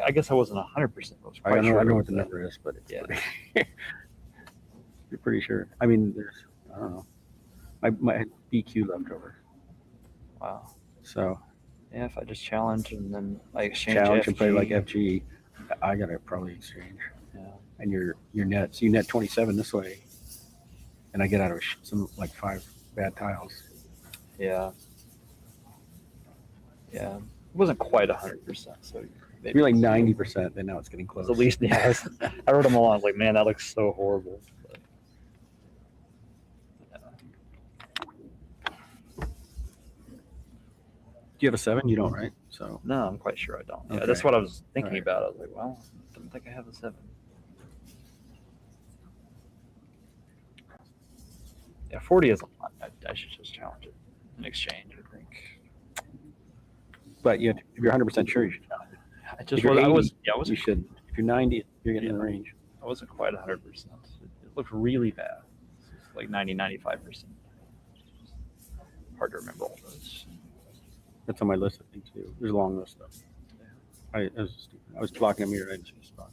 I guess I wasn't 100%. I was I quite know, sure. I know it what was the that. number is, but it's Yeah. you're pretty sure. I mean, there's, I don't know. My BQ left over. Wow. So Yeah, if I just challenge and then I exchange challenge FG. and play like FG. I gotta probably exchange. Yeah. And your net, so you net 27 this way, and I get out of some like 5 bad tiles. Yeah. Yeah. It wasn't quite 100%. So maybe You're like 90%, then now it's getting it close. was at least, yeah. I wrote them all. I was like, man, that looks so horrible. But, Do you have a 7? You don't, right? So no, I'm quite sure I don't. Yeah, Okay. that's what I was thinking All right. about. I was like, well, I don't think I have a 7. Yeah, 40 is a lot. I should just challenge it in exchange, I think. but if you're 100% sure, you should challenge it. I just you're was, I 80, was, yeah, I You wasn't, should. If you're 90, you're getting in the range. I wasn't quite 100%. It looked really bad. It's like 90, 95%. Hard to remember all those. That's on my list, I think, too. There's a long list, though. I was blocking a mirror. I didn't see a spot.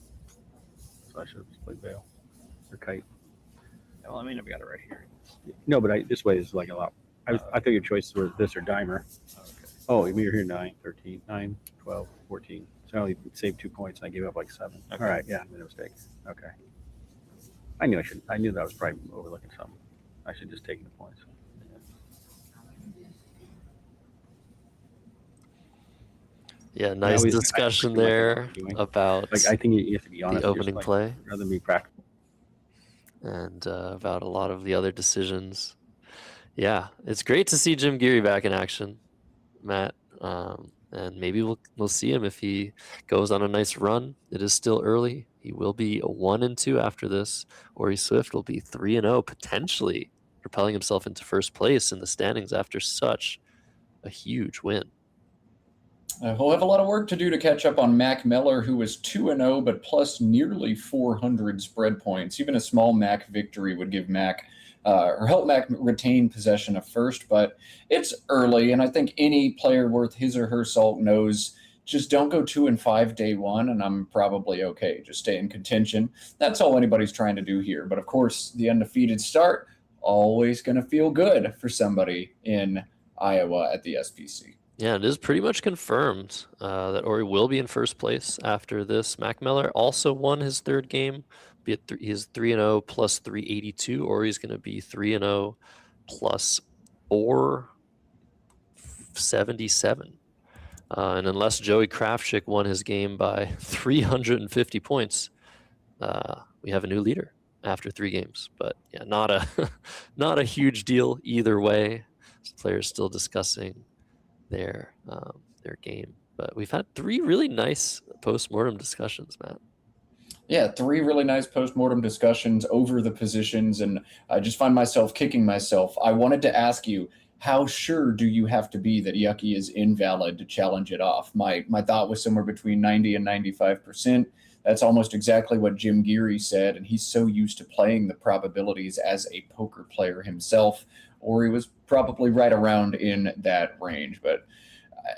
So I should have just played Veil or Kite. Yeah, well, I mean, I've got it right here. No, but this way is like a lot. I thought your choices were this or Dimer. Okay. Oh, you're here 9, 13, 9, 12, 14. So I only saved 2 points and I gave up like 7. Okay. All right, yeah, I made a mistake. Okay. I knew that I was probably overlooking something. I should just take the points. Yeah, nice always- I discussion always feel like I'm there arguing. about Like I think you have to be honest. the just opening like, play rather than be practical. and about a lot of the other decisions. Yeah, it's great to see Jim Geary back in action, Matt. And maybe we'll see him if he goes on a nice run. It is still early. He will be a 1-2 after this. Ori Swift will be 3-0, potentially propelling himself into first place in the standings after such a huge win. He'll have a lot of work to do to catch up on Mac Miller, who was 2-0, but plus nearly 400 spread points. Even a small Mac victory would give Mac or help Mac retain possession of first, but it's early, and I think any player worth his or her salt knows just don't go 2-5 day one, and I'm probably okay. Just stay in contention. That's all anybody's trying to do here. But of course, the undefeated start, always going to feel good for somebody in Iowa at the SPC. Yeah, it is pretty much confirmed that Ori will be in first place after this. Mac Miller also won his third game. He's 3-0 plus 382. Ori's going to be 3-0 plus 477. And unless Joey Krafchick won his game by 350 points, we have a new leader after 3 games. But yeah, not a huge deal either way. Players still discussing their game, but we've had 3 really nice post-mortem discussions, Matt. Yeah, 3 really nice post-mortem discussions over the positions, and I just find myself kicking myself. I wanted to ask you, how sure do you have to be that Yucky is invalid to challenge it off? My thought was somewhere between 90 and 95%. That's almost exactly what Jim Geary said, and he's so used to playing the probabilities as a poker player himself, or he was probably right around in that range. But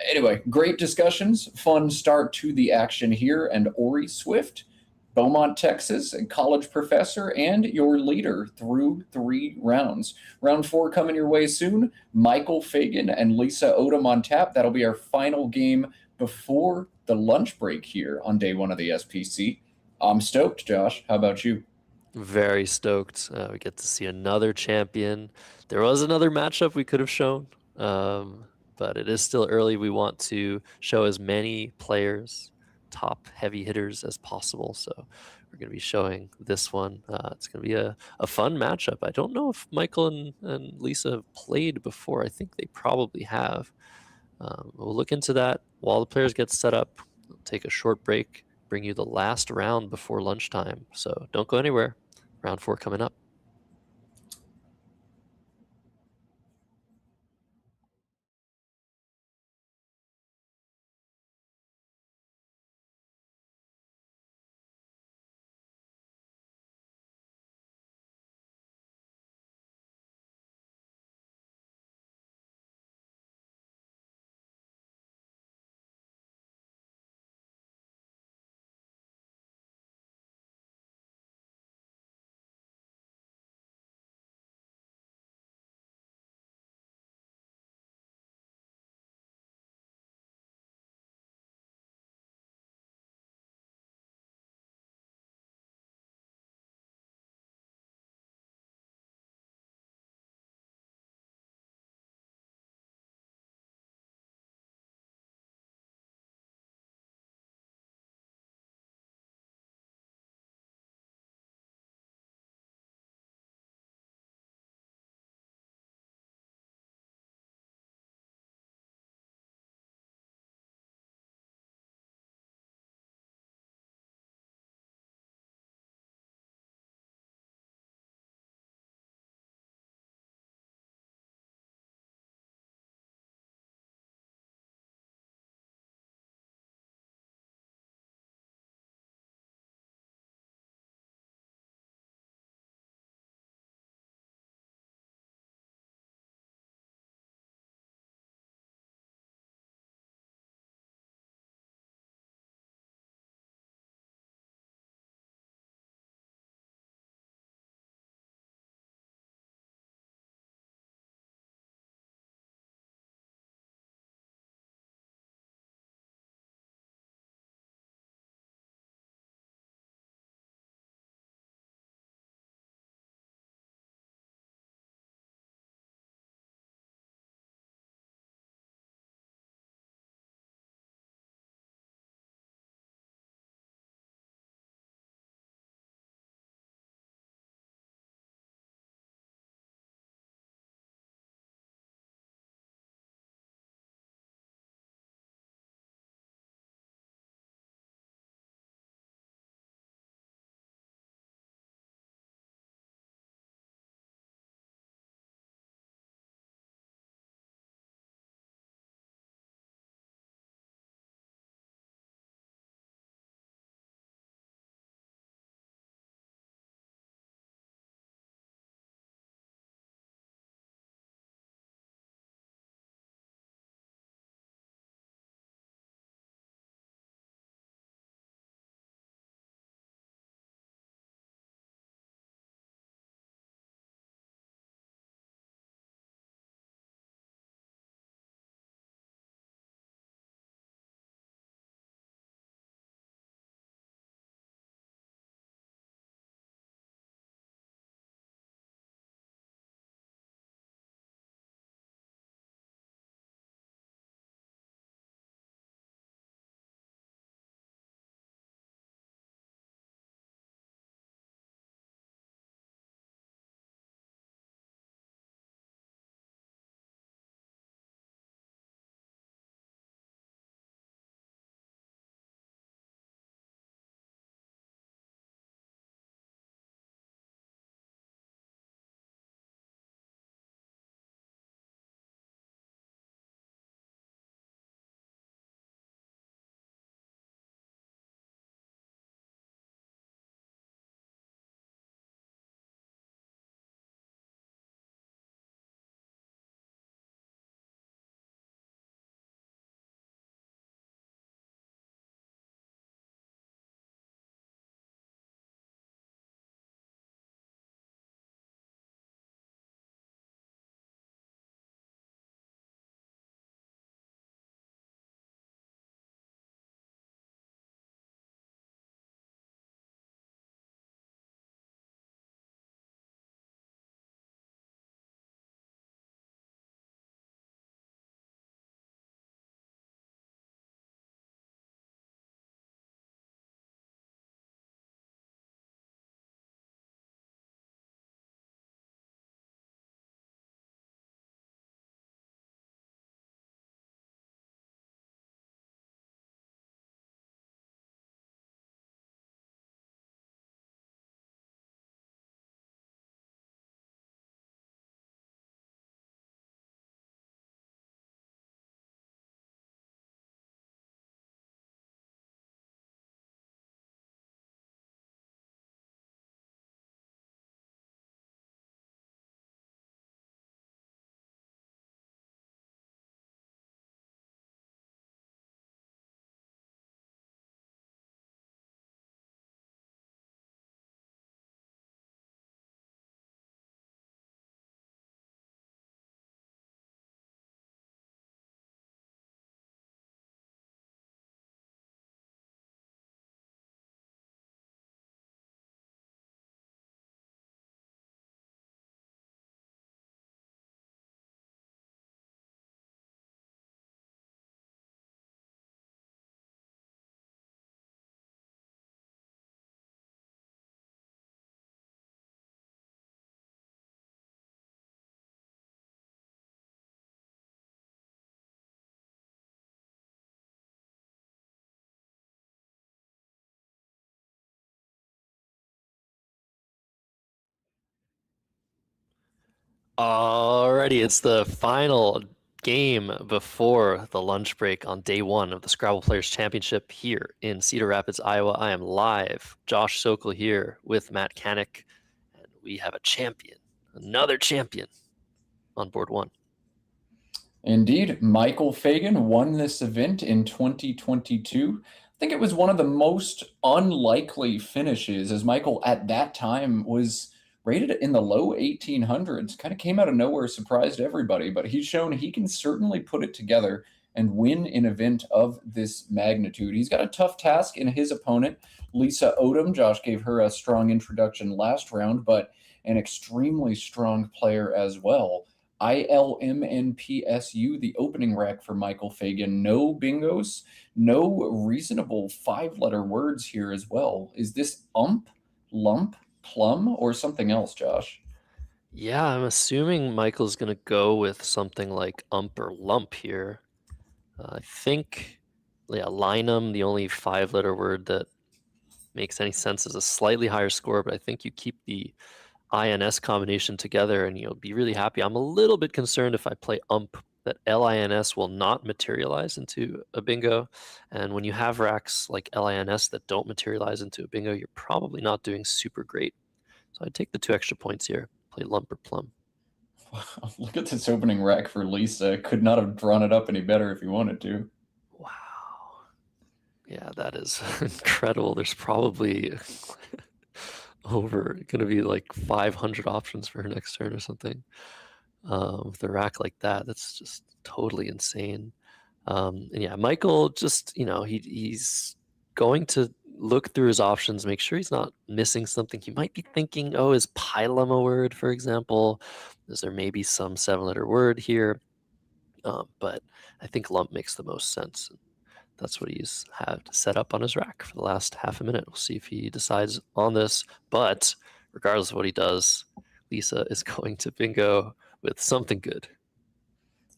anyway, great discussions, fun start to the action here, and Ori Swift, Beaumont, Texas, a college professor, and your leader through 3 rounds. Round 4 coming your way soon. Michael Fagan and Lisa Odom on tap. That'll be our final game before the lunch break here on day 1 of the SPC. I'm stoked, Josh. How about you? Very stoked. We get to see another champion. There was another matchup we could have shown, but it is still early. We want to show as many players, top heavy hitters as possible. So we're going to be showing this one. It's going to be a fun matchup. I don't know if Michael and Lisa have played before. I think they probably have. We'll look into that while the players get set up. We'll take a short break, bring you the last round before lunchtime. So don't go anywhere. Round 4 coming up. Alrighty, it's the final game before the lunch break on day one of the Scrabble Players Championship here in Cedar Rapids, Iowa. I am live. Josh Sokol here with Matt Canick, and we have a champion, another champion on board one. Indeed, Michael Fagan won this event in 2022. I think it was one of the most unlikely finishes, as Michael at that time was rated in the low 1800s. Kind of came out of nowhere, surprised everybody, but he's shown he can certainly put it together and win an event of this magnitude. He's got a tough task in his opponent, Lisa Odom. Josh gave her a strong introduction last round, but an extremely strong player as well. ILMNPSU, the opening rack for Michael Fagan. No bingos, no reasonable 5-letter words here as well. Is this ump, lump, plum, or something else, Josh? Yeah, I'm assuming Michael's going to go with something like ump or lump here. I think, yeah, linum, the only 5-letter word that makes any sense, is a slightly higher score, but I think you keep the INS combination together and you'll be really happy. I'm a little bit concerned if I play ump that LINS will not materialize into a bingo. And when you have racks like LINS that don't materialize into a bingo, you're probably not doing super great. So I'd take the 2 extra points here, play lump or plum. Wow, look at this opening rack for Lisa. Could not have drawn it up any better if you wanted to. Wow. Yeah, that is incredible. There's probably over going to be like 500 options for her next turn or something. With a rack like that, that's just totally insane. And yeah, Michael just, he's going to look through his options, make sure he's not missing something. He might be thinking, oh, is pylum a word, for example? Is there maybe some 7-letter word here? But I think lump makes the most sense. That's what he's had set up on his rack for the last half a minute. We'll see if he decides on this. But regardless of what he does, Lisa is going to bingo with something good.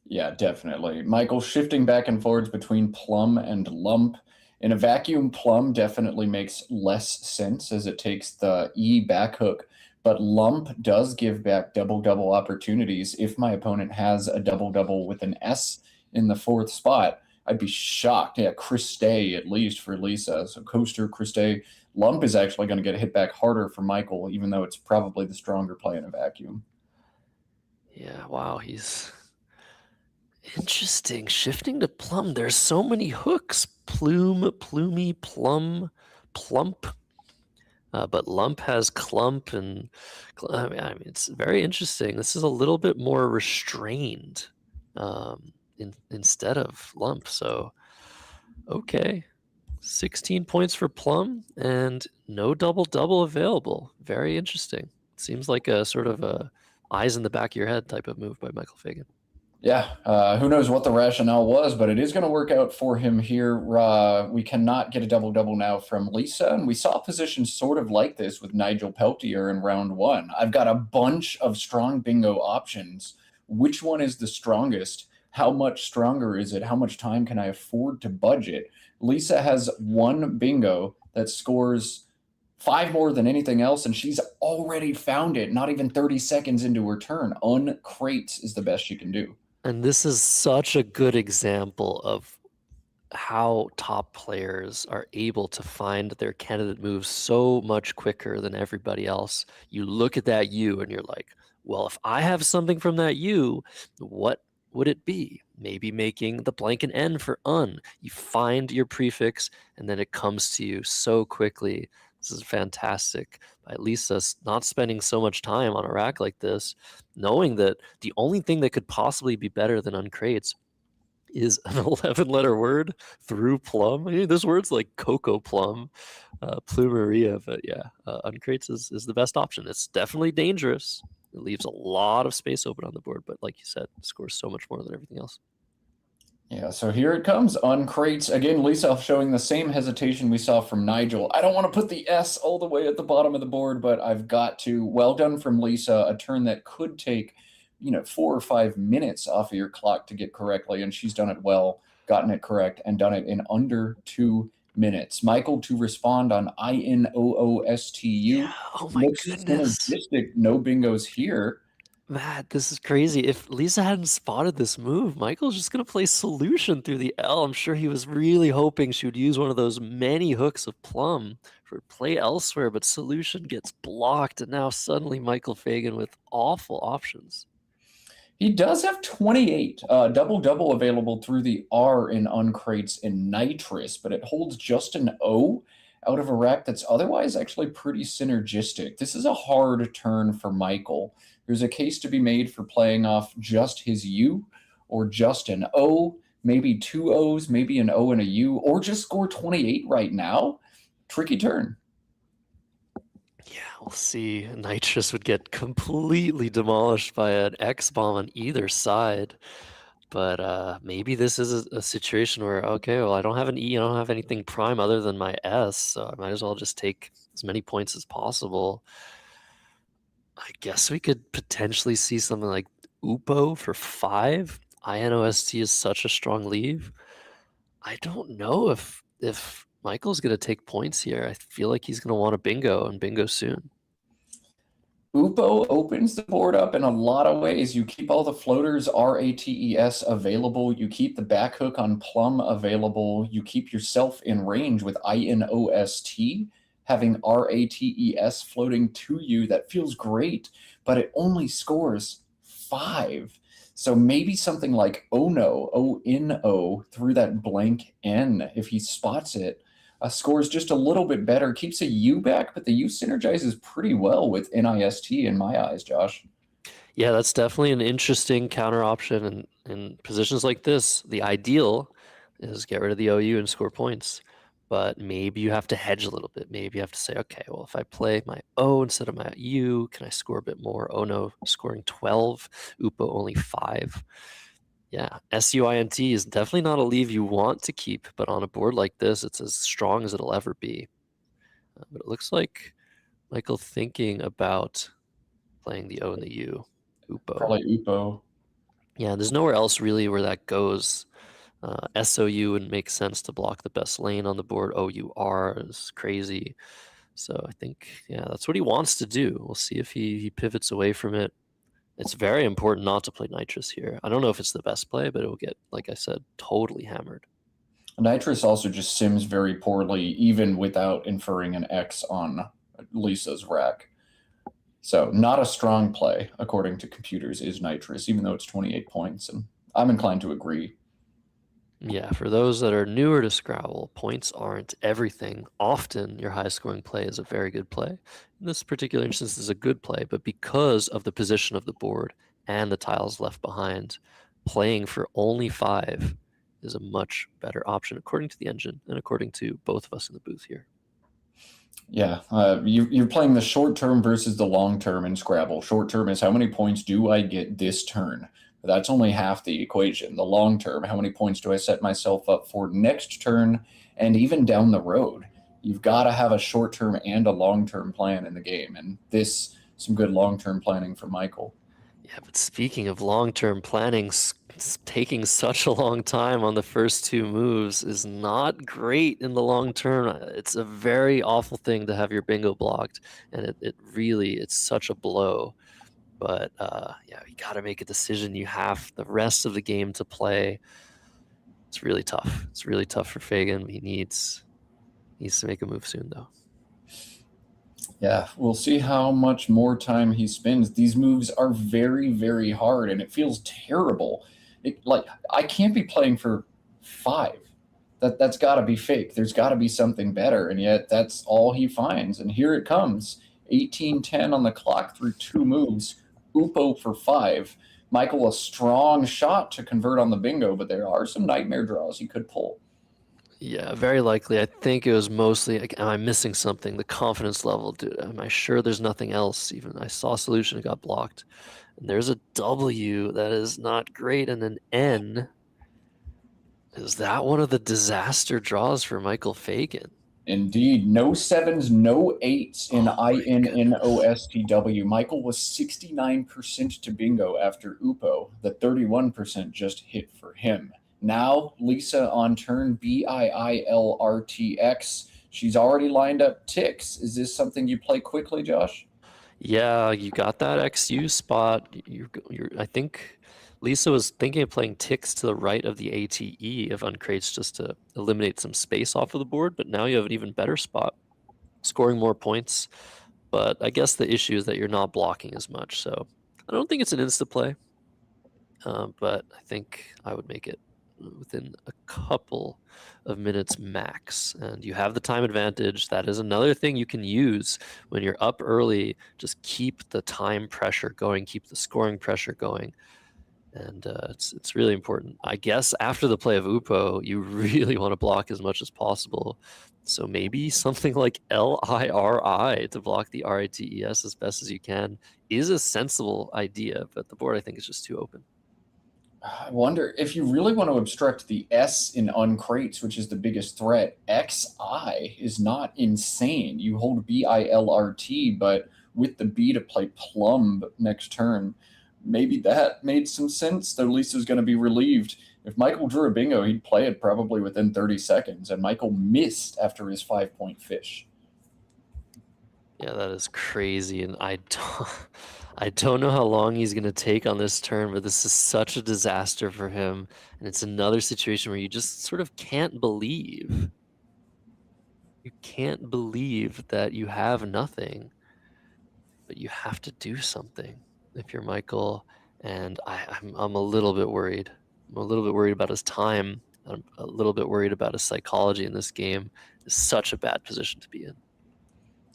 Yeah, definitely. Michael shifting back and forwards between plum and lump. In a vacuum, plum definitely makes less sense as it takes the E back hook, but lump does give back double-double opportunities. If my opponent has a double-double with an S in the 4th spot, I'd be shocked. Yeah, Christe at least for Lisa. So coaster, Christe. Lump is actually going to get hit back harder for Michael, even though it's probably the stronger play in a vacuum. Yeah, wow, he's interesting. Shifting to plum. There's so many hooks. Plume, plumey, plum, plump. But lump has clump, and I mean, it's very interesting. This is a little bit more restrained instead of lump. So, okay, 16 points for plum and no double-double available. Very interesting. Seems like a sort of a eyes in the back of your head type of move by Michael Fagan. Yeah, who knows what the rationale was, but it is going to work out for him here. We cannot get a double-double now from Lisa, and we saw a position sort of like this with Nigel Peltier in round 1. I've got a bunch of strong bingo options. Which one is the strongest? How much stronger is it? How much time can I afford to budget? Lisa has 1 bingo that scores 5 more than anything else, and she's already found it, not even 30 seconds into her turn. Uncrates is the best she can do. And this is such a good example of how top players are able to find their candidate moves so much quicker than everybody else. You look at that U and you're like, well, if I have something from that U, what would it be? Maybe making the blank an N for un. You find your prefix and then it comes to you so quickly. This is fantastic. By Lisa not spending so much time on a rack like this, knowing that the only thing that could possibly be better than uncrates is an 11-letter word through plum. I mean, there's words like cocoa plum, plumeria, but yeah, uncrates is the best option. It's definitely dangerous. It leaves a lot of space open on the board, but like you said, scores so much more than everything else. Yeah, so here it comes, uncrates. Again, Lisa showing the same hesitation we saw from Nigel. I don't want to put the S all the way at the bottom of the board, but I've got to. Well done from Lisa, a turn that could take, 4 or 5 minutes off of your clock to get correctly, and she's done it well, gotten it correct, and done it in under 2 minutes. Michael to respond on INOOSTU. Yeah, oh my goodness. Synergistic, no bingos here. Matt, this is crazy. If Lisa hadn't spotted this move, Michael's just gonna play solution through the L. I'm sure he was really hoping she would use one of those many hooks of plum for play elsewhere, but solution gets blocked, and now suddenly Michael Fagan with awful options. He does have 28 double available through the R in Uncrates and Nitrous, but it holds just an O out of a rack that's otherwise actually pretty synergistic. This is a hard turn for Michael. There's a case to be made for playing off just his U or just an O, maybe two O's, maybe an O and a U, or just score 28 right now. Tricky turn. Yeah, we'll see. Nitrous would get completely demolished by an X bomb on either side. But maybe this is a situation where, okay, well, I don't have an E, I don't have anything prime other than my S, so I might as well just take as many points as possible. I guess we could potentially see something like Upo for 5. INOST is such a strong leave. I don't know if Michael's going to take points here. I feel like he's going to want a bingo and bingo soon. Upo opens the board up in a lot of ways. You keep all the floaters RATES available. You keep the back hook on Plum available. You keep yourself in range with INOST, having RATES floating to you. That feels great, but it only scores 5. So maybe something like ONO, O-N-O, through that blank N, if he spots it, scores just a little bit better, keeps a U back, but the U synergizes pretty well with NIST in my eyes, Josh. Yeah, that's definitely an interesting counter option. And in positions like this, the ideal is get rid of the OU and score points. But maybe you have to hedge a little bit. Maybe you have to say, okay, well, if I play my O instead of my U, can I score a bit more? Oh no, scoring 12, Upo only 5. Yeah, SUINT is definitely not a leave you want to keep, but on a board like this, it's as strong as it'll ever be. But it looks like Michael thinking about playing the O and the U. Upo. Probably Upo. Yeah, there's nowhere else really where that goes. SOU wouldn't make sense to block the best lane on the board. OUR is crazy. So I think, yeah, that's what he wants to do. We'll see if he pivots away from it. It's very important not to play Nitrous here. I don't know if it's the best play, but it'll get, like I said, totally hammered. Nitrous also just sims very poorly, even without inferring an X on Lisa's rack. So not a strong play, according to computers, is Nitrous, even though it's 28 points. And I'm inclined to agree. Yeah, for those that are newer to Scrabble, points aren't everything. Often your high scoring play is a very good play. In this particular instance, is a good play, but because of the position of the board and the tiles left behind, playing for only 5 is a much better option according to the engine and according to both of us in the booth here. Yeah, you're playing the short term versus the long term in Scrabble. Short term is how many points do I get this turn? That's only half the equation. The long term, how many points do I set myself up for next turn and even down the road? You've got to have a short term and a long term plan in the game. And this, some good long term planning for Michael. Yeah, but speaking of long-term planning, taking such a long time on the first 2 moves is not great in the long term. It's a very awful thing to have your bingo blocked, and it's such a blow. But yeah, you got to make a decision. You have the rest of the game to play. It's really tough. It's really tough for Fagan. He needs to make a move soon, though. Yeah, we'll see how much more time he spends. These moves are very, very hard, and it feels terrible. Like, I can't be playing for 5. That's got to be fake. There's got to be something better, and yet that's all he finds. And here it comes, 18-10 on the clock through 2 moves. Upo for 5. Michael, a strong shot to convert on the bingo, but there are some nightmare draws he could pull. Yeah, very likely. I think it was mostly, like, am I missing something? The confidence level, dude. Am I sure there's nothing else? Even I saw solution, it got blocked. And there's a W that is not great, and an N. Is that one of the disaster draws for Michael Fagan? Indeed. No 7s, no 8s in INNOSTW. Michael was 69% to bingo after Upo. The 31% just hit for him. Now, Lisa on turn, BIILRTX. She's already lined up ticks. Is this something you play quickly, Josh? Yeah, you got that XU spot. I think Lisa was thinking of playing ticks to the right of the ATE of uncrates just to eliminate some space off of the board, but now you have an even better spot, scoring more points. But I guess the issue is that you're not blocking as much, so I don't think it's an insta play. But I think I would make it within a couple of minutes max. And you have the time advantage. That is another thing you can use when you're up early. Just keep the time pressure going, keep the scoring pressure going. And it's really important. I guess after the play of Upo, you really want to block as much as possible. So maybe something like LIRI to block the RITES as best as you can is a sensible idea, but the board I think is just too open. I wonder if you really want to obstruct the S in uncrates, which is the biggest threat. XI is not insane. You hold BILRT, but with the B to play plumb next turn, maybe that made some sense. Though Lisa's going to be relieved. If Michael drew a bingo, he'd play it probably within 30 seconds, and Michael missed after his 5-point fish. Yeah, that is crazy, and I don't know how long he's going to take on this turn, but this is such a disaster for him, and it's another situation where you just sort of can't believe. You can't believe that you have nothing, but you have to do something if you're Michael, and I'm a little bit worried. I'm a little bit worried about his time. I'm a little bit worried about his psychology in this game. It's such a bad position to be in.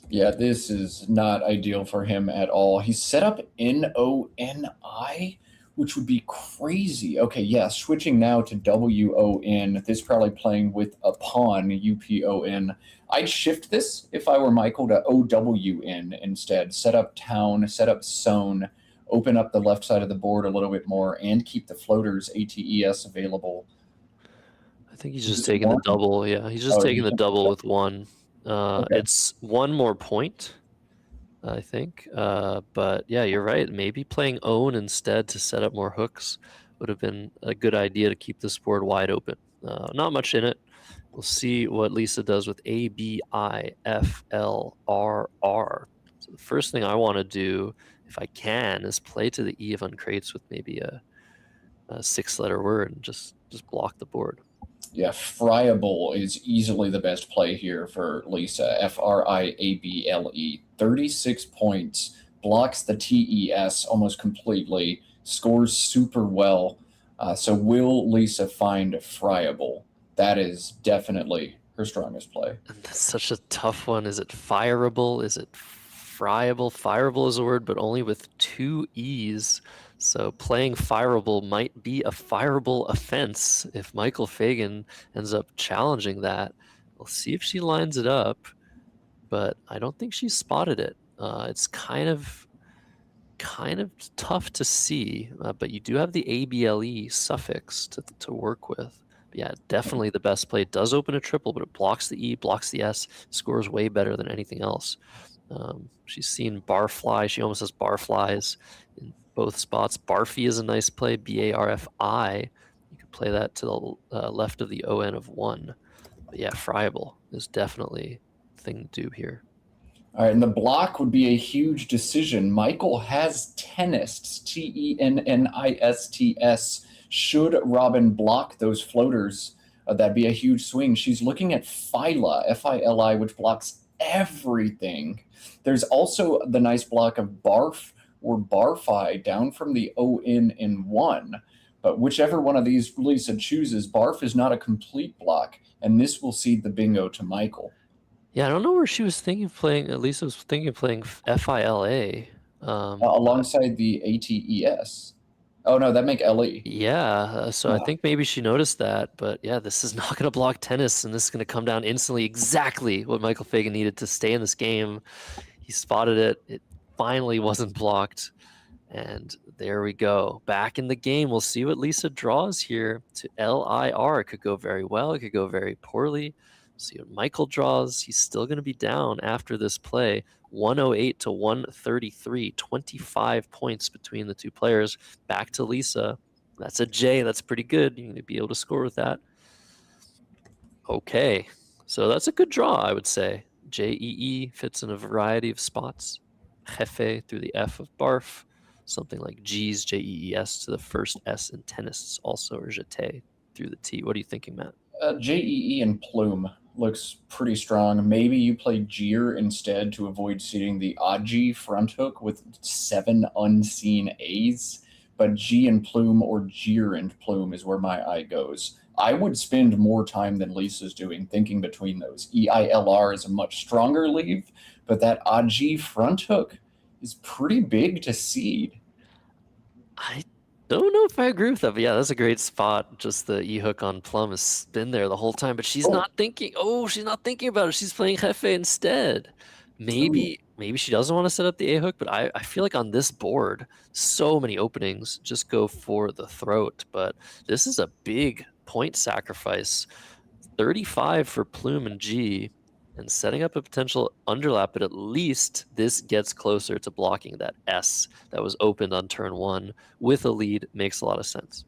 Yeah, this is not ideal for him at all. He's set up NONI, which would be crazy. Okay, yeah, switching now to WON. This probably playing with a pawn, UPON. I'd shift this if I were Michael to OWN instead. Set up town, set up zone, open up the left side of the board a little bit more, and keep the floaters ATES available. I think he's just taking the double. Yeah, he's just taking the double with one. Okay. It's one more point, I think. But yeah, you're right. Maybe playing own instead to set up more hooks would have been a good idea to keep this board wide open. Not much in it. We'll see what Lisa does with ABIFLRR. So the first thing I want to do, if I can, is play to the E of uncrates with maybe a 6-letter word and just block the board. Yeah, friable is easily the best play here for Lisa. FRIABLE. 36 points, blocks the TES almost completely, scores super well. So will Lisa find friable? That is definitely her strongest play. And that's such a tough one. Is it fireable? Is it friable? Fireable is a word, but only with 2 E's. So playing fireable might be a fireable offense if Michael Fagan ends up challenging that. We'll see if she lines it up, but I don't think she spotted it. It's kind of tough to see, but you do have the ABLE suffix to work with. But yeah, definitely the best play. It does open a triple, but it blocks the E, blocks the S, scores way better than anything else. She's seen barfly. She almost has barflies in both spots. Barfy is a nice play. BARFI. You could play that to the left of the ON of 1. But yeah, friable is definitely the thing to do here. All right, and the block would be a huge decision. Michael has tennists, TENNISTS. Should Robin block those floaters, that'd be a huge swing. She's looking at Phyla, FILI, which blocks everything. There's also the nice block of Barf or Barfi down from the ON in 1. But whichever one of these Lisa chooses, Barf is not a complete block, and this will cede the bingo to Michael. Yeah, I don't know where she was thinking of playing. Lisa was thinking of playing FILA. Alongside the ATES. Oh, no, that make LE. Yeah, so I think maybe she noticed that. But yeah, this is not going to block tennis, and this is going to come down instantly. Exactly what Michael Fagan needed to stay in this game. He spotted it. It finally wasn't blocked. And there we go. Back in the game. We'll see what Lisa draws here to LIR. It could go very well. It could go very poorly. See what Michael draws. He's still going to be down after this play. 108 to 133. 25 points between the two players. Back to Lisa. That's a J. That's pretty good. You're going to be able to score with that. Okay. So that's a good draw, I would say. JEE fits in a variety of spots. jefe through the F of barf. Something like G's, Jees to the first S in tennis, also, or jete through the T. What are you thinking, Matt? JEE and plume looks pretty strong. Maybe you play Jeer instead to avoid seating the Aji front hook with 7 unseen A's. But G and plume or Jeer and plume is where my eye goes. I would spend more time than Lisa's doing thinking between those. EILR is a much stronger leave, but that Aji front hook is pretty big to seed. I don't know if I agree with that, but yeah, that's a great spot. Just the E hook on plum has been there the whole time, but she's not thinking. Oh, she's not thinking about it. She's playing jefe instead. Maybe she doesn't want to set up the A hook, but I feel like on this board, so many openings just go for the throat. But this is a big point sacrifice. 35 for plume and G, and setting up a potential underlap, but at least this gets closer to blocking that S that was opened on turn 1 with a lead. Makes a lot of sense.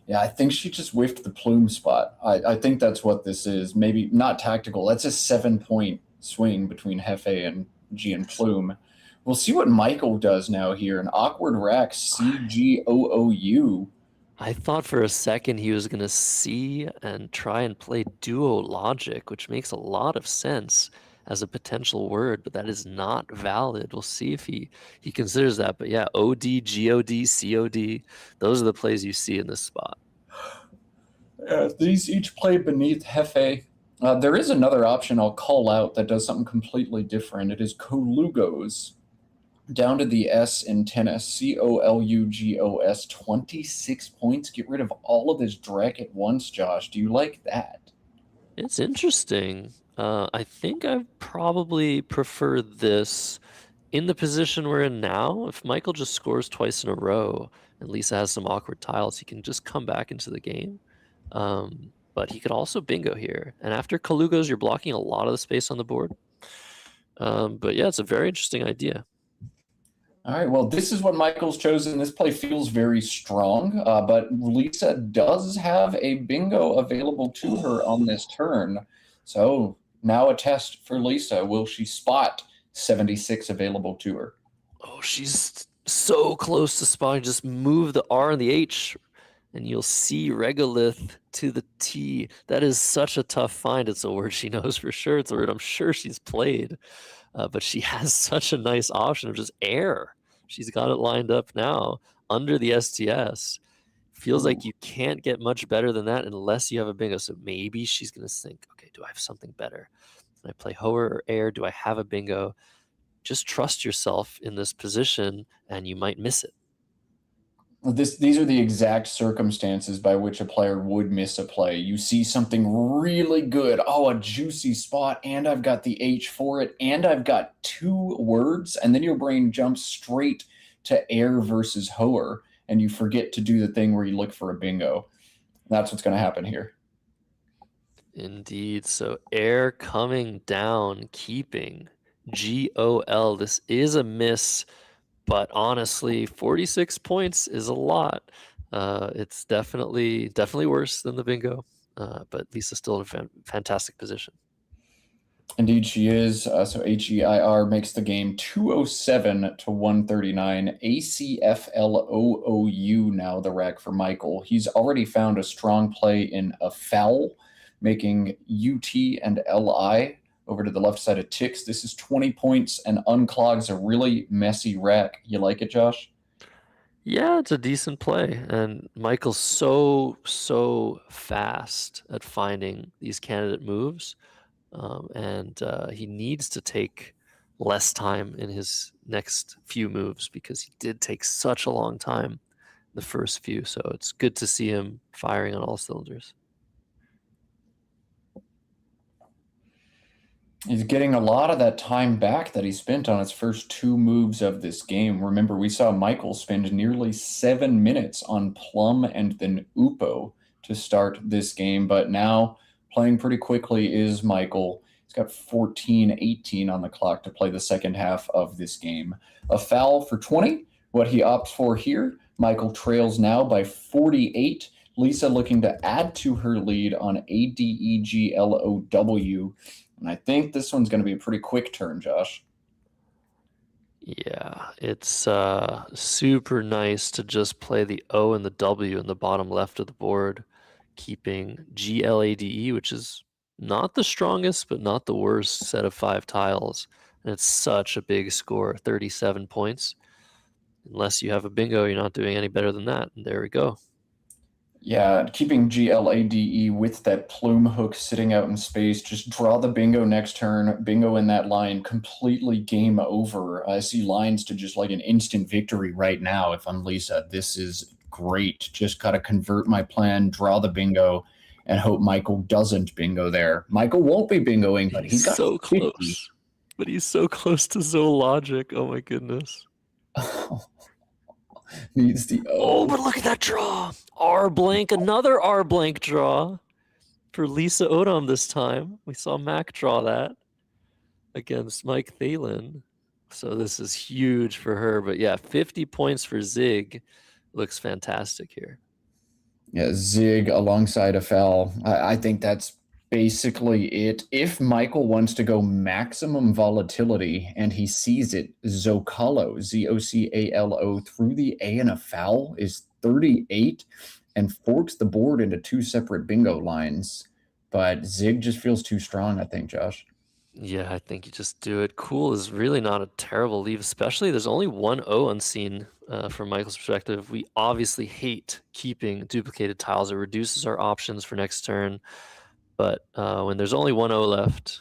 Yeah, I think she just whiffed the plume spot. I think that's what this is. Maybe not tactical. That's a 7-point swing between jefe and G and plume. We'll see what Michael does now here. An awkward rack, CGOOU. I thought for a second he was going to see and try and play duo logic, which makes a lot of sense as a potential word, but that is not valid. We'll see if he considers that. But yeah, OD, GOD, COD, those are the plays you see in this spot. These each play beneath jefe. There is another option I'll call out that does something completely different. It is Colugos. Down to the S in tennis, COLUGOS, 26 points. Get rid of all of this dreck at once, Josh. Do you like that? It's interesting. I think I probably prefer this in the position we're in now. If Michael just scores twice in a row and Lisa has some awkward tiles, he can just come back into the game. But he could also bingo here. And after Colugos, you're blocking a lot of the space on the board. But yeah, it's a very interesting idea. All right, well, this is what Michael's chosen. This play feels very strong, but Lisa does have a bingo available to her on this turn. So now a test for Lisa. Will she spot 76 available to her? Oh, she's so close to spotting. Just move the R and the H, and you'll see regolith to the T. That is such a tough find. It's a word she knows for sure. It's a word I'm sure she's played. But she has such a nice option of just air. She's got it lined up now under the STS. Feels like you can't get much better than that unless you have a bingo. So maybe she's going to think, okay, do I have something better? Can I play Hoer or air? Do I have a bingo? Just trust yourself in this position and you might miss it. These are the exact circumstances by which a player would miss a play. You see something really good. Oh, a juicy spot, and I've got the H for it, and I've got 2 words, and then your brain jumps straight to air versus Hoer, and you forget to do the thing where you look for a bingo. That's what's going to happen here. Indeed. So air coming down, keeping GOL. This is a miss. But honestly, 46 points is a lot. It's definitely worse than the bingo, but Lisa's still in a fantastic position. Indeed, she is. So HEIR makes the game 207 to 139. ACFLOOU now the rack for Michael. He's already found a strong play in a foul, making UT and LI over to the left side of Tix. This is 20 points and unclogs a really messy rack. You like it, Josh? Yeah, it's a decent play. And Michael's so fast at finding these candidate moves. And he needs to take less time in his next few moves because he did take such a long time the first few. So it's good to see him firing on all cylinders. He's getting a lot of that time back that he spent on his first 2 moves of this game. Remember, we saw Michael spend nearly 7 minutes on Plum and then Upo to start this game, but now playing pretty quickly is Michael. He's got 14-18 on the clock to play the second half of this game. A foul for 20, what he opts for here. Michael trails now by 48. Lisa looking to add to her lead on ADEGLOW. And I think this one's going to be a pretty quick turn, Josh. Yeah, it's super nice to just play the O and the W in the bottom left of the board, keeping GLADE, which is not the strongest but not the worst set of 5 tiles. And it's such a big score, 37 points. Unless you have a bingo, you're not doing any better than that. And there we go. Yeah, keeping GLADE with that plume hook sitting out in space, just draw the bingo next turn, bingo in that line, completely game over. I see lines to just like an instant victory right now if I'm Lisa. This is great. Just got to convert my plan, draw the bingo, and hope Michael doesn't bingo there. Michael won't be bingoing, but he's got so 50. close. But he's so close to Zoologic. Oh my goodness. Needs the Oh, but look at that draw. R blank, another R blank draw for Lisa Odom this time. We saw Mac draw that against Mike Thalen. So this is huge for her. But yeah, 50 points for Zig. Looks fantastic here. Yeah, Zig alongside a foul. I think that's basically it. If Michael wants to go maximum volatility and he sees it, Zocalo, Zocalo through the A and a foul is 38 and forks the board into 2 separate bingo lines. But Zig just feels too strong, I think, Josh. Yeah, I think you just do it. Cool is really not a terrible leave, especially there's only 1 O unseen from Michael's perspective. We obviously hate keeping duplicated tiles. It reduces our options for next turn. But when there's only 1 O left,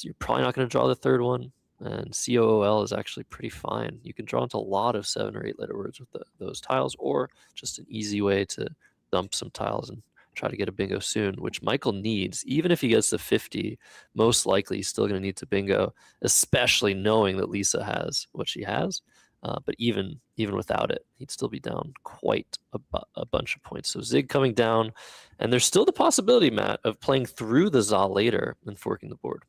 you're probably not going to draw the third one. And COOL is actually pretty fine. You can draw into a lot of 7 or 8 letter words with those tiles, or just an easy way to dump some tiles and try to get a bingo soon, which Michael needs. Even if he gets to 50, most likely he's still going to need to bingo, especially knowing that Lisa has what she has. But even without it, he'd still be down quite a bunch of points. So Zig coming down, and there's still the possibility, Matt, of playing through the ZA later and forking the board.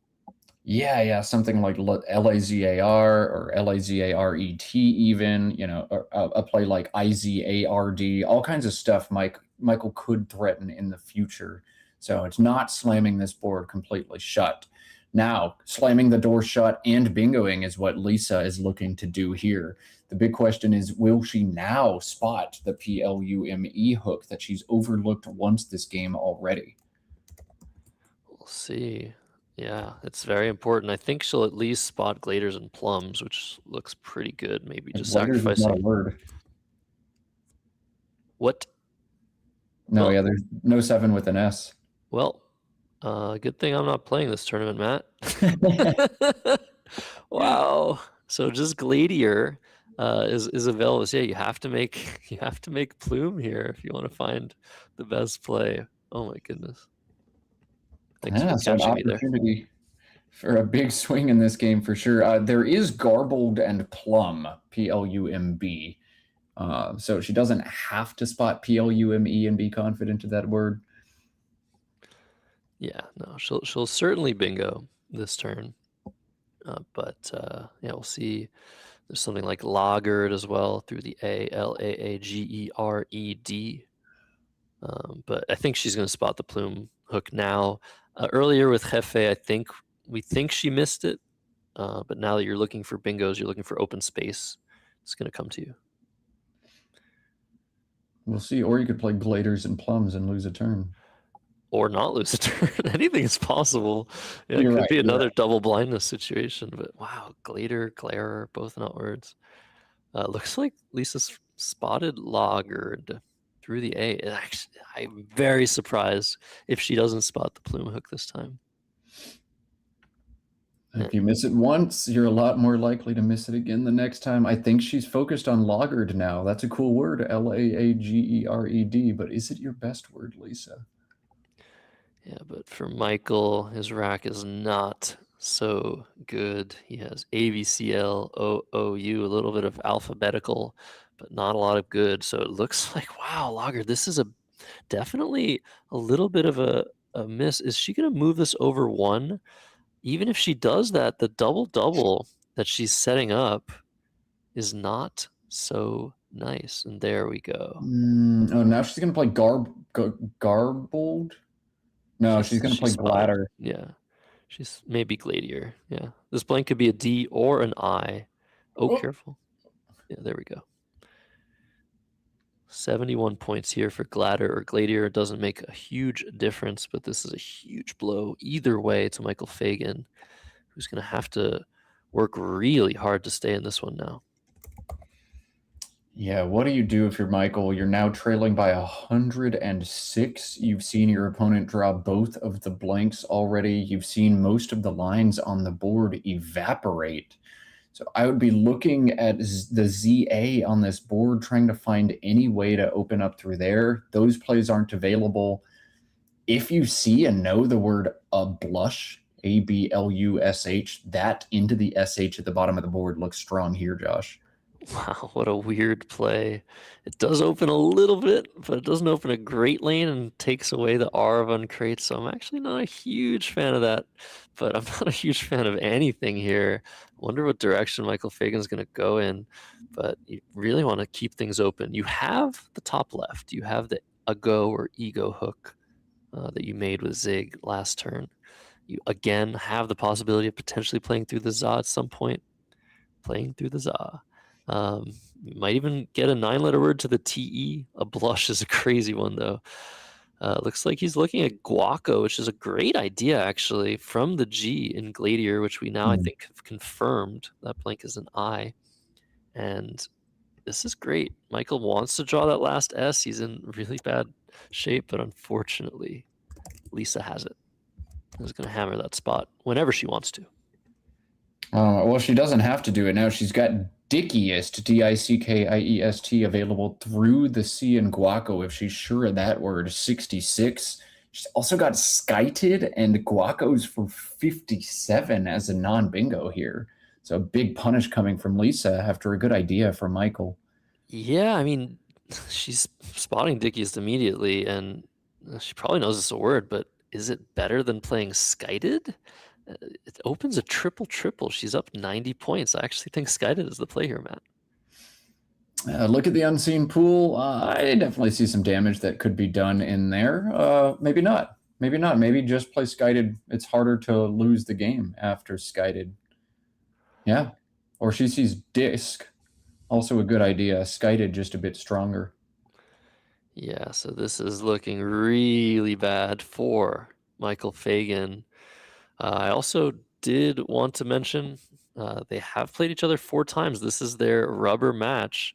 Yeah, something like LAZAR or LAZARET even, you know, or a play like IZARD, all kinds of stuff Michael could threaten in the future. So it's not slamming this board completely shut. Now, slamming the door shut and bingoing is what Lisa is looking to do here. The big question is, will she now spot the PLUME hook that she's overlooked once this game already? We'll see. Yeah, it's very important. I think she'll at least spot gladers and plums, which looks pretty good. Maybe just sacrificing. Is not a word. What? No, yeah, there's no 7 with an S. Well, good thing I'm not playing this tournament, Matt. Wow. So just Gladier is available. So yeah, you have to make Plume here if you want to find the best play. Oh my goodness. Thanks for So an catching me there. opportunity for a big swing in this game for sure. There is Garbled and Plum, PLUMB. So she doesn't have to spot PLUME and be confident of that word. Yeah, no, she'll certainly bingo this turn. But yeah, we'll see. There's something like lagered as well through the ALAAGERED. But I think she's going to spot the plume hook now. Earlier with Jefe, we think she missed it. But now that you're looking for bingos, you're looking for open space. It's going to come to you. We'll see. Or you could play Gladers and Plums and lose a turn. Or not lose a turn. Anything is possible. Yeah, it could be another double blindness situation. But wow, Glader, Glare, both not words. Looks like Lisa's spotted lagered through the A. Actually, I'm very surprised if she doesn't spot the plume hook this time. If you miss it once, you're a lot more likely to miss it again the next time. I think she's focused on lagered now. That's a cool word, LAAGERED. But is it your best word, Lisa? Yeah, but for Michael, his rack is not so good. He has AVCL, OOU, a little bit of alphabetical, but not a lot of good. So it looks like, wow, lagered, this is definitely a little bit of a miss. Is she going to move this over 1? Even if she does that, the double-double that she's setting up is not so nice. And there we go. Oh, now she's going to play Garbled? No, she's going to play Gladder. Yeah. She's maybe Gladier. Yeah. This blank could be a D or an I. Oh, careful. Yeah, there we go. 71 points here for Gladder or Gladier. It doesn't make a huge difference, but this is a huge blow either way to Michael Fagan, who's going to have to work really hard to stay in this one now. Yeah, what do you do if you're Michael? You're now trailing by 106. You've seen your opponent draw both of the blanks already. You've seen most of the lines on the board evaporate. So I would be looking at the ZA on this board, trying to find any way to open up through there. Those plays aren't available. If you see and know the word a blush, A-B-L-U-S-H, that into the SH at the bottom of the board looks strong here, Josh. Wow, what a weird play. It does open a little bit, but it doesn't open a great lane and takes away the R of uncrate. So I'm actually not a huge fan of that, but I'm not a huge fan of anything here. Wonder what direction Michael Fagan's going to go in, but you really want to keep things open. You have the top left. You have the go or ego hook that you made with Zig last turn. You again have the possibility of potentially playing through the za at some point. Playing through the za. You might even get a 9-letter word to the TE. A blush is a crazy one, though. Looks like he's looking at Guaco, which is a great idea, actually, from the G in Gladier, which we now, I think, have confirmed. That blank is an I. And this is great. Michael wants to draw that last S. He's in really bad shape, but unfortunately, Lisa has it. He's going to hammer that spot whenever she wants to. Well, she doesn't have to do it now. She's got Dickiest, D-I-C-K-I-E-S-T, available through the C in Guaco if she's sure of that word, 66. She's also got Skyted and Guaco's for 57 as a non-bingo here. So a big punish coming from Lisa after a good idea from Michael. Yeah, I mean, she's spotting Dickiest immediately, and she probably knows it's a word, but is it better than playing Skyted? It opens a triple. She's up 90 points. I actually think Skyted is the play here, Matt. Look at the unseen pool. I definitely see some damage that could be done in there. Maybe not. Maybe just play Skyted. It's harder to lose the game after Skyted. Yeah. Or she sees Disc. Also a good idea. Skyted just a bit stronger. Yeah, so this is looking really bad for Michael Fagan. I also did want to mention they have played each other 4 times. This is their rubber match,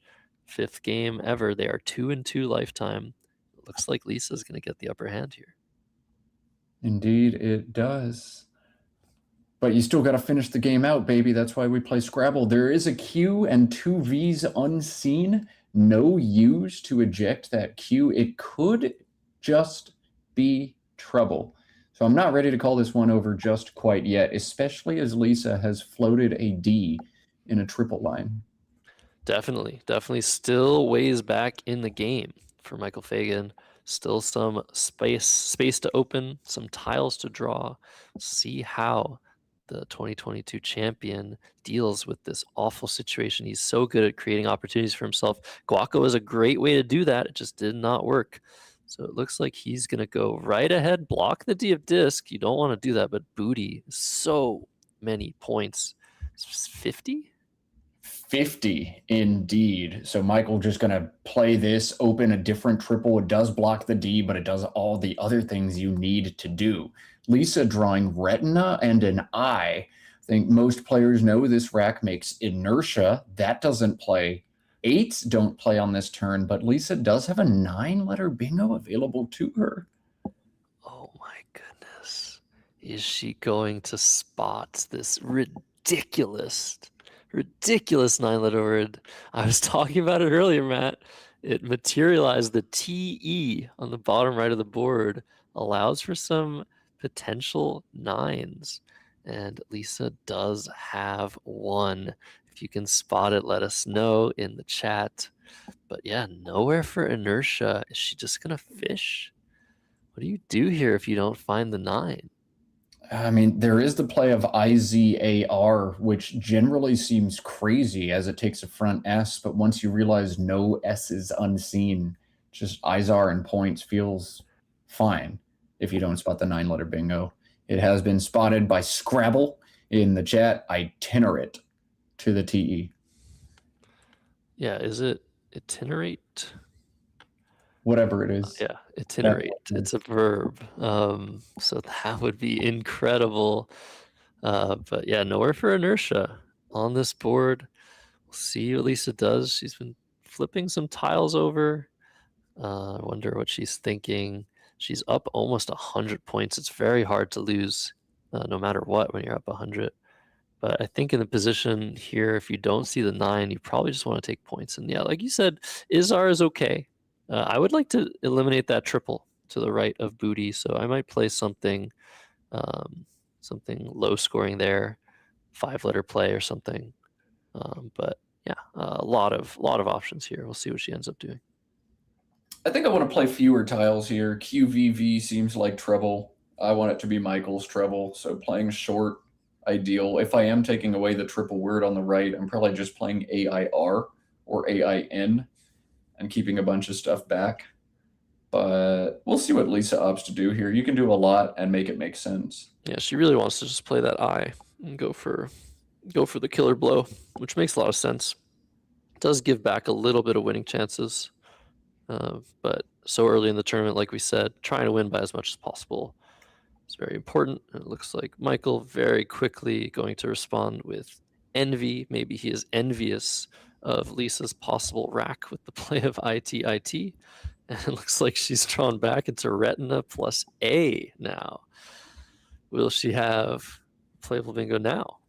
5th game ever. They are 2-2 lifetime. It looks like Lisa's going to get the upper hand here. Indeed, it does. But you still got to finish the game out, baby. That's why we play Scrabble. There is a Q and 2 Vs unseen. No U's to eject that Q. It could just be trouble. So I'm not ready to call this one over just quite yet, especially as Lisa has floated a D in a triple line. Definitely still ways back in the game for Michael Fagan. Still some space to open, some tiles to draw. See how the 2022 champion deals with this awful situation. He's so good at creating opportunities for himself. Guaco is a great way to do that. It just did not work. So it looks like he's going to go right ahead, block the D of disc. You don't want to do that, but booty, so many points. 50? 50 indeed. So Michael just going to play this, open a different triple. It does block the D, but it does all the other things you need to do. Lisa drawing Retina and an I. I think most players know this rack makes inertia. That doesn't play. 8s don't play on this turn, but Lisa does have a 9-letter bingo available to her. Oh my goodness. Is she going to spot this ridiculous 9-letter word? I was talking about it earlier, Matt. It materialized. The TE on the bottom right of the board allows for some potential 9s. And Lisa does have one. If you can spot it, let us know in the chat. But yeah, nowhere for inertia. Is she just going to fish? What do you do here if you don't find the 9? I mean, there is the play of IZAR, which generally seems crazy as it takes a front S, but once you realize no S is unseen, just IZAR and points feels fine if you don't spot the 9-letter bingo. It has been spotted by Scrabble in the chat. Itinerant to the TE. Yeah, is it itinerate? Whatever it is. Yeah, itinerate. It's a verb. So that would be incredible. But yeah, nowhere for inertia on this board. We'll see what Lisa does. She's been flipping some tiles over. I wonder what she's thinking. She's up almost 100 points. It's very hard to lose no matter what when you're up 100. But I think in the position here, if you don't see the 9, you probably just want to take points. And yeah, like you said, Izar is okay. I would like to eliminate that triple to the right of booty, so I might play something something low scoring there, 5-letter play or something. But yeah, a lot of options here. We'll see what she ends up doing. I think I want to play fewer tiles here. QVV seems like treble. I want it to be Michael's treble, so playing short, ideal. If I am taking away the triple word on the right, I'm probably just playing AIR or AIN and keeping a bunch of stuff back. But we'll see what Lisa opts to do here. You can do a lot and make it make sense. Yeah, she really wants to just play that I and go for the killer blow, which makes a lot of sense. It does give back a little bit of winning chances. But so early in the tournament, like we said, trying to win by as much as possible is very important. And it looks like Michael very quickly going to respond with envy. Maybe he is envious of Lisa's possible rack with the play of IT. And it looks like she's drawn back into Retina plus A now. Will she have playable bingo now?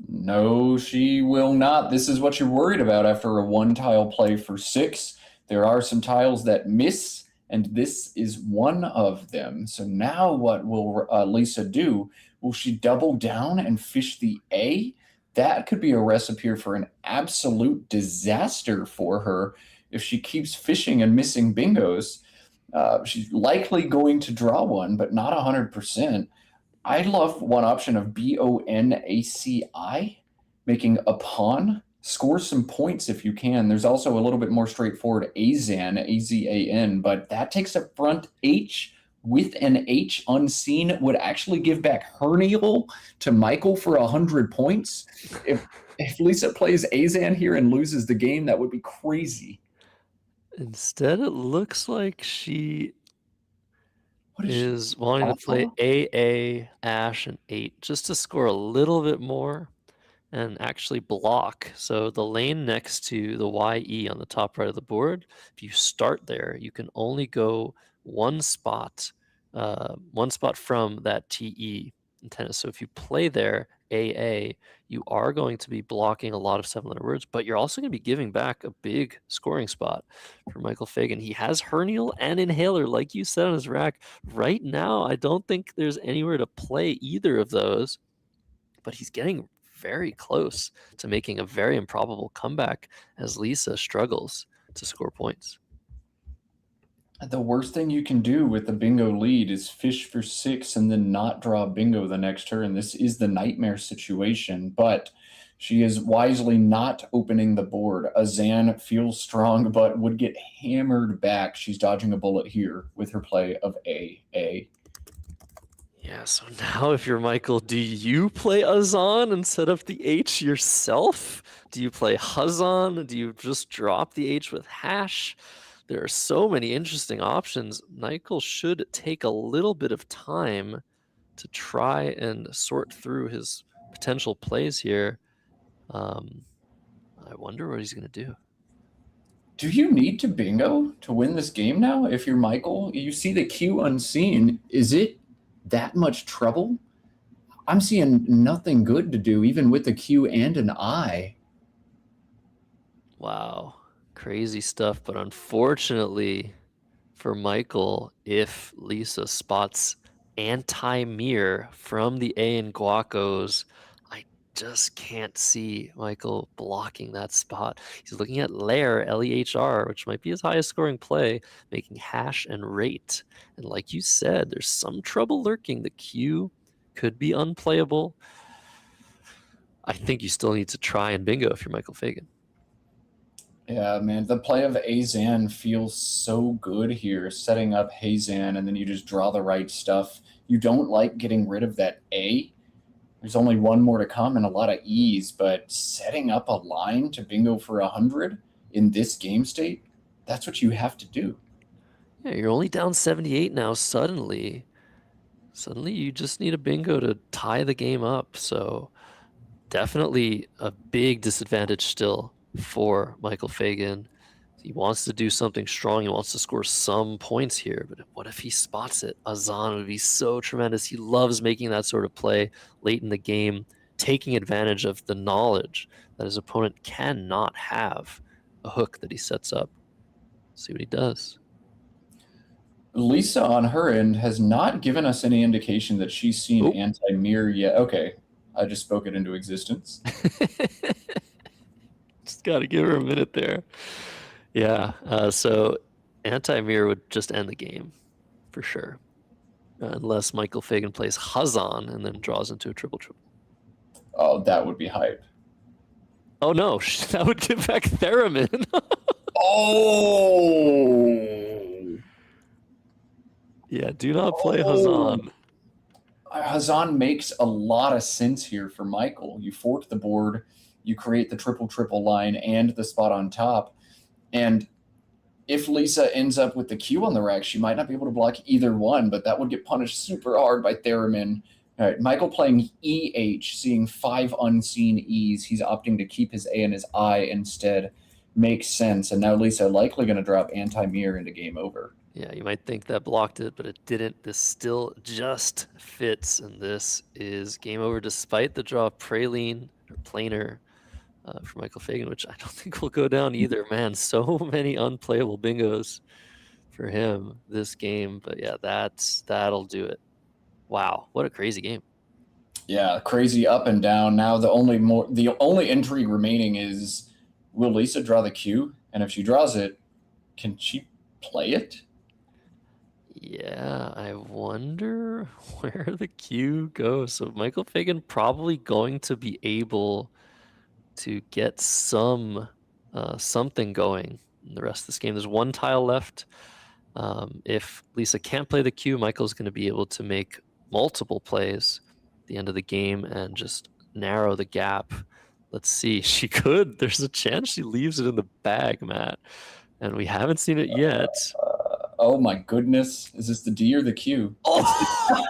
No, she will not. This is what you're worried about after a 1-tile play for 6. There are some tiles that miss, and this is one of them. So now what will Lisa do? Will she double down and fish the A? That could be a recipe for an absolute disaster for her if she keeps fishing and missing bingos. She's likely going to draw one, but not 100%. I love one option of BONACI, making a pawn. Score some points if you can. There's also a little bit more straightforward Azan, AZAN, but that takes a front H with an H unseen, would actually give back Hernial to Michael for 100 points. If Lisa plays Azan here and loses the game, that would be crazy. Instead, it looks like she What is wanting to play AA, Ash, and 8 just to score a little bit more and actually block. So the lane next to the YE on the top right of the board, if you start there, you can only go one spot from that TE in tennis. So if you play there, AA, you are going to be blocking a lot of 7-letter words, but you're also going to be giving back a big scoring spot for Michael Fagan. He has Hernial and Inhaler, like you said, on his rack. Right now, I don't think there's anywhere to play either of those, but he's getting very close to making a very improbable comeback as Lisa struggles to score points. The worst thing you can do with the bingo lead is fish for 6 and then not draw bingo the next turn. This is the nightmare situation, but she is wisely not opening the board. Azan feels strong, but would get hammered back. She's dodging a bullet here with her play of AA. Yeah, so now if you're Michael, do you play Azan and set up the H yourself? Do you play Hazan? Do you just drop the H with hash? There are so many interesting options. Michael should take a little bit of time to try and sort through his potential plays here. I wonder what he's going to do. Do you need to bingo to win this game now? If you're Michael, you see the Q unseen. Is it that much trouble? I'm seeing nothing good to do, even with the Q and an I. Wow, crazy stuff. But unfortunately for Michael, if Lisa spots anti-mirror from the A in Guacos, I just can't see Michael blocking that spot. He's looking at Lair, L-E-H-R, which might be his highest scoring play, making hash and rate. And like you said, there's some trouble lurking. The Q could be unplayable. I think you still need to try and bingo if you're Michael Fagan. Yeah, man, the play of Azan feels so good here, setting up Hazan, and then you just draw the right stuff. You don't like getting rid of that A. There's only one more to come and a lot of E's, but setting up a line to bingo for 100 in this game state, that's what you have to do. Yeah, you're only down 78 now. Suddenly you just need a bingo to tie the game up. So definitely a big disadvantage still for Michael Fagan. He wants to do something strong. He wants to score some points here, but what if he spots it? Azan would be so tremendous. He loves making that sort of play late in the game, taking advantage of the knowledge that his opponent cannot have a hook that he sets up. See what he does. Lisa, on her end, has not given us any indication that she's seen Oop. anti-mirror yet. Okay, I just spoke it into existence. Just got to give her a minute there. Yeah, so anti-mirror would just end the game for sure. Unless Michael Fagan plays Hazan and then draws into a triple-triple. Oh, that would be hype. Oh no, that would give back Theremin. Oh! Yeah, do not play Hazan. Hazan makes a lot of sense here for Michael. You fork the board, you create the triple-triple line and the spot on top. And if Lisa ends up with the Q on the rack, she might not be able to block either one, but that would get punished super hard by Theremin. All right, Michael playing EH, seeing 5 unseen E's. He's opting to keep his A and his I instead. Makes sense. And now Lisa likely going to drop anti-mirror into game over. Yeah, you might think that blocked it, but it didn't. This still just fits, and this is game over despite the draw of Praline or Planer for Michael Fagan, which I don't think will go down either. Man, so many unplayable bingos for him this game. But yeah, that'll do it. Wow, what a crazy game. Yeah, crazy up and down. Now the only intrigue remaining is, will Lisa draw the Q? And if she draws it, can she play it? Yeah, I wonder where the Q goes. So Michael Fagan probably going to be able to get something going in the rest of this game. There's one tile left. If Lisa can't play the Q, Michael's going to be able to make multiple plays at the end of the game and just narrow the gap. Let's see. She could. There's a chance she leaves it in the bag, Matt. And we haven't seen it yet. Oh my goodness. Is this the D or the Q? Oh!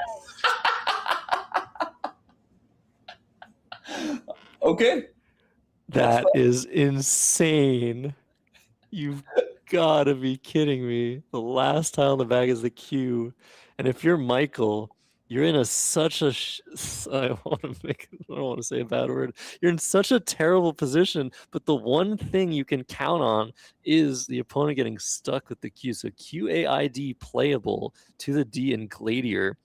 Okay. That is insane. You've got to be kidding me. The last tile in the bag is the Q. And if you're Michael, you're in such a I don't want to say a bad word. You're in such a terrible position, but the one thing you can count on is the opponent getting stuck with the Q. So QAID playable to the D in Gladiator.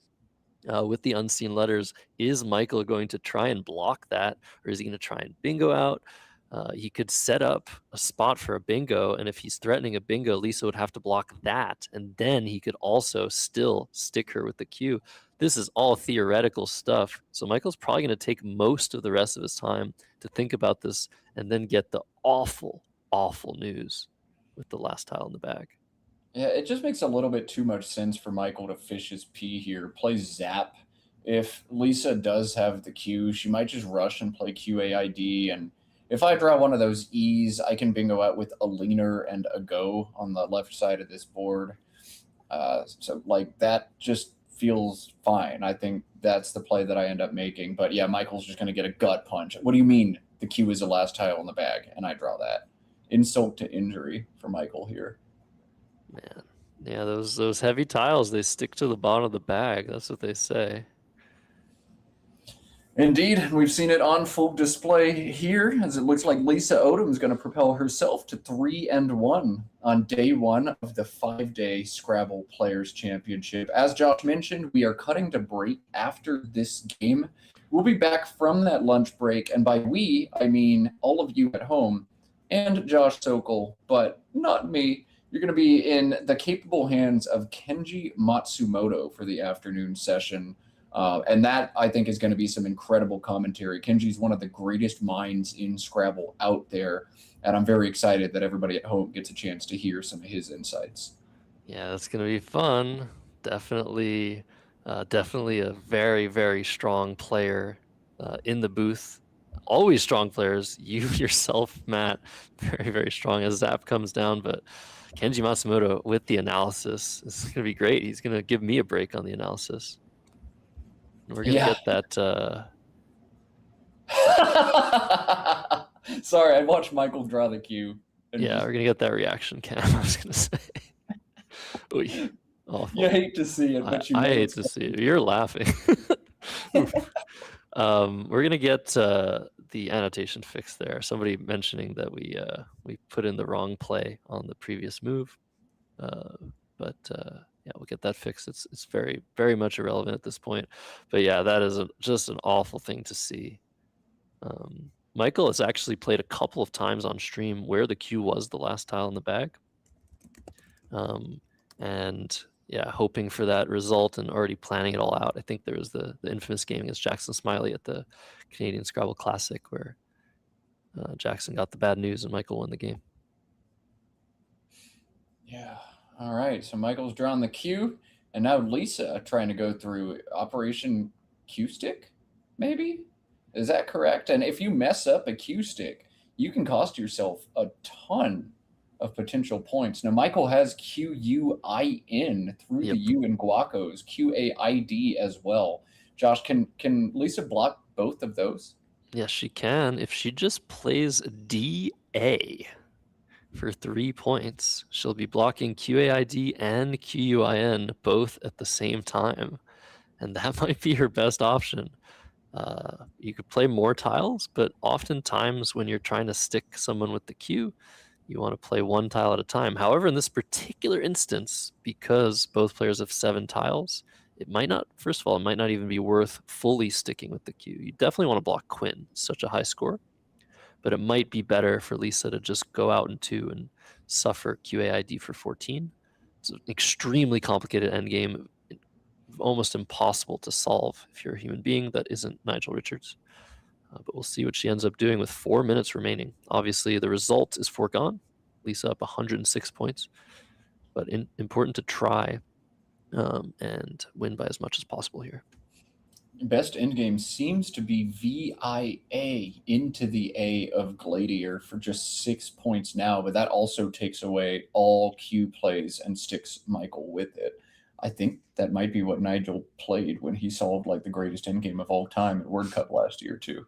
With the unseen letters, is Michael going to try and block that, or is he going to try and bingo out? He could set up a spot for a bingo, and if he's threatening a bingo, Lisa would have to block that, and then he could also still stick her with the Q. This is all theoretical stuff, so Michael's probably going to take most of the rest of his time to think about this and then get the awful, awful news with the last tile in the bag. Yeah, it just makes a little bit too much sense for Michael to fish his P here, play Zap. If Lisa does have the Q, she might just rush and play QAID. And if I draw one of those E's, I can bingo out with a leaner and a go on the left side of this board. So like that just feels fine. I think that's the play that I end up making. But yeah, Michael's just going to get a gut punch. What do you mean the Q is the last tile in the bag? And I draw that. Insult to injury for Michael here. Man, yeah, those heavy tiles, they stick to the bottom of the bag. That's what they say. Indeed, we've seen it on full display here, as it looks like Lisa Odom is going to propel herself to 3-1 on day one of the 5-day Scrabble Players Championship. As Josh mentioned, we are cutting to break after this game. We'll be back from that lunch break, and by we, I mean all of you at home and Josh Sokol, but not me. You're going to be in the capable hands of Kenji Matsumoto for the afternoon session. And that, I think, is going to be some incredible commentary. Kenji's one of the greatest minds in Scrabble out there. And I'm very excited that everybody at home gets a chance to hear some of his insights. Yeah, that's going to be fun. Definitely a very, very strong player in the booth always strong players. You yourself, Matt, very, very strong as Zap comes down, but Kenji Matsumoto with the analysis. This is going to be great. He's going to give me a break on the analysis. And we're going to Yeah. get that. Sorry, I watched Michael draw the cue. Yeah, we're going to get that reaction cam, I was going to say. Oy, awful. You hate to see it, but I hate to see it. You're laughing. We're going to get the annotation fixed there. Somebody mentioning that we put in the wrong play on the previous move. But yeah, we'll get that fixed. It's very, very much irrelevant at this point. But yeah, that is just an awful thing to see. Michael has actually played a couple of times on stream where the Q was the last tile in the bag. And yeah, hoping for that result and already planning it all out. I think there was the infamous game against Jackson Smiley at the Canadian Scrabble Classic where Jackson got the bad news and Michael won the game. Yeah. All right. So Michael's drawn the Q, and now Lisa trying to go through Operation Q stick, maybe? Is that correct? And if you mess up a Q stick, you can cost yourself a ton of potential points. Now, Michael has QUIN through the U in Guaco's, QAID as well. Josh, can Lisa block both of those? Yes, she can. If she just plays DA for 3 points, she'll be blocking QAID and QUIN both at the same time. And that might be her best option. You could play more tiles, but oftentimes when you're trying to stick someone with the Q, you want to play one tile at a time. However, in this particular instance, because both players have 7 tiles, it might not, first of all, it might not even be worth fully sticking with the Q. You definitely want to block Quinn, such a high score, but it might be better for Lisa to just go out in 2 and suffer QAID for 14. It's an extremely complicated endgame, almost impossible to solve if you're a human being that isn't Nigel Richards. But we'll see what she ends up doing with 4 minutes remaining. Obviously, the result is foregone. Lisa up 106 points, but important to try and win by as much as possible here. Best endgame seems to be VIA into the A of Gladiator for just 6 points now, but that also takes away all Q plays and sticks Michael with it. I think that might be what Nigel played when he solved like the greatest endgame of all time at World Cup last year too.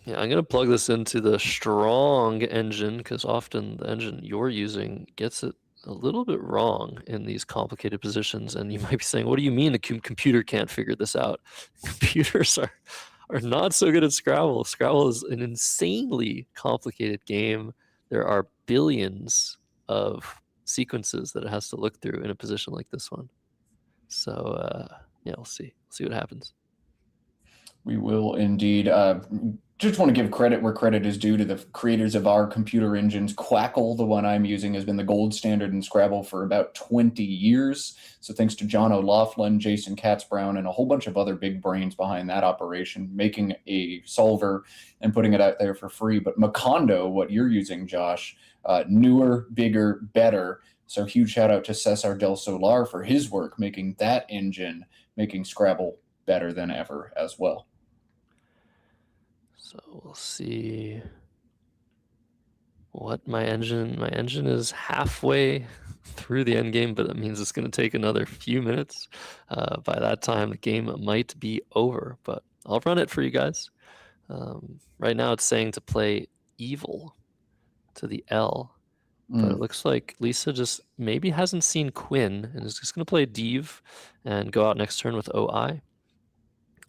Yeah, I'm going to plug this into the strong engine because often the engine you're using gets it a little bit wrong in these complicated positions. And you might be saying, what do you mean the computer can't figure this out? Computers are not so good at Scrabble. Scrabble is an insanely complicated game. There are billions of sequences that it has to look through in a position like this one. So yeah, we'll see what happens. We will indeed. Just want to give credit where credit is due to the creators of our computer engines. Quackle, the one I'm using, has been the gold standard in Scrabble for about 20 years. So thanks to John O'Loughlin, Jason Katzbrown, and a whole bunch of other big brains behind that operation, making a solver and putting it out there for free. But Macondo, what you're using, Josh, newer, bigger, better. So huge shout out to Cesar del Solar for his work making that engine, making Scrabble better than ever as well. So we'll see what my engine is halfway through the end game, but that means it's going to take another few minutes. By that time, the game might be over, but I'll run it for you guys. Right now, it's saying to play evil to the L, but it looks like Lisa just maybe hasn't seen Quinn and is just going to play Div and go out next turn with OI.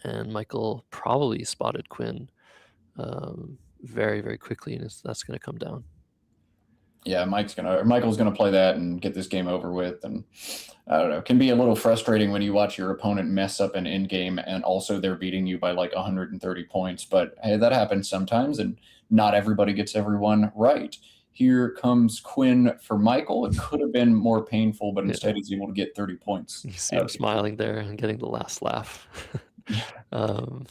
And Michael probably spotted Quinn very, very quickly, and that's going to come down. Yeah, Michael's gonna play that and get this game over with. And I don't know, it can be a little frustrating when you watch your opponent mess up an end game and also they're beating you by like 130 points. But hey, that happens sometimes, and not everybody gets everyone right. Here comes Quinn for Michael. It could have been more painful, but instead he's able to get 30 points. You see him smiling there and getting the last laugh.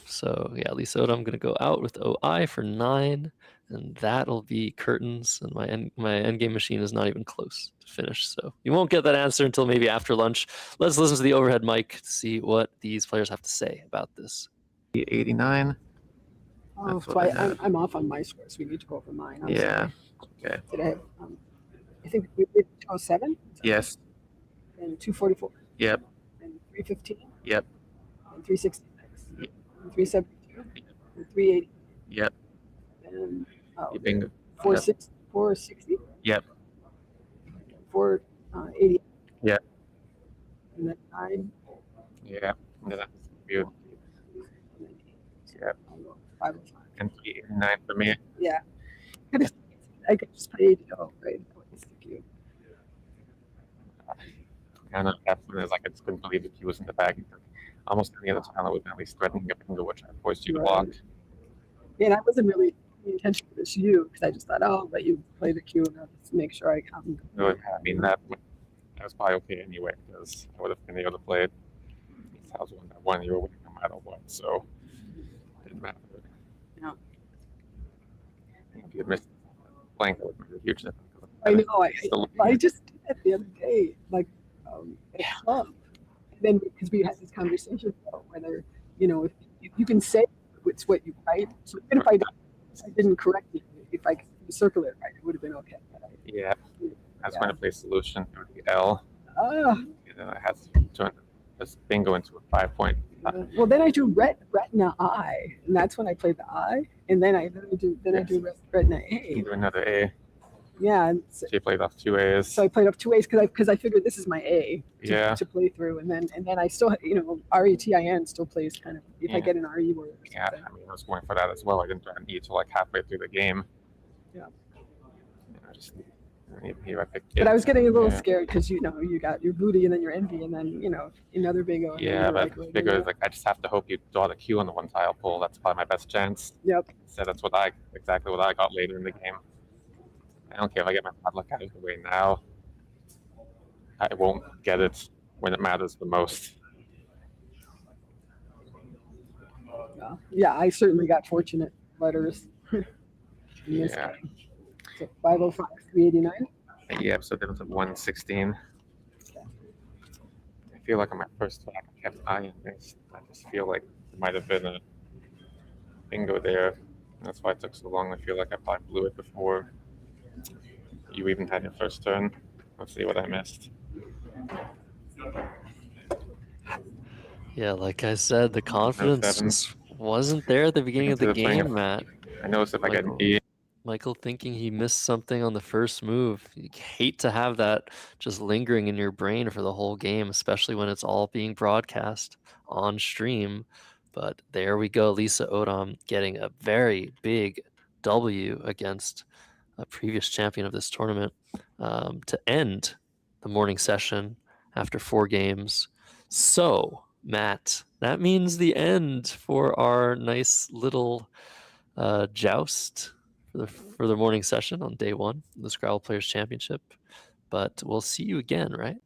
So yeah, Lisa, I'm going to go out with OI for 9, and that'll be curtains. And my endgame machine is not even close to finish, so you won't get that answer until maybe after lunch. Let's listen to the overhead mic to see what these players have to say about this. 89. Oh, That's so what I have. I'm off on my score, so we need to go over mine. I'm Yeah. sorry. Okay. Did I have, I think we did 207 Yes. and 244 Yep. and 315 Yep. and 366 Yep. and 372 and 380 Yep. and You bingo. 460 Yep. 480 Yep. and then 9 Yeah. That's good. and then 8. Yep. I'll go 505. And 389 for me. Yeah. I could just play 80 right? Stick you. I don't know. That one is like I just couldn't believe that he was in the bag. Almost any other talent was at least threatening a bingo, which I forced you to block. And I wasn't really paying attention to this you because I just thought, oh, I'll let you play the cue and I'll just make sure I come. No, I mean that was probably okay anyway because I would have been able to play it. This house 1-1, you were winning no matter what, so it didn't matter. Yeah. If you had missed blank, that would have made a huge difference. I know. Still I just did that the other day, like at club. And then because we had this conversation about whether, if you can say it's what you write. So even if I didn't correct it, if I could circle it right, it would have been okay. Yeah. I was going to play solution through the L. And then I had to turn this bingo into a 5-point. Well, then I do retina I, and that's when I play the I, and then I do retina A. You do another A. Yeah. So you played off 2 A's. So I played off 2 A's because I figured this is my A to play through, and then I still RETIN still plays kind of if I get an RE word. Yeah, I mean I was going for that as well. I didn't try an E till like halfway through the game. Yeah. Here I picked but I was getting a little scared because you got your booty and then your envy and then another bingo. Yeah, but I figured I just have to hope you draw the Q on the 1 tile pull. That's probably my best chance. Yep. So that's exactly what I got later in the game. I don't care if I get my padlock out of the way now. I won't get it when it matters the most. Yeah, I certainly got fortunate letters in this game. So 505, 389. Yeah, so there was a 116. I feel like on my first track I kept eyeing this. I just feel like there might have been a bingo there. That's why it took so long. I feel like I probably blew it before you even had your first turn. Let's see what I missed. Yeah, like I said, the confidence just wasn't there at the beginning of the game, Matt. I noticed if I get an E. Michael thinking he missed something on the first move. You hate to have that just lingering in your brain for the whole game, especially when it's all being broadcast on stream. But there we go, Lisa Odom getting a very big W against a previous champion of this tournament to end the morning session after 4 games. So, Matt, that means the end for our nice little joust for the morning session on day 1 of the Scrabble Players Championship. But we'll see you again, right?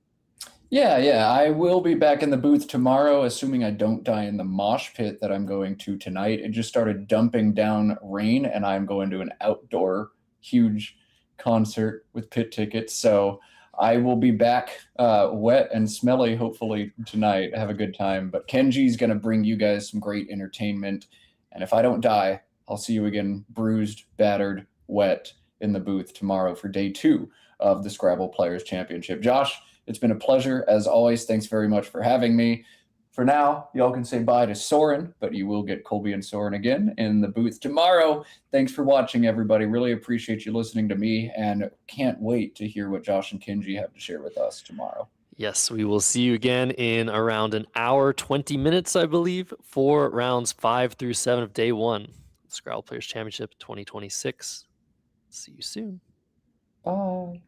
Yeah. I will be back in the booth tomorrow, assuming I don't die in the mosh pit that I'm going to tonight. It just started dumping down rain, and I'm going to an outdoor huge concert with pit tickets. So I will be back wet and smelly, hopefully, tonight. Have a good time. But Kenji's going to bring you guys some great entertainment. And if I don't die, I'll see you again, bruised, battered, wet, in the booth tomorrow for day 2 of the Scrabble Players Championship. Josh, it's been a pleasure, as always. Thanks very much for having me. For now, y'all can say bye to Soren, but you will get Colby and Soren again in the booth tomorrow. Thanks for watching, everybody. Really appreciate you listening to me, and can't wait to hear what Josh and Kenji have to share with us tomorrow. Yes, we will see you again in around an hour, 20 minutes, I believe, for rounds 5 through 7 of day 1. Scrabble Players Championship 2026. See you soon. Bye.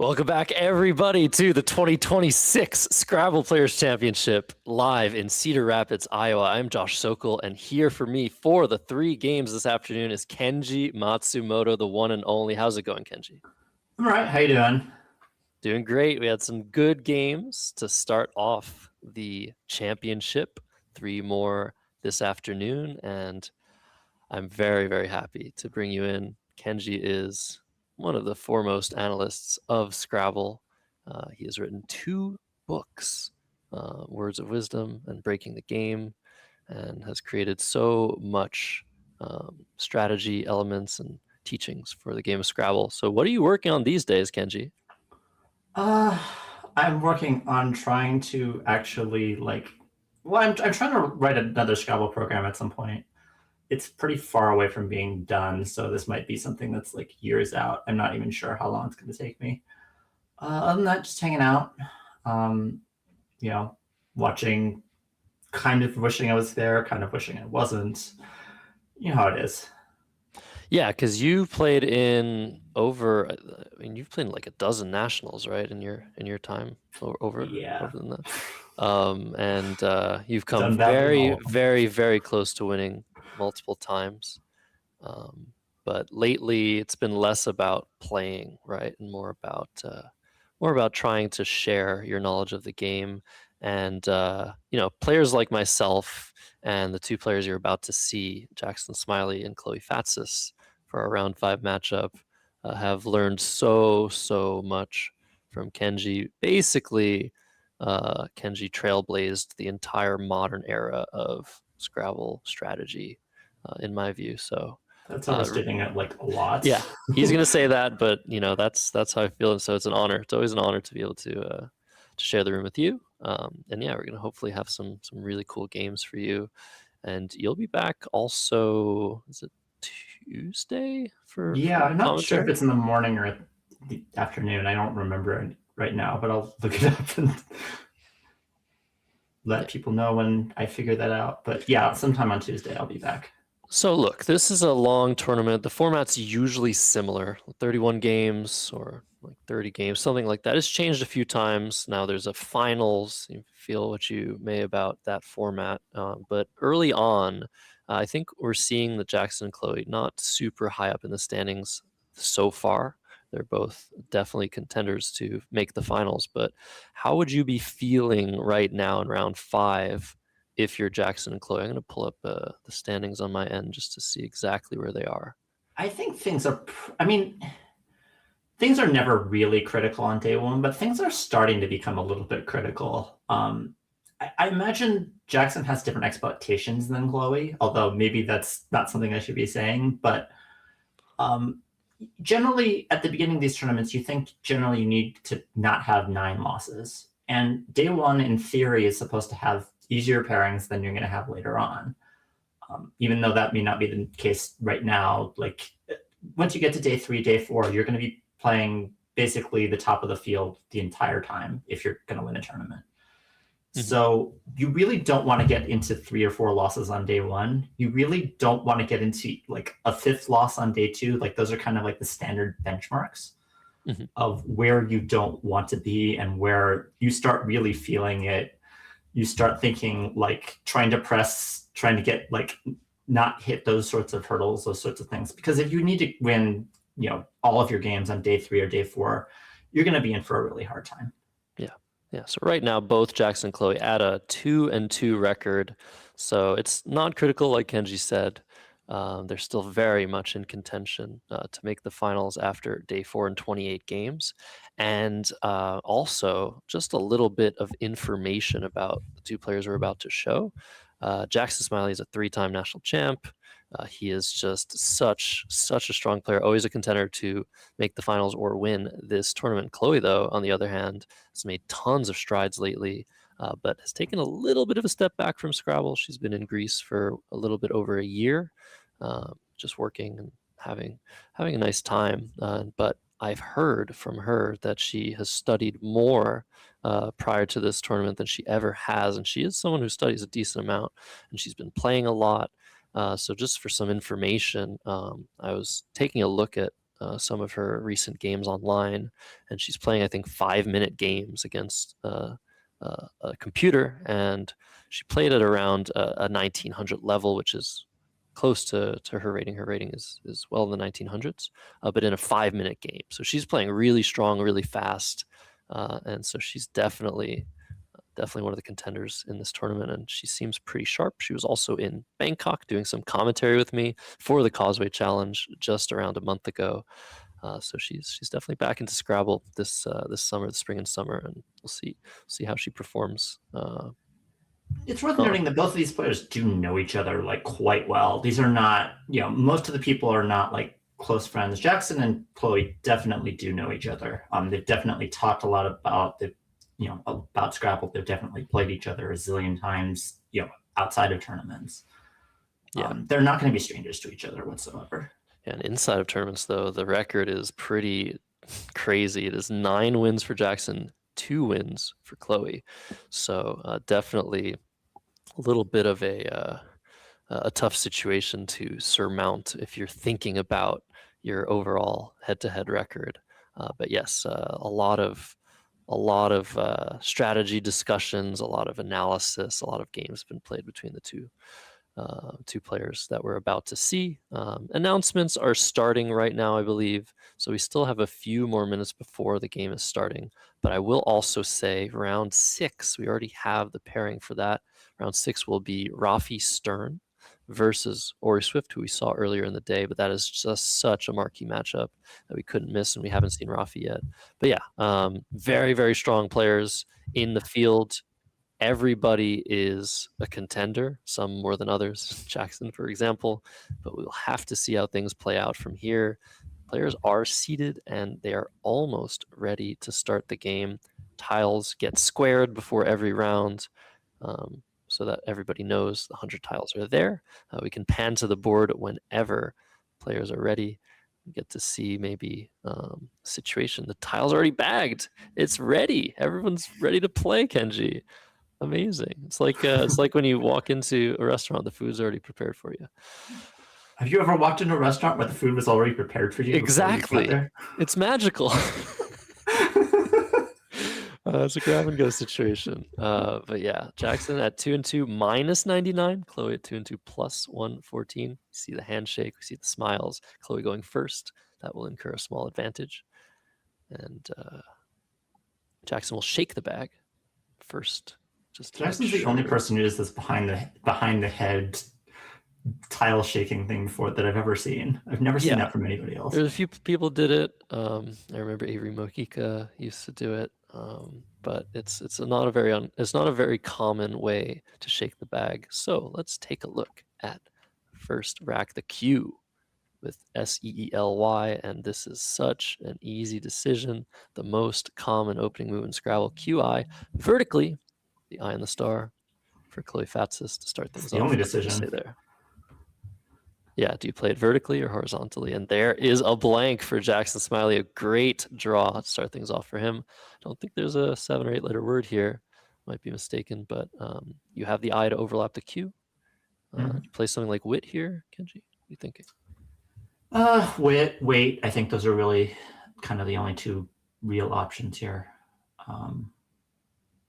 Welcome back, everybody, to the 2026 Scrabble Players Championship live in Cedar Rapids, Iowa. I'm Josh Sokol, and here for me for the 3 games this afternoon is Kenji Matsumoto, the one and only. How's it going, Kenji? I'm all right. How you doing? Doing great. We had some good games to start off the championship. 3 more this afternoon, and I'm very, very happy to bring you in. Kenji is one of the foremost analysts of Scrabble. He has written 2 books, Words of Wisdom and Breaking the Game, and has created so much strategy elements and teachings for the game of Scrabble. So what are you working on these days, Kenji? I'm working on trying to actually I'm trying to write another Scrabble program at some point. It's pretty far away from being done, so this might be something that's like years out. I'm not even sure how long it's going to take me. Other than that, just hanging out, watching, kind of wishing I was there, kind of wishing I wasn't. You know how it is. Yeah, because you played in you've played in like a dozen nationals, right? In your time over than that. And you've come very, very, very close to winning multiple times. But lately it's been less about playing, right? And more about trying to share your knowledge of the game. And players like myself and the 2 players you're about to see, Jackson Smiley and Chloe Fatsis, for our round 5 matchup, have learned so much from Kenji. Basically, Kenji trailblazed the entire modern era of Scrabble strategy, in my view. So that's overstating it like a lot. Yeah, he's gonna say that, but that's how I feel. And so it's an honor. It's always an honor to be able to share the room with you. And yeah, we're gonna hopefully have some really cool games for you. And you'll be back also. Is it Tuesday for? Yeah, I'm not commentary? sure if it's in the morning or the afternoon. I don't remember right now, but I'll look it up and let people know when I figure that out. But yeah, sometime on Tuesday I'll be back. So look, this is a long tournament. The format's usually similar, 31 games or like 30 games, something like that. It's changed a few times. Now there's a finals. You feel what you may about that format. But early on, I think we're seeing the Jackson and Chloe not super high up in the standings so far. They're both definitely contenders to make the finals. But how would you be feeling right now in round 5 if you're Jackson and Chloe? I'm going to pull up the standings on my end just to see exactly where they are. I think things are never really critical on day 1, but things are starting to become a little bit critical. I imagine Jackson has different expectations than Chloe, although maybe that's not something I should be saying. But generally, at the beginning of these tournaments, you think generally you need to not have 9 losses. And day 1, in theory, is supposed to have easier pairings than you're going to have later on. Even though that may not be the case right now, like once you get to day 3, day 4, you're going to be playing basically the top of the field the entire time if you're going to win a tournament. Mm-hmm. So you really don't want to get into 3 or 4 losses on day 1. You really don't want to get into like a 5th loss on day 2. Like those are kind of like the standard benchmarks of where you don't want to be and where you start really feeling it. You start thinking like trying to get like not hit those sorts of hurdles, those sorts of things. Because if you need to win, all of your games on day 3 or day 4, you're going to be in for a really hard time. Yeah. So right now, both Jackson and Chloe at a 2-2 record. So it's not critical, like Kenji said. They're still very much in contention to make the finals after day 4 and 28 games. And also just a little bit of information about the 2 players we're about to show. Jackson Smiley is a 3-time national champ. He is just such a strong player, always a contender to make the finals or win this tournament. Chloe, though, on the other hand, has made tons of strides lately, but has taken a little bit of a step back from Scrabble. She's been in Greece for a little bit over a year, just working and having a nice time. But I've heard from her that she has studied more prior to this tournament than she ever has, and she is someone who studies a decent amount, and she's been playing a lot. So just for some information, I was taking a look at some of her recent games online, and she's playing, I think, 5-minute games against a computer, and she played at around a 1900 level, which is close to her rating. Her rating is well in the 1900s, but in a 5-minute game. So she's playing really strong, really fast, and so she's definitely one of the contenders in this tournament, and she seems pretty sharp. She was also in Bangkok doing some commentary with me for the Causeway Challenge just around a month ago. So she's definitely back into Scrabble this summer, the spring and summer, and we'll see how she performs. It's worth noting that both of these players do know each other like quite well. These are not, most of the people are not like close friends. Jackson and Chloe definitely do know each other. They've definitely talked a lot about about Scrabble. They've definitely played each other a zillion times, outside of tournaments. Yeah, they're not going to be strangers to each other whatsoever. And inside of tournaments, though, the record is pretty crazy. It is 9 wins for Jackson, 2 wins for Chloe. So definitely a little bit of a tough situation to surmount if you're thinking about your overall head-to-head record. But yes, a lot of strategy discussions, a lot of analysis, a lot of games have been played between the two players that we're about to see. Announcements are starting right now, I believe. So we still have a few more minutes before the game is starting. But I will also say round 6, we already have the pairing for that. Round 6 will be Rafi Stern versus Ori Swift, who we saw earlier in the day. But that is just such a marquee matchup that we couldn't miss, and we haven't seen Rafi yet. But yeah, very, very strong players in the field. Everybody is a contender, some more than others, Jackson, for example, but we'll have to see how things play out from here. Players are seated and they are almost ready to start the game. Tiles get squared before every round, so that everybody knows the 100 tiles are there. We can pan to the board whenever players are ready. We get to see maybe situation. The tile's already bagged. It's ready. Everyone's ready to play, Kenji. Amazing. It's like when you walk into a restaurant, the food's already prepared for you. Have you ever walked into a restaurant where the food was already prepared for you? Exactly. You It's magical. It's a grab and go situation. But yeah, Jackson at 2-2 minus 99. Chloe at 2-2 plus 114. You see the handshake. We see the smiles. Chloe going first. That will incur a small advantage. And Jackson will shake the bag first. Jackson's the only person who does this behind the head tile shaking thing before that I've ever seen. I've never seen that from anybody else. There's a few people did it. I remember Avery Mokika used to do it, but it's not a very common way to shake the bag. So let's take a look at first rack the Q with SEELY, and this is such an easy decision. The most common opening move in Scrabble, QI, vertically. The eye on the star for Chloe Fatsis to start things off. The only decision. There. Yeah, do you play it vertically or horizontally? And there is a blank for Jackson Smiley. A great draw to start things off for him. I don't think there's a 7 or 8 letter word here. Might be mistaken, but you have the eye to overlap the Q. You play something like wit here, Kenji? What are you thinking? Wit, wait. I think those are really kind of the only 2 real options here.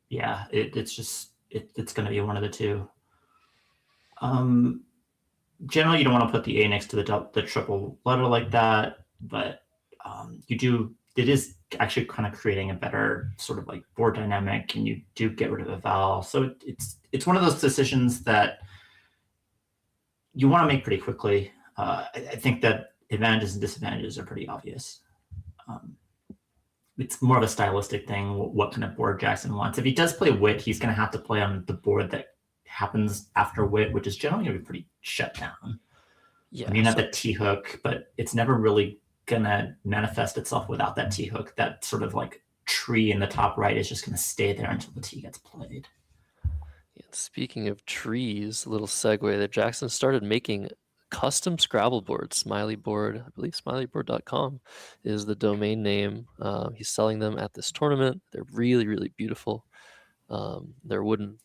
Yeah, it's going to be one of the 2. Generally, you don't want to put the A next to the triple letter like that, but it is actually kind of creating a better sort of like board dynamic, and you do get rid of a vowel. So it's one of those decisions that you want to make pretty quickly. I think that advantages and disadvantages are pretty obvious. It's more of a stylistic thing, what kind of board Jackson wants. If he does play wit, he's going to have to play on the board that happens after wit, which is generally going to be pretty shut down. Yeah, I mean, not the T-hook, but it's never really going to manifest itself without that T-hook. That sort of like tree in the top right is just going to stay there until the T gets played. Yeah, speaking of trees, a little segue there. Jackson started making custom Scrabble boards. Smiley Board, I believe smileyboard.com is the domain name. He's selling them at this tournament. They're really, really beautiful. They're wooden,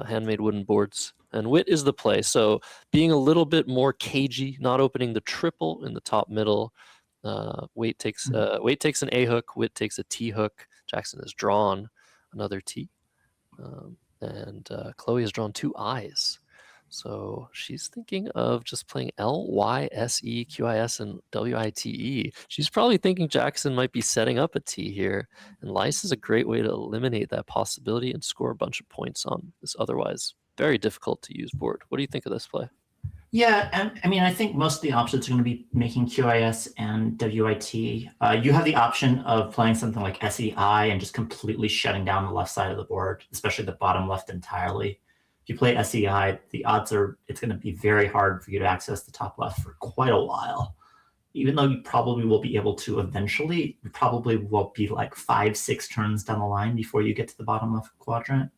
handmade wooden boards. And wit is the play. So being a little bit more cagey, not opening the triple in the top middle, Wait takes an A hook. Wit takes a T hook. Jackson has drawn another T, and Chloe has drawn 2 I's. So she's thinking of just playing L-Y-S-E, Q-I-S, and W-I-T-E. She's probably thinking Jackson might be setting up a T here, and Lice is a great way to eliminate that possibility and score a bunch of points on this otherwise very difficult to use board. What do you think of this play? Yeah, and I mean, I think most of the options are going to be making QIS and WIT. You have the option of playing something like SEI and just completely shutting down the left side of the board, especially the bottom left entirely. If you play SEI, the odds are it's going to be very hard for you to access the top left for quite a while. Even though you probably will be able to eventually, you probably will be like 5-6 turns down the line before you get to the bottom left quadrant.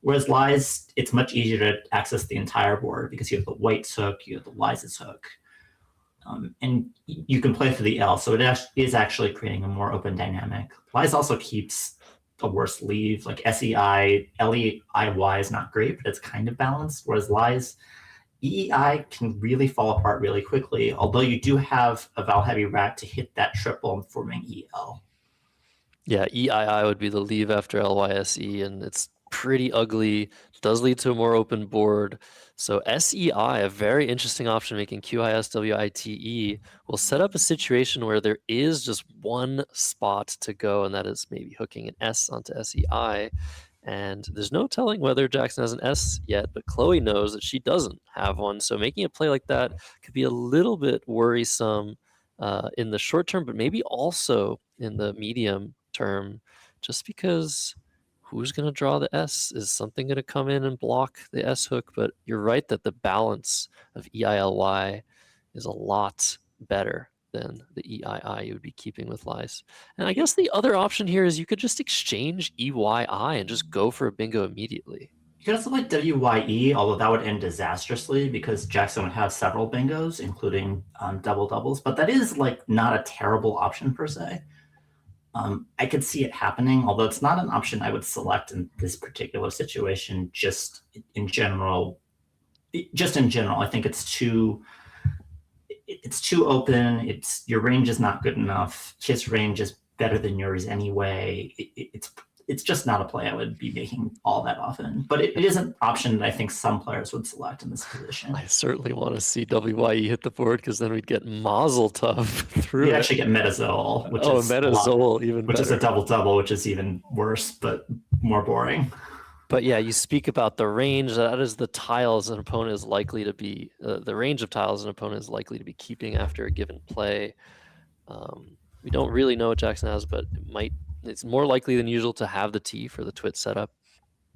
Whereas Lies, it's much easier to access the entire board because you have the White's hook, you have the Lies' hook, and you can play through the L. So it is actually creating a more open dynamic. Lies also keeps a worse leave. Like SEI, LEIY is not great, but it's kind of balanced. Whereas Lies, EEI can really fall apart really quickly, although you do have a Val Heavy Rat to hit that triple forming EL. Yeah, EII would be the leave after LYSE, and it's pretty ugly. It does lead to a more open board. So SEI, a very interesting option, making QISWITE, will set up a situation where there is just one spot to go, and that is maybe hooking an S onto SEI. And there's no telling whether Jackson has an S yet, but Chloe knows that she doesn't have one. So making a play like that could be a little bit worrisome in the short term, but maybe also in the medium term, just because who's going to draw the S? Is something going to come in and block the S hook? But you're right that the balance of EILY is a lot better than the EII you would be keeping with Lies. And I guess the other option here is you could just exchange EYI and just go for a bingo immediately. You could also play WYE, although that would end disastrously because Jackson would have several bingos, including double doubles. But that is like not a terrible option per se. I could see it happening, although it's not an option I would select in this particular situation. Just in general, I think it's too open. Your range is not good enough. His range is better than yours anyway. It's just not a play I would be making all that often. But it is an option that I think some players would select in this position. I certainly want to see WYE hit the board because then we'd get Mazel Tov through. You actually get Metazol, which is a double-double, which is even worse, but more boring. But yeah, you speak about the range. That is the tiles an opponent is likely to be, the range of tiles an opponent is likely to be keeping after a given play. We don't really know what Jackson has, but it's more likely than usual to have the T for the twit setup.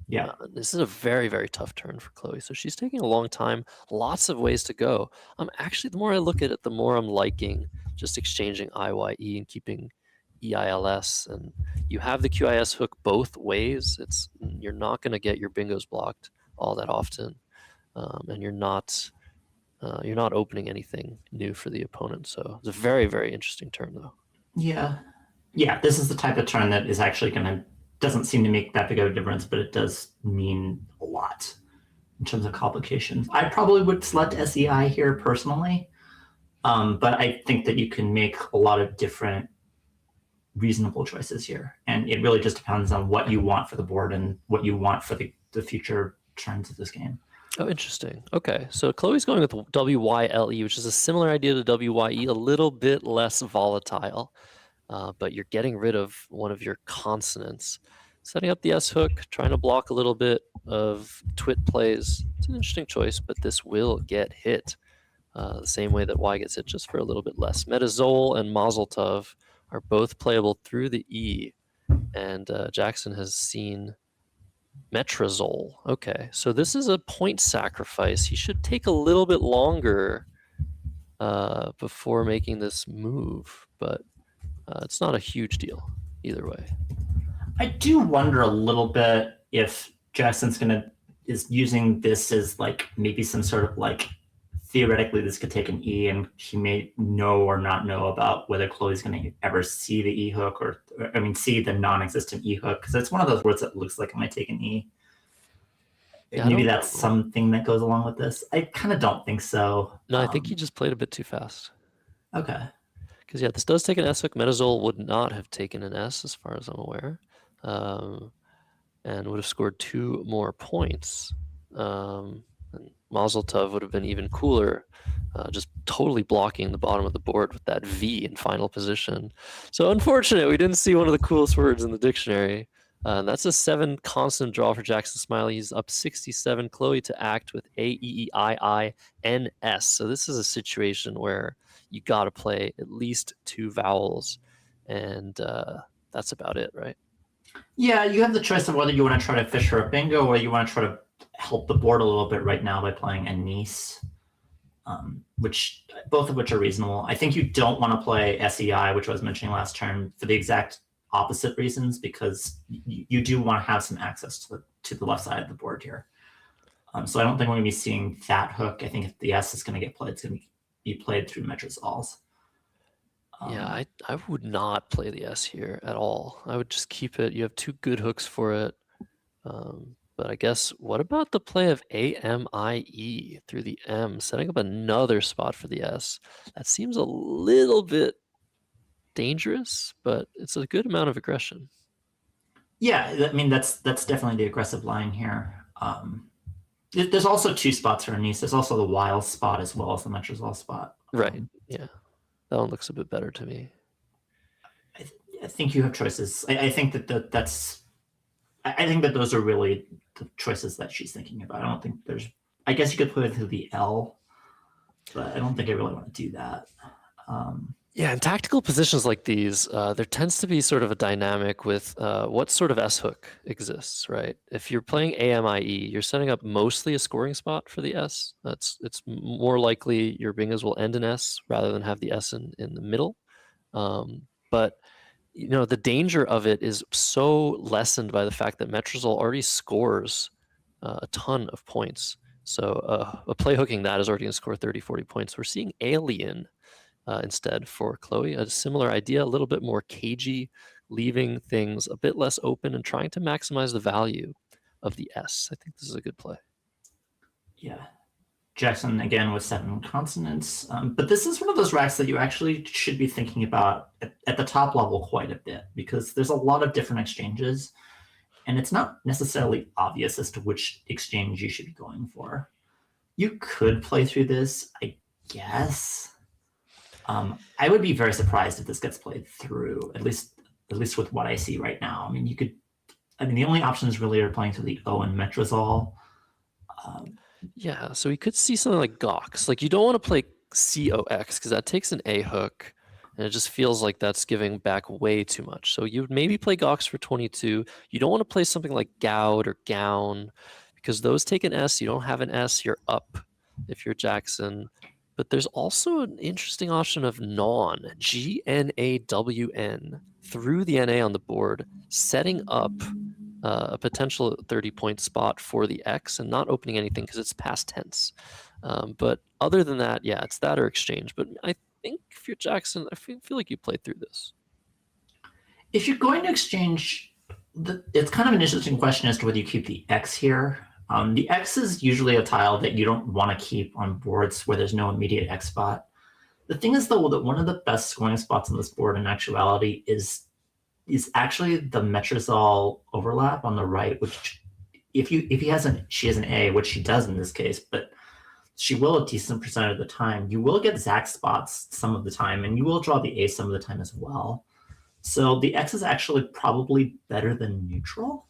Yeah. This is a very, very tough turn for Chloe. So she's taking a long time, lots of ways to go. Actually, the more I look at it, the more I'm liking just exchanging IYE and keeping EILS. And you have the QIS hook both ways. You're not going to get your bingos blocked all that often. And you're not opening anything new for the opponent. So it's a very, very interesting turn though. Yeah, this is the type of turn that is actually doesn't seem to make that big of a difference, but it does mean a lot in terms of complications. I probably would select SEI here personally, but I think that you can make a lot of different reasonable choices here. And it really just depends on what you want for the board and what you want for the future turns of this game. Oh, interesting. Okay, so Chloe's going with WYLE, which is a similar idea to WYE, a little bit less volatile. But you're getting rid of one of your consonants. Setting up the S hook, trying to block a little bit of twit plays. It's an interesting choice, but this will get hit the same way that Y gets hit, just for a little bit less. Metazol and Mazel Tov are both playable through the E, and Jackson has seen Metrazol. Okay, so this is a point sacrifice. He should take a little bit longer before making this move, but it's not a huge deal either way. I do wonder a little bit if Jackson's is using this as like maybe some sort of like theoretically this could take an E, and he may know or not know about whether Chloe's going to ever see the E hook or see the non-existent E hook, because it's one of those words that looks like it might take an E. Yeah, maybe that's something that goes along with this. I kind of don't think so. No, I think he just played a bit too fast. Okay. Because yeah, this does take an S hook. Metazol would not have taken an S as far as I'm aware, and would have scored 2 more points. And Mazel Tov would have been even cooler, just totally blocking the bottom of the board with that V in final position. So unfortunate, we didn't see one of the coolest words in the dictionary. That's a 7 consonant draw for Jackson Smiley. He's up 67. Chloe to act with A-E-E-I-I-N-S. So this is a situation where you got to play at least 2 vowels, and that's about it, right? Yeah, you have the choice of whether you want to try to fish for a bingo or you want to try to help the board a little bit right now by playing Anise, which both of which are reasonable. I think you don't want to play SEI, which I was mentioning last turn, for the exact opposite reasons, because you do want to have some access to the left side of the board here. So I don't think we're going to be seeing that hook. I think if the S is going to get played, it's going to be played through Metrosols. Yeah, I would not play the S here at all. I would just keep it. You have 2 good hooks for it. But I guess, what about the play of AMIE through the M, setting up another spot for the S? That seems a little bit dangerous, but it's a good amount of aggression. Yeah, I mean, that's definitely the aggressive line here. There's also 2 spots for Anise. There's also the wild spot as well as the Metrosol spot. Right, yeah. That one looks a bit better to me. I think you have choices. I think that's... I think that those are really the choices that she's thinking about. I don't think there's... I guess you could put it through the L, but I don't think I really want to do that. Yeah, in tactical positions like these, there tends to be sort of a dynamic with what sort of S hook exists, right? If you're playing AMIE, you're setting up mostly a scoring spot for the S. It's more likely your bingos will end in S rather than have the S in the middle. But you know, the danger of it is so lessened by the fact that Metrosol already scores a ton of points. So a play hooking that is already going to score 30, 40 points. We're seeing Alien instead for Chloe. A similar idea, a little bit more cagey, leaving things a bit less open and trying to maximize the value of the S. I think this is a good play. Yeah. Jackson, again, with 7 consonants. But this is one of those racks that you actually should be thinking about at the top level quite a bit, because there's a lot of different exchanges, and it's not necessarily obvious as to which exchange you should be going for. You could play through this, I guess. I would be very surprised if this gets played through, at least with what I see right now. I mean, the only options really are playing through the O and Metrosol. Yeah, so we could see something like Gox. Like, you don't want to play COX because that takes an A hook, and it just feels like that's giving back way too much. So you would maybe play Gox for 22. You don't want to play something like Goud or Gown because those take an S. You don't have an S, you're up if you're Jackson. But there's also an interesting option of Gnawn, G-N-A-W-N, through the NA on the board, setting up a potential 30-point spot for the X and not opening anything because it's past tense. But other than that, yeah, it's that or exchange. But I think if you're Jackson, I feel like you played through this. If you're going to exchange, it's kind of an interesting question as to whether you keep the X here. The X is usually a tile that you don't want to keep on boards where there's no immediate X spot. The thing is, though, that one of the best scoring spots on this board in actuality is actually the Metrosol overlap on the right, which if she has an A, which she does in this case, but she will a decent percent of the time. You will get Zach spots some of the time, and you will draw the A some of the time as well. So the X is actually probably better than neutral.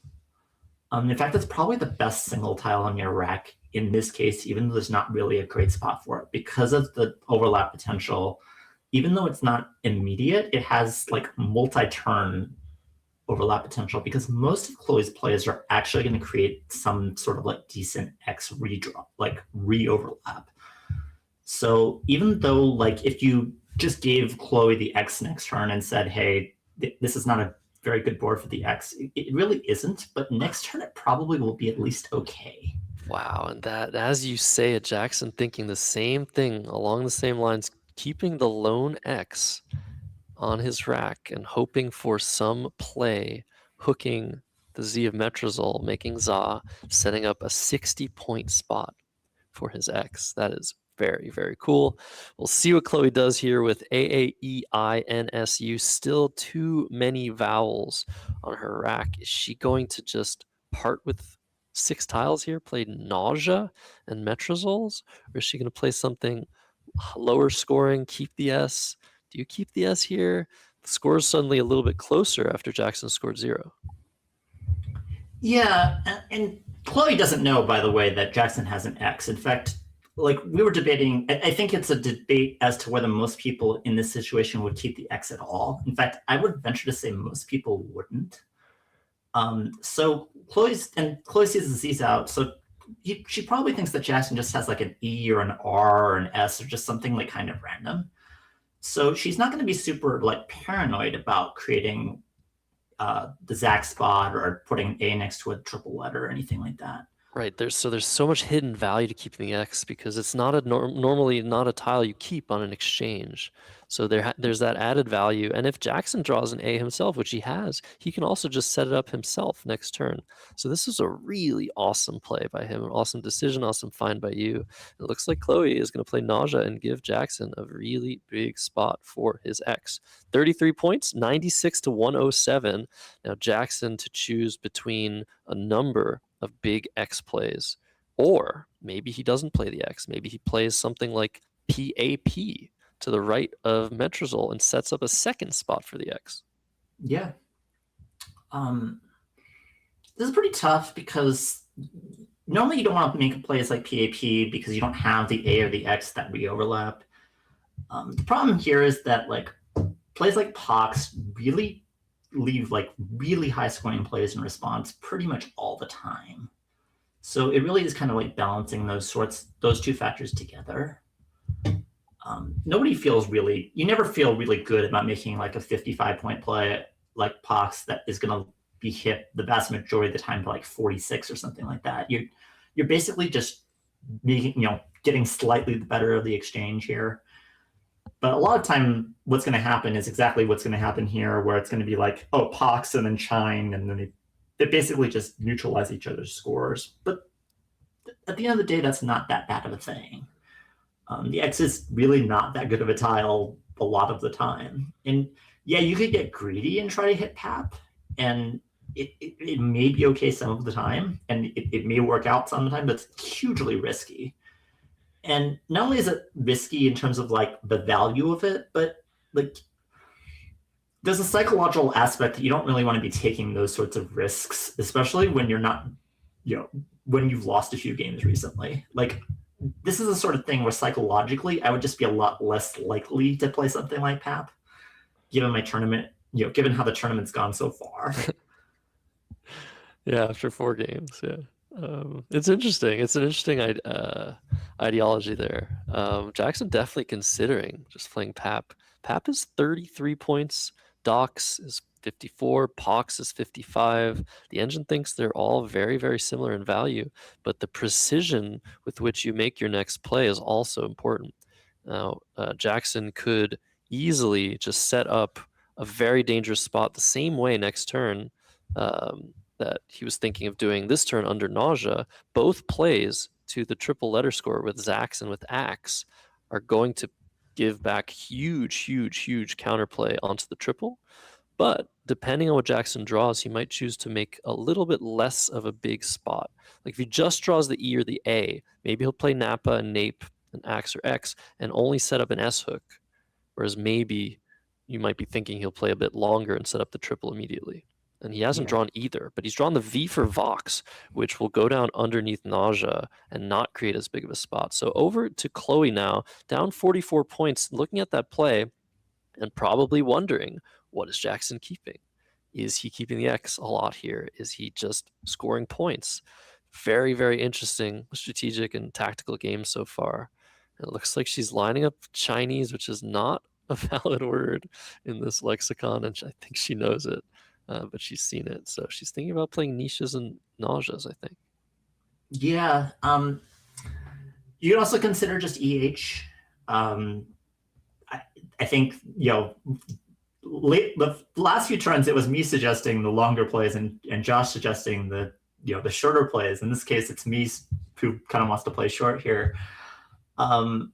In fact, it's probably the best single tile on your rack in this case, even though there's not really a great spot for it because of the overlap potential. Even though it's not immediate, it has like multi-turn overlap potential because most of Chloe's plays are actually going to create some sort of like decent X redraw, like re-overlap. So even though like if you just gave Chloe the X next turn and said, hey, this is not a very good board for the X, it really isn't, but next turn it probably will be at least okay. Wow, and that, as you say it, Jackson thinking the same thing along the same lines, keeping the lone X on his rack and hoping for some play, hooking the Z of Metrosol, making Za, setting up a 60-point spot for his X. That is Very, very cool. We'll see what Chloe does here with AAEINSU. Still too many vowels on her rack. Is she going to just part with 6 tiles here, play nausea and metrozoles? Or is she going to play something lower scoring, keep the S? Do you keep the S here? The score is suddenly a little bit closer after Jackson scored 0. Yeah, and Chloe doesn't know, by the way, that Jackson has an X. In fact, like we were debating, I think it's a debate as to whether most people in this situation would keep the X at all. In fact, I would venture to say most people wouldn't. So Chloe sees the Z's out, so she probably thinks that Jackson just has like an E or an R or an S or just something like kind of random. So she's not going to be super like paranoid about creating the Zach spot or putting an A next to a triple letter or anything like that. Right. There's so much hidden value to keeping the X because it's not a normally not a tile you keep on an exchange. So there's that added value. And if Jackson draws an A himself, which he has, he can also just set it up himself next turn. So this is a really awesome play by him, an awesome decision, awesome find by you. It looks like Chloe is going to play nausea and give Jackson a really big spot for his X. 33 points, 96 to 107. Now Jackson to choose between a number of big X plays, or maybe he doesn't play the X. Maybe he plays something like PAP to the right of Metrazole and sets up a second spot for the X. Yeah. This is pretty tough because normally you don't want to make plays like PAP because you don't have the A or the X that re-overlap. The problem here is that like plays like Pox really leave like really high scoring plays in response pretty much all the time. So it really is kind of like balancing those two factors together. You never feel really good about making like a 55-point play like Pox that is going to be hit the vast majority of the time to like 46 or something like that. You're basically just getting slightly the better of the exchange here. But a lot of time, what's going to happen is exactly what's going to happen here, where it's going to be like, oh, Pox and then Chine, and then they basically just neutralize each other's scores. But at the end of the day, that's not that bad of a thing. The X is really not that good of a tile a lot of the time. And yeah, you could get greedy and try to hit Pap, and it may be okay some of the time, and it may work out some of the time, but it's hugely risky. And not only is it risky in terms of like the value of it, but like there's a psychological aspect that you don't really want to be taking those sorts of risks, especially when you're not, when you've lost a few games recently. Like this is the sort of thing where psychologically I would just be a lot less likely to play something like Pap, given my tournament, given how the tournament's gone so far. Yeah, after 4 games, yeah. It's interesting. It's an interesting ideology there. Jackson definitely considering just playing Pap. Pap is 33 points. Dox is 54. Pox is 55. The engine thinks they're all very, very similar in value, but the precision with which you make your next play is also important. Now, Jackson could easily just set up a very dangerous spot the same way next turn that he was thinking of doing this turn under nausea. Both plays to the triple letter score with Zax and with Axe are going to give back huge counterplay onto the triple. But depending on what Jackson draws, he might choose to make a little bit less of a big spot. Like if he just draws the E or the A, maybe he'll play Napa and Nape and Axe or X and only set up an S hook. Whereas maybe you might be thinking he'll play a bit longer and set up the triple immediately. And he hasn't drawn either, but he's drawn the V for Vox, which will go down underneath nausea and not create as big of a spot. So over to Chloe now, down 44 points, looking at that play and probably wondering, what is Jackson keeping? Is he keeping the X a lot here? Is he just scoring points? Very, very interesting strategic and tactical game so far. It looks like she's lining up Chinese, which is not a valid word in this lexicon, and I think she knows it. But she's seen it, so she's thinking about playing niches and nauseas, I think. Yeah. You can also consider just EH. I think, the last few turns, it was me suggesting the longer plays and Josh suggesting the shorter plays. In this case, it's me who kind of wants to play short here. The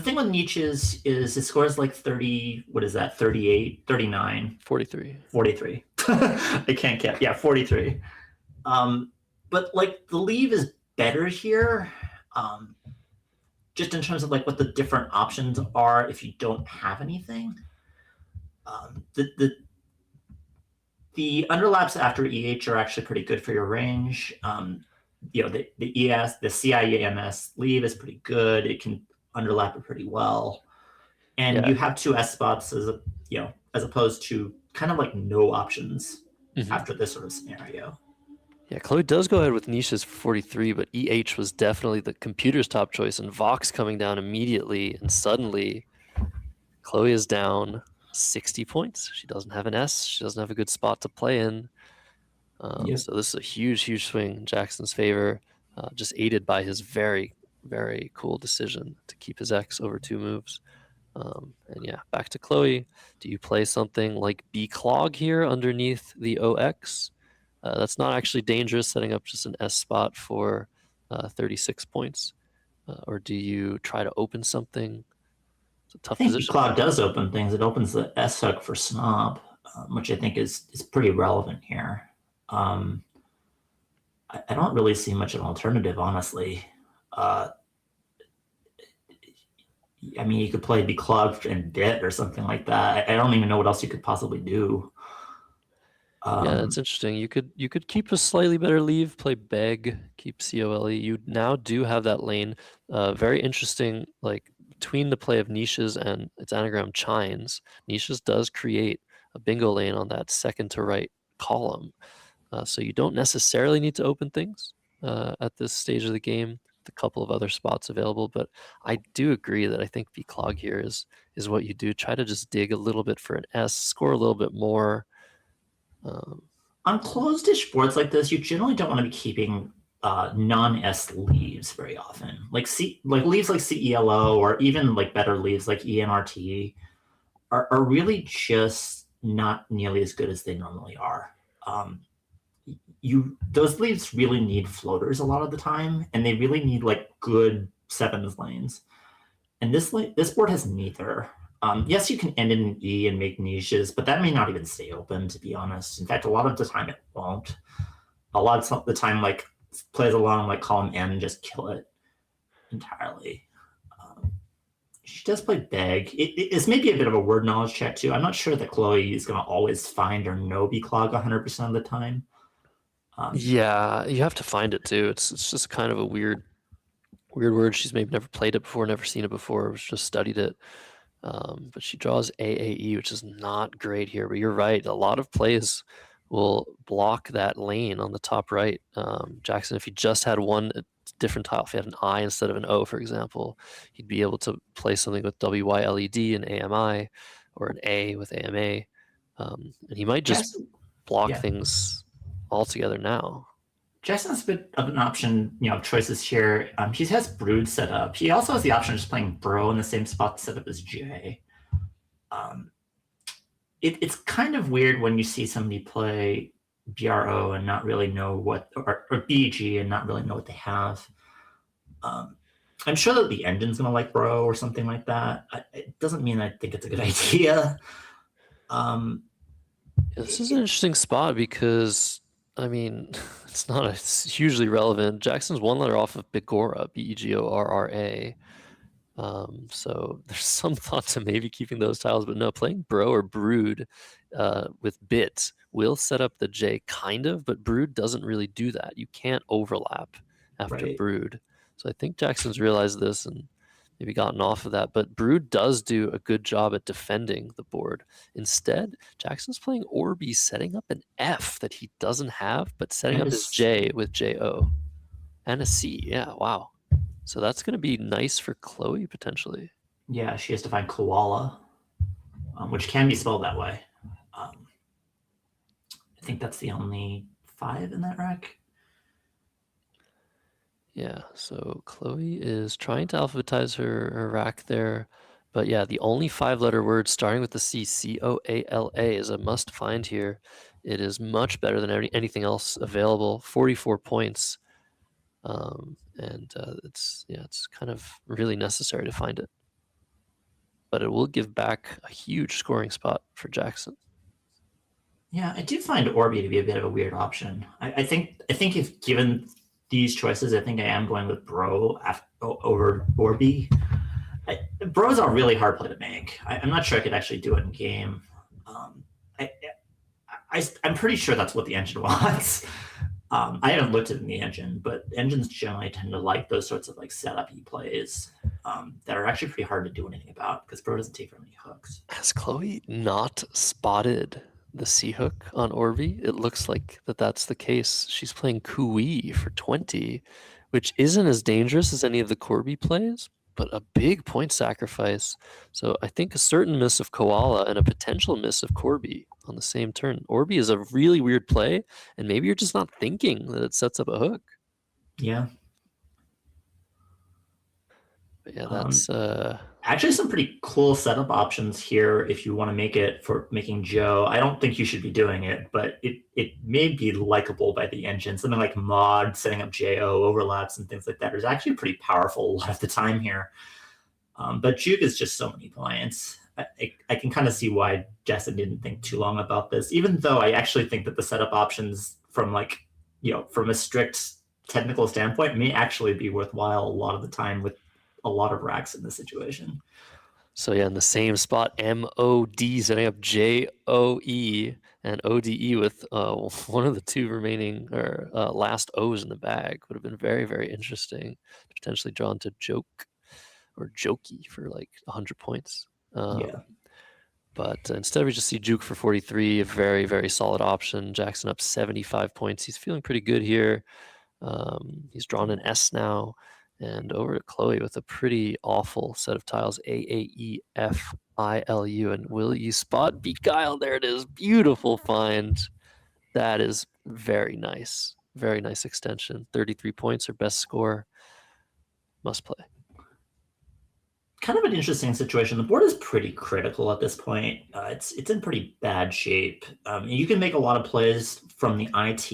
thing with niches is it scores like 30, what is that, 38, 39? 43. 43. I can't count. Yeah, 43. But like the leave is better here. Just in terms of like what the different options are if you don't have anything. The underlaps after EH are actually pretty good for your range. The ES, the CIEMS leave is pretty good. It can underlap it pretty well. And you have 2 S spots as opposed to kind of like no options after this sort of scenario. Yeah, Chloe does go ahead with niches for 43, but EH was definitely the computer's top choice, and Vox coming down immediately, and suddenly Chloe is down 60 points. She doesn't have an S. She doesn't have a good spot to play in. So this is a huge swing in Jackson's favor, just aided by his very, very cool decision to keep his X over 2 moves. And yeah, back to Chloe. Do you play something like B Clog here underneath the OX? That's not actually dangerous, setting up just an S spot for 36 points. Or do you try to open something? It's a tough I think position. Cloud does open things. It opens the S hook for Snob, which I think is pretty relevant here. I don't really see much of an alternative, honestly. I mean, you could play Beclogged and Bit or something like that. I don't even know what else you could possibly do. Yeah, that's interesting. You could keep a slightly better leave, play Beg, keep COLE. You now do have that lane. Very interesting, like between the play of niches and its anagram Chines, niches does create a bingo lane on that second to right column. So you don't necessarily need to open things at this stage of the game. With a couple of other spots available, but I do agree that I think Beclog here is what you do. Try to just dig a little bit for an S, score a little bit more. On closed-ish boards like this, you generally don't want to be keeping non-S leaves very often. Like leaves like CELO or even like better leaves like ENRT are really just not nearly as good as they normally are. Those leaves really need floaters a lot of the time, and they really need like good 7s lanes. And this board has neither. Yes, you can end in an E and make niches, but that may not even stay open, to be honest. In fact, a lot of the time it won't. A lot of the time, like, plays along like column N and just kill it entirely. She does play Beg. It's maybe a bit of a word knowledge check, too. I'm not sure that Chloe is going to always find or know Beclog 100% of the time. Yeah, you have to find it, too. It's just kind of a weird word. She's maybe never played it before, never seen it before, just studied it. But she draws AAE, which is not great here. But you're right. A lot of plays will block that lane on the top right. Jackson, if he just had one different tile, if he had an I instead of an O, for example, he'd be able to play something with WYLED and AMI, or an A with AMA. And he might just block things altogether now. Jackson's a bit of an option, choices here. He has Brood set up. He also has the option of just playing Bro in the same spot set up as J. It's kind of weird when you see somebody play BRO and not really know what, or BG and not really know what they have. I'm sure that the engine's going to like Bro or something like that. It doesn't mean I think it's a good idea. This is an interesting spot because, I mean, it's not hugely relevant. Jackson's one letter off of Begora, Begorra. So there's some thought to maybe keeping those tiles, but no, playing Bro or Brood with Bit will set up the J kind of, but Brood doesn't really do that. You can't overlap after Brood. So I think Jackson's realized this and maybe gotten off of that, but Brood does do a good job at defending the board. Instead, Jackson's playing Orby, setting up an F that he doesn't have, but setting up his J with JO. And a C, yeah, wow. So that's going to be nice for Chloe, potentially. Yeah, she has to find koala, which can be spelled that way. I think that's the only 5 in that rack. Yeah, so Chloe is trying to alphabetize her rack there. But yeah, the only 5-letter word starting with the C, C-O-A-L-A, is a must find here. It is much better than anything else available. 44 points. And it's kind of really necessary to find it. But it will give back a huge scoring spot for Jackson. Yeah, I do find Orby to be a bit of a weird option. I think if given these choices, I think I am going with Bro over Orby. Bro's a really hard play to make. I'm not sure I could actually do it in game. I'm pretty sure that's what the engine wants. I haven't looked at the engine, but engines generally tend to like those sorts of like setup-y plays that are actually pretty hard to do anything about because Bro doesn't take very many hooks. Has Chloe not spotted the C hook on Orby? It looks like that's the case. She's playing Kui for 20, which isn't as dangerous as any of the Corby plays, but a big point sacrifice. So I think a certain miss of Koala and a potential miss of Corby on the same turn. Orby is a really weird play, and maybe you're just not thinking that it sets up a hook. Yeah. But yeah, that's actually some pretty cool setup options here if you want to make it for making Joe. I don't think you should be doing it, but it may be likable by the engine. Something like mod, setting up JO overlaps and things like that is actually pretty powerful a lot of the time here. But Juke is just so many points. I can kind of see why Jackson didn't think too long about this, even though I actually think that the setup options from from a strict technical standpoint may actually be worthwhile a lot of the time with a lot of racks in this situation. So yeah, in the same spot, MOD setting up JOE and ODE with one of the two remaining or last O's in the bag would have been very, very interesting. Potentially drawn to Joke or Jokey for like 100 points. Yeah. But instead we just see Juke for 43, a very, very solid option. Jackson up 75 points. He's feeling pretty good here. He's drawn an S now. And over to Chloe with a pretty awful set of tiles, AAEFILU. And will you spot Beguile? There it is. Beautiful find. That is very nice. Very nice extension. 33 points, her best score. Must play. Kind of an interesting situation. The board is pretty critical at this point. It's in pretty bad shape. You can make a lot of plays from the IT,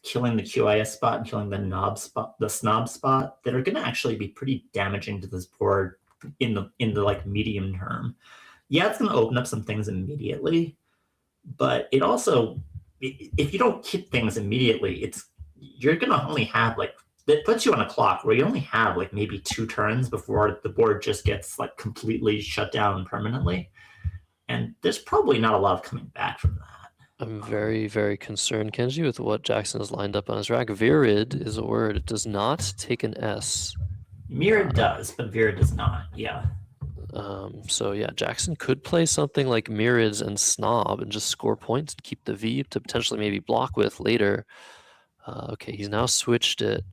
killing the QIS spot and killing the snob spot that are going to actually be pretty damaging to this board in the like medium term. Yeah, it's going to open up some things immediately, but it also, if you don't hit things immediately, you're going to only have it puts you on a clock where you only have like maybe 2 turns before the board just gets like completely shut down permanently. And there's probably not a lot of coming back from that. I'm very, very concerned, Kenji, with what Jackson has lined up on his rack. Virid is a word. It does not take an S. Mirid does, but Virid does not. Yeah. So yeah, Jackson could play something like Mirids and Snob and just score points and keep the V to potentially maybe block with later. Okay, he's now switched it.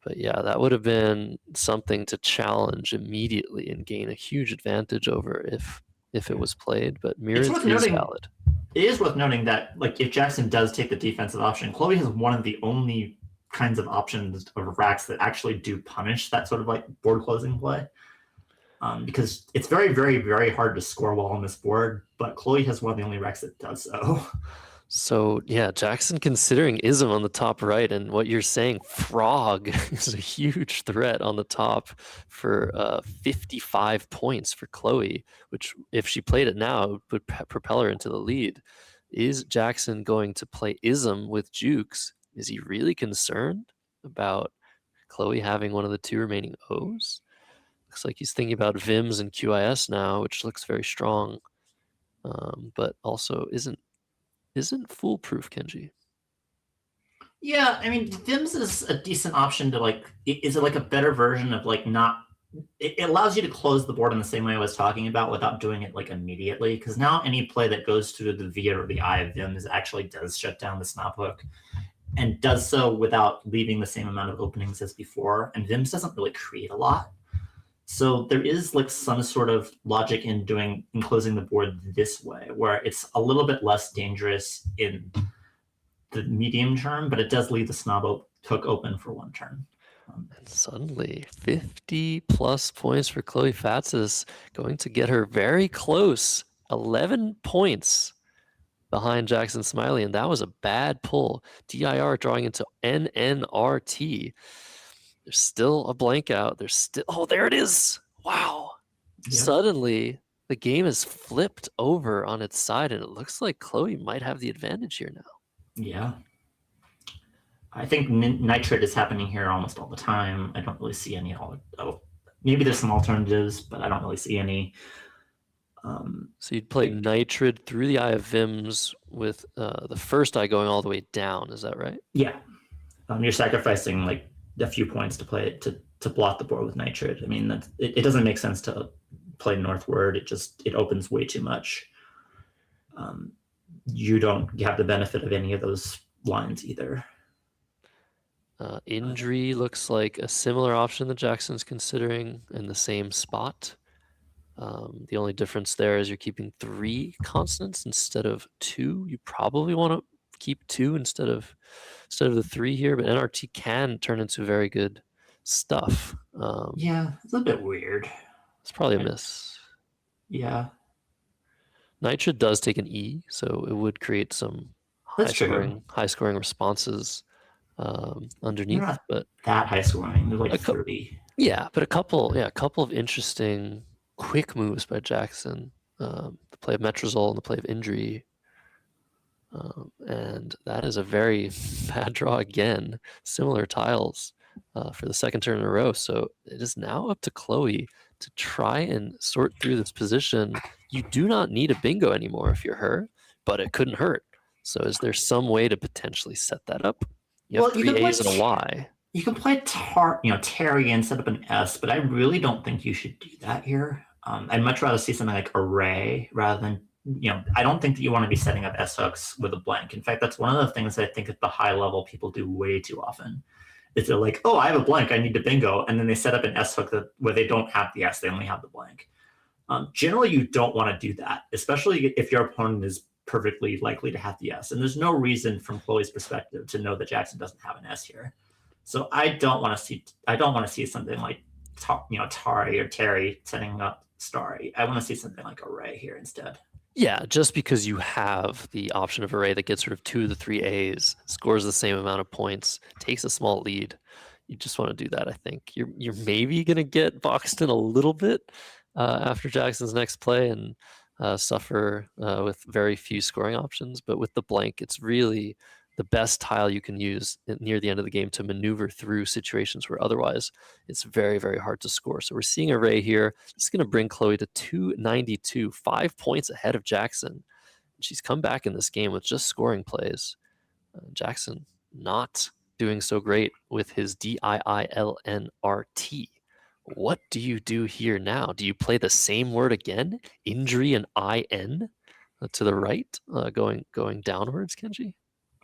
But yeah, that would have been something to challenge immediately and gain a huge advantage over if it was played. But Mirrors is valid. It is worth noting that like if Jackson does take the defensive option, Chloe has one of the only kinds of options of racks that actually do punish that sort of like board closing play. Because it's very, very, very hard to score well on this board, but Chloe has one of the only racks that does so. So yeah, Jackson considering Ism on the top right, and what you're saying, Frog is a huge threat on the top for 55 points for Chloe, which if she played it now would propel her into the lead. Is Jackson going to play Ism with Jukes? Is he really concerned about Chloe having one of the 2 remaining O's? Looks like he's thinking about Vims and QIS now, which looks very strong, but also isn't foolproof, Kenji. Yeah, I mean, Vims is a decent option to like. Is it like a better version of like not? It allows you to close the board in the same way I was talking about without doing it like immediately. Because now any play that goes to the V or the I of Vims actually does shut down the snob hook, and does so without leaving the same amount of openings as before. And Vims doesn't really create a lot. So there is like some sort of logic in closing the board this way, where it's a little bit less dangerous in the medium term, but it does leave the snob hook open for 1 turn. And suddenly 50 plus points for Chloe Fatsis, going to get her very close, 11 points behind Jackson Smiley, and that was a bad pull. DIR drawing into NNRT. There's still a blank out. There's still, oh, there it is. Wow. Yeah. Suddenly, the game is flipped over on its side, and it looks like Chloe might have the advantage here now. Yeah. I think nitrate is happening here almost all the time. I don't really see any. Maybe there's some alternatives, but I don't really see any. So you'd play Nitrid through the Eye of Vims with the first eye going all the way down. Is that right? Yeah. You're sacrificing like a few points to play it to block the board with Nitrid. I mean, it doesn't make sense to play northward. It opens way too much. You don't have the benefit of any of those lines either. Injury looks like a similar option that Jackson's considering in the same spot. The only difference there is you're keeping 3 consonants instead of 2. You probably want to keep 2 instead of the 3 here, but NRT can turn into very good stuff. Yeah, it's a bit weird. It's probably a miss. Yeah. Nitrid does take an E, so it would create some high scoring responses underneath. Not but that high scoring, they're like 30. Yeah, but a couple of interesting quick moves by Jackson. The play of Metrazole and the play of Injury. And that is a very bad draw again. Similar tiles for the second turn in a row. So it is now up to Chloe to try and sort through this position. You do not need a bingo anymore if you're her, but it couldn't hurt. So is there some way to potentially set that up? You have 3 A's and a Y. You can play Terry and set up an S, but I really don't think you should do that here. I'd much rather see something like Array rather than, I don't think that you want to be setting up S hooks with a blank. In fact, that's one of the things I think at the high level people do way too often. Is they're like, oh, I have a blank, I need to bingo, and then they set up an S hook where they don't have the S, they only have the blank. Generally, you don't want to do that, especially if your opponent is perfectly likely to have the S. And there's no reason from Chloe's perspective to know that Jackson doesn't have an S here. So I don't want to see something like Tari or Terry setting up Starry. I want to see something like Array here instead. Yeah, just because you have the option of Array that gets rid of 2 of the 3 A's, scores the same amount of points, takes a small lead. You just want to do that, I think. You're maybe going to get boxed in a little bit after Jackson's next play and suffer with very few scoring options. But with the blank, it's really the best tile you can use near the end of the game to maneuver through situations where otherwise it's very, very hard to score. So we're seeing Array here. It's going to bring Chloe to 292, 5 points ahead of Jackson. She's come back in this game with just scoring plays. Jackson not doing so great with his DIILNRT. What do you do here now? Do you play the same word again? Injury and IN to the right, going downwards, Kenji?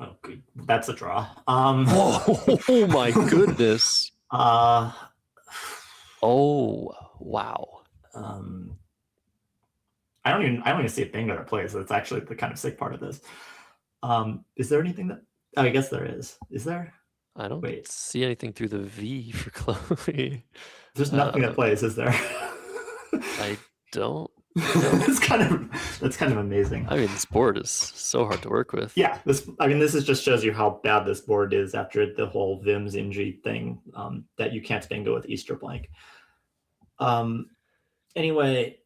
Oh, good. That's a draw. Oh my goodness. Oh wow. I don't even see a bingo that plays. That's actually the kind of sick part of this. Is there anything that? Oh, I guess there is. Is there? I don't see anything through the V for Chloe. There's nothing that plays, is there? I don't. That's kind of amazing. I mean, this board is so hard to work with. Yeah, this just shows you how bad this board is after the whole Vims injury thing, that you can't bingo with Easter blank. Anyway,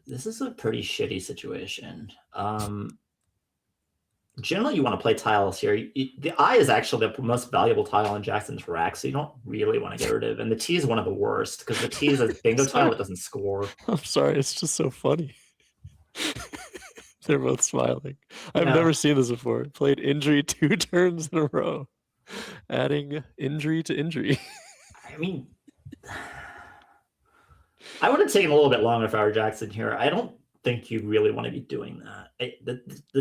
this is a pretty shitty situation. Generally, you want to play tiles here. The I is actually the most valuable tile in Jackson's rack, so you don't really want to get rid of. And the T is one of the worst because the T is a bingo tile that doesn't score. I'm sorry, it's just so funny. They're both smiling. I've never seen this before. Played Injury 2 turns in a row, adding injury to injury. I mean, I would have taken a little bit longer if I were Jackson here. I don't think you really want to be doing that.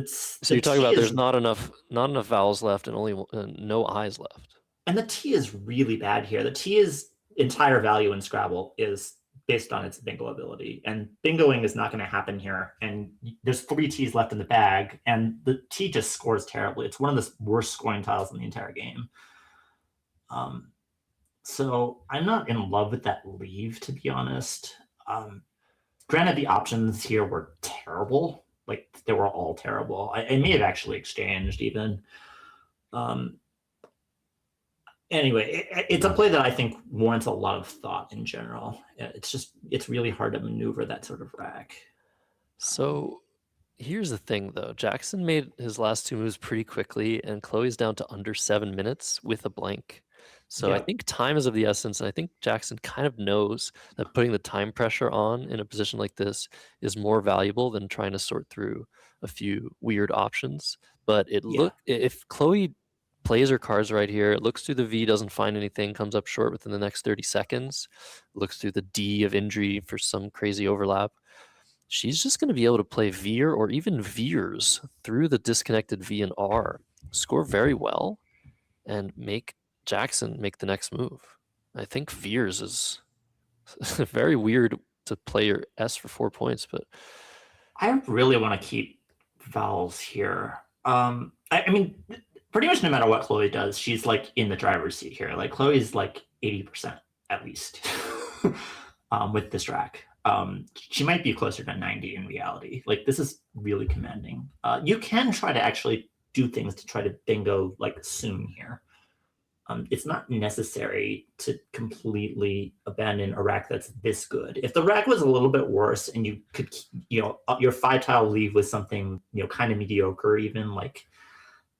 So you're talking about there's not enough vowels left and only no I's left. And the T is really bad here. The T's entire value in Scrabble is based on its bingo ability, and bingoing is not going to happen here. And there's 3 T's left in the bag, and the T just scores terribly. It's one of the worst scoring tiles in the entire game. So I'm not in love with that leave, to be honest. Granted, the options here were terrible. like they were all terrible. I may have actually exchanged even. Anyway, it's a play that I think warrants a lot of thought in general. It's really hard to maneuver that sort of rack. So here's the thing, though. Jackson made his last two moves pretty quickly, and Chloe's down to under 7 minutes with a blank. So I Yeah. think time is of the essence, and I think Jackson kind of knows that putting the time pressure on in a position like this is more valuable than trying to sort through a few weird options. But if Chloe plays her cards right here, looks through the V, doesn't find anything, comes up short within the next 30 seconds, looks through the D of injury for some crazy overlap, she's just going to be able to play veer or even veers through the disconnected V and R, score very well, and make Jackson make the next move. I think veers is very weird to play your S for 4 points, but I really want to keep vowels here. I mean, pretty much no matter what Chloe does, she's like in the driver's seat here. Like Chloe's like 80% at least with this rack. She might be closer to 90 in reality. Like this is really commanding. You can try to actually do things to try to bingo like soon here. It's not necessary to completely abandon a rack that's this good. If the rack was a little bit worse and you could, your 5-tile leave with something, kind of mediocre, even like,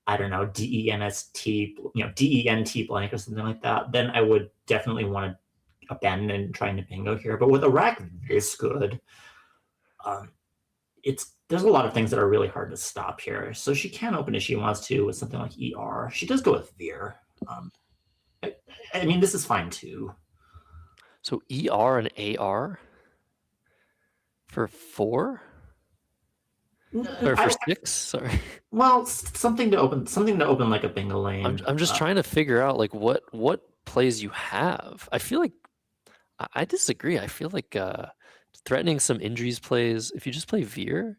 I don't know, DENT blank or something like that, then I would definitely want to abandon trying to bingo here. But with a rack this good, there's a lot of things that are really hard to stop here. So she can open if she wants to with something like ER. She does go with veer. I mean, this is fine too. So ER and AR for 4? Or for 6? Sorry. Well, something to open like a bingo lane. I'm just trying to figure out like what plays you have. I feel like I disagree. I feel like threatening some injuries plays. If you just play veer,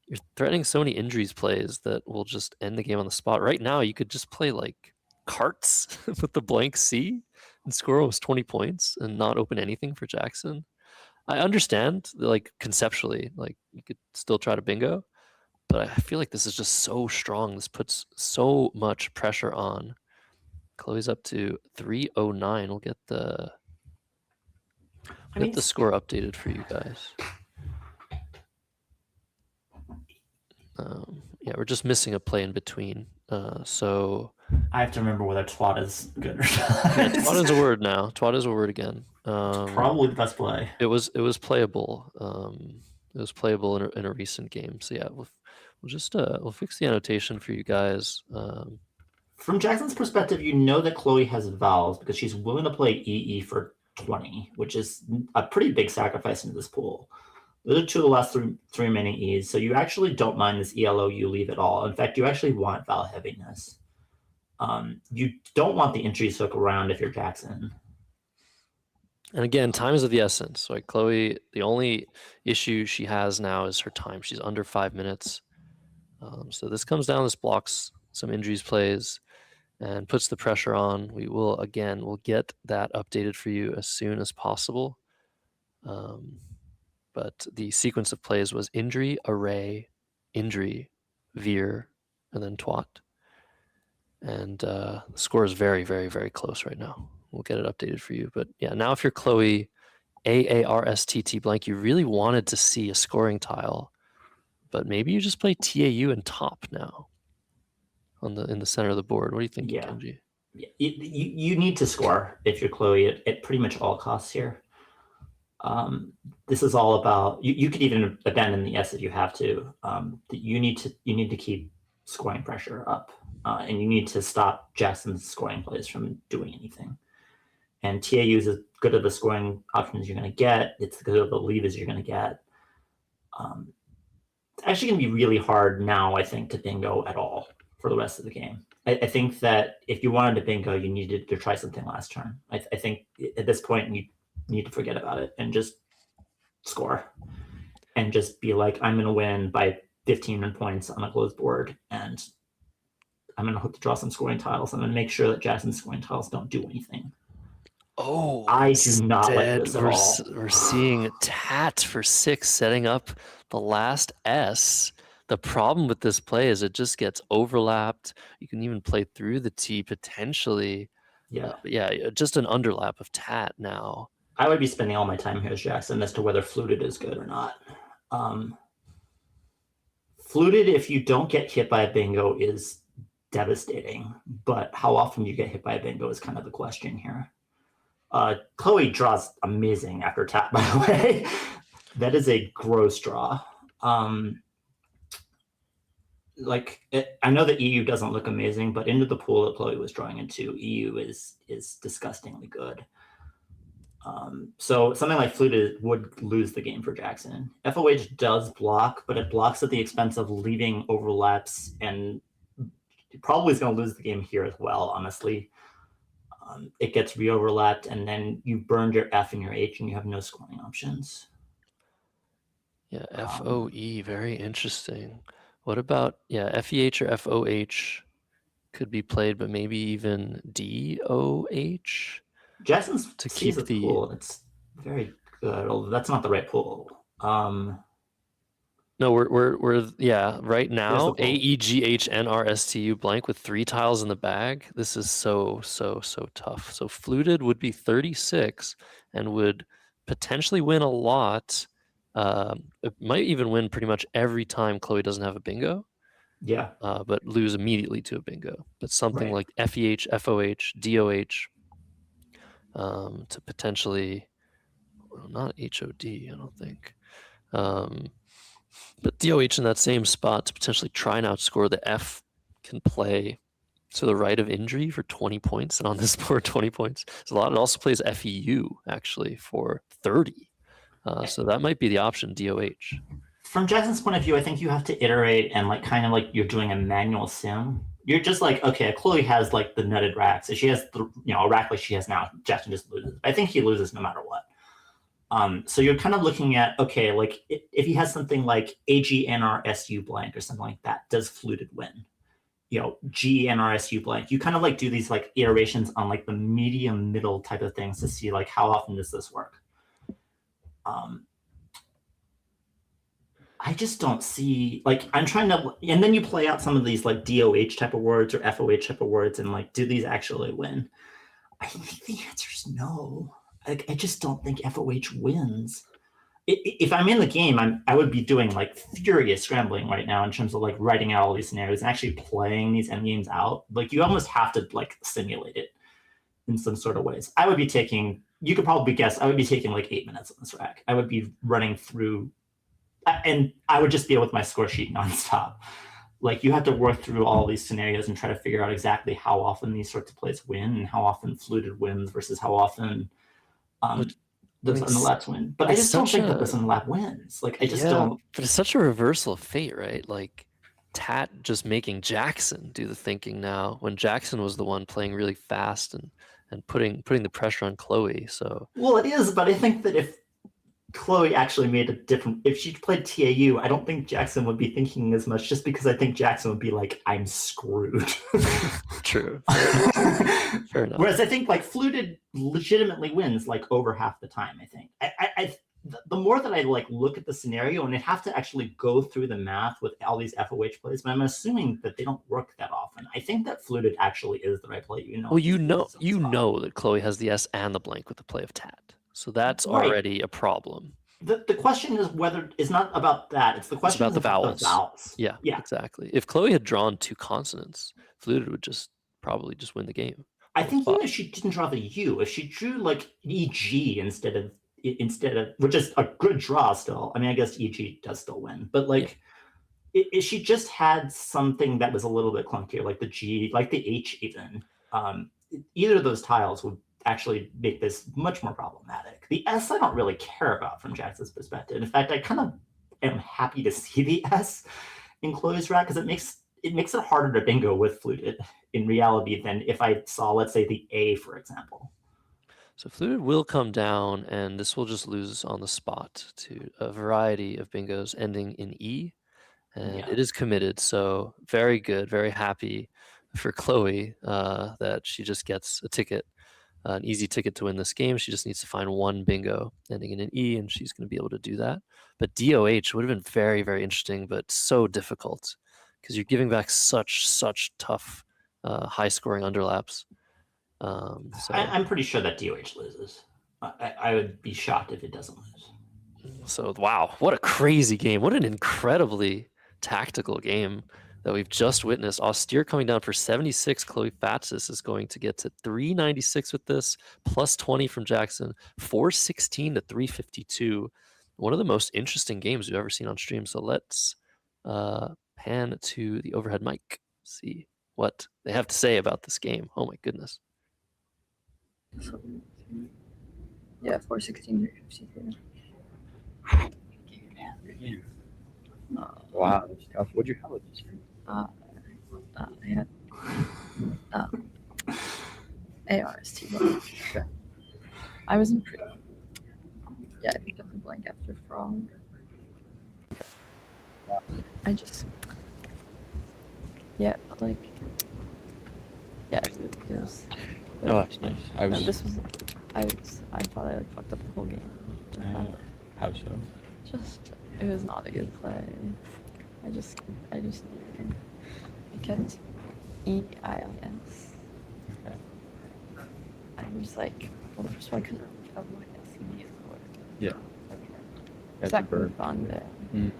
you're threatening so many injuries plays that will just end the game on the spot. Right now, you could just play like carts with the blank C and score almost 20 points and not open anything for Jackson. I understand, like conceptually, like you could still try to bingo, but I feel like this is just so strong. This puts so much pressure on. Chloe's up to 309. We'll get the score updated for you guys. Yeah, we're just missing a play in between. So I have to remember whether twat is good or not. Yeah, twat is a word now. Twat is a word again. Probably the best play. It was playable. It was playable in a recent game. So yeah, we'll fix the annotation for you guys. From Jackson's perspective, you know that Chloe has vowels because she's willing to play EE for 20, which is a pretty big sacrifice into this pool. Those are 2 of the last three remaining E's, so you actually don't mind this ELO you leave at all. In fact, you actually want vowel heaviness. You don't want the injuries hook around if you're Jackson. And again, time is of the essence. Like Chloe, the only issue she has now is her time. She's under 5 minutes. So this comes down, this blocks some injuries plays and puts the pressure on. We'll get that updated for you as soon as possible. But the sequence of plays was injury, array, injury, veer, and then twat. And the score is very, very, very close right now. We'll get it updated for you. But yeah, now if you're Chloe, AARSTT blank, you really wanted to see a scoring tile, but maybe you just play TAU and top now in the center of the board. What do you think, Kenji? Yeah. You need to score if you're Chloe at pretty much all costs here. This is all about you could even abandon the S if you have to. You need to keep scoring pressure up, and you need to stop Jackson's scoring plays from doing anything. And TAU is as good of the scoring options you're going to get. It's as good of the lead as you're going to get. It's actually going to be really hard now, I think, to bingo at all for the rest of the game. I think that if you wanted to bingo, you needed to try something last turn. I think at this point you need to forget about it and just score and just be like, I'm going to win by 15 points on a closed board, and I'm going to hope to draw some scoring tiles. I'm going to make sure that Jackson's scoring tiles don't do anything. Oh, I do not like this at all. We're seeing Tat for 6 setting up the last S, The problem with this play is it just gets overlapped. You can even play through the T potentially. Yeah. Yeah, just an underlap of Tat now. I would be spending all my time here as Jackson as to whether fluted is good or not. Fluted, if you don't get hit by a bingo, is devastating, but how often you get hit by a bingo is kind of the question here. Chloe draws amazing after Tat, by the way. That is a gross draw. I know that EU doesn't look amazing, but into the pool that Chloe was drawing into, EU is disgustingly good. So something like fluted would lose the game for Jackson. FOH does block, but it blocks at the expense of leaving overlaps, and it probably is going to lose the game here as well, honestly. It gets re-overlapped, and then you burned your F and your H, and you have no scoring options. Yeah, FOE, very interesting. What about, FEH or FOH could be played, but maybe even DOH? Jackson's to sees keep the pool. It's very good, although that's not the right pool. No, we're right now the pool? AEGHNRSTU blank with 3 tiles in the bag. This is so tough. So fluted would be 36 and would potentially win a lot. It might even win pretty much every time Chloe doesn't have a bingo. Yeah. But lose immediately to a bingo. But something Right. like FEH, FOH, DOH, to potentially, well, not HOD, I don't think. But DOH in that same spot to potentially try and outscore the F can play to the right of injury for 20 points, and on this board 20 points. It's a lot. It also plays FEU actually for 30. So that might be the option, DOH. From Jackson's point of view, I think you have to iterate and kind of like you're doing a manual sim. You're just like, okay, Chloe has like the nutted racks. If she has a rack like she has now, Jackson just loses. I think he loses no matter what. So you're kind of looking at, okay, like if he has something like AGNRSU blank or something like that, does fluted win? GNRSU blank. You kind of like do these like iterations on like the medium middle type of things to see like how often does this work. I just don't see, I'm trying to, and then you play out some of these like DOH type of words or FOH type of words and like, do these actually win? I think the answer is no. I just don't think FOH wins. If I'm in the game, I would be doing like furious scrambling right now in terms of like writing out all these scenarios and actually playing these endgames out. Like you almost have to like simulate it in some sort of ways. I would be taking, you could probably guess, I would be taking like 8 minutes on this rack. I would be running through, and I would just be with my score sheet nonstop. Like you have to work through all these scenarios and try to figure out exactly how often these sorts of plays win and how often fluted wins versus how often those unlaps win. But I just don't think that this unlap wins. Like I just don't. But it's such a reversal of fate, right? Like Tat just making Jackson do the thinking now when Jackson was the one playing really fast and putting the pressure on Chloe. So well, it is, but I think that if Chloe actually made a different, if she played TAU, I don't think Jackson would be thinking as much, just because I think Jackson would be like, I'm screwed. True. Fair enough. Whereas I think like fluted legitimately wins like over half the time. I think the more that I like look at the scenario, and I'd have to actually go through the math with all these FOH plays, but I'm assuming that they don't work that often. I think that fluted actually is the right play. Well, you know that Chloe has the S and the blank with the play of Tat. So that's already a problem. The question is whether it's not about that. It's the question about the vowels. Yeah, exactly. If Chloe had drawn 2 consonants, fluted would probably just win the game. I think even if she didn't draw the U, if she drew like EG instead of, which is a good draw still. I mean, I guess EG does still win, but like if she just had something that was a little bit clunkier, like the G, like the H even, either of those tiles would actually make this much more problematic. The S I don't really care about from Jackson's perspective. In fact, I kind of am happy to see the S in Chloe's rack because it makes it harder to bingo with fluted in reality than if I saw, let's say, the A, for example. So fluted will come down, and this will just lose on the spot to a variety of bingos ending in E, and it is committed. So very good, very happy for Chloe that she just gets a ticket an easy ticket to win this game. She just needs to find one bingo ending in an E, and she's going to be able to do that. But DOH would have been very, very interesting, but so difficult because you're giving back such tough, high-scoring underlaps. So I'm pretty sure that DOH loses. I would be shocked if it doesn't lose. So wow, what a crazy game! What an incredibly tactical game that we've just witnessed. Austere coming down for 76. Chloe Fatsis is going to get to 396 with this, plus 20 from Jackson, 416 to 352. One of the most interesting games we've ever seen on stream. So let's pan to the overhead mic, see what they have to say about this game. Oh my goodness. Yeah, 416 352. Wow, that's tough. What'd you have with this? I had ARST. Okay. I was in pretty. Yeah, I picked up the blank after frog. I just. Yeah, like. Yeah, it was. Oh, that's nice. I was. This was. I thought I like fucked up the whole game. How so? Just. It was not a good play. I kept EIS. Okay. I was like, well, first of all, I couldn't have my SCD as a word. Yeah. That's that could have gone there. Mm.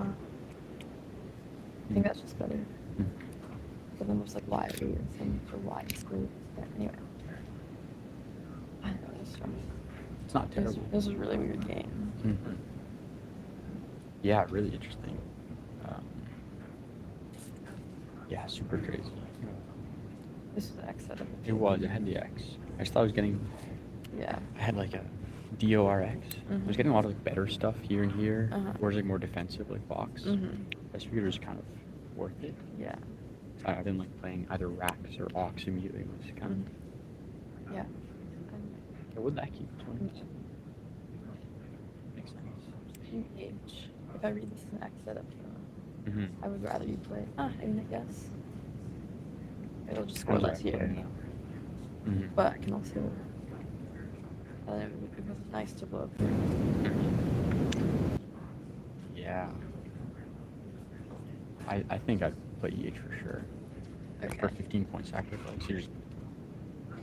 I think that's just better. Mm. But then there's like Y or something for Y school. But anyway. I don't know, it's not terrible. This was a really weird game. Mm-hmm. Yeah, really interesting. Yeah, super crazy. This was X setup. It was. It had the X. I just thought I was getting. Yeah. I had like a DORX. I was getting a lot of like better stuff here and here, whereas like more defensive like box. I just figured it was kind of worth it. Yeah. I didn't like playing either racks or ox immediately. It was kind of. Yeah. What would that keep? 20? Makes sense. H. If I read this in X setup, I would rather you play. I mean, I guess. It'll just go less here. But I can also. It was nice to blow up. Yeah. I think I'd play EH for sure. Okay. For 15 point sacrifice. You're just,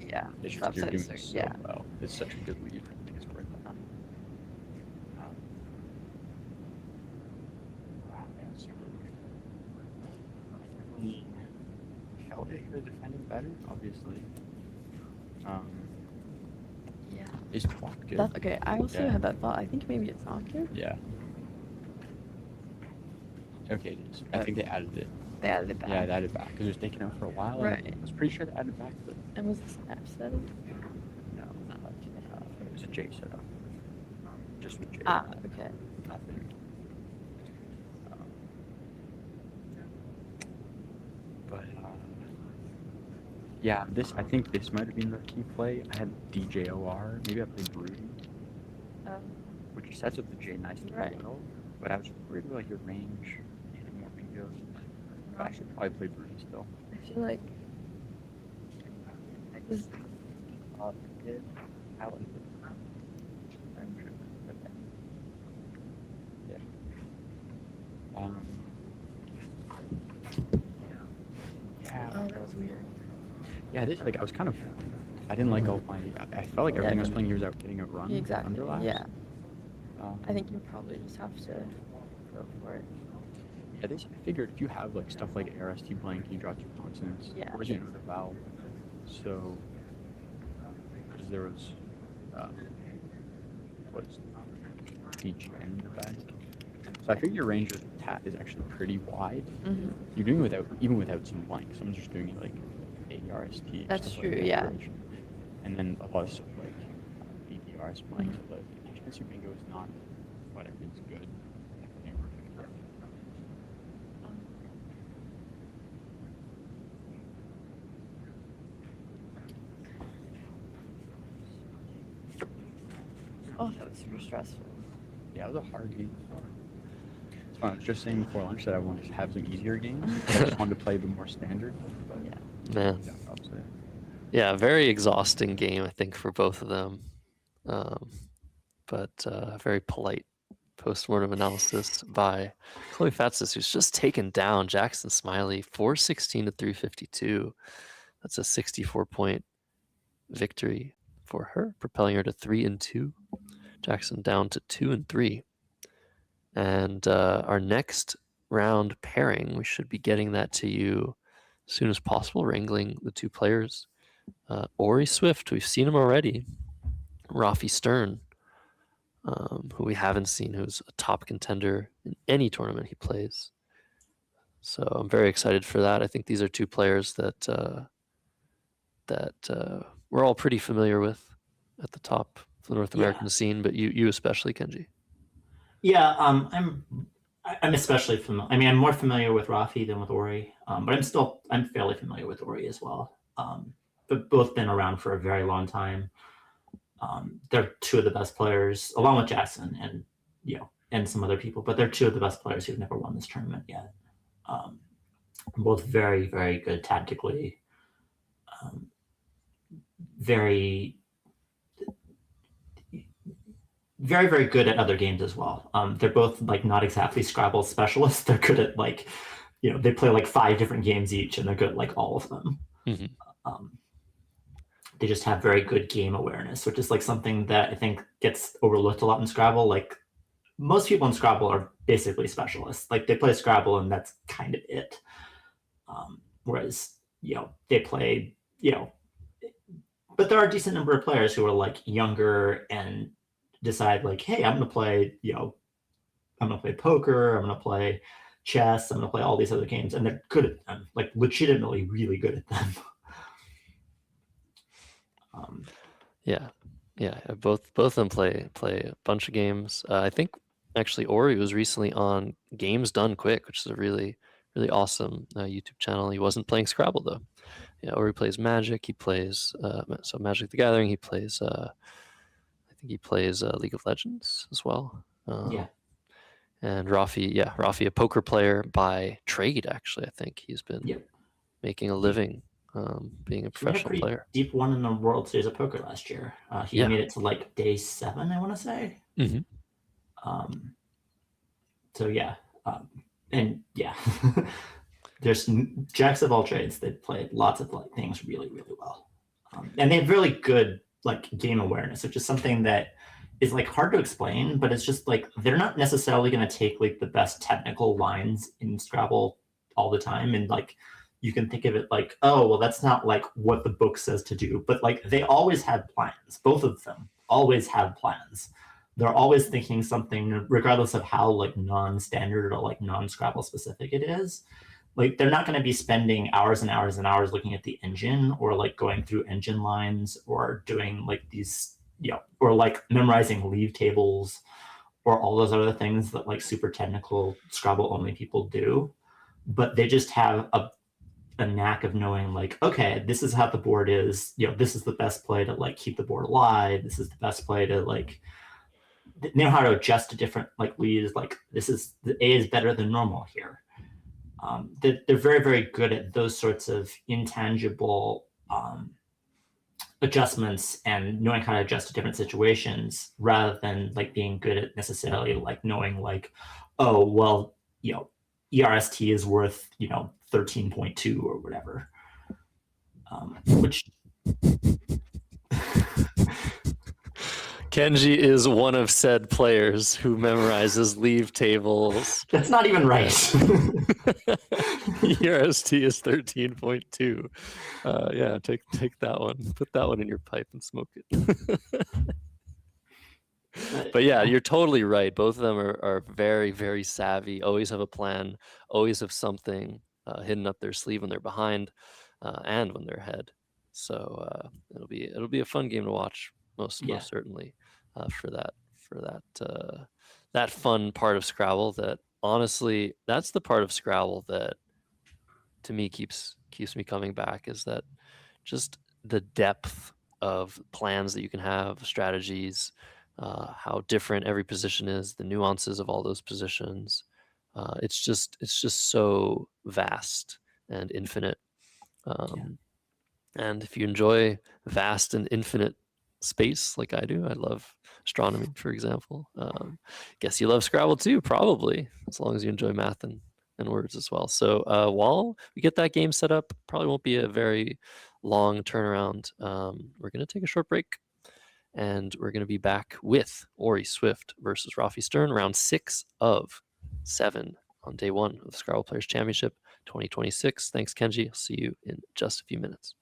yeah. you're doing so well. It's such a good lead. I think it's worth it. Felt it could have defended better, obviously. Yeah. Is block good? That's okay. I also had that thought. I think maybe it's not good. Yeah. Okay, it is. I think they added it. They added it back. Yeah, they added it back because it was taken out for a while. Right. I was pretty sure they added it back, but And was this an F setup? no, not like it was a J setup. Just with J. Okay. Nothing. But yeah, I think this might have been the key play. I had DJOR. Maybe I played Broody, which sets up the J nicely. Right. Well, but I was worried about like your range, hitting more bingos. I should probably play Broody still. I feel like I was good. I like it. I'm sure. Okay. Yeah. Yeah. Oh, that was weird. Yeah, this like I was kind of. I didn't like all my. I felt like everything I was playing here was out getting outrun. Exactly. Underlaps. Yeah. I think you probably just have to go for it. Yeah, I figured if you have like stuff like ARST blank, you draw 2 consonants. Yeah. Or you know the vowel. So, because there was, what's DGN in the back. So I figure your range of tat is actually pretty wide. You're doing even without some blank. Someone's just doing it like ARST. That's stuff true. like that, Yeah. And then a lot of stuff like BDRs blank. But the chance your bingo is not whatever is good. Oh, that was super stressful. Yeah, it was a hard game. It's fun. I was just saying before lunch that I wanted to have some easier games. I just wanted to play the more standard. But Man. yeah, obviously. Yeah, very exhausting game, I think, for both of them. But very polite post-mortem analysis by Chloe Fatsis, who's just taken down Jackson Smiley 416 to 352. That's a 64-point victory for her, propelling her to 3-2. Jackson down to 2-3. And our next round pairing, we should be getting that to you as soon as possible, wrangling the two players. Ori Swift, we've seen him already. Rafi Stern, who we haven't seen, who's a top contender in any tournament he plays. So I'm very excited for that. I think these are two players that we're all pretty familiar with at the top of the North American scene, but you especially, Kenji. Yeah, I'm especially familiar. I mean, I'm more familiar with Rafi than with Ori, but I'm fairly familiar with Ori as well. But both been around for a very long time. They're two of the best players, along with Jackson and some other people. But they're two of the best players who've never won this tournament yet. Both very, very good tactically. Very, very, very good at other games as well. They're both like not exactly Scrabble specialists. They're good at they play like 5 different games each, and they're good at like all of them. Mm-hmm. They just have very good game awareness, which is like something that I think gets overlooked a lot in Scrabble. Like most people in Scrabble are basically specialists. Like they play Scrabble and that's kind of it. Whereas, they play, but there are a decent number of players who are like younger and decide like, hey, I'm going to play, I'm going to play poker. I'm going to play chess. I'm going to play all these other games. And they're good at them, like legitimately really good at them. Yeah. Both of them play a bunch of games. I think actually Ori was recently on Games Done Quick, which is a really, really awesome YouTube channel. He wasn't playing Scrabble though. Yeah, Ori plays Magic. He plays Magic the Gathering. He plays I think he plays League of Legends as well. And Rafi, a poker player by trade. Actually, I think he's been making a living. Being a professional player. Deep one in the World Series of Poker last year. He made it to like day 7, I want to say. Mm-hmm. There's jacks of all trades. They play lots of like things really, really well, and they have really good like game awareness, which is something that is like hard to explain. But it's just like they're not necessarily going to take like the best technical lines in Scrabble all the time, and like. You can think of it like, oh, well, that's not like what the book says to do. But like they always have plans. Both of them always have plans. They're always thinking something, regardless of how like non-standard or like non-Scrabble specific it is. Like they're not going to be spending hours and hours and hours looking at the engine or like going through engine lines or doing like these, or like memorizing leave tables or all those other things that like super technical Scrabble only people do. But they just have a knack of knowing like, okay, this is how the board is, this is the best play to like keep the board alive. This is the best play to like know how to adjust to different like leads. Like this is the A is better than normal here. They're very, very good at those sorts of intangible adjustments and knowing how to adjust to different situations rather than like being good at necessarily like knowing like, oh, well, ERST is worth, 13.2 or whatever. Which Kenji is one of said players who memorizes leave tables. That's not even right. ERST is 13.2. Take that one. Put that one in your pipe and smoke it. But yeah, you're totally right. Both of them are very, very savvy, always have a plan, always have something hidden up their sleeve when they're behind and when they're ahead. So it'll be a fun game to watch, most certainly, for that fun part of Scrabble. That honestly, that's the part of Scrabble that to me keeps me coming back, is that just the depth of plans that you can have, strategies, how different every position is, the nuances of all those positions. It's just so vast and infinite. And if you enjoy vast and infinite space like I do, I love astronomy, for example. Guess you love Scrabble too, probably, as long as you enjoy math and words as well. So while we get that game set up, probably won't be a very long turnaround. We're going to take a short break, and we're going to be back with Ori Swift versus Rafi Stern, round 6 of 7 on day 1 of the Scrabble Players Championship 2026. Thanks, Kenji. I'll see you in just a few minutes.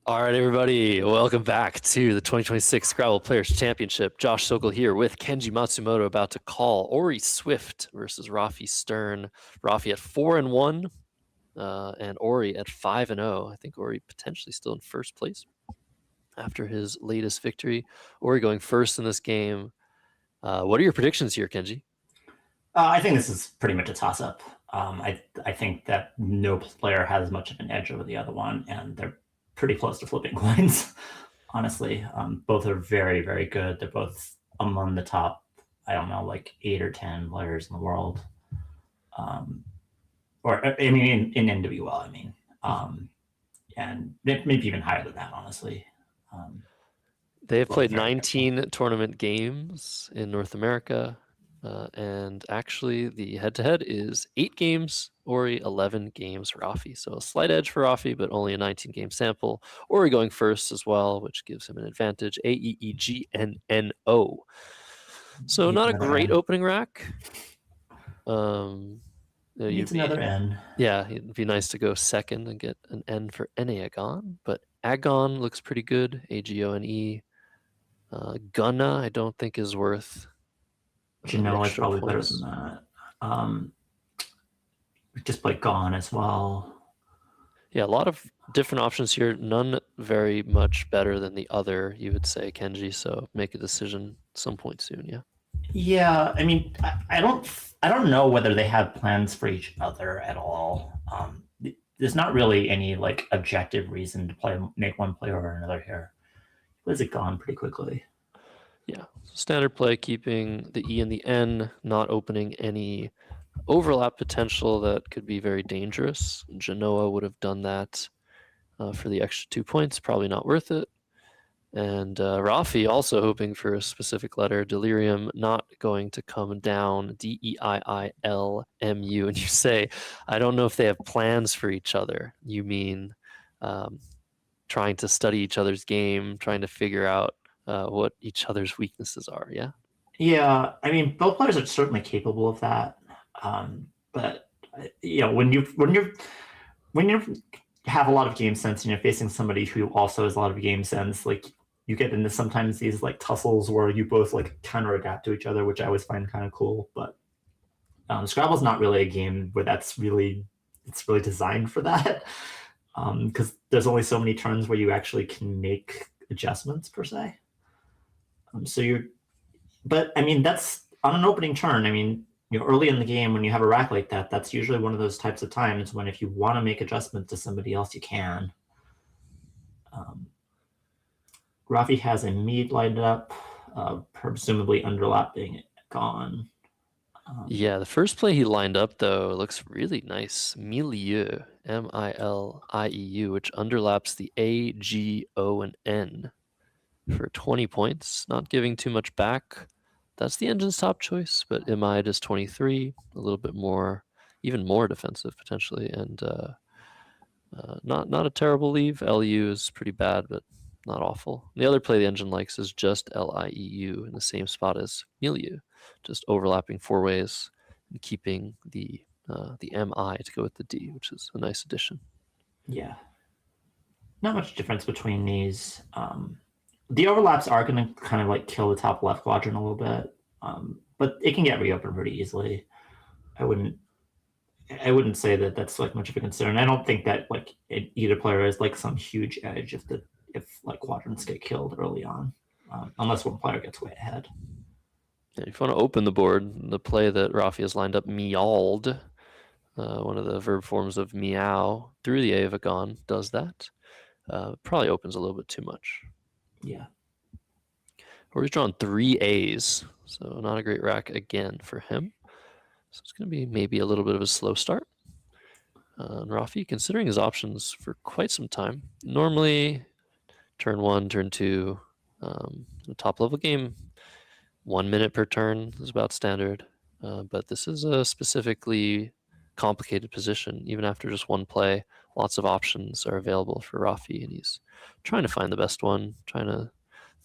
All right, everybody, welcome back to the 2026 Scrabble Players Championship. Josh Sokol here with Kenji Matsumoto about to call Ori Swift versus Rafi Stern. Rafi at 4-1 and Ori at 5-0. I think Ori potentially still in first place after his latest victory. Ori going first in this game. What are your predictions here, Kenji? I think this is pretty much a toss-up. I think that no player has as much of an edge over the other one, and they're pretty close to flipping coins, honestly. Both are very, very good. They're both among the top, I don't know, like 8 or 10 players in the world. Or, I mean, in NWL, I mean. And maybe even higher than that, honestly. They have played 19 tournament games in North America. And actually, the head-to-head is 8 games, Ori, 11 games, Rafi. So a slight edge for Rafi, but only a 19-game sample. Ori going first as well, which gives him an advantage. AEEGNNO. So not a great opening rack. Needs another N. Yeah, it'd be nice to go second and get an N for Eneagon. But Agon looks pretty good, AGONE. Gunna, I don't think is worth... Genoa is probably better than that. We just played Gone as well. Yeah, a lot of different options here. None very much better than the other, you would say, Kenji. So make a decision some point soon. Yeah. Yeah, I mean, I don't know whether they have plans for each other at all. There's not really any like objective reason to make one play over another here. Plays it Gone pretty quickly. Yeah, standard play, keeping the E and the N, not opening any overlap potential that could be very dangerous. Genoa would have done that for the extra 2 points, probably not worth it. And Rafi also hoping for a specific letter, Delirium not going to come down, DEIILMU. And you say, I don't know if they have plans for each other. You mean trying to study each other's game, trying to figure out what each other's weaknesses are, yeah? Yeah, I mean, both players are certainly capable of that. But you know, when you have a lot of game sense and you're facing somebody who also has a lot of game sense, like you get into sometimes these like tussles where you both like counter adapt to each other, which I always find kind of cool. But Scrabble's not really a game where it's really designed for that, because there's only so many turns where you actually can make adjustments per se. But I mean, that's on an opening turn. I mean, you know, early in the game when you have a rack like that, that's usually one of those types of times when if you want to make adjustments to somebody else, you can. Rafi has a Mead lined up, presumably underlapping Gone. Yeah, the first play he lined up, though, looks really nice. Milieu, M-I-L-I-E-U, which underlaps the A, G, O, and N for 20 points, not giving too much back. That's the engine's top choice, but Imide is 23, a little bit more, even more defensive potentially, and not a terrible leave. LU is pretty bad, but not awful. The other play the engine likes is just LIEU in the same spot as Milieu, just overlapping 4 ways and keeping the MI to go with the D, which is a nice addition. Yeah. Not much difference between these. The overlaps are going to kind of like kill the top left quadrant a little bit, but it can get reopened pretty easily. I wouldn't say that that's like much of a concern. I don't think that like either player has like some huge edge if like quadrants get killed early on, unless one player gets way ahead. Yeah, if you want to open the board, the play that Rafi has lined up, meowed, one of the verb forms of meow through the A of Agon, does that. Probably opens a little bit too much. Yeah. Or he's drawn 3 A's, so not a great rack again for him. So it's going to be maybe a little bit of a slow start. And Rafi, considering his options for quite some time, normally turn 1, turn 2, a top level game, 1 minute per turn is about standard. But this is a specifically complicated position. Even after just one play, lots of options are available for Rafi, and he's trying to find the best one, trying to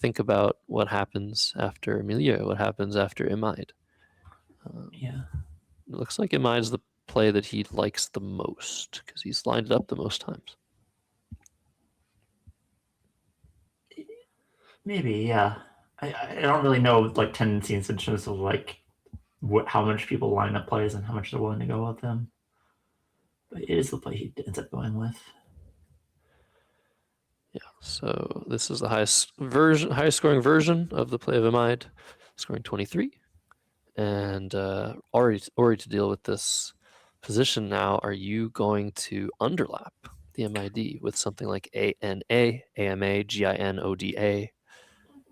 think about what happens after Milieu, what happens after Imide. Yeah. It looks like Imide is the play that he likes the most because he's lined it up the most times. Maybe, yeah. I don't really know like tendencies in terms of like how much people line up plays and how much they're willing to go with them. But it is the play he ends up going with. Yeah, so this is the highest scoring version of the play of Amide, scoring 23. And Ori, to deal with this position now, are you going to underlap the MID with something like ANA, AMA, GINODA?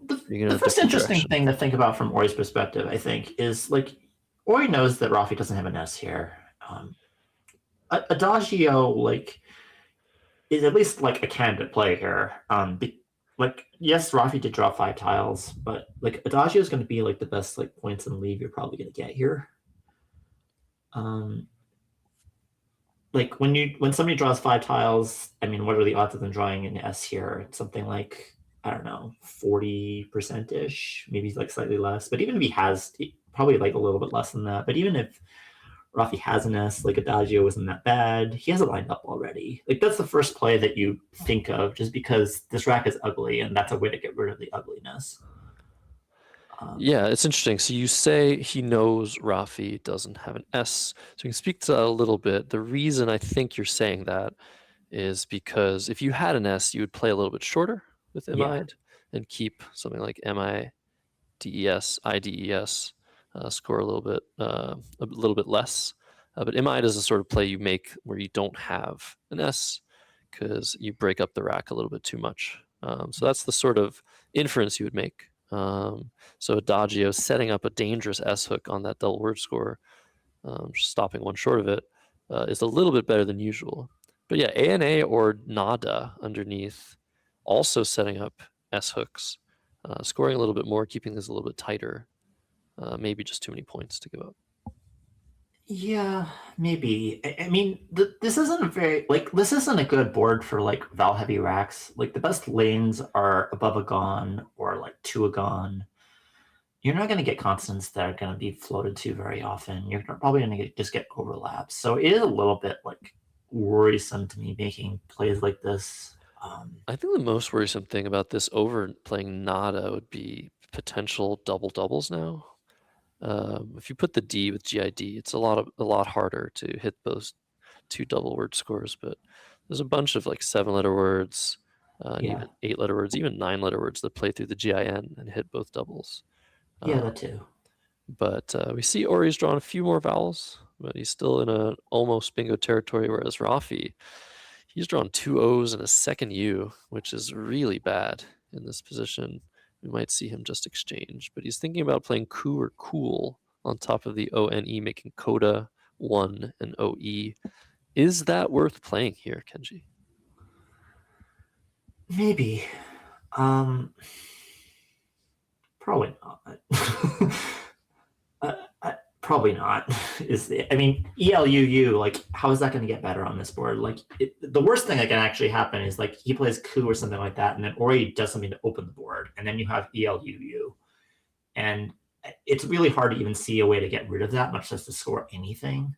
The first interesting thing to think about from Ori's perspective, I think, is like Ori knows that Rafi doesn't have an S here. Adagio like is at least like a candidate play here. Like yes, Rafi did draw 5 tiles, but like Adagio is going to be like the best like points and leave you're probably going to get here. Like when somebody draws 5 tiles, I mean, what are the odds of them drawing an S here? It's something like, I don't know, 40% ish, maybe like slightly less. But even if he has, probably like a little bit less than that. But even if Rafi has an S, like Adagio isn't that bad, he has it lined up already. Like that's the first play that you think of just because this rack is ugly and that's a way to get rid of the ugliness. Yeah, it's interesting. So you say he knows Rafi doesn't have an S. So you can speak to that a little bit. The reason I think you're saying that is because if you had an S, you would play a little bit shorter with MID and keep something like MIDES, IDES, score a little bit less. But MID is a sort of play you make where you don't have an S because you break up the rack a little bit too much. So that's the sort of inference you would make. So Adagio setting up a dangerous S hook on that double word score, stopping one short of it, is a little bit better than usual. But yeah, ANA or Nada underneath, also setting up S hooks, scoring a little bit more, keeping this a little bit tighter. Maybe just too many points to give up. Yeah, maybe. I mean, this isn't this isn't a good board for like Val heavy racks. Like the best lanes are above a Gon or like to a Gon. You're not going to get constants that are going to be floated to very often. You're probably going to just get overlaps. So it is a little bit like worrisome to me making plays like this. I think the most worrisome thing about this over playing Nada would be potential double doubles now. If you put the D with GID, it's a lot harder to hit those 2 double word scores. But there's a bunch of like 7-letter words, even 8-letter words, even 9-letter words that play through the GIN and hit both doubles. Yeah, that too. But we see Ori's drawn a few more vowels, but he's still in a almost bingo territory. Whereas Rafi, he's drawn 2 O's and a second U, which is really bad in this position. We might see him just exchange, but he's thinking about playing Ku or Cool on top of the ONE, making Coda 1 and OE. Is that worth playing here, Kenji? Maybe. Probably not. Probably not. I mean, ELUU, like, how is that going to get better on this board? Like, the worst thing that can actually happen is, like, he plays Coup or something like that, and then Ori does something to open the board, and then you have ELUU. And it's really hard to even see a way to get rid of that, much less to score anything.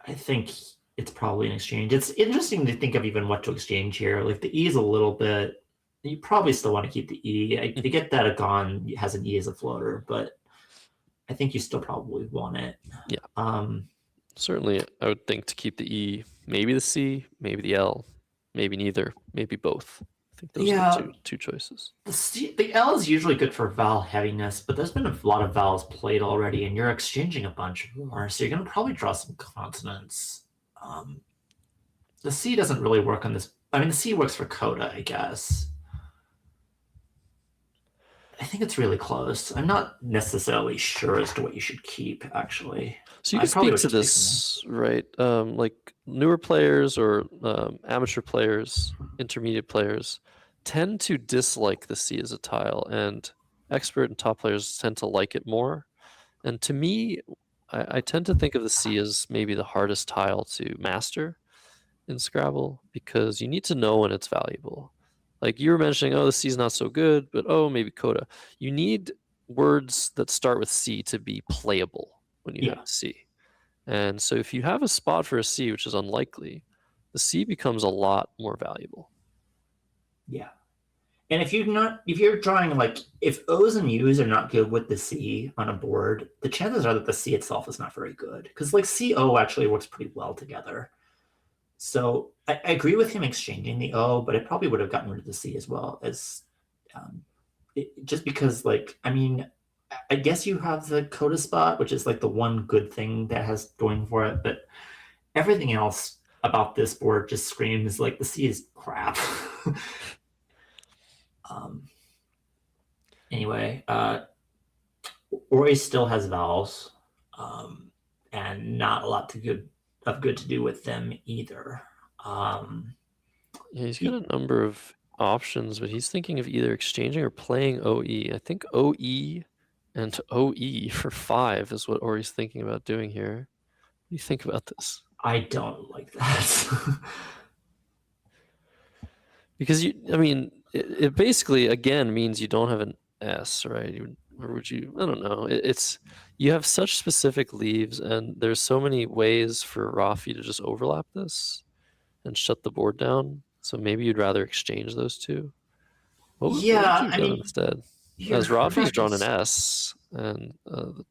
I think it's probably an exchange. It's interesting to think of even what to exchange here. Like, the E is a little bit... You probably still want to keep the E. I get that a Gon has an E as a floater, but I think you still probably want it. Yeah. Certainly, I would think to keep the E, maybe the C, maybe the L, maybe neither, maybe both. I think those are the two choices. The L is usually good for vowel heaviness, but there's been a lot of vowels played already, and you're exchanging a bunch more, so you're going to probably draw some consonants. The C doesn't really work on this. I mean, the C works for Coda, I guess. I think it's really close. I'm not necessarily sure as to what you should keep, actually. So you can speak to this, right? Like newer players or amateur players, intermediate players tend to dislike the C as a tile, and expert and top players tend to like it more. And to me, I tend to think of the C as maybe the hardest tile to master in Scrabble because you need to know when it's valuable. Like you were mentioning, oh, the C is not so good, but oh, maybe Coda. You need words that start with C to be playable when you have C. And so if you have a spot for a C, which is unlikely, the C becomes a lot more valuable. Yeah. And if you're drawing like if O's and U's are not good with the C on a board, the chances are that the C itself is not very good. Because like CO actually works pretty well together. So I agree with him exchanging the O, but I probably would have gotten rid of the C as well as just because like I mean I guess you have the coda spot, which is like the one good thing that has going for it, but everything else about this board just screams like the C is crap. Anyway, Ori still has vowels, and not a lot good to do with them either. Yeah, he's got a number of options, but he's thinking of either exchanging or playing OE. I think OE and OE for 5 is what Ori's thinking about doing here. What do you think about this? I don't like that. Because it basically again means you don't have an S, right? Or would you? I don't know. It's you have such specific leaves, and there's so many ways for Rafi to just overlap this and shut the board down. So maybe you'd rather exchange those two. What would you have done instead? As Rafi's drawn an S, and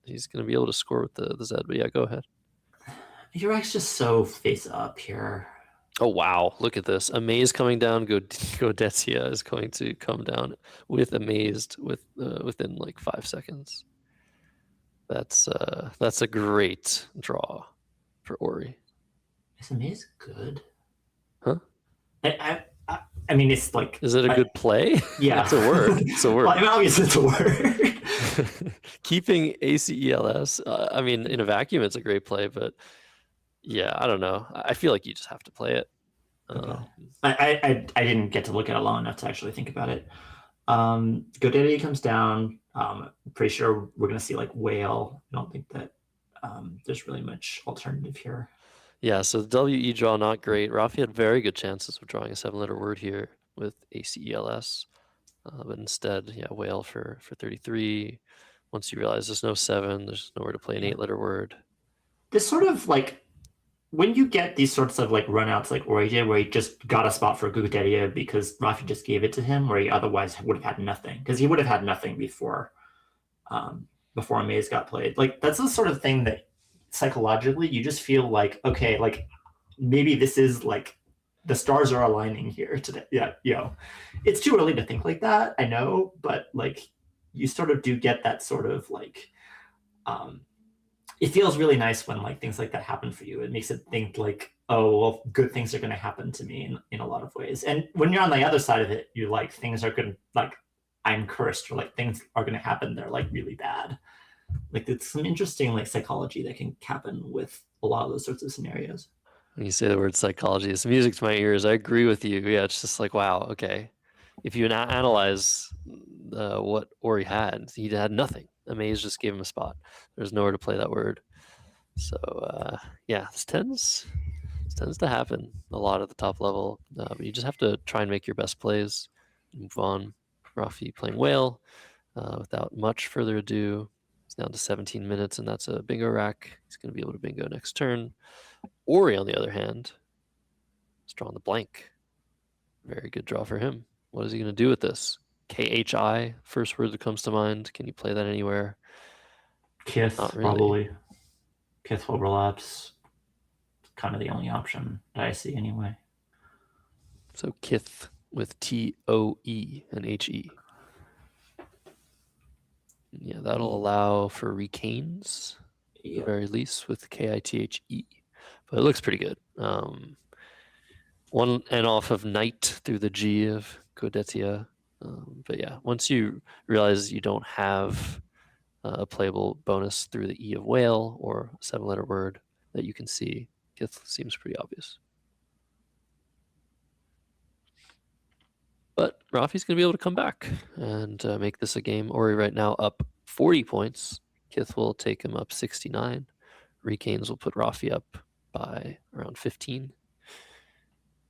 he's going to be able to score with the Z. But yeah, go ahead. Your X just so face up here. Oh wow! Look at this. Amaze coming down. Godetia is going to come down with Amazed within like 5 seconds. That's a great draw for Ori. Is Amaze good? Huh? I mean, it's like. Is it a good play? Yeah, it's a word. It's a word. Well, I mean, obviously, it's a word. Keeping ACELS. I mean, in a vacuum, it's a great play, but. Yeah, I don't know. I feel like you just have to play it. Okay. I didn't get to look at it long enough to actually think about it. Godaddy comes down. Pretty sure we're going to see like Whale. I don't think that there's really much alternative here. Yeah, so the WE draw, not great. Rafi had very good chances of drawing a 7-letter word here with ACELS. But instead, yeah, Whale for 33. Once you realize there's no 7, there's nowhere to play an 8-letter word. This sort of like when you get these sorts of like runouts like Ori did, where he just got a spot for Gugadedia because Rafi just gave it to him, where he otherwise would have had nothing, because he would have had nothing before Amaze got played. Like that's the sort of thing that psychologically you just feel like, okay, like maybe this is like the stars are aligning here today. Yeah, it's too early to think like that, I know, but like you sort of do get that sort of like it feels really nice when like things like that happen for you. It makes it think like, oh, well, good things are going to happen to me in a lot of ways. And when you're on the other side of it, you're like, things are going to, like, I'm cursed, or like things are going to happen. They're like really bad. Like it's some interesting like psychology that can happen with a lot of those sorts of scenarios. When you say the word psychology, it's music to my ears. I agree with you. Yeah, it's just like, wow, okay. If you analyze what Ori had, he had nothing. Amaze just gave him a spot. There's nowhere to play that word. So yeah, this tends to happen a lot at the top level. But you just have to try and make your best plays. Move on. Rafi playing Whale without much further ado. It's down to 17 minutes, and that's a bingo rack. He's going to be able to bingo next turn. Ori, on the other hand, is drawing the blank. Very good draw for him. What is he going to do with this? KHI, first word that comes to mind. Can you play that anywhere? Kith, Not really. probably. Kith overlaps. Kind of the only option that I see anyway. So Kith with TOE and HE. Yeah, that'll allow for recanes, at the very least, with KITHE. But it looks pretty good. One and off of Knight through the G of Godetia. But yeah, once you realize you don't have a playable bonus through the E of Whale or a 7-letter word that you can see, Kith seems pretty obvious. But Rafi's going to be able to come back and make this a game. Ori right now up 40 points. Kith will take him up 69. Recanes will put Rafi up by around 15.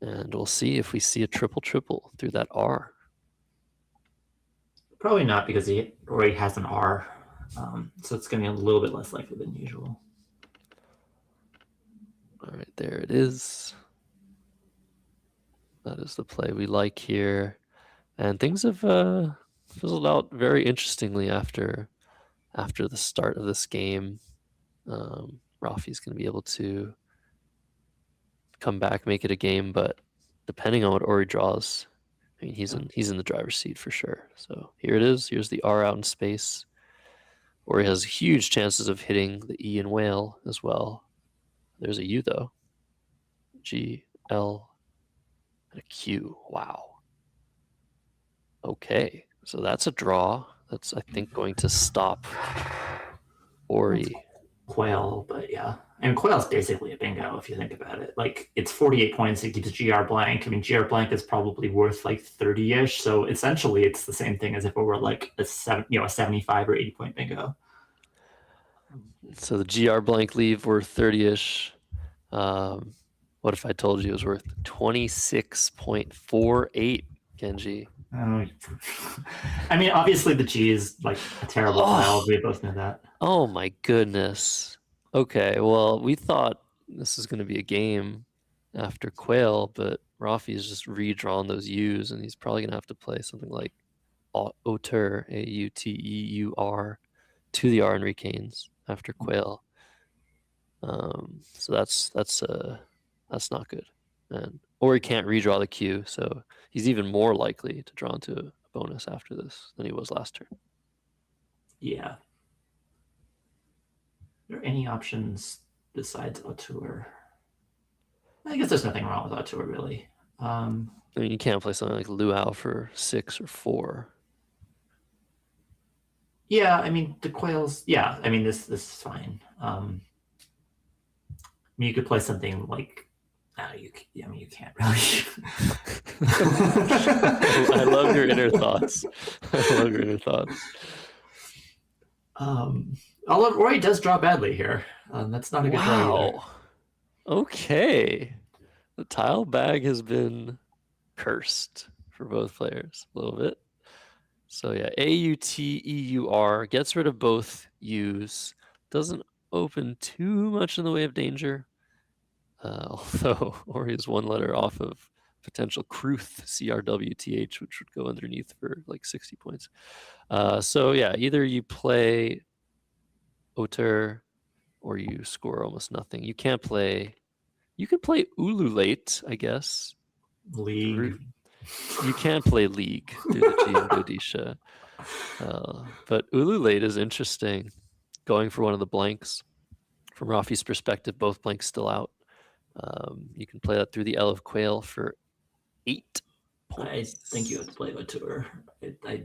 And we'll see if we see a triple through that R. Probably not, because he already has an R. So it's going to be a little bit less likely than usual. All right, there it is. That is the play we like here. And things have fizzled out very interestingly after the start of this game. Rafi's going to be able to come back, make it a game, but depending on what Ori draws, I mean, he's in the driver's seat for sure. So here it is. Here's the R out in space. Ori has huge chances of hitting the E in whale as well. There's a U though. G, L, and a Q. Wow. Okay, so that's a draw. That's, I think, going to stop Ori. Quail, but yeah. And Quail's basically a bingo if you think about it. Like, it's 48 points, it keeps GR blank. I mean, GR blank is probably worth like 30-ish, so essentially it's the same thing as if it were like a 75 or 80 point bingo. So the GR blank leave worth 30-ish. What if I told you it was worth 26.48, Genji? I mean, obviously the G is like a terrible file. We both know that. Oh my goodness. Okay, well, we thought this is going to be a game after Quail, but Rafi's just redrawn those U's, and he's probably going to have to play something like Auteur, A-U-T-E-U-R, to the R Enricanes after Quail. So that's not good. Or he can't redraw the Q, so he's even more likely to draw into a bonus after this than he was last turn. Yeah. Are there any options besides Auteur? I guess there's nothing wrong with Auteur, really. I mean, you can't play something like Luau for 6 or 4. Yeah, I mean, the Quails, yeah, I mean, this is fine. I mean, you could play something like, you can't really. I love your inner thoughts. Although Roy does draw badly here. That's not a good draw either. Okay. The tile bag has been cursed for both players a little bit. So yeah, A-U-T-E-U-R gets rid of both U's. Doesn't open too much in the way of danger. Although Ori is one letter off of potential Cruth, C-R-W-T-H, which would go underneath for like 60 points. So yeah, either you play Auteur or you score almost nothing. You can play Ululate, I guess. League. You can play League through the G and Godisha. But Ululate is interesting. Going for one of the blanks. From Rafi's perspective, both blanks still out. You can play that through the L of Quail for 8 points. I think you have to play Auteur. I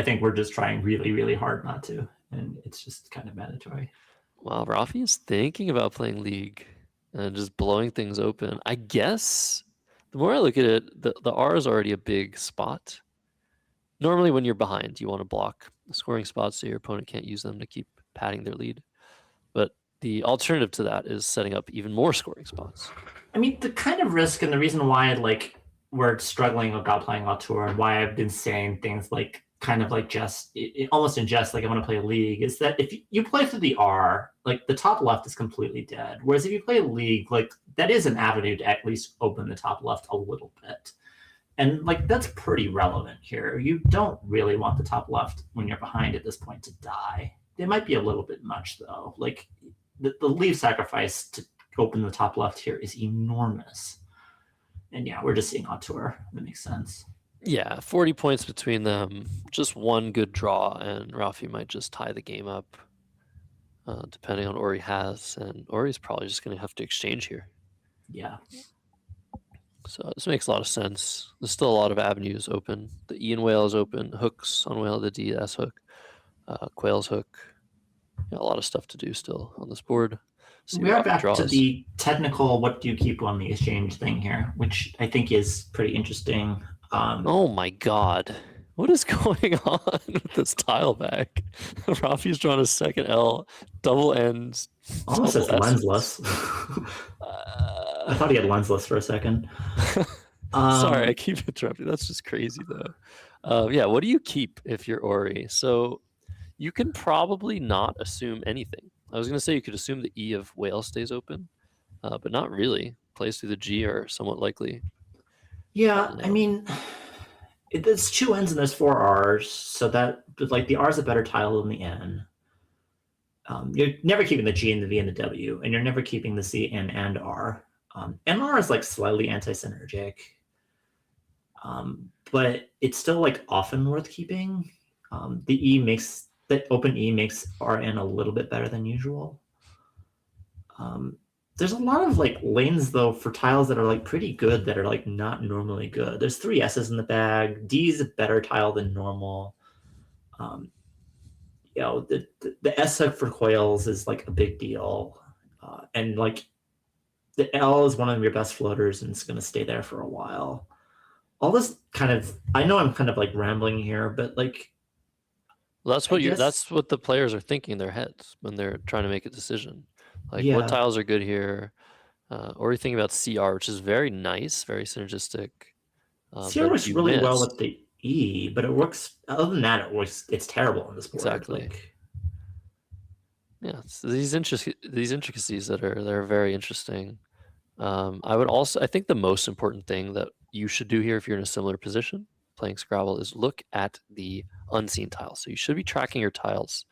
think we're just trying really, really hard not to, and it's just kind of mandatory. Wow, Rafi is thinking about playing League and just blowing things open. I guess the more I look at it, the R is already a big spot. Normally when you're behind, you want to block the scoring spots so your opponent can't use them to keep padding their lead. But the alternative to that is setting up even more scoring spots. I mean, the kind of risk and the reason why we're struggling about playing Auteur and why I've been saying things like kind of like just almost in jest, like I want to play a League, is that if you play through the R, like the top left is completely dead. Whereas if you play a League, like that is an avenue to at least open the top left a little bit. And like that's pretty relevant here. You don't really want the top left when you're behind at this point to die. It might be a little bit much though. Like the leave sacrifice to open the top left here is enormous. And yeah, we're just seeing Auteur. That makes sense. Yeah, 40 points between them. Just one good draw, and Rafi might just tie the game up, depending on what Ori has. And Ori's probably just going to have to exchange here. Yeah. So this makes a lot of sense. There's still a lot of avenues open. The E in whale is open. Hooks on whale, the D, S hook. Quail's hook. Yeah, a lot of stuff to do still on this board. We are back to the technical what do you keep on the exchange thing here, which I think is pretty interesting. Oh my god. What is going on with this tile bag? Rafi's drawn a second L, double ends. Almost says lensless. I thought he had lensless for a second. Sorry, I keep interrupting. That's just crazy though. Yeah, what do you keep if you're Ori? So you can probably not assume anything. I was going to say you could assume the E of whale stays open, but not really. Plays through the G are somewhat likely. Yeah, I mean, There's 2 N's and there's 4 R's, so that like the R is a better tile than the N. You're never keeping the G and the V and the W, and you're never keeping the C, N, and R. NR is like slightly anti-synergic, but it's still like often worth keeping. The open E makes RN a little bit better than usual. There's a lot of like lanes though for tiles that are like pretty good that are like not normally good. There's 3 S's in the bag. D is a better tile than normal. You know, the S hook for coils is like a big deal, and like the L is one of your best floaters and it's going to stay there for a while. All this kind of, I know I'm kind of like rambling here, but like, well, that's what the players are thinking in their heads when they're trying to make a decision. Like, what tiles are good here? Or you think about CR, which is very nice, very synergistic. CR works really well with the E, but it works. Other than that, it's terrible on this board. Exactly. Like, yeah, so these intricacies that are very interesting. I think the most important thing that you should do here if you're in a similar position playing Scrabble is look at the unseen tiles. So you should be tracking your tiles.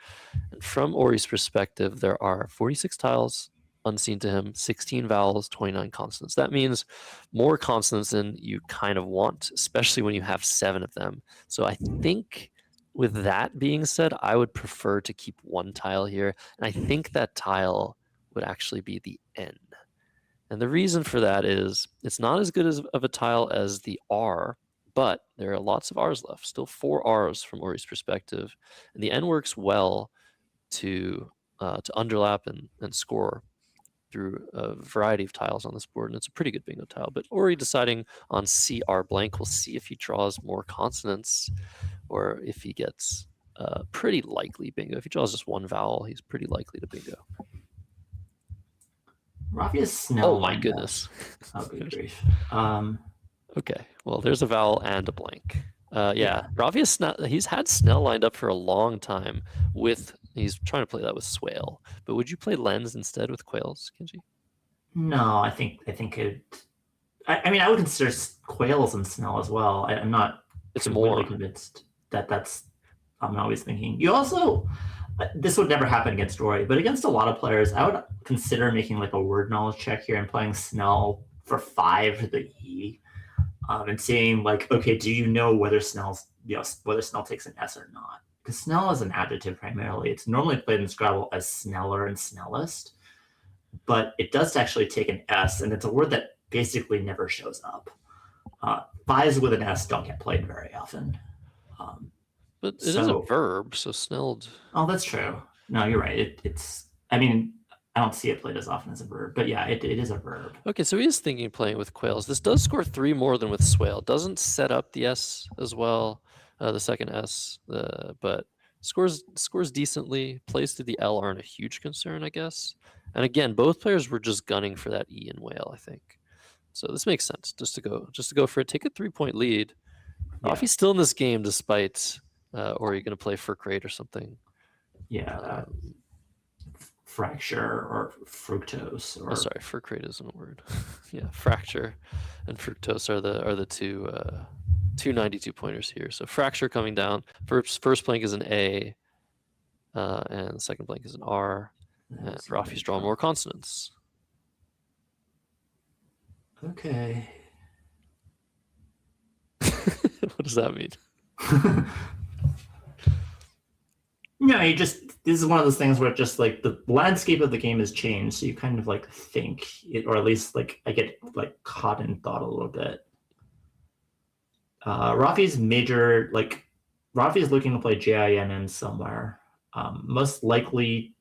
And from Ori's perspective, there are 46 tiles unseen to him, 16 vowels, 29 consonants. That means more consonants than you kind of want, especially when you have 7 of them. So I think with that being said, I would prefer to keep 1 tile here. And I think that tile would actually be the N. And the reason for that is it's not as good of a tile as the R, but there are lots of R's left. Still 4 R's from Ori's perspective. And the N works well to underlap and score through a variety of tiles on this board. And it's a pretty good bingo tile. But Ori deciding on CR blank, we'll see if he draws more consonants or if he gets pretty likely bingo. If he draws just 1 vowel, he's pretty likely to bingo. Rafi is Snell. Oh my goodness. Oh, good grief. Okay, well, there's a vowel and a blank. Yeah, Rafi is Snell. He's had Snell lined up for a long time he's trying to play that with Swale. But would you play Lens instead with Quails, Kenji? No, I think it. I mean, I would consider Quails and Snell as well. I'm not. It's more convinced that's. I'm always thinking. You also. This would never happen against Ori, but against a lot of players, I would consider making like a word knowledge check here and playing Snell for 5 to the E, and seeing like, okay, do you know whether Snell takes an S or not? Because Snell is an adjective primarily. It's normally played in Scrabble as Sneller and Snellest, but it does actually take an S, and it's a word that basically never shows up. 5s with an S don't get played very often. But it is a verb, so snelled. Oh, that's true. No, you're right. It's. I mean, I don't see it played as often as a verb, but yeah, it is a verb. Okay, so he is thinking of playing with Quails. This does score 3 more than with Swale. Doesn't set up the S as well, the second S, but scores decently. Plays to the L aren't a huge concern, I guess. And again, both players were just gunning for that E in Whale, I think. So this makes sense just to go for it. Take a 3-point lead. Yeah. Rafi's still in this game despite. Or are you going to play Furk Rate or something? Yeah, fracture or fructose. Or... Oh, sorry, Furk Rate isn't a word. Yeah, fracture and fructose are the two 92 pointers here. So fracture coming down. First blank is an A, and the second blank is an R. And Rafi's drawing more consonants. Okay. What does that mean? No, this is one of those things where just like the landscape of the game has changed, so you kind of like think it, or at least like I get like caught in thought a little bit. Rafi's looking to play JINN somewhere, most likely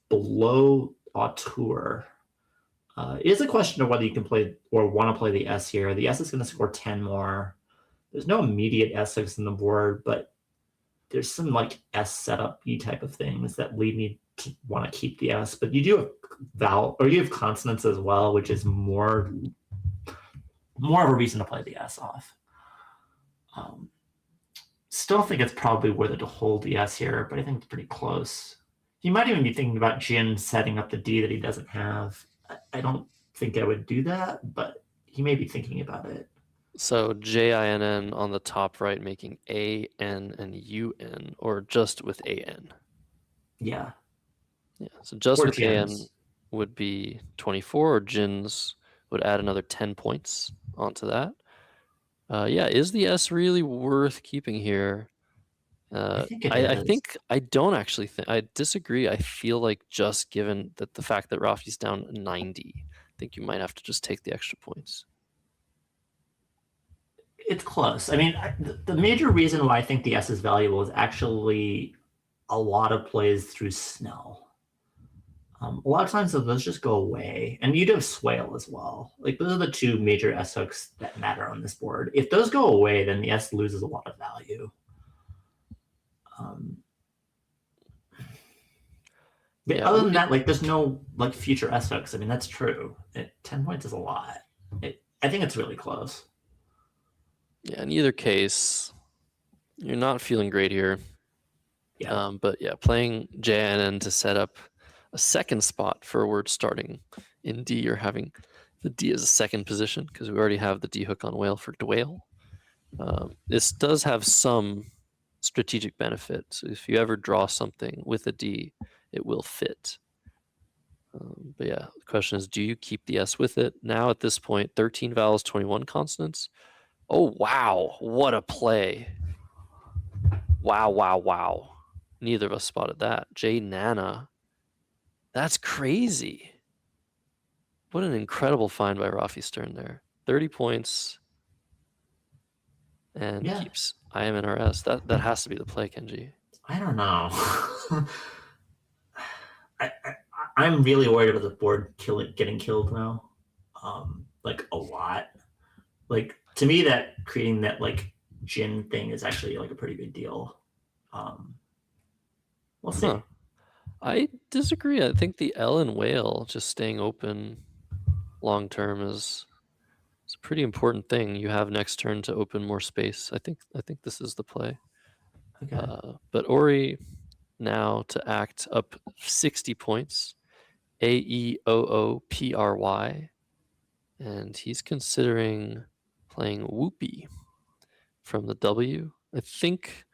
below Auteur. It is a question of whether you can play or want to play the S here. The S is going to score 10 more. There's no immediate S6 on the board, but there's some like S setup-y type of things that lead me to want to keep the S. But you do have vowel, or you have consonants as well, which is more of a reason to play the S off. Still think it's probably worth it to hold the S here, but I think it's pretty close. He might even be thinking about Jin setting up the D that he doesn't have. I don't think I would do that, but he may be thinking about it. So JINN on the top right, making AN and UN, or just with AN. Yeah. Yeah. So just Or with AN Jins. would be 24, or Jins would add another 10 points onto that. Yeah, is the S really worth keeping here? I think it I is. think I don't actually think I disagree. I feel like just given that the fact that Rafi's down 90, I think you might have to just take the extra points. It's close. I mean, the major reason why I think the S is valuable is actually a lot of plays through snow. A lot of times those just go away, and you do have swale as well. Like those are the two major S hooks that matter on this board. If those go away, then the S loses a lot of value. But Yeah, other than that, like there's no like future S hooks. I mean, that's true. 10 points is a lot. I think it's really close. Yeah, in either case, you're not feeling great here. Yeah. But yeah, playing JNN to set up a second spot for a word starting in D, or having the D as a second position, because we already have the D hook on whale for dwale. This does have some strategic benefit. So if you ever draw something with a D, it will fit. But yeah, the question is, do you keep the S with it? Now at this point, 13 vowels, 21 consonants. Oh, wow. What a play. Wow, wow, wow. Neither of us spotted that. J Nana. That's crazy. What an incredible find by Rafi Stern there. 30 points. And keeps IMNRS. That has to be the play, Kenji. I don't know. I'm really worried about the board getting killed now. Like a lot. Like to me, that creating that like Jin thing is actually like a pretty big deal. We'll see. I disagree. I think the L and whale just staying open long term is a pretty important thing. You have next turn to open more space. I think this is the play. Okay. But Ori now to act up 60 points. AEOOPRY. And he's considering playing Whoopee from the W. I think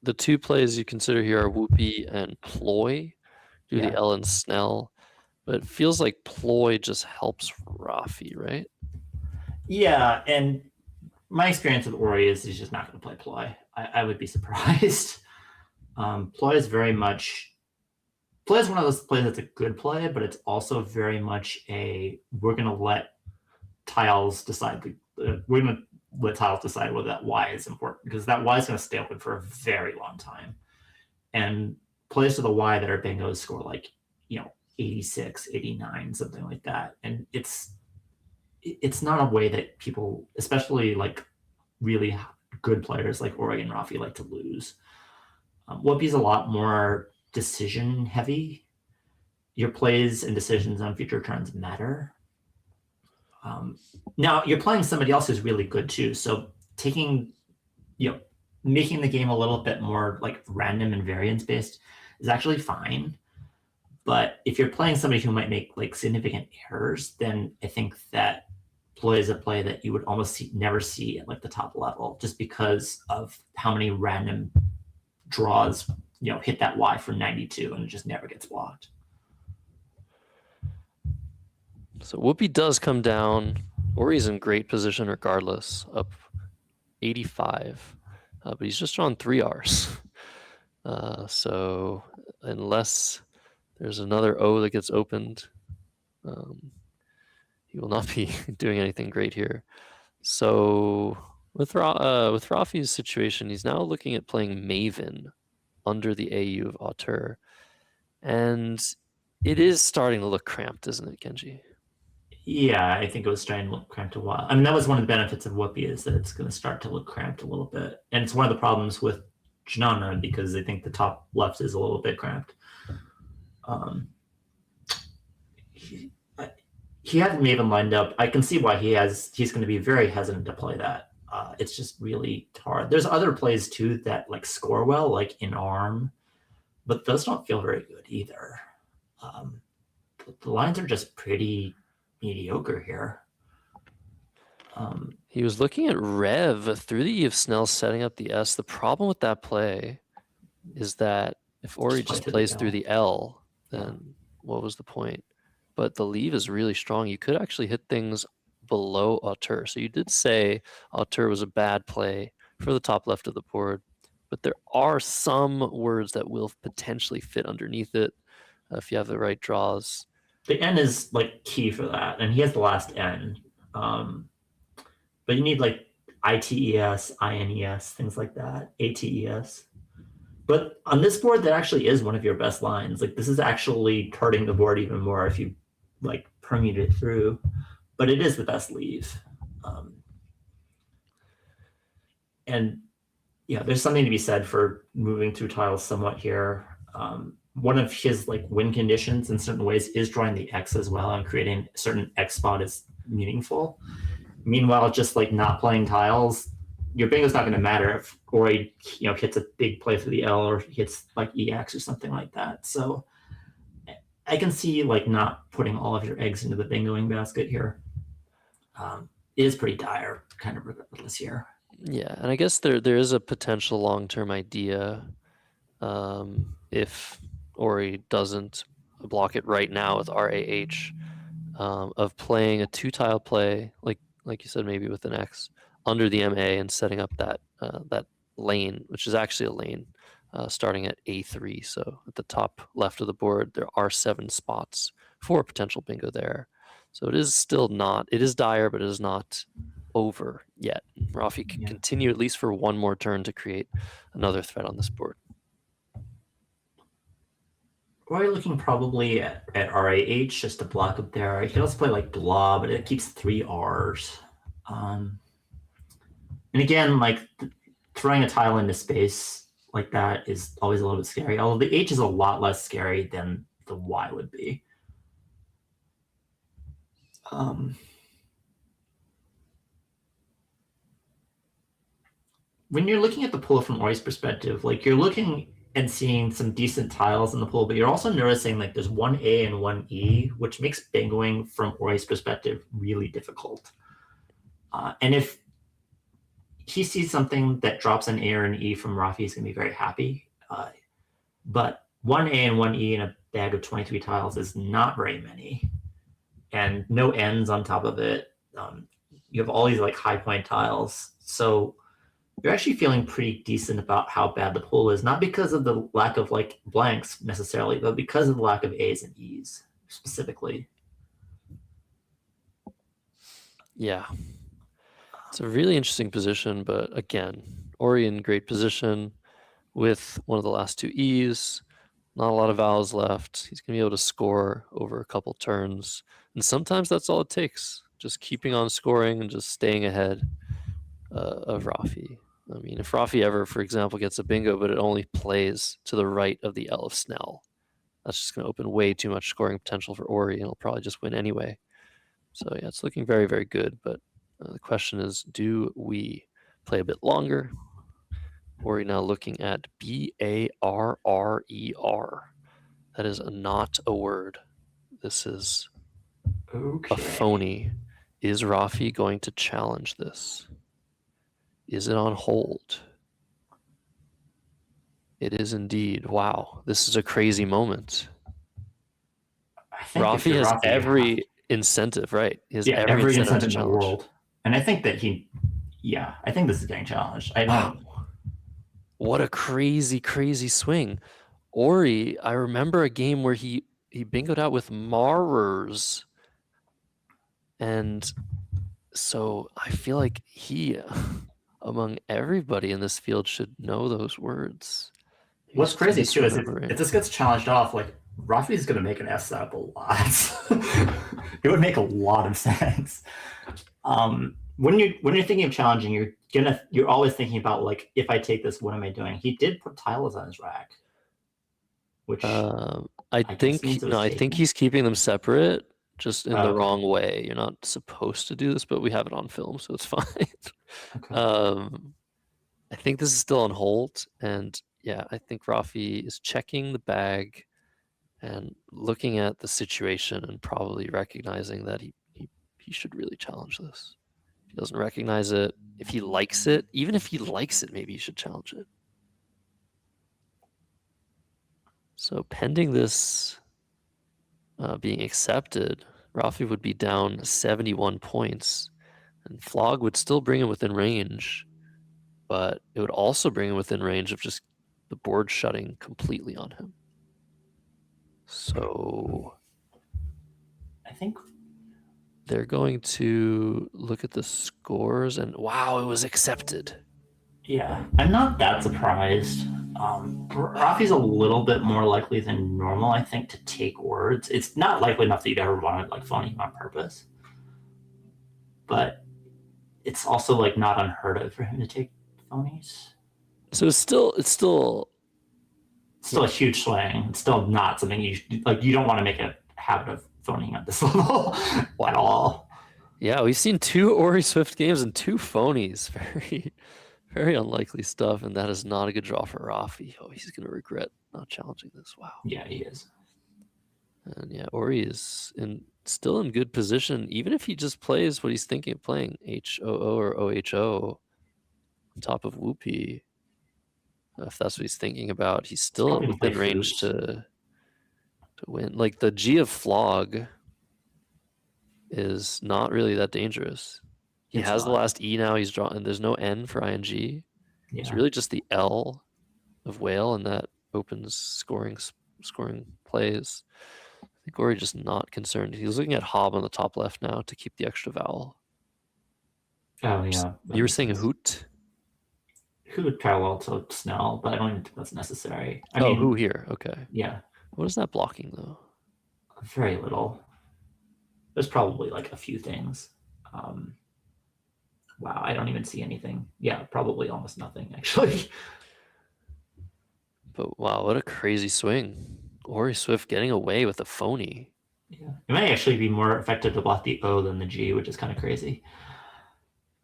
the two plays you consider here are Whoopee and Ploy. Do the L and Snell. But it feels like Ploy just helps Rafi, right? Yeah, and my experience with Ori is he's just not going to play Ploy. I would be surprised. Ploy is very much... Ploy is one of those plays that's a good play, but it's also very much a we're going to let tiles decide. We're going to let tiles decide whether that Y is important, because that Y is going to stay open for a very long time. And plays to the Y that are bingos score like, 86, 89, something like that. And it's not a way that people, especially like really good players like Ori and Rafi, like to lose. Whoopee's a lot more decision heavy. Your plays and decisions on future turns matter. Now you're playing somebody else who's really good too. So taking, making the game a little bit more like random and variance based is actually fine. But if you're playing somebody who might make like significant errors, then I think that Ploy is a play that you would almost never see at like the top level, just because of how many random draws, hit that Y for 92 and it just never gets blocked. So Whoopee does come down. Ori's in great position regardless, up 85. But he's just drawn 3 Rs. So unless there's another O that gets opened, he will not be doing anything great here. So with Rafi's situation, he's now looking at playing Maven under the AU of Auteur. And it is starting to look cramped, isn't it, Kenji? Yeah, I think it was starting to look cramped a while. I mean, that was one of the benefits of Whoopee, is that it's going to start to look cramped a little bit. And it's one of the problems with Janana, because I think the top left is a little bit cramped. He had Maven lined up. I can see why he's going to be very hesitant to play that. It's just really hard. There's other plays too that like score well, like in arm, but those don't feel very good either. The lines are just pretty mediocre here. He was looking at Rev through the E of Snell, setting up the S. The problem with that play is that if Ori Just play just through the plays L. through the L, Yeah. then what was the point? But the leave is really strong. You could actually hit things below Auteur. So you did say Auteur was a bad play for the top left of the board, but there are some words that will potentially fit underneath it if you have the right draws. The N is like key for that, and he has the last N. But you need like ITES, INES, things like that, ATES. But on this board, that actually is one of your best lines. Like this is actually hurting the board even more if you like permute it through. But it is the best leave. And yeah, there's something to be said for moving through tiles somewhat here. One of his like win conditions in certain ways is drawing the X as well, and creating a certain X spot is meaningful. Meanwhile, just like not playing tiles, your bingo's not going to matter if Ori, hits a big play for the L or hits like EX or something like that. So I can see like not putting all of your eggs into the bingoing basket here. It is pretty dire, kind of regardless here. Yeah, and I guess there is a potential long-term idea if Ori doesn't block it right now with RAH of playing a 2-tile play, like you said, maybe with an X under the MA and setting up that that lane, which is actually a lane starting at A3. So at the top left of the board, there are 7 spots for a potential bingo there. So it is still not, it is dire, but it is not over yet. Rafi can continue at least for one more turn to create another threat on this board. Ori looking probably at RAH just to block up there. He can also play like blah, but it keeps 3 R's. And again, like throwing a tile into space like that is always a little bit scary. Although the H is a lot less scary than the Y would be. When you're looking at the pool from Ori's perspective, like you're looking and seeing some decent tiles in the pool, but you're also noticing like there's 1 A and 1 E, which makes bingoing from Ori's perspective really difficult. And if he sees something that drops an A or an E from Rafi, he's going to be very happy. But 1 A and 1 E in a bag of 23 tiles is not very many. And no ends on top of it. You have all these like high point tiles. So you're actually feeling pretty decent about how bad the pool is, not because of the lack of like blanks necessarily, but because of the lack of A's and E's specifically. Yeah. It's a really interesting position, but again, Ori in great position with one of the last 2 E's, not a lot of vowels left. He's going to be able to score over a couple turns. And sometimes that's all it takes, just keeping on scoring and just staying ahead of Rafi. I mean, if Rafi ever, for example, gets a bingo, but it only plays to the right of the L of Snell, that's just going to open way too much scoring potential for Ori, and he'll probably just win anyway. So yeah, it's looking very, very good. But the question is, do we play a bit longer? Ori now looking at BARRER. That is not a word. This is a phony. Is Rafi going to challenge this? Is it on hold? It is indeed. Wow, this is a crazy moment. Rafi has every incentive, right? He has every incentive in the world. And I think that I think this is getting challenged. Wow. What a crazy, crazy swing. Ori, I remember a game where he bingoed out with Marrers. And so I feel like he, among everybody in this field, should know those words. What's crazy too is if this gets challenged off, like Rafi's going to make an S setup a lot. It would make a lot of sense. When you're thinking of challenging, you're always thinking about like, if I take this, what am I doing? He did put tiles on his rack, which I think he's keeping them separate, just in the wrong way. You're not supposed to do this, but we have it on film, so it's fine. Okay. I think this is still on hold, and yeah, I think Rafi is checking the bag and looking at the situation and probably recognizing that he should really challenge this. He doesn't recognize it. If he likes it, even if he likes it, maybe you should challenge it. So pending this being accepted, Rafi would be down 71 points, and Flog would still bring him within range, but it would also bring him within range of just the board shutting completely on him. So I think they're going to look at the scores, and wow, it was accepted. Yeah, I'm not that surprised. Rafi's a little bit more likely than normal, I think, to take words. It's not likely enough that you'd ever want to like phone him on purpose, but it's also like not unheard of for him to take phonies. So it's still a huge swing. It's still not something you like. You don't want to make a habit of phoning at this level at all. Yeah, we've seen 2 Ori Swift games and 2 phonies. Very unlikely stuff, and that is not a good draw for Rafi. Oh, he's going to regret not challenging this. Wow. Yeah, he is. And yeah, Ori is still in good position, even if he just plays what he's thinking of playing, HOO or OHO, on top of Whoopee. If that's what he's thinking about, he's still within range to win. Like the G of Flog is not really that dangerous. He has the last E now. He's drawn, and there's no N for ING. Yeah. It's really just the L of Whale, and that opens scoring plays. I think Ori just not concerned. He's looking at Hob on the top left now to keep the extra vowel. Oh yeah. You were saying Hoot? Hoot parallel to Snell, but I don't even think that's necessary. I mean, mean, who here? Okay. Yeah. What is that blocking though? Very little. There's probably like a few things. Wow, I don't even see anything. Yeah, probably almost nothing actually. But wow, what a crazy swing. Ori Swift getting away with a phony. Yeah, it may actually be more effective to block the O than the G, which is kind of crazy.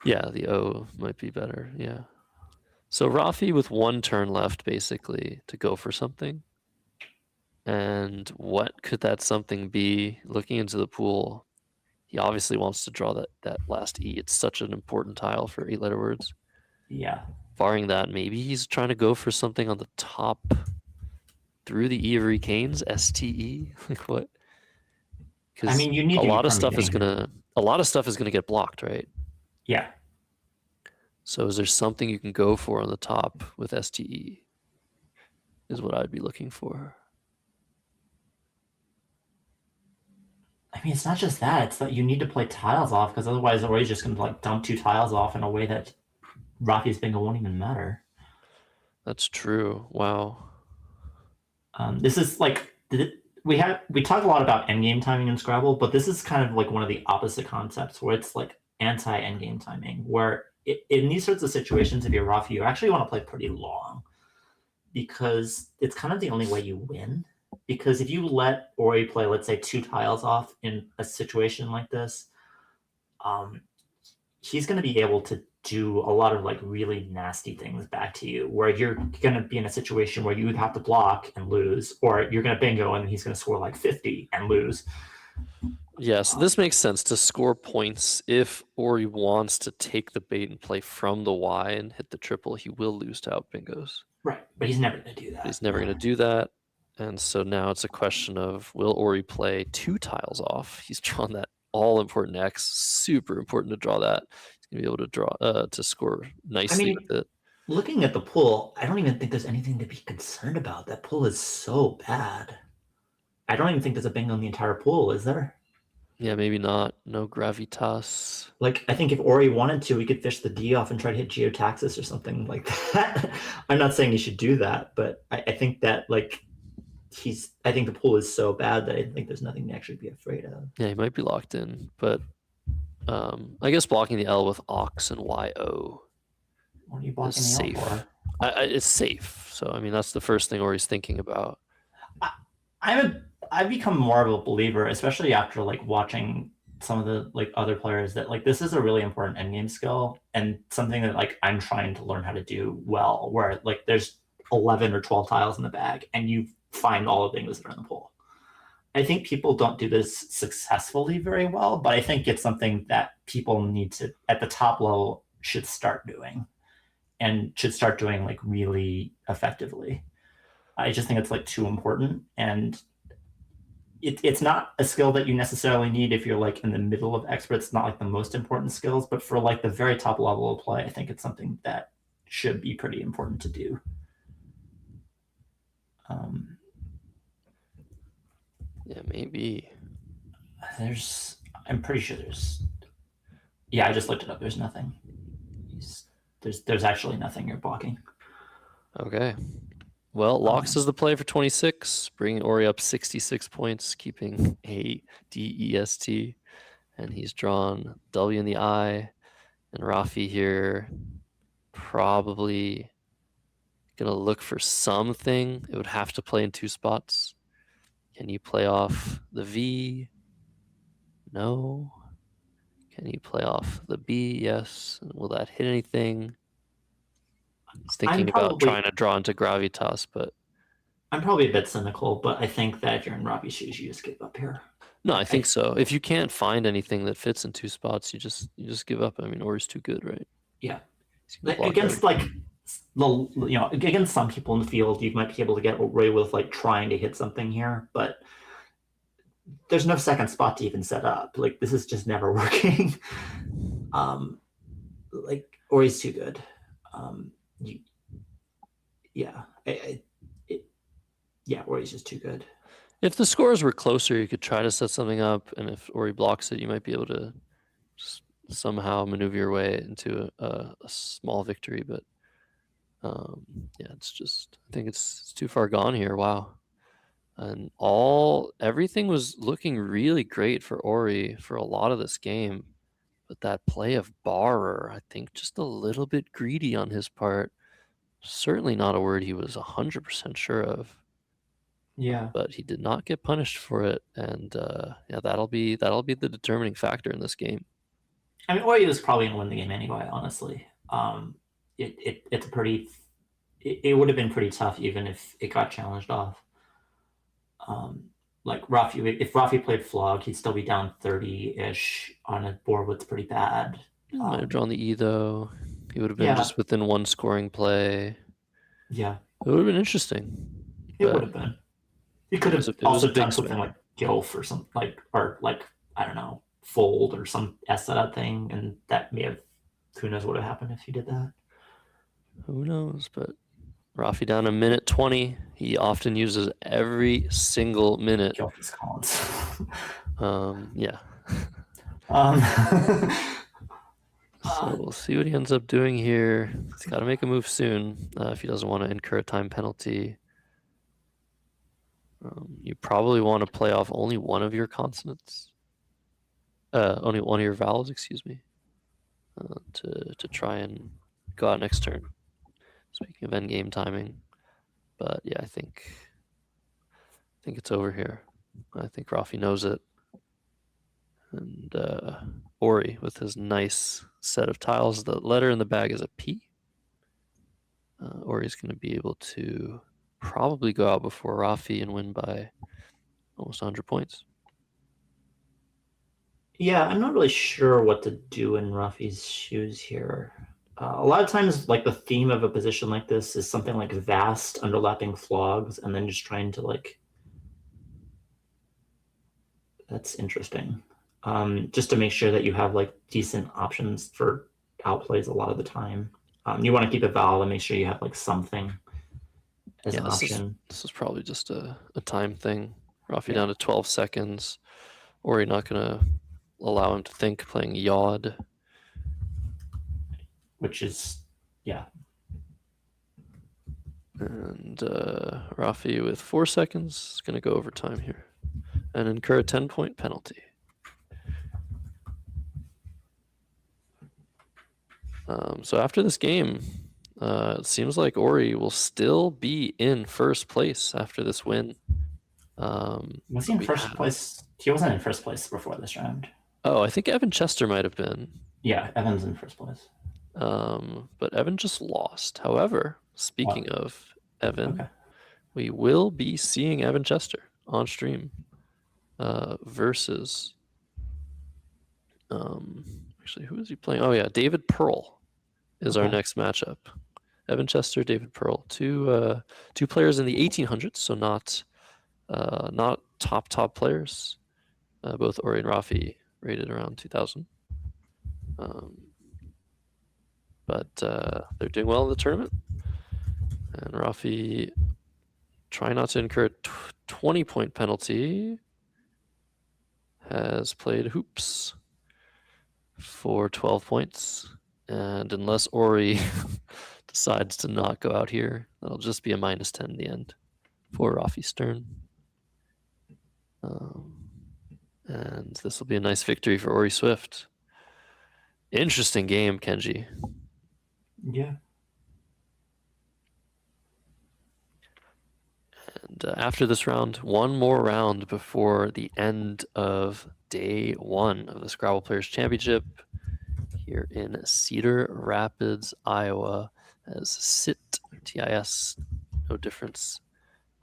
Yeah, the O might be better. Yeah. So Rafi with 1 turn left, basically, to go for something. And what could that something be? Looking into the pool, he obviously wants to draw that last E. It's such an important tile for 8-letter words. Yeah. Barring that, maybe he's trying to go for something on the top through the E of Recanes, STE. Like what? I mean, you need a lot of stuff is gonna get blocked, right? Yeah. So is there something you can go for on the top with STE? Is what I'd be looking for. I mean, it's not just that. It's that you need to play tiles off, because otherwise Ori's just going to like dump 2 tiles off in a way that Rafi's bingo won't even matter. That's true. Wow. This is like we talk a lot about endgame timing in Scrabble, but this is kind of like one of the opposite concepts where it's like anti-endgame timing, where in these sorts of situations, if you're Rafi, you actually want to play pretty long, because it's kind of the only way you win. Because if you let Ori play, let's say, 2 tiles off in a situation like this, he's going to be able to do a lot of like really nasty things back to you, where you're going to be in a situation where you would have to block and lose, or you're going to bingo and he's going to score like 50 and lose. Yeah, so this makes sense to score points. If Ori wants to take the bait and play from the Y and hit the triple, he will lose to out bingos. Right, but he's never going to do that. He's never going to do that. And so now it's a question of, will Ori play 2 tiles off? He's drawn that all-important X. Super important to draw that. He's going to be able to draw to score nicely with it. Looking at the pool, I don't even think there's anything to be concerned about. That pool is so bad. I don't even think there's a bingo in the entire pool, is there? Yeah, maybe not. No gravitas. Like, I think if Ori wanted to, we could fish the D off and try to hit Geotaxis or something like that. I'm not saying he should do that, but I think that, like, I think the pool is so bad that I think there's nothing to actually be afraid of. Yeah, he might be locked in, but I guess blocking the L with Ox and YO What are you blocking is the L safe. for? It's safe. So, I mean, that's the first thing Ori's thinking about. I've become more of a believer, especially after like watching some of the like other players, that like this is a really important endgame skill and something that like I'm trying to learn how to do well, where like there's 11 or 12 tiles in the bag and you find all of the things that are in the pool. I think people don't do this successfully very well, but I think it's something that people need to, at the top level, should start doing, and should start doing like really effectively. I just think it's like too important, and it's not a skill that you necessarily need if you're like in the middle of experts. It's not like the most important skills, but for like the very top level of play, I think it's something that should be pretty important to do. Yeah, maybe. I'm pretty sure yeah, I just looked it up. There's nothing. There's actually nothing you're blocking. Okay. Well, Locks is the play for 26, bringing Ori up 66 points, keeping a DEST, and he's drawn W in the eye, and Rafi here probably gonna look for something. It would have to play in 2 spots. Can you play off the V? No. Can you play off the B? Yes. And will that hit anything? He's thinking about trying to draw into Gravitas, but I'm probably a bit cynical, but I think that if you're in Rafi's shoes, you just give up here. No, I think so. If you can't find anything that fits in 2 spots, you just give up. I mean, Ori's too good, right? Yeah. Against like against some people in the field, you might be able to get away with like trying to hit something here, but there's no second spot to even set up. Like this is just never working. Like Ori's too good. Ori's just too good. If the scores were closer, you could try to set something up, and if Ori blocks it, you might be able to just somehow maneuver your way into a small victory. But yeah, it's just, I think it's too far gone here. Wow. And everything was looking really great for Ori for a lot of this game. But that play of Barrer, I think just a little bit greedy on his part. Certainly not a word he was 100% sure of. Yeah. But he did not get punished for it, and yeah, that'll be the determining factor in this game. I mean, Ori was probably gonna win the game anyway. Honestly, it's pretty. It would have been pretty tough even if it got challenged off. Like Rafi, if Rafi played Flog, he'd still be down 30-ish on a board that's pretty bad. He might have drawn the E though. He would have been just within 1 scoring play. Yeah, it would have been interesting. It would have been. He could have also done something like Gilf or something or I don't know, fold or some S setup thing, and that may have, who knows what would have happened if he did that. Who knows? But Rafi down a minute 20. He often uses every single minute. Gilf is Collins. Yeah. So we'll see what he ends up doing here. He's got to make a move soon if he doesn't want to incur a time penalty. You probably want to play off only one of your consonants, only one of your vowels, excuse me, to try and go out next turn. Speaking of endgame timing, but yeah, I think it's over here. I think Rafi knows it, and Ori with his nice set of tiles. The letter in the bag is a P. Ori's going to be able to probably go out before Rafi and win by almost 100 points. Yeah, I'm not really sure what to do in Rafi's shoes here. A lot of times, like the theme of a position like this is something like vast underlapping flogs, and then just trying to like. That's interesting. Just to make sure that you have like decent options for outplays a lot of the time. You want to keep a vowel and make sure you have like something as an option. This is probably just a time thing. Rafi down to 12 seconds. Ori not going to allow him to think, playing Yod. Which is, yeah. And Rafi with 4 seconds is going to go over time here and incur a 10-point penalty. So after this game, it seems like Ori will still be in first place after this win. Was he in first place? He wasn't in first place before this round. Oh, I think Evan Chester might have been. Yeah, Evan's in first place. But Evan just lost. However, speaking of Evan, we will be seeing Evan Chester on stream versus. Actually, who is he playing? Oh yeah, David Pearl is our next matchup. Evan Chester, David Pearl, two players in the 1800s, so not top players. Both Ori and Rafi rated around 2000. But they're doing well in the tournament. And Rafi, trying not to incur a 20-point penalty, has played hoops for 12 points. And unless Ori decides to not go out here, that'll just be a -10 in the end for Rafi Stern. And this will be a nice victory for Ori Swift. Interesting game, Kenji. Yeah. And after this round, one more round before the end of day 1 of the Scrabble Players Championship here in Cedar Rapids, Iowa, as SIT, TIS, no difference,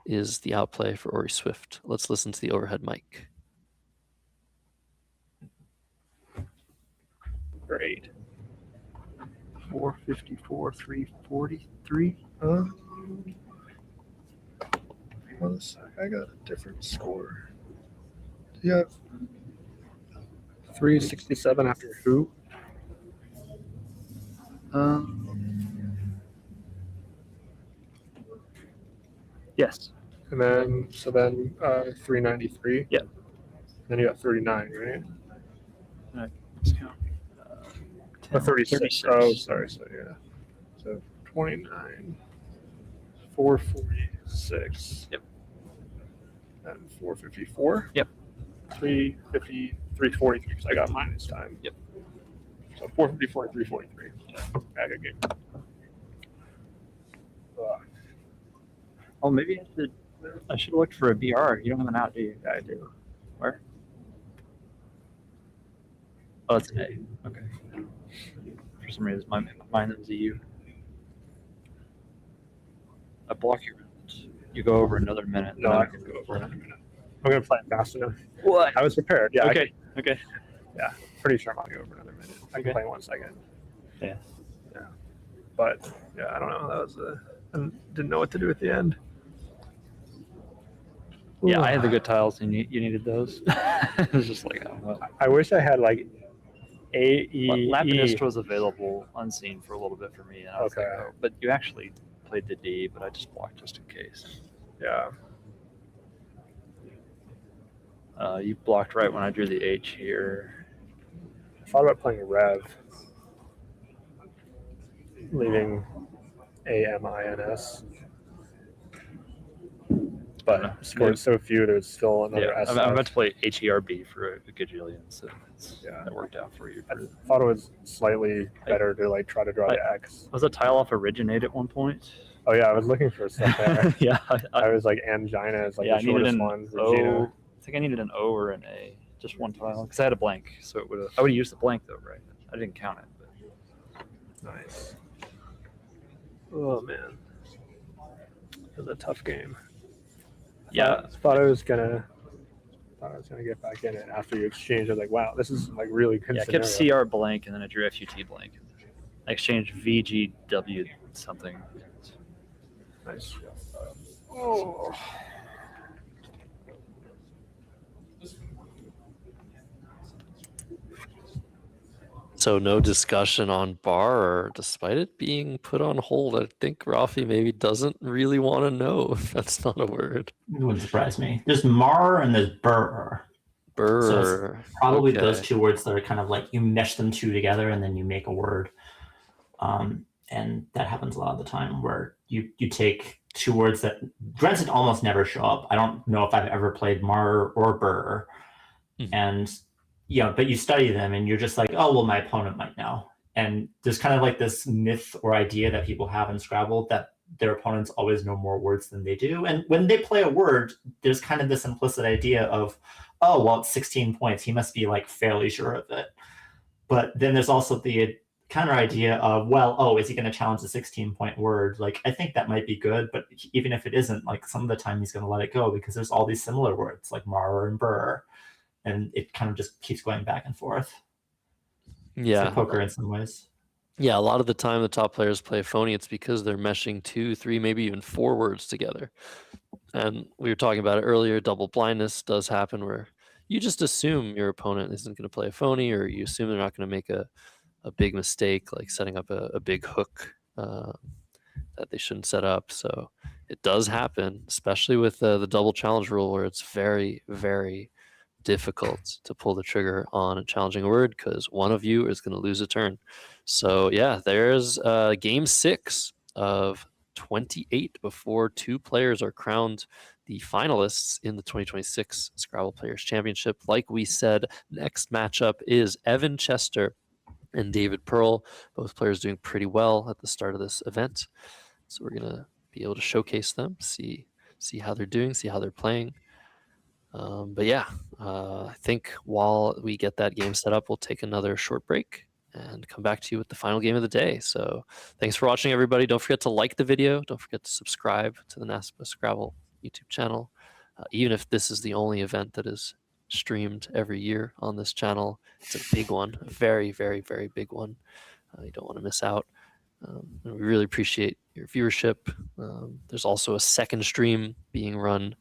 is the outplay for Ori Swift. Let's listen to the overhead mic. Great. 454, 343. One sec, I got a different score. Do you have 367 after who? Yes. And then 393. Yep. Then you got 39, right? Let's count. 36. Oh, sorry. So yeah. So 29, 446. Yep. And 454. Yep. 350, 343. Because I got mine this time. Yep. So 454 and 343. Yeah, good game. Oh, maybe I should have looked for a BR. You don't have an out, do you? I do. Where? Oh, it's an A. Okay. For some reason, mine is a U. I block your round. You go over another minute. No, I can go over another minute. I'm going to play it fast enough. What? I was prepared. Yeah. Okay. Okay. Yeah. Pretty sure I'm going to go over another minute. I can play in 1 second. Yeah. Yeah. But, yeah, I don't know. That was I didn't know what to do at the end. Yeah, I had the good tiles, and you needed those. It was just like, I wish I had like A, E, Lapinist E. was available unseen for a little bit for me, and I was like, oh, but you actually played the D, but I just blocked just in case. Yeah. You blocked right when I drew the H here. I thought about playing Rev, leaving AMINS. But scored so few, there's still another S. I'm about to play HERB for a gajillion, so that worked out for you. I thought it was slightly better to like try to draw the X. Was a tile off originate at one point? Oh yeah, I was looking for stuff there. Yeah, I was like angina is like the I needed shortest an one. O. Regina. I think I needed an O or an A, just one tile, because I had a blank, so it would have. I would have used the blank though, right? I didn't count it. But. Nice. Oh man, it was a tough game. Yeah, thought I was gonna get back in it after you exchanged. I was like, wow, this is like really good. Yeah, I kept CR blank and then I drew FUT blank. I exchanged VGW something. Nice. Oh. So no discussion on bar, despite it being put on hold. I think Rafi maybe doesn't really want to know if that's not a word. It wouldn't surprise me. There's mar and there's burr. Burr. So it's probably Okay. those two words that are kind of like you mesh them two together and then you make a word. And that happens a lot of the time where you take two words that granted almost never show up. I don't know if I've ever played mar or burr. And but you study them and you're just like, oh, well, my opponent might know. And there's kind of like this myth or idea that people have in Scrabble that their opponents always know more words than they do. And when they play a word, there's kind of this implicit idea of, oh, well, it's 16 points. He must be like fairly sure of it. But then there's also the counter idea of, well, oh, is he going to challenge the 16-point word? Like, I think that might be good. But even if it isn't, like some of the time he's going to let it go because there's all these similar words like mar and burr. and it kind of just keeps going back and forth. It's Yeah. like poker in some ways. Yeah, a lot of the time the top players play phony, it's because they're meshing 2, 3, maybe even 4 words together. And we were talking about it earlier, double blindness does happen where you just assume your opponent isn't going to play a phony, or you assume they're not going to make a big mistake, like setting up a big hook that they shouldn't set up. So it does happen, especially with the double challenge rule, where it's very, very difficult to pull the trigger on a challenging word because one of you is going to lose a turn. So yeah, there's game 6 of 28 before 2 players are crowned the finalists in the 2026 Scrabble Players Championship. Like we said, next matchup is Evan Chester and David Pearl, both players doing pretty well at the start of this event. So we're gonna be able to showcase them, see how they're doing, see how they're playing. But yeah, I think while we get that game set up, we'll take another short break and come back to you with the final game of the day. So thanks for watching, everybody. Don't forget to like the video. Don't forget to subscribe to the NASPA Scrabble YouTube channel. Even if this is the only event that is streamed every year on this channel, it's a big one, a very, very, very big one. You don't want to miss out. And we really appreciate your viewership. There's also a second stream being run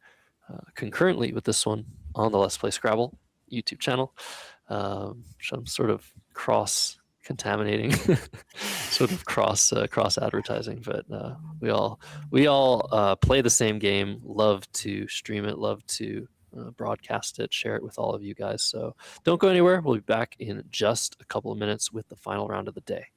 concurrently with this one on the Let's Play Scrabble YouTube channel. So I'm sort of cross contaminating, sort of cross advertising, but we all play the same game, love to stream it, love to broadcast it, share it with all of you guys. So don't go anywhere. We'll be back in just a couple of minutes with the final round of the day.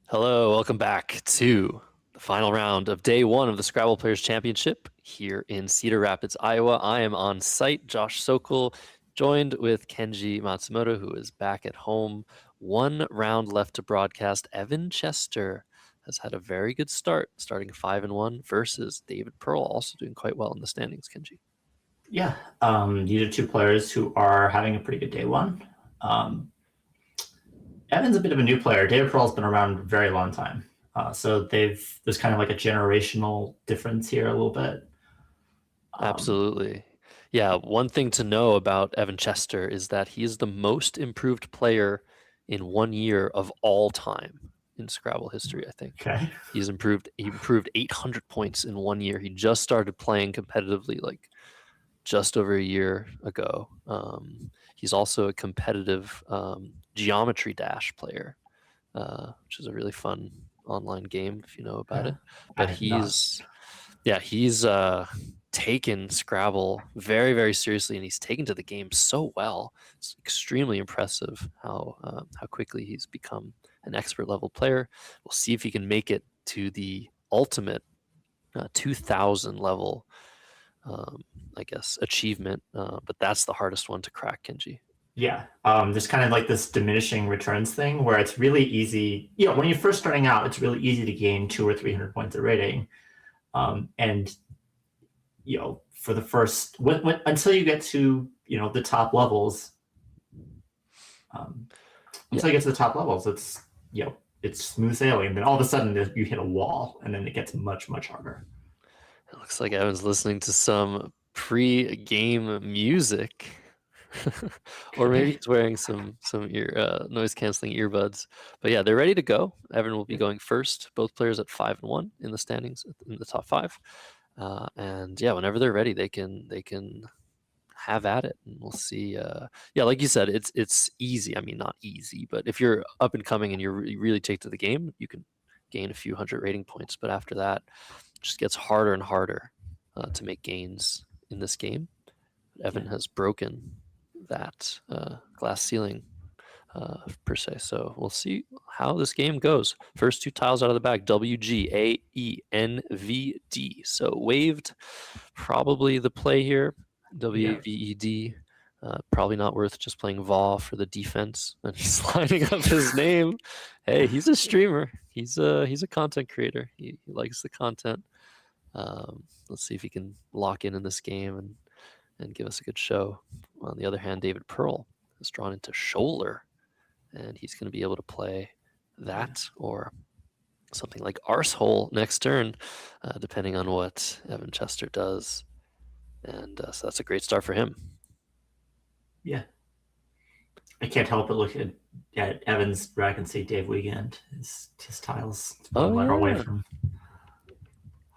Hello, welcome back to the final round of day one of the Scrabble Players Championship here in Cedar Rapids, Iowa. I am on site, Josh Sokol, joined with Kenji Matsumoto, who is back at home. One round left to broadcast. Evan Chester has had a very good start, starting 5-1 versus David Pearl, also doing quite well in the standings, Kenji. Yeah, these are two players who are having a pretty good day one. Evan's a bit of a new player. David Pearl's been around a very long time. So there's kind of like a generational difference here a little bit. Absolutely. Yeah, one thing to know about Evan Chester is that he is the most improved player in 1 year of all time in Scrabble history, I think. Okay. He improved 800 points in 1 year. He just started playing competitively like just over a year ago. He's also a competitive Geometry Dash player, which is a really fun online game if you know about it. But he's taken Scrabble very, very seriously, and he's taken to the game so well. It's extremely impressive how quickly he's become an expert level player. We'll see if he can make it to the ultimate 2000 level, I guess, achievement. But that's the hardest one to crack, Kenji. Yeah, there's kind of like this diminishing returns thing where it's really easy. When you're first starting out, it's really easy to gain 200 or 300 points of rating, and for the first until you get to the top levels. Until you get to the top levels, it's smooth sailing, and then all of a sudden you hit a wall, and then it gets much, much harder. It looks like Evan's listening to some pre-game music. Or maybe he's wearing some noise canceling earbuds. But yeah, they're ready to go. Evan will be going first. Both players at 5-1 in the standings in the top 5. And yeah, whenever they're ready, they can have at it, and we'll see. Yeah, like you said, it's easy. I mean, not easy, but if you're up and coming and you really take to the game, you can gain a few hundred rating points. But after that, it just gets harder and harder to make gains in this game. Evan has broken that glass ceiling per se. So we'll see how this game goes. First two tiles out of the bag, WGAENVD. So waved, probably the play here. WAVED, probably not worth just playing VAW for the defense. And he's lining up his name. Hey, he's a streamer. He's a content creator. He likes the content. Let's see if he can lock in this game and give us a good show. On the other hand, David Pearl is drawn into shoulder, and he's going to be able to play that or something like arsehole next turn, depending on what Evan Chester does. And so that's a great start for him. Yeah. I can't help but look at Evan's rack and see Dave Weekend. His tiles one letter away from.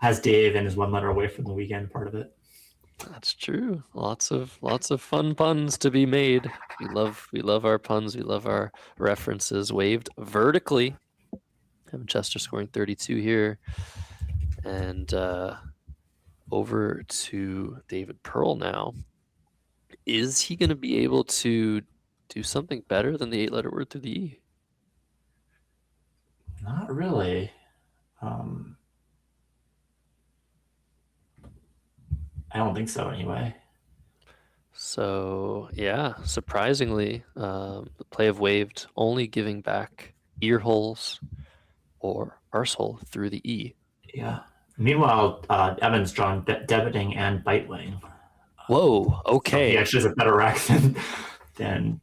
Has Dave and is 1 letter away from the weekend part of it. That's true. Lots of fun puns to be made. We love our puns. We love our references. Waved vertically. Evan Chester scoring 32 here, and over to David Pearl now. Is he going to be able to do something better than the 8-letter word through the E? Not really. I don't think so anyway. So yeah, surprisingly, the play of waved only giving back ear holes or arsehole through the E. Yeah. Meanwhile, Evan's drawn debiting and bitewing. Whoa. Okay. So he actually has a better rack than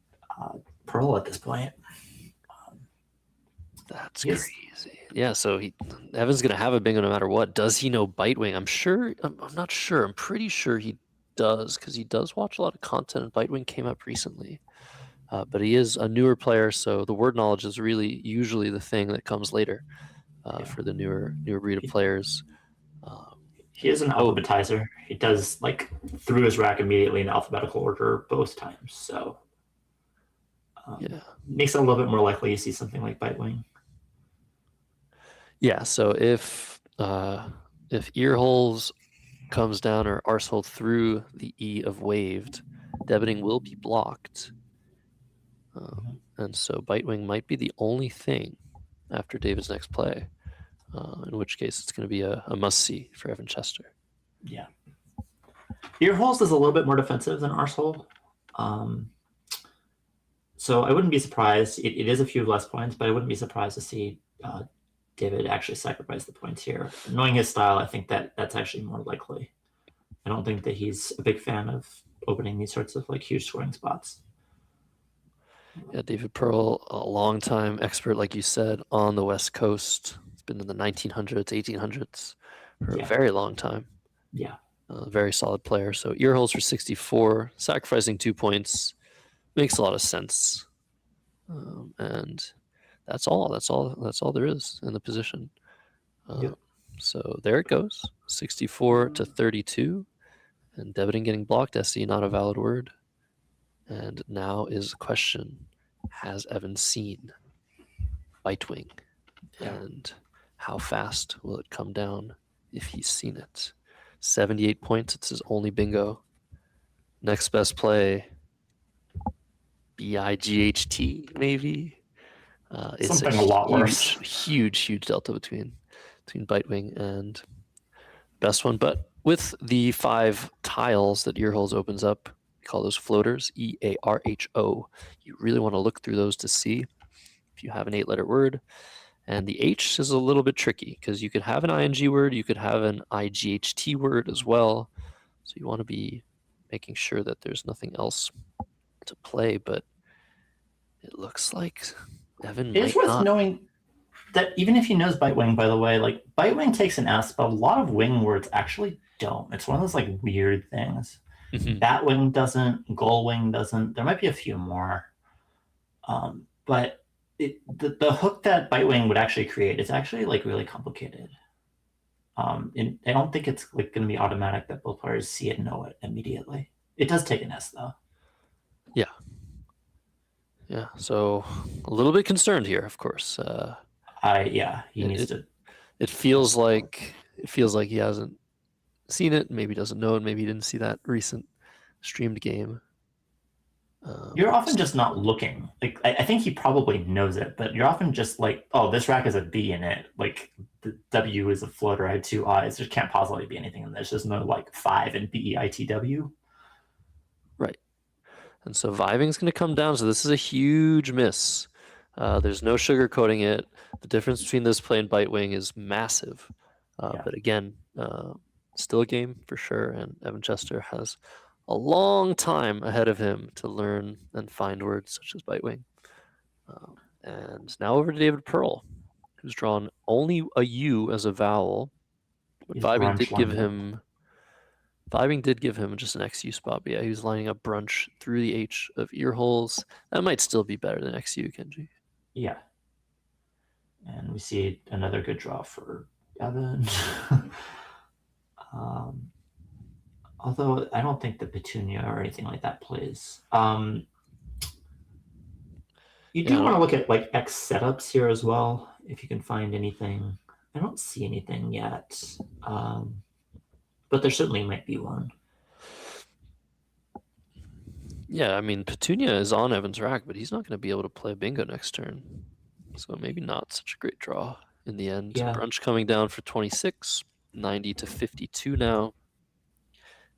Pearl at this point. That's crazy. Yeah, so Evan's gonna have a bingo no matter what. Does he know Bitewing? I'm not sure. I'm pretty sure he does, because he does watch a lot of content, and Bitewing came up recently. But he is a newer player, so the word knowledge is really usually the thing that comes later for the newer breed of players. He is an alphabetizer. He does through his rack immediately in alphabetical order both times. So makes it a little bit more likely you see something like Bitewing. Yeah, so if ear holes comes down or arsehole through the E of waved, debiting will be blocked. And so Bitewing might be the only thing after David's next play, in which case it's going to be a must-see for Evan Chester. Yeah. Earholes is a little bit more defensive than Arsehole. So I wouldn't be surprised. It is a few less points, but I wouldn't be surprised to see David actually sacrifice the points here. Knowing his style, I think that's actually more likely. I don't think that he's a big fan of opening these sorts of like huge scoring spots. Yeah, David Pearl, a long-time expert, like you said, on the West Coast. It's been in the 1900s, 1800s for a very long time. Yeah. Very solid player. So earholes for 64, sacrificing 2 points makes a lot of sense. And that's all. That's all there is in the position. So there it goes, 64 to 32, and debiting getting blocked. SE not a valid word. And now is the question: has Evan seen Bitewing, and how fast will it come down if he's seen it? 78 points. It's his only bingo. Next best play, BIGHT maybe. It's something a lot worse. Huge delta between Bitewing and best one. But with the 5 tiles that Earholes opens up, we call those floaters, EARHO. You really want to look through those to see if you have an 8-letter word. And the H is a little bit tricky because you could have an ING word, you could have an IGHT word as well. So you want to be making sure that there's nothing else to play. But it looks like Evan might It's worth not. knowing that even if he knows Bitewing, by the way, like Bitewing takes an S, but a lot of wing words actually don't. It's one of those like weird things. Batwing doesn't, Gullwing doesn't. There might be a few more. But the hook that Bitewing would actually create is actually like really complicated. And I don't think it's like going to be automatic that both players see it and know it immediately. It does take an S though. Yeah, so a little bit concerned here, of course. He needs to. It feels like he hasn't seen it, maybe doesn't know it, maybe he didn't see that recent streamed game. You're often just not looking. Like I think he probably knows it, but you're often just like, oh, this rack has a B in it. Like the W is a floater. I had 2 I's. There can't possibly be anything in there. There's just no like 5 in BEITW. Right. And so vibing is going to come down. So this is a huge miss. There's no sugarcoating it. The difference between this play and Bitewing is massive. But again, still a game for sure. And Evan Chester has a long time ahead of him to learn and find words such as Bitewing. And now over to David Pearl, who's drawn only a U as a vowel. But Vibing did give him just an XU spot. But yeah, he was lining up brunch through the H of earholes. That might still be better than XU, Kenji. Yeah. And we see another good draw for Evan. Although I don't think the Petunia or anything like that plays. You do want to look at like X setups here as well, if you can find anything. I don't see anything yet, but there certainly might be one. Yeah, I mean, Petunia is on Evan's rack, but he's not going to be able to play bingo next turn. So maybe not such a great draw in the end. Yeah. Brunch coming down for 26, 90 to 52 now.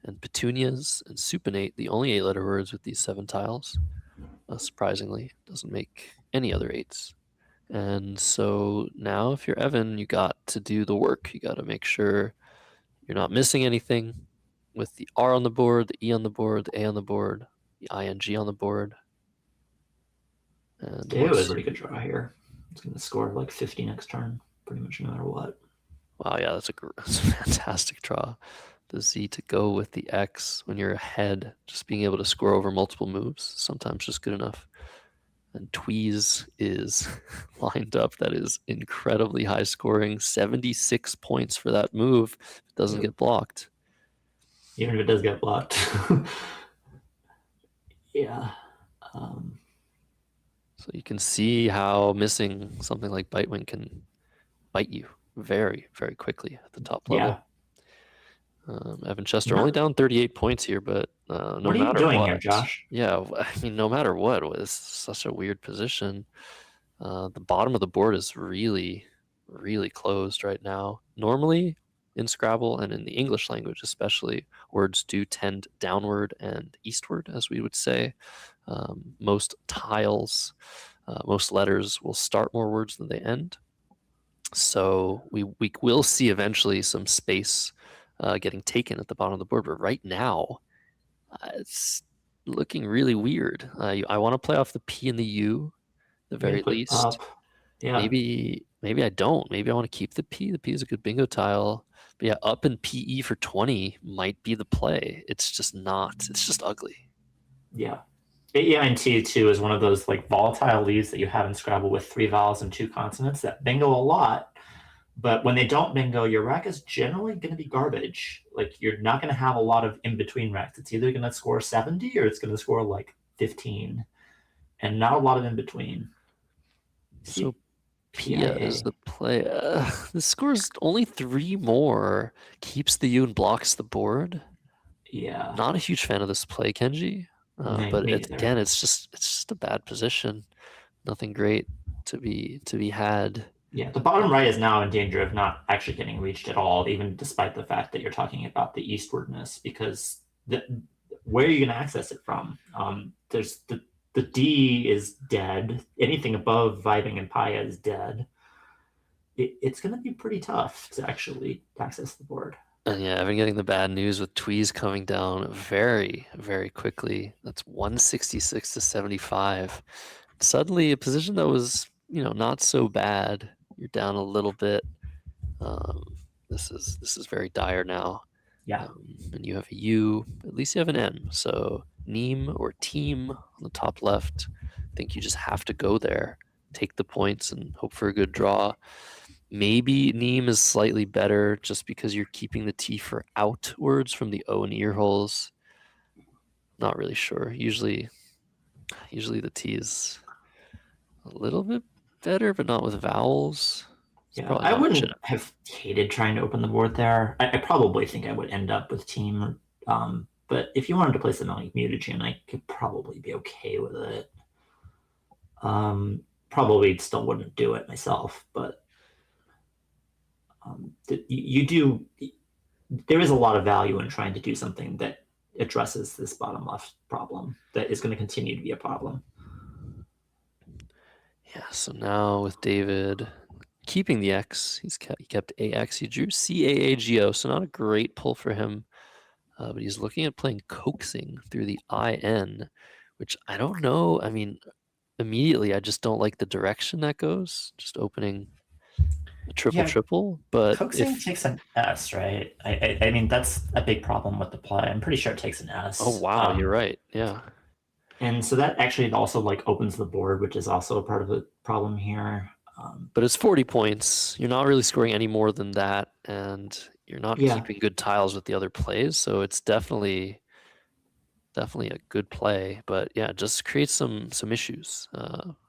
And Petunias and Supinate, the only 8-letter words with these 7 tiles. Surprisingly, doesn't make any other 8s. And so now if you're Evan, you got to do the work. You got to make sure you're not missing anything with the R on the board, the E on the board, the A on the board, the ING on the board. And It was a pretty good draw here. It's going to score like 50 next turn, pretty much no matter what. Wow, yeah, that's a fantastic draw. The Z to go with the X when you're ahead, just being able to score over multiple moves, sometimes just good enough. And Tweez is lined up. That is incredibly high scoring, 76 points for that move. It doesn't get blocked. Even if it does get blocked. Yeah. So you can see how missing something like Bitewing can bite you very, very quickly at the top level. Yeah. Evan Chester only down 38 points here, but no matter what are you doing what, here, Josh? Yeah, I mean, no matter what, it's such a weird position. The bottom of the board is really, really closed right now. Normally, in Scrabble and in the English language especially, words do tend downward and eastward, as we would say. Most tiles, most letters will start more words than they end. So we will see eventually some space getting taken at the bottom of the board. But right now, it's looking really weird. I want to play off the P and the U, the very Put least. up. Yeah. Maybe I don't. Maybe I want to keep the P. The P is a good bingo tile. But yeah, up and PE for 20 might be the play. It's just not. It's just ugly. Yeah. AEINT too is one of those like volatile leaves that you have in Scrabble with 3 vowels and 2 consonants that bingo a lot. But when they don't bingo, your rack is generally going to be garbage. Like you're not going to have a lot of in-between racks. It's either going to score 70 or it's going to score like 15, and not a lot of in-between. So Pia is the play. The score's only 3 more. Keeps the U and blocks the board. Yeah. Not a huge fan of this play, Kenji. But again, it's just a bad position. Nothing great to be had. Yeah, the bottom right is now in danger of not actually getting reached at all, even despite the fact that you're talking about the eastwardness, because where are you going to access it from? There's the D is dead. Anything above Vibing and Paya is dead. It's going to be pretty tough to actually access the board. And yeah, I've been getting the bad news with Tweez coming down very, very quickly. That's 166 to 75. Suddenly, a position that was, not so bad. You're down a little bit. This is very dire now. Yeah. And you have a U. At least you have an M. So Neem or Team on the top left. I think you just have to go there, take the points, and hope for a good draw. Maybe Neem is slightly better just because you're keeping the T for outwards from the O and ear holes. Not really sure. Usually the T is a little bit better, but not with vowels. Yeah, I wouldn't have hated trying to open the board there. I probably think I would end up with Team. But if you wanted to play something like Mutagen, I could probably be okay with it. Probably still wouldn't do it myself, but there is a lot of value in trying to do something that addresses this bottom left problem that is going to continue to be a problem. Yeah, so now with David keeping the X, he kept AX, he drew CAAGO, so not a great pull for him, but he's looking at playing Coaxing through the IN, which I don't know. I mean, immediately I just don't like the direction that goes, just opening a triple, but Coaxing takes an S, right? I mean, that's a big problem with the play. I'm pretty sure it takes an S. Oh, wow, you're right, yeah. And so that actually also like opens the board, which is also a part of the problem here. But it's 40 points. You're not really scoring any more than that, and you're not keeping good tiles with the other plays. So it's definitely a good play. But yeah, just creates some issues.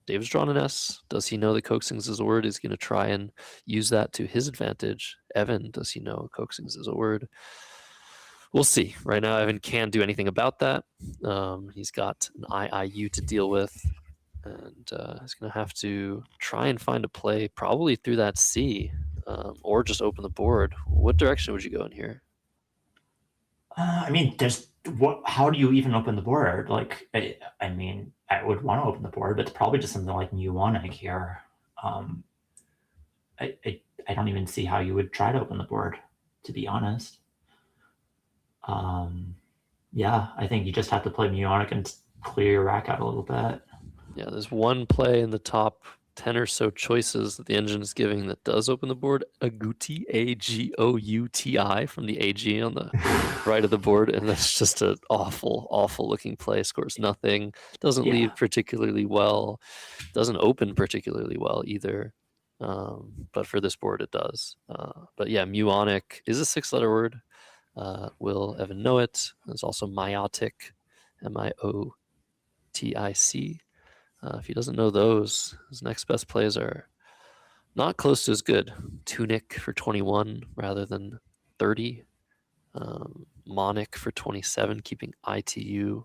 David's drawn an S. Does he know that Coaxing's is a word? He's going to try and use that to his advantage. Evan, does he know Coaxing's is a word? We'll see. Right now, Evan can't do anything about that. He's got an IIU to deal with. And he's going to have to try and find a play probably through that C or just open the board. What direction would you go in here? I mean, how do you even open the board? Like, I mean, I would want to open the board, but it's probably just something like Muonic here. I don't even see how you would try to open the board, to be honest. Yeah, I think you just have to play Muonic and clear your rack out a little bit. Yeah, there's one play in the top 10 or so choices that the engine is giving that does open the board. Agouti, Agouti from the AG on the right of the board. And that's just an awful, awful looking play. Scores nothing. Doesn't lead particularly well. Doesn't open particularly well either. But for this board, it does. But yeah, Muonic is a 6-letter word. Will Evan know it? There's also Myotic, Miotic. If he doesn't know those, his next best plays are not close to as good. Tunic for 21 rather than 30. Monic for 27, keeping ITU.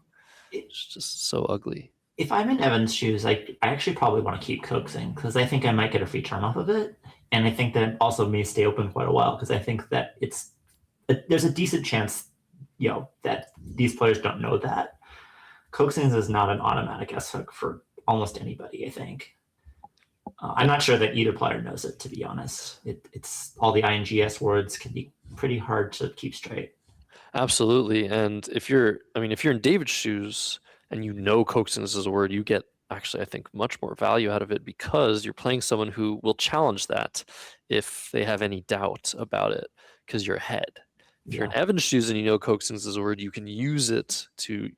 It's just so ugly. If I'm in Evan's shoes, I actually probably want to keep coaxing because I think I might get a free turn off of it, and I think that also may stay open quite a while because I think that there's a decent chance, that these players don't know that coaxing is not an automatic S hook for almost anybody. I think. I'm not sure that either player knows it, to be honest. It's all the INGS words can be pretty hard to keep straight. Absolutely. And if you're in David's shoes and you know coaxing is a word, you get actually, I think, much more value out of it because you're playing someone who will challenge that if they have any doubt about it because you're ahead. If you're in Evan's shoes and you know coaxing is a word, you can use it to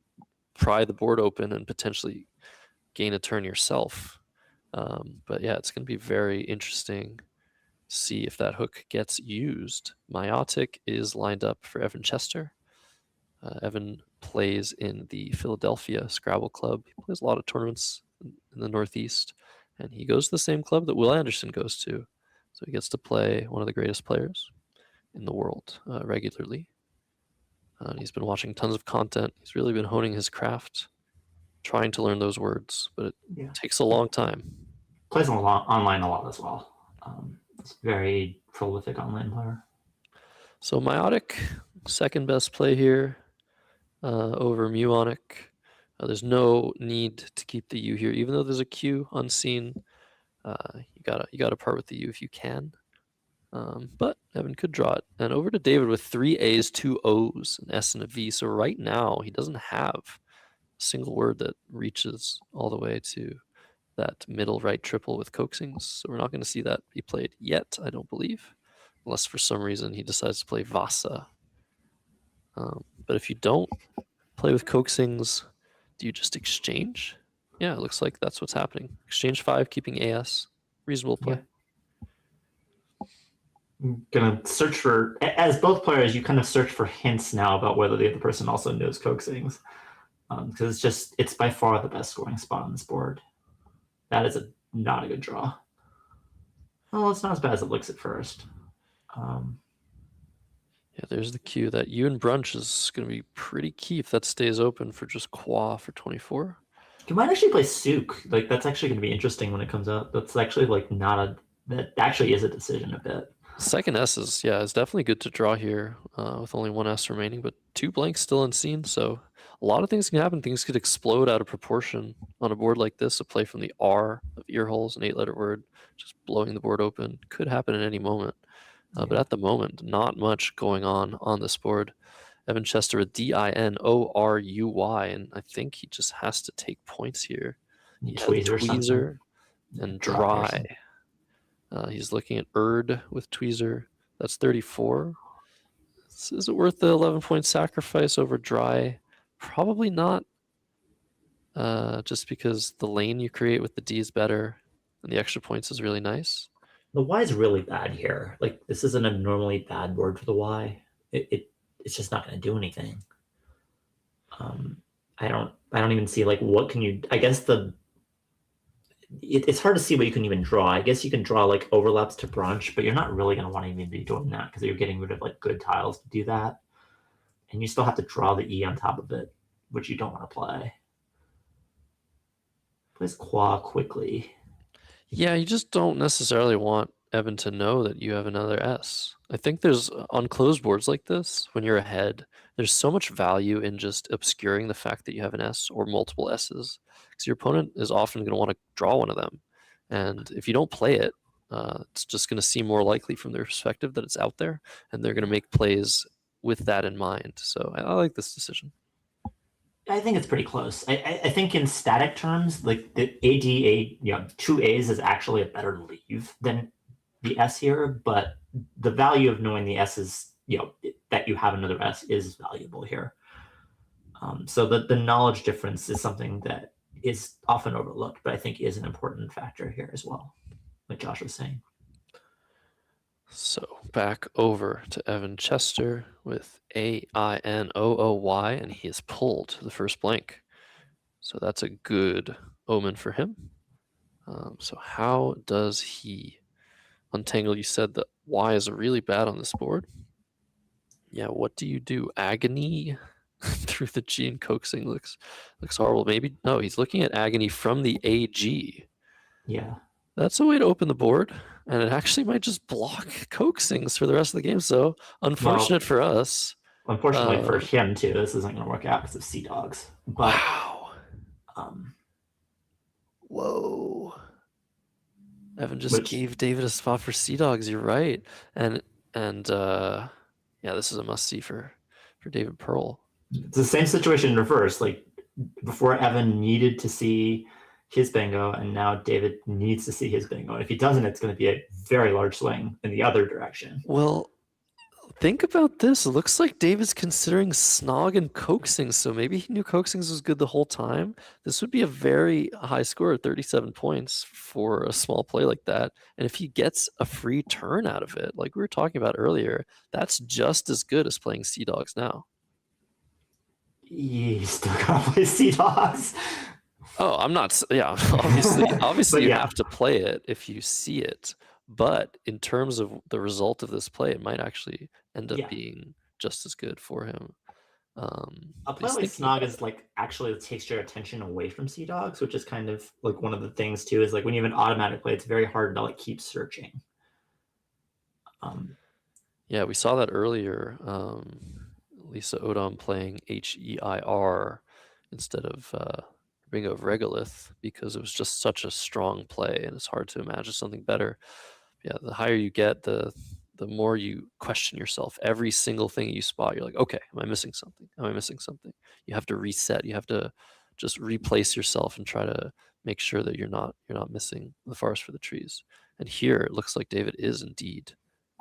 pry the board open and potentially gain a turn yourself. But yeah, it's going to be very interesting to see if that hook gets used. Meiotic is lined up for Evan Chester. Evan plays in the Philadelphia Scrabble Club. He plays a lot of tournaments in the Northeast, and he goes to the same club that Will Anderson goes to. So he gets to play one of the greatest players in the world regularly. He's been watching tons of content. He's really been honing his craft, trying to learn those words, but it takes a long time. Plays online a lot as well. It's a very prolific online player. So Meiotic, second best play here over Muonic. There's no need to keep the U here, even though there's a Q unseen. You gotta part with the U if you can. But Evan could draw it. And over to David with 3 A's, 2 O's, an S and a V. So right now he doesn't have a single word that reaches all the way to that middle right triple with coaxings. So we're not going to see that be played yet, I don't believe, unless for some reason he decides to play Vasa. But if you don't play with coaxings, do you just exchange? Yeah, it looks like that's what's happening. Exchange 5, keeping AS. Reasonable play. I'm gonna search for, as both players, you kind of search for hints now about whether the other person also knows coaxings. Because it's by far the best scoring spot on this board. That is not a good draw. Well, it's not as bad as it looks at first. Yeah, there's the cue. That U and brunch is going to be pretty key if that stays open for just Qua for 24. You might actually play Souk. Like, that's actually going to be interesting when it comes out. That's actually that actually is a decision a bit. Second S is definitely good to draw here with only 1 S remaining, but 2 blanks still unseen. So a lot of things can happen. Things could explode out of proportion on a board like this. A play from the R of earholes, an 8-letter word, just blowing the board open, could happen at any moment. But at the moment, not much going on this board. Evan Chester with DINORUY, and I think he just has to take points here. He had Tweezer and Dry. He's looking at Erd with Tweezer. That's 34. Is it worth the 11-point sacrifice over Dry? Probably not. Just because the lane you create with the D is better, and the extra points is really nice. The Y is really bad here. Like, this isn't a normally bad word for the Y. It's just not going to do anything. I don't even see, like, what can you, I guess it's hard to see what you can even draw. I guess you can draw like overlaps to brunch, but you're not really going to want to even be doing that because you're getting rid of like good tiles to do that. And you still have to draw the E on top of it, which you don't want to play. Plays Qua quickly. Yeah, you just don't necessarily want Evan to know that you have another S. I think there's, on closed boards like this, when you're ahead, there's so much value in just obscuring the fact that you have an S or multiple S's. Because your opponent is often going to want to draw one of them. And if you don't play it, it's just going to seem more likely from their perspective that it's out there, and they're going to make plays with that in mind. So I like this decision. I think it's pretty close. I think in static terms, like the ADA, 2 A's is actually a better leave than the S here, but the value of knowing the S is, that you have another S is valuable here. So the knowledge difference is something that is often overlooked, but I think is an important factor here as well, like Josh was saying. So back over to Evan Chester with AINOOY, and he has pulled the first blank. So that's a good omen for him. So how does he untangle? You said that Y is really bad on this board. Yeah, what do you do? Agony? through the G and coaxing looks horrible. Maybe no, he's looking at agony from the AG. Yeah. That's a way to open the board, and it actually might just block coaxings for the rest of the game. So unfortunate for us. Unfortunately for him too, this isn't going to work out because of Sea Dogs. But wow. Whoa. Evan just gave David a spot for Sea Dogs. You're right, and yeah, this is a must see for David Pearl. It's the same situation in reverse. Like before, Evan needed to see his bingo, and now David needs to see his bingo. And if he doesn't, it's going to be a very large swing in the other direction. Well, think about this. It looks like David's considering snog and coaxing, so maybe he knew coaxings was good the whole time. This would be a very high score, 37 points for a small play like that. And if he gets a free turn out of it, like we were talking about earlier, that's just as good as playing Sea Dogs now. You still gotta play Sea Dogs. Oh, I'm not. Yeah, obviously, you have to play it if you see it. But in terms of the result of this play, it might actually end up being just as good for him. A play like Snog is like actually takes your attention away from Sea Dogs, which is kind of like one of the things too. Is like when you have an automatic play, it's very hard to like keep searching. Yeah, we saw that earlier. Lisa Odom playing HEIR instead of Bingo of Regolith because it was just such a strong play, and it's hard to imagine something better. Yeah, the higher you get, the more you question yourself. Every single thing you spot, you're like, okay, am I missing something? Am I missing something? You have to reset. You have to just replace yourself and try to make sure that you're not missing the forest for the trees. And here it looks like David is indeed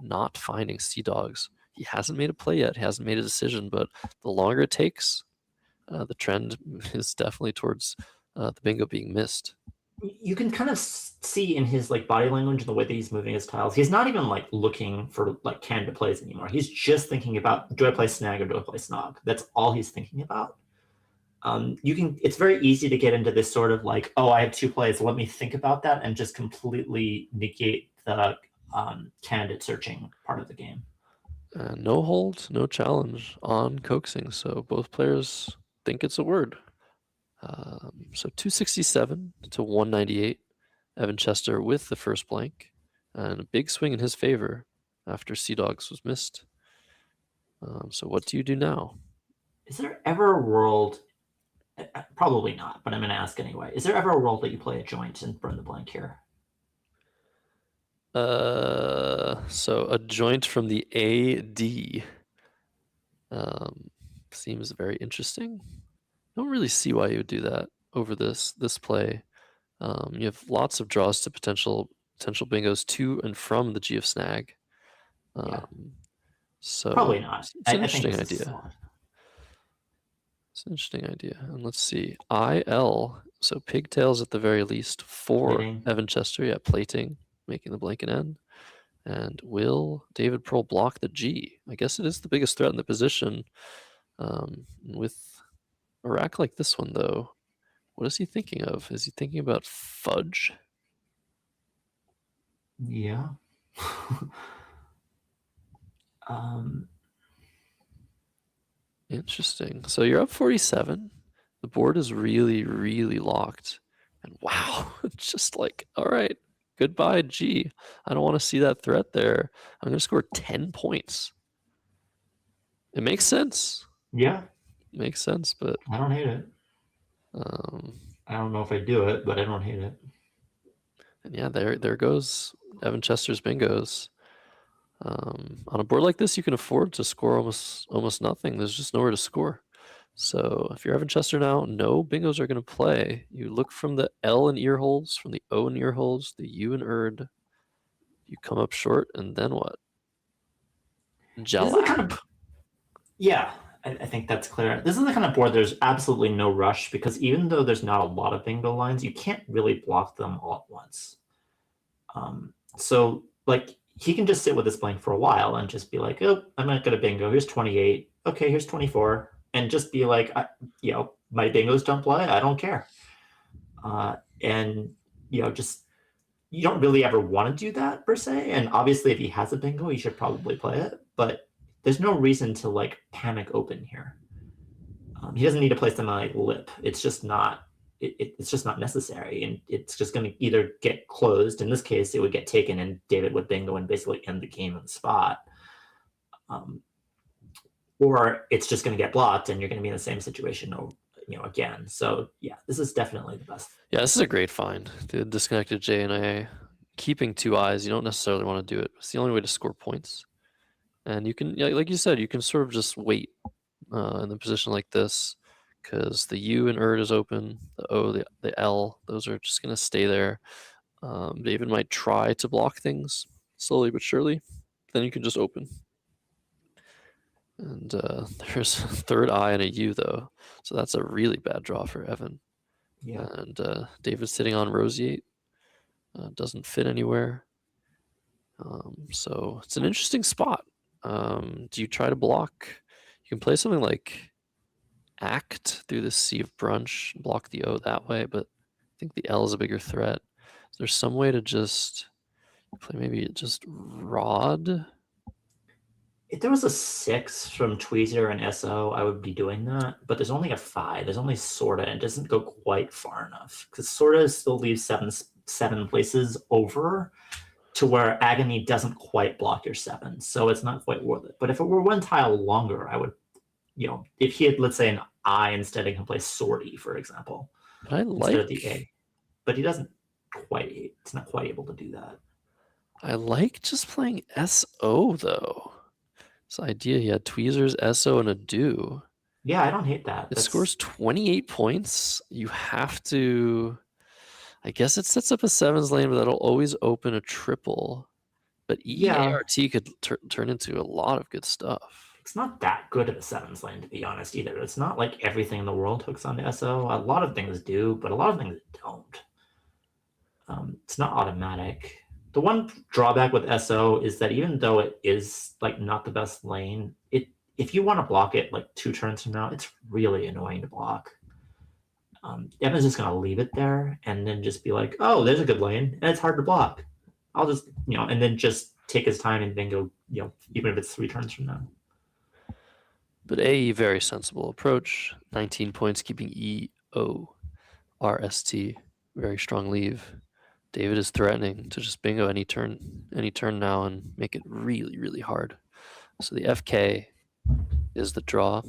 not finding Sea Dogs. He hasn't made a play yet. He hasn't made a decision, but the longer it takes, the trend is definitely towards the bingo being missed. You can kind of see in his like body language and the way that he's moving his tiles. He's not even like looking for like candidate plays anymore. He's just thinking about, do I play snag or do I play snog? That's all he's thinking about. It's very easy to get into this sort of like, oh, I have two plays, let me think about that, and just completely negate the candidate searching part of the game. No hold, no challenge on coaxing. So both players think it's a word. So 267 to 198. Evan Chester with the first blank, and a big swing in his favor after Sea Dogs was missed. So what do you do now? Is there ever a world, probably not, but I'm going to ask anyway. Is there ever a world that you play a joint and burn the blank here? So a joint from the AD seems very interesting. I don't really see why you would do that over this play. You have lots of draws to potential bingos to and from the G of Snag. So probably not. It's an interesting idea. It's an interesting idea. And let's see. IL, so pigtails at the very least for Evan Chester. Yeah, plating, making the blank an N. And will David Pearl block the G? I guess it is the biggest threat in the position. With a rack like this one, though, what is he thinking of? Is he thinking about fudge? Yeah. Interesting. So you're up 47. The board is really, really locked. And wow, it's just like, all right, goodbye, G. I don't want to see that threat there. I'm going to score 10 points. It makes sense. Yeah. Makes sense, but I don't hate it. I don't know if I do it, but I don't hate it. And yeah, there goes Evan Chester's bingos. On a board like this, you can afford to score almost nothing. There's just nowhere to score. So if you're Evan Chester now, no bingos are going to play. You look from the L and ear holes, from the O and ear holes, the U and Erd. You come up short, and then what? Jalap. Yeah, I think that's clear. This is the kind of board there's absolutely no rush, because even though there's not a lot of bingo lines, you can't really block them all at once. So like he can just sit with this blank for a while and just be like, oh, I'm not going to bingo. Here's 28. Okay, here's 24. And just be like, my bingos don't play. I don't care. And, just you don't really ever want to do that per se. And obviously, if he has a bingo, he should probably play it. But there's no reason to like panic open here. He doesn't need to place them on like lip. It's just not. It's just not necessary, and it's just going to either get closed. In this case, it would get taken, and David would bingo and basically end the game on the spot. Or it's just going to get blocked, and you're going to be in the same situation, again. So yeah, this is definitely the best. Yeah, this is a great find. The disconnected J and A. Keeping 2 eyes, you don't necessarily want to do it. It's the only way to score points. And you can, like you said, you can sort of just wait in the position like this, because the U and is open, the O, the L, those are just going to stay there. David might try to block things slowly but surely. Then you can just open. And there's a third I and a U, though. So that's a really bad draw for Evan. Yeah. And David's sitting on Roseate. Doesn't fit anywhere. So it's an interesting spot. Do you try to block? You can play something like Act through the C of Brunch, block the O that way, but I think the L is a bigger threat. Is there some way to just play maybe just Rod? If there was a 6 from Tweezer and SO, I would be doing that. But there's only a 5. There's only Sorta, and it doesn't go quite far enough. Because Sorta still leaves seven places over to where Agony doesn't quite block your 7. So it's not quite worth it. But if it were 1 tile longer, I would, if he had, let's say, an I instead, he can play Sortie, for example. I instead of like the A. But he doesn't it's not quite able to do that. I like just playing SO, though. This idea he had tweezers, SO, and a do. Yeah, I don't hate that. It scores 28 points. You have to... I guess it sets up a 7s lane, but that'll always open a triple. But EART could turn into a lot of good stuff. It's not that good of a 7s lane, to be honest, either. It's not like everything in the world hooks onto SO. A lot of things do, but a lot of things don't. It's not automatic. The one drawback with SO is that even though it is like not the best lane, if you want to block it like 2 turns from now, it's really annoying to block. Evan's just going to leave it there and then just be like, oh, there's a good lane, and it's hard to block. I'll just, and then just take his time and then go, even if it's 3 turns from now. But AE, very sensible approach. 19 points, keeping EO, RST, very strong leave. David is threatening to just bingo any turn now and make it really, really hard. So the FK is the draw.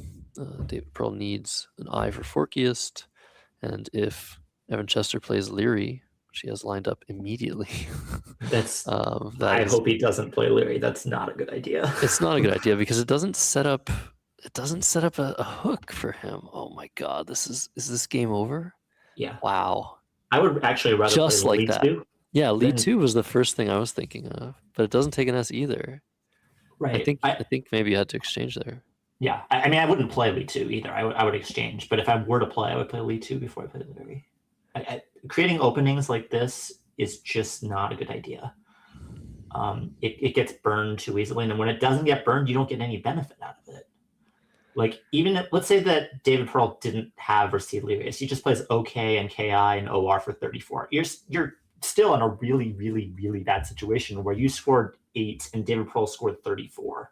David Pearl needs an I for Forkiest. And if Evan Chester plays Leary, which he has lined up immediately. I hope he doesn't play Leary. That's not a good idea. It's not a good idea because it doesn't set up a hook for him. Oh my god, is this game over? Yeah. Wow. I would actually rather just play like lead that. 2. Yeah, lead 2 was the first thing I was thinking of, but it doesn't take an S either. Right. I think maybe you had to exchange there. Yeah, I mean, I wouldn't play lead 2 either. I would exchange, but if I were to play, I would play lead 2 before I play Leary. Creating openings like this is just not a good idea. It gets burned too easily, and when it doesn't get burned, you don't get any benefit out of it. Like, even if, let's say that David Pearl didn't have receive Learius, he just plays OK and KI and OR for 34. You're still in a really, really, really bad situation where you scored 8 and David Pearl scored 34,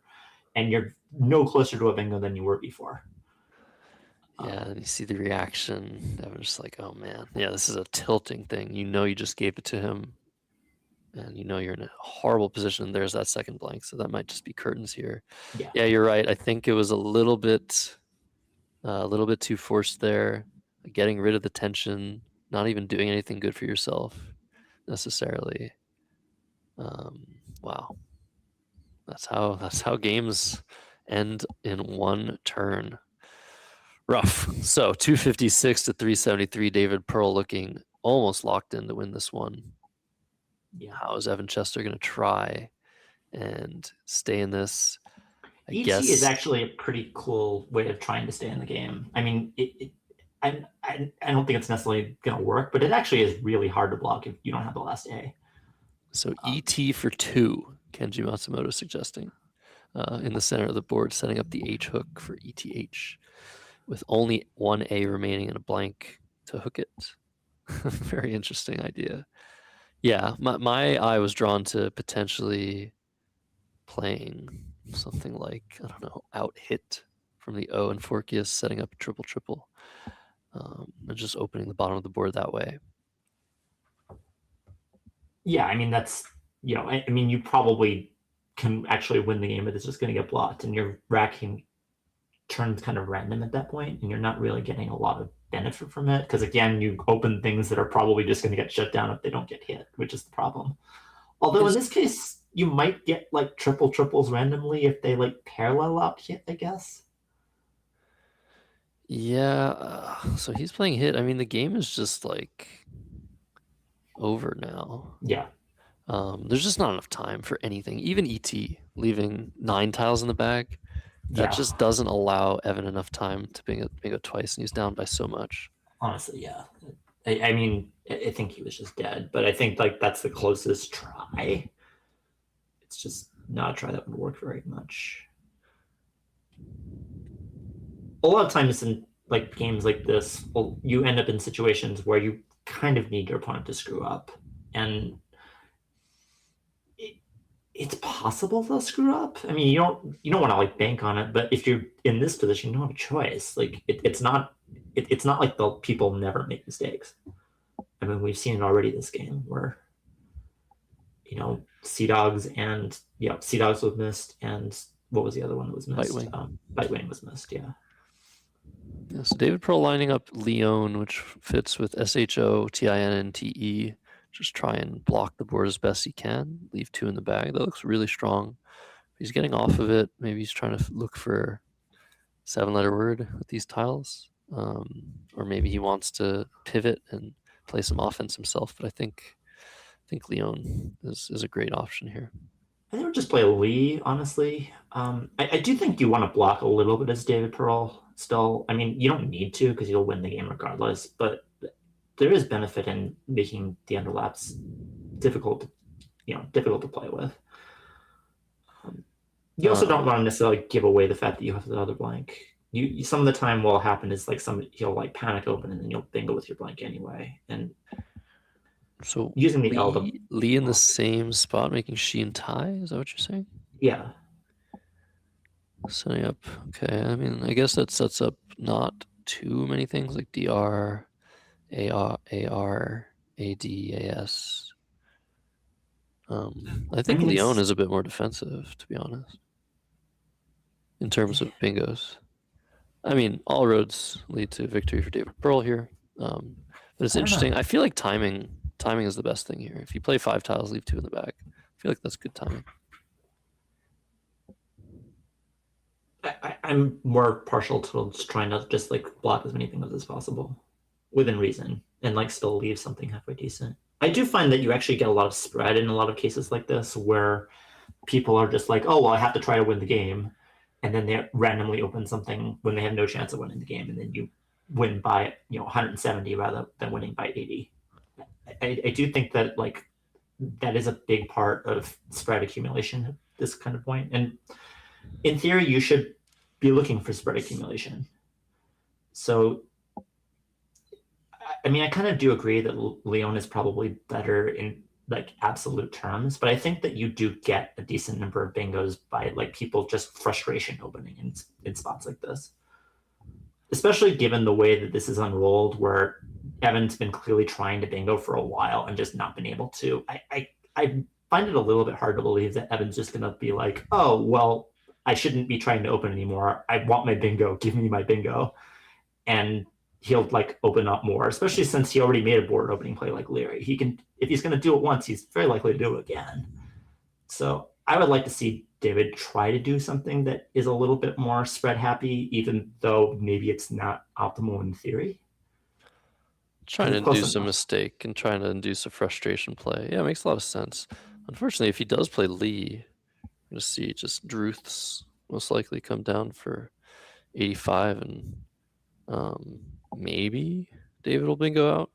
and you're no closer to a bingo than you were before. Yeah, and you see the reaction. I was just like, oh man, yeah, this is a tilting thing. You just gave it to him, and you're in a horrible position. There's that second blank, so that might just be curtains here. Yeah, you're right. I think it was a little bit too forced there, getting rid of the tension, not even doing anything good for yourself necessarily. Wow, that's how games end in one turn. Rough. So 256 to 373. David Pearl looking almost locked in to win this one. Yeah. How is Evan Chester going to try and stay in this? I ET guess is actually a pretty cool way of trying to stay in the game. I mean, I don't think it's necessarily going to work, but it actually is really hard to block if you don't have the last A. So ET for 2, Kenji Matsumoto suggesting. In the center of the board, setting up the H hook for ETH with only 1 A remaining and a blank to hook it. Very interesting idea. Yeah, my eye was drawn to potentially playing something like, I don't know, out hit from the O and Forkius, setting up a triple, and just opening the bottom of the board that way. Yeah, I mean, that's, I mean, you probably can actually win the game, but it's just going to get blocked, and your racking turns kind of random at that point, and you're not really getting a lot of benefit from it, because again, you open things that are probably just going to get shut down if they don't get hit, which is the problem. Although in this case, you might get like triples randomly if they like parallel out hit, I guess. Yeah, so he's playing hit. I mean, the game is just like over now. Yeah. There's just not enough time for anything. Even ET leaving 9 tiles in the bag, that just doesn't allow Evan enough time to bingo twice, and he's down by so much. Honestly, yeah. I mean, I think he was just dead, but I think like that's the closest try. It's just not a try that would work very much. A lot of times in like games like this, you end up in situations where you kind of need your opponent to screw up, and it's possible they'll screw up. I mean, you don't want to like bank on it, but if you're in this position, you don't have a choice. Like it's not like the people never make mistakes. I mean, we've seen it already this game where Sea Dogs was missed, and what was the other one that was missed? Bitewing was missed. Yeah. Yeah, so David Pearl lining up Leon, which fits with SHO, TIN, and TE. Just try and block the board as best he can. Leave 2 in the bag. That looks really strong. He's getting off of it. Maybe he's trying to look for 7-letter word with these tiles. Or maybe he wants to pivot and play some offense himself. But I think Leon is a great option here. I think we'll just play Lee, honestly. I do think you want to block a little bit as David Pearl still. I mean, you don't need to because you'll win the game regardless, but there is benefit in making the underlaps difficult to play with. You also don't want to necessarily give away the fact that you have the other blank. You some of the time what will happen is like he'll like panic open and then you'll bingo with your blank anyway. And so using the Lee in the same spot, making she and tie. Is that what you're saying? Yeah. Setting up. Okay. I mean, I guess that sets up not too many things like DR, AR, AD, AS. I think Leon is a bit more defensive, to be honest, in terms of bingos. I mean, all roads lead to victory for David Pearl here. But it's interesting. I feel like timing is the best thing here. If you play 5 tiles, leave 2 in the back. I feel like that's good timing. I'm more partial to just trying to just like block as many things as possible within reason and like still leave something halfway decent. I do find that you actually get a lot of spread in a lot of cases like this where people are just like, oh, well, I have to try to win the game. And then they randomly open something when they have no chance of winning the game. And then you win by 170 rather than winning by 80. I do think that like that is a big part of spread accumulation at this kind of point. And in theory, you should be looking for spread accumulation. So, I mean, I kind of do agree that Leon is probably better in like absolute terms, but I think that you do get a decent number of bingos by like people just frustration opening in spots like this. Especially given the way that this is unrolled, where Evan's been clearly trying to bingo for a while and just not been able to. I find it a little bit hard to believe that Evan's just gonna be like, oh, well, I shouldn't be trying to open anymore. I want my bingo. Give me my bingo. And he'll like open up more, especially since he already made a board opening play like Leary. He can, if he's going to do it once, he's very likely to do it again. So I would like to see David try to do something that is a little bit more spread happy, even though maybe it's not optimal in theory. Trying to induce a mistake and trying to induce a frustration play. Yeah, it makes a lot of sense. Unfortunately, if he does play Lee, I'm going to see just Druths most likely come down for 85 and maybe David will bingo out.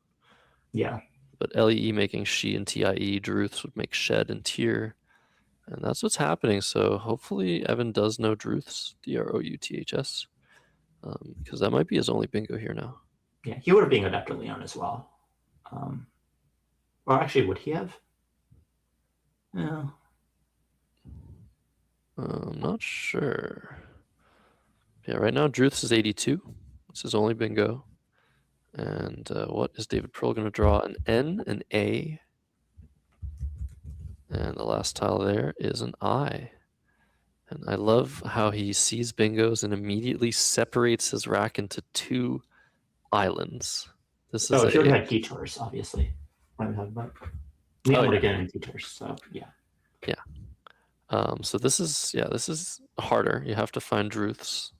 Yeah. But LEE making she and TIE, Druths would make shed and tier. And that's what's happening. So hopefully Evan does know Druths, DROUTHS, because that might be his only bingo here now. Yeah, he would have bingoed after Leon as well. Or actually, would he have? No. I'm not sure. Yeah, right now Druth's is 82. This is only bingo. And what is David Pearl going to draw? An N, an A. And the last tile there is an I. And I love how he sees bingos and immediately separates his rack into 2 islands. This is he already had detours, obviously. What I'm talking about. Leon would have gotten detours, so yeah. Yeah. So this is harder. You have to find Druths.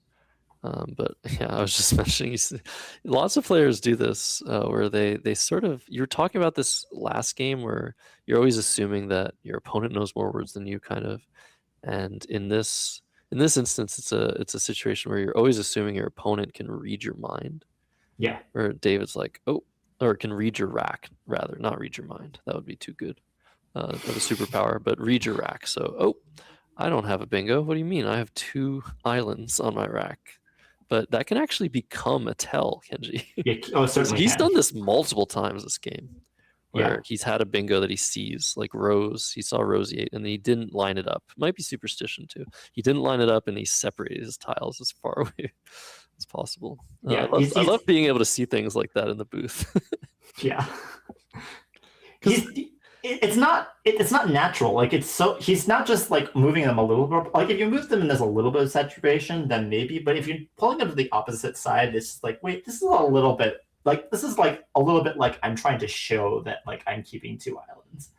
But yeah, I was just mentioning, lots of players do this where they sort of, you were talking about this last game where you're always assuming that your opponent knows more words than you, kind of. And in this instance, it's a situation where you're always assuming your opponent can read your mind. Yeah. Where David's like, oh, or can read your rack, rather, not read your mind. That would be too good of a superpower, but read your rack. So, oh, I don't have a bingo. What do you mean? I have 2 islands on my rack. But that can actually become a tell, Kenji. Yeah, certainly He's can. done this multiple times this game, where he's had a bingo that he sees, like Rose. He saw Roseate, and he didn't line it up. Might be superstition too. He didn't line it up, and he separated his tiles as far away as possible. Yeah, I love being able to see things like that in the booth. Yeah. It's not natural. Like he's not just like moving them a little bit. Like if you move them and there's a little bit of saturation, then maybe. But if you're pulling them to the opposite side, it's like, wait, this is a little bit like I'm trying to show that like I'm keeping 2 islands.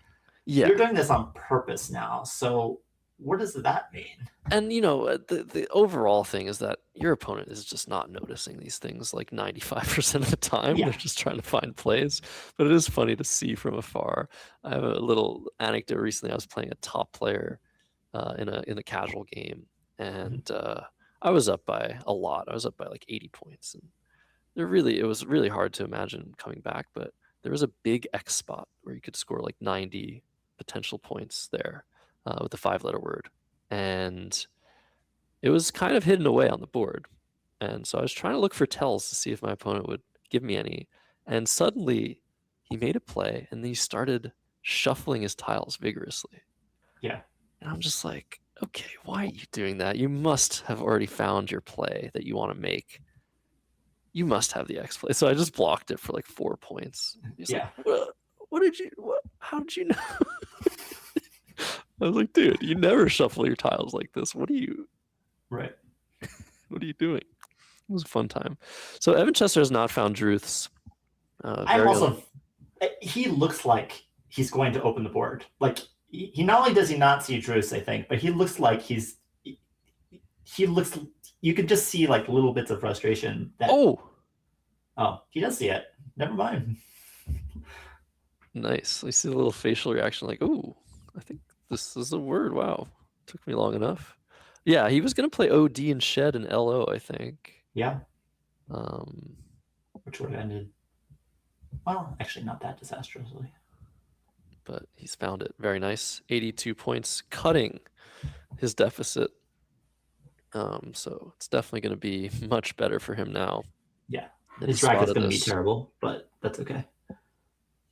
Yeah, you're doing this on purpose now. So what does that mean? And the overall thing is that your opponent is just not noticing these things like 95% of the time. Yeah. They're just trying to find plays. But it is funny to see from afar. I have a little anecdote recently. I was playing a top player in a casual game, and I was up by a lot. I was up by like 80 points, and it was really hard to imagine coming back. But there was a big X spot where you could score like 90 potential points there with a 5-letter word. And it was kind of hidden away on the board. And so I was trying to look for tells to see if my opponent would give me any. And suddenly he made a play, and then he started shuffling his tiles vigorously. Yeah. And I'm just like, okay, why are you doing that? You must have already found your play that you want to make. You must have the X play. So I just blocked it for like 4 points. He's like, how did you know? I was like, dude, you never shuffle your tiles like this. What are you doing? It was a fun time. So Evan Chester has not found Druth's. He looks like he's going to open the board. Like he not only does he not see Druth's, I think, but he looks like he looks. You could just see like little bits of frustration. He does see it. Never mind. Nice. I see a little facial reaction, like, "Ooh, I think this is a word. Wow, took me long enough." Yeah, he was gonna play OD and Shed and LO, I think. Yeah. Which would have ended, well, actually not that disastrously. But he's found it. Very nice. 82 points, cutting his deficit. So it's definitely going to be much better for him now. Yeah, his rack is going to be terrible, but that's okay.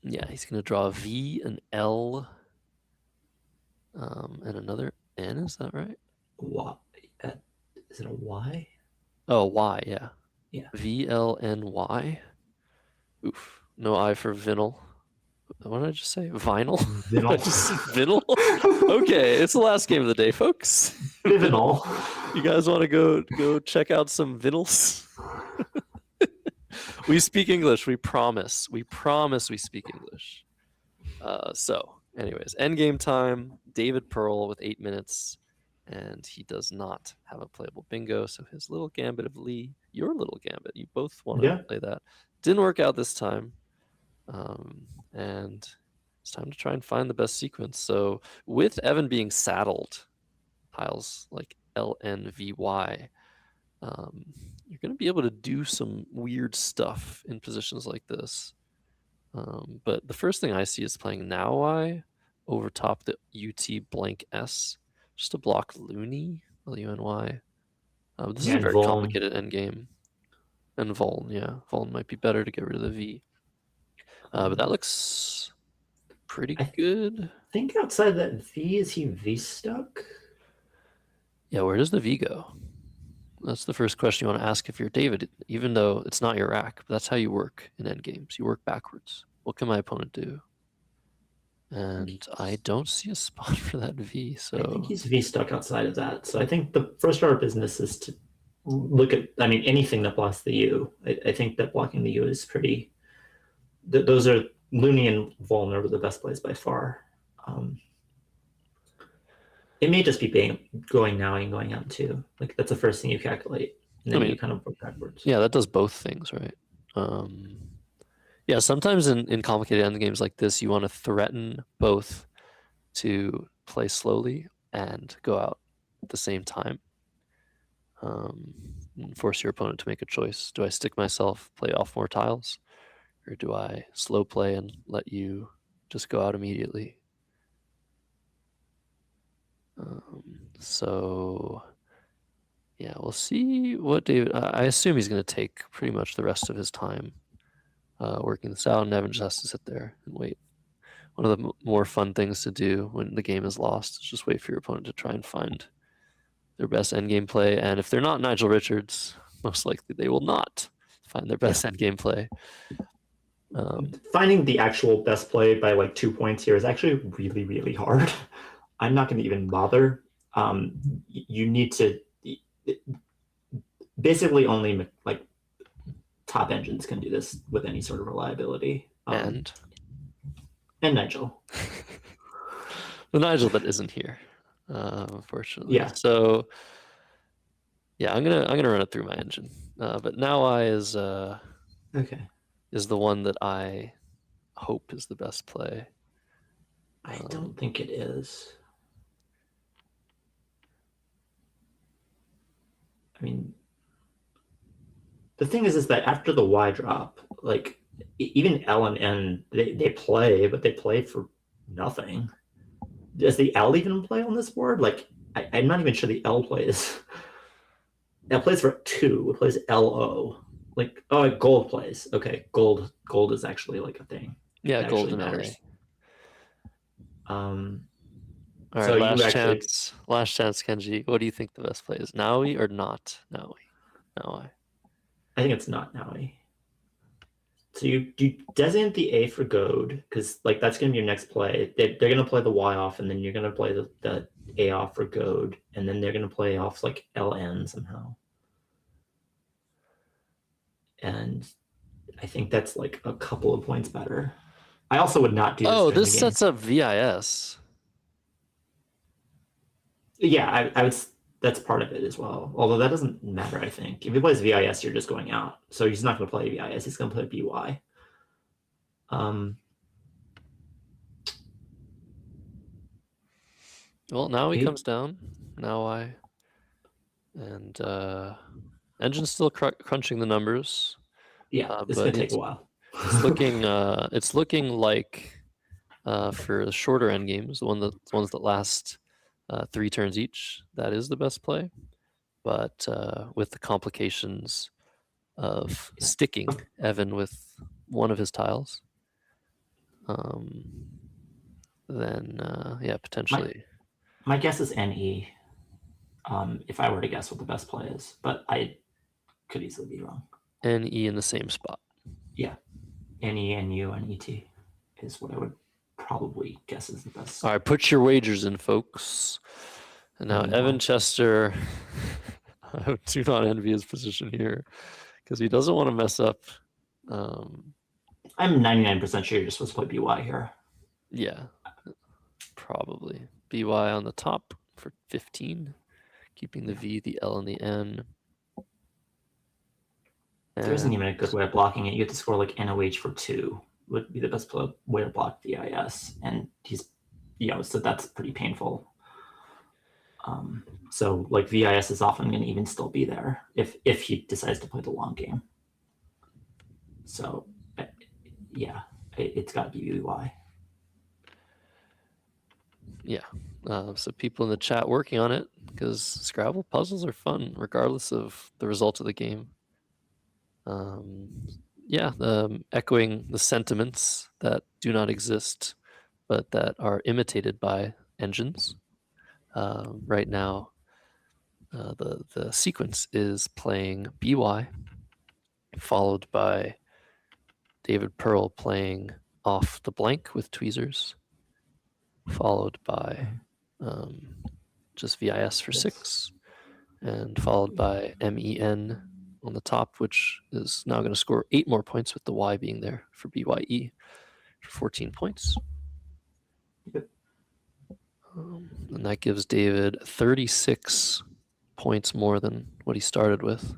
Yeah, he's going to draw a V, an L, and another N. Is that right? Y. Is it a Y? Oh, Y, yeah. Yeah. VLNY. Oof. No I for vinyl. What did I just say? Vinyl? Vinyl. I just said vinyl? Okay, it's the last game of the day, folks. Vinyl. You guys want to go check out some vinyls? We speak English. We promise. We promise we speak English. So, anyways, endgame time. David Pearl with 8 minutes. And he does not have a playable bingo. So his little gambit of Lee, your little gambit, you both want to play that. Didn't work out this time. And it's time to try and find the best sequence. So with Evan being saddled, tiles like LNVY, you're going to be able to do some weird stuff in positions like this. But the first thing I see is playing Now I over top the UT blank S, just to block Looney, L-U-N-Y. This is a very complicated endgame. And Vuln, yeah. Vuln might be better to get rid of the V. But that looks pretty good. I think outside that V, is he V stuck? Yeah, where does the V go? That's the first question you want to ask if you're David, even though it's not your rack. But that's how you work in endgames. You work backwards. What can my opponent do? And I don't see a spot for that V. So I think he's V stuck outside of that. So I think the first order of business is to look at, I mean, anything that blocks the U. I think that blocking the U is pretty. Those are Looney and Volner are the best plays by far. It may just be going now and going out too. Like that's the first thing you calculate, and then you kind of work backwards. Yeah, that does both things, right? Yeah, sometimes in complicated endgames like this, you want to threaten both to play slowly and go out at the same time. And force your opponent to make a choice. Do I stick myself, play off more tiles, or do I slow play and let you just go out immediately? So yeah, we'll see what David. I assume he's going to take pretty much the rest of his time working this out, and Evan just has to sit there and wait. One of the more fun things to do when the game is lost is just wait for your opponent to try and find their best endgame play. And if they're not Nigel Richards, most likely they will not find their best endgame play. Finding the actual best play by like 2 points here is actually really, really hard. I'm not going to even bother. You need to basically only like top engines can do this with any sort of reliability. And Nigel. The Nigel that isn't here, unfortunately. Yeah. So yeah, I'm gonna run it through my engine. But Now I is okay. Is the one that I hope is the best play. I don't think it is. I mean, the thing is that after the Y drop, like even L and N, they play, but they play for nothing. Does the L even play on this board? Like, I'm not even sure the L plays. L plays for 2. It plays LO. Like, oh, gold plays. Okay, gold is actually like a thing. Yeah, gold and matters. All right, so last chance, Kenji. What do you think the best play is? Naui or not Naui? Naui. I think it's not Naui. So you designate the A for goad, because like that's going to be your next play. They're going to play the Y off, and then you're going to play the A off for goad, and then they're going to play off like LN somehow. And I think that's like a couple of points better. I also would not do this. Oh, this sets up VIS. Yeah, I would. That's part of it as well. Although that doesn't matter, I think. If he plays VIS, you're just going out. So he's not going to play VIS. He's going to play BY. Well, now he comes down. Now I. And engine's still crunching the numbers. Yeah, it's going to take a while. It's looking like for the shorter end games, the ones that last 3 turns each, that is the best play. But with the complications of sticking Evan with one of his tiles, then yeah, potentially. My guess is NE. If I were to guess what the best play is, but I could easily be wrong. NE in the same spot. Yeah, NE, NU, and ET is what I would probably guess is the best. All right, put your wagers in, folks. And now Evan Chester, I do not envy his position here because he doesn't want to mess up. I'm 99% sure you're just supposed to play BY here. Yeah, probably. BY on the top for 15, keeping the V, the L, and the N. There isn't even a good way of blocking it. You have to score like NOH for 2 would be the best way to block VIS, and he's, so that's pretty painful. So like VIS is often going to even still be there if he decides to play the long game. So yeah, it's got to be BY. Yeah. So people in the chat working on it, because Scrabble puzzles are fun regardless of the result of the game. Yeah, echoing the sentiments that do not exist, but that are imitated by engines. Right now, The sequence is playing BY, followed by David Pearl playing off the blank with tweezers, followed by just VIS for 6, and followed by MEN on the top, which is now going to score 8 more points with the Y being there for BYE for 14 points. And that gives David 36 points more than what he started with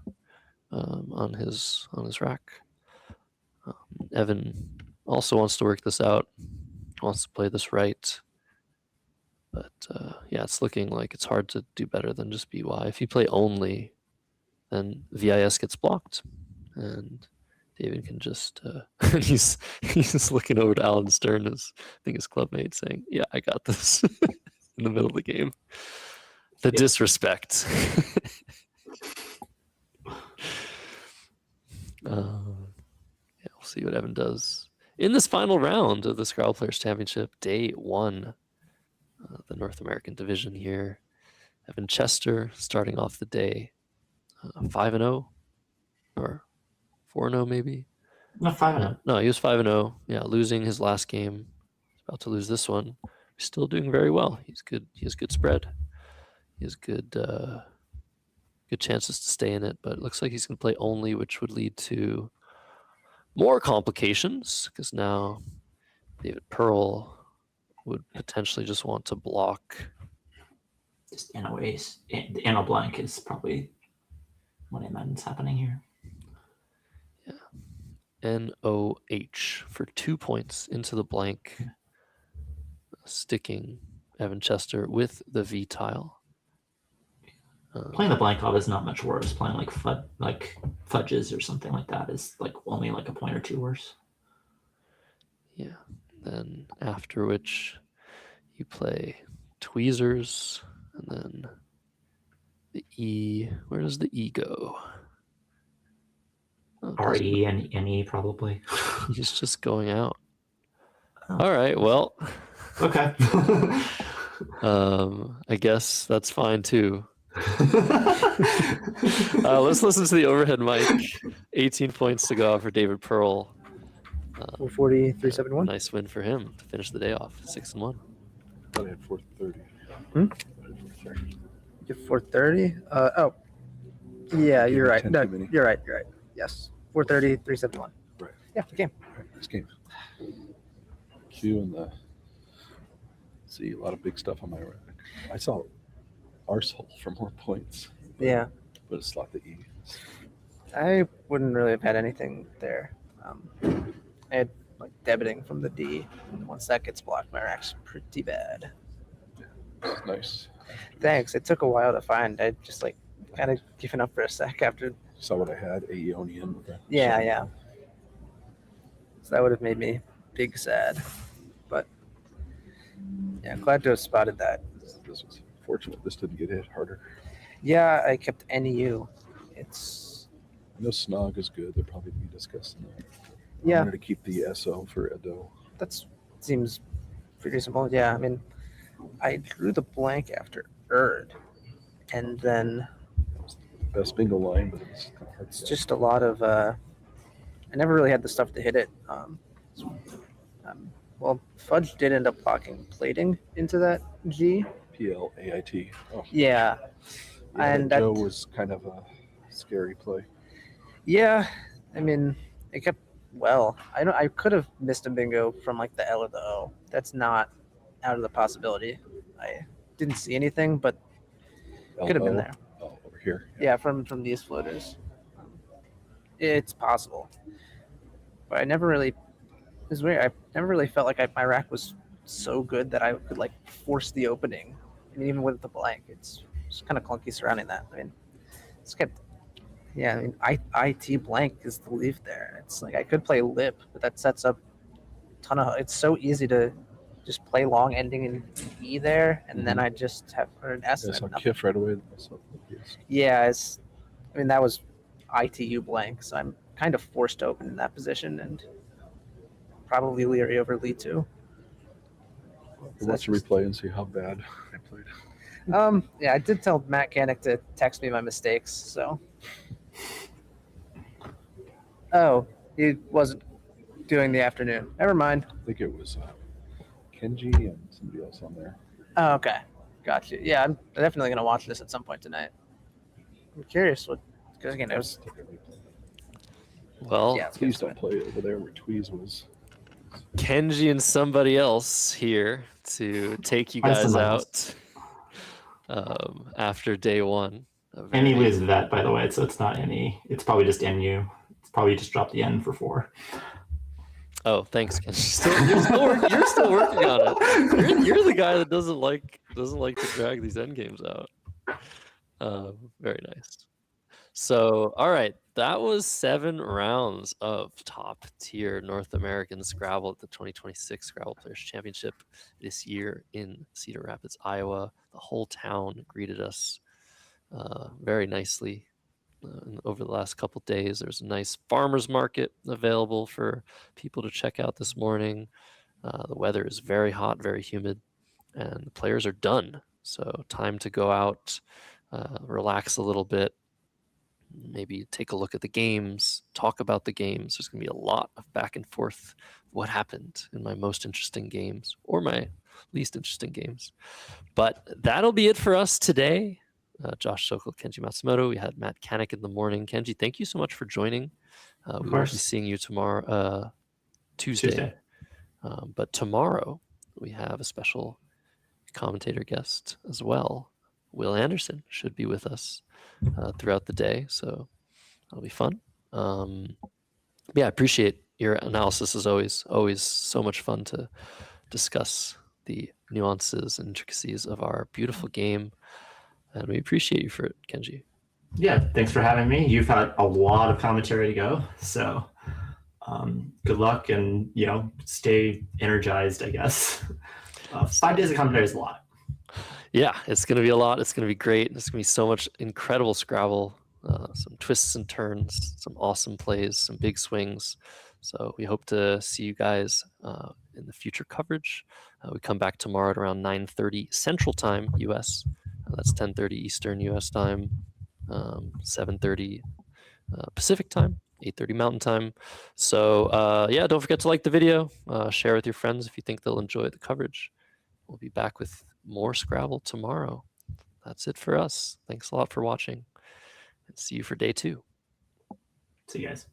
on his rack. Evan also wants to work this out, wants to play this right. But yeah, it's looking like it's hard to do better than just BY. If you play only, then VIS gets blocked, and David can just he's looking over to Alan Stern, I think his clubmate, saying, "Yeah, I got this." In the middle of the game, the disrespect. Yeah, we'll see what Evan does in this final round of the Scrabble Players Championship, day 1. The North American division here. Evan Chester starting off the day 5-0 or 4-0 maybe. No, 5-0. No, he was 5-0. Yeah, losing his last game. He's about to lose this one. He's still doing very well. He's good. He has good spread. He has good chances to stay in it. But it looks like he's going to play only, which would lead to more complications because now David Pearl would potentially just want to block. Just NOAs. The NO blank is probably what I imagine is happening here. Yeah. NOH for 2 points into the blank, sticking Evan Chester with the V tile. Playing the blank off is not much worse. Playing like fudges or something like that is like only like a point or 2 worse. Yeah. Then after which you play tweezers, and then the E. Where does the E go? Oh, RE and NE probably. He's just going out. Oh. All right. Well. Okay. I guess that's fine too. Let's listen to the overhead mic. 18 points to go for David Pearl. 440-371. Nice win for him to finish the day off. 6-1. I thought I had 430. You have 430? Oh, yeah, you're right. No, you're right. You're right. Yes, 430-371. Right. Yeah, the game. Right, this game. Q and the. See a lot of big stuff on my rack. I saw Arsehole for more points. Yeah. But it's slot the E. I wouldn't really have had anything there. I had like debiting from the D, and once that gets blocked, my rack's pretty bad. Yeah, this is nice. Thanks. It took a while to find. I just like kind of given up for a sec after. Saw what I had, Aeonian with that. Yeah, yeah. So that would have made me big sad, but yeah, glad to have spotted that. This was fortunate. This didn't get hit harder. Yeah, I kept NEU. It's. I know Snog is good. They'll probably be discussing that. Yeah. I wanted to keep the SO for Edo. That seems pretty simple. Yeah, I mean, I drew the blank after Erd, and then Best bingo line, but it's kind of hard. It's just a lot of. I never really had the stuff to hit it. Well, Fudge did end up blocking plating into that G. PLAIT. Oh. Yeah. And that Joe was kind of a scary play. Yeah, I mean, it kept well. I could have missed a bingo from like the L or the O. That's not out of the possibility. I didn't see anything, but it could have been there. Oh, over here. Yeah, from these floaters. It's possible. But I never really. It's weird. I never really felt like my rack was so good that I could like force the opening. I mean, even with the blank, it's kind of clunky surrounding that. I mean, it's kept. Yeah, I mean, IT blank is the leaf there. It's like I could play lip, but that sets up a ton of. It's so easy to just play long ending in E there, and then I just have an S. Yeah, so Kiff right away. Yeah, I mean, that was ITU blank, so I'm kind of forced to open in that position, and probably leery over lead 2. So let's replay and see how bad I played. Yeah, I did tell Matt Canick to text me my mistakes. So. Oh, he wasn't doing the afternoon. Never mind. I think it was Kenji and somebody else on there. Oh, okay. Gotcha. Yeah, I'm definitely going to watch this at some point tonight. I'm curious what, because again, it was. Well, yeah, Please don't play over there where Tweez was. Kenji and somebody else here to take you Find guys somebody out after day one. Any is vet, by the way, so it's not any. It's probably just NU. It's probably just dropped the N for 4. Oh, thanks, Kenji. You're still working on it. You're the guy that doesn't like to drag these end games out. Very nice. So, all right, that was 7 rounds of top tier North American Scrabble at the 2026 Scrabble Players Championship this year in Cedar Rapids, Iowa. The whole town greeted us very nicely over the last couple days. There's a nice farmers market available for people to check out this morning. The weather is very hot, very humid, and the players are done. So time to go out, relax a little bit, maybe take a look at the games, talk about the games. There's going to be a lot of back and forth. What happened in my most interesting games or my least interesting games. But that'll be it for us today. Josh Sokol, Kenji Matsumoto. We had Matt Canick in the morning. Kenji, thank you so much for joining. We will be seeing you tomorrow, Tuesday. But tomorrow we have a special commentator guest as well. Will Anderson should be with us throughout the day, so that'll be fun. Yeah, I appreciate your analysis as always. Always so much fun to discuss the nuances and intricacies of our beautiful game, and we appreciate you for it, Kenji. Yeah, thanks for having me. You've had a lot of commentary to go, so good luck, and stay energized, I guess. 5 days of commentary is a lot. Yeah, it's going to be a lot. It's going to be great. It's going to be so much incredible Scrabble, some twists and turns, some awesome plays, some big swings. So we hope to see you guys in the future coverage. We come back tomorrow at around 9:30 Central Time, US. That's 10:30 Eastern US time, 7:30 Pacific time, 8:30 Mountain time. So yeah, don't forget to like the video, share with your friends if you think they'll enjoy the coverage. We'll be back with more Scrabble tomorrow. That's it for us. Thanks a lot for watching, and see you for day 2. See you guys.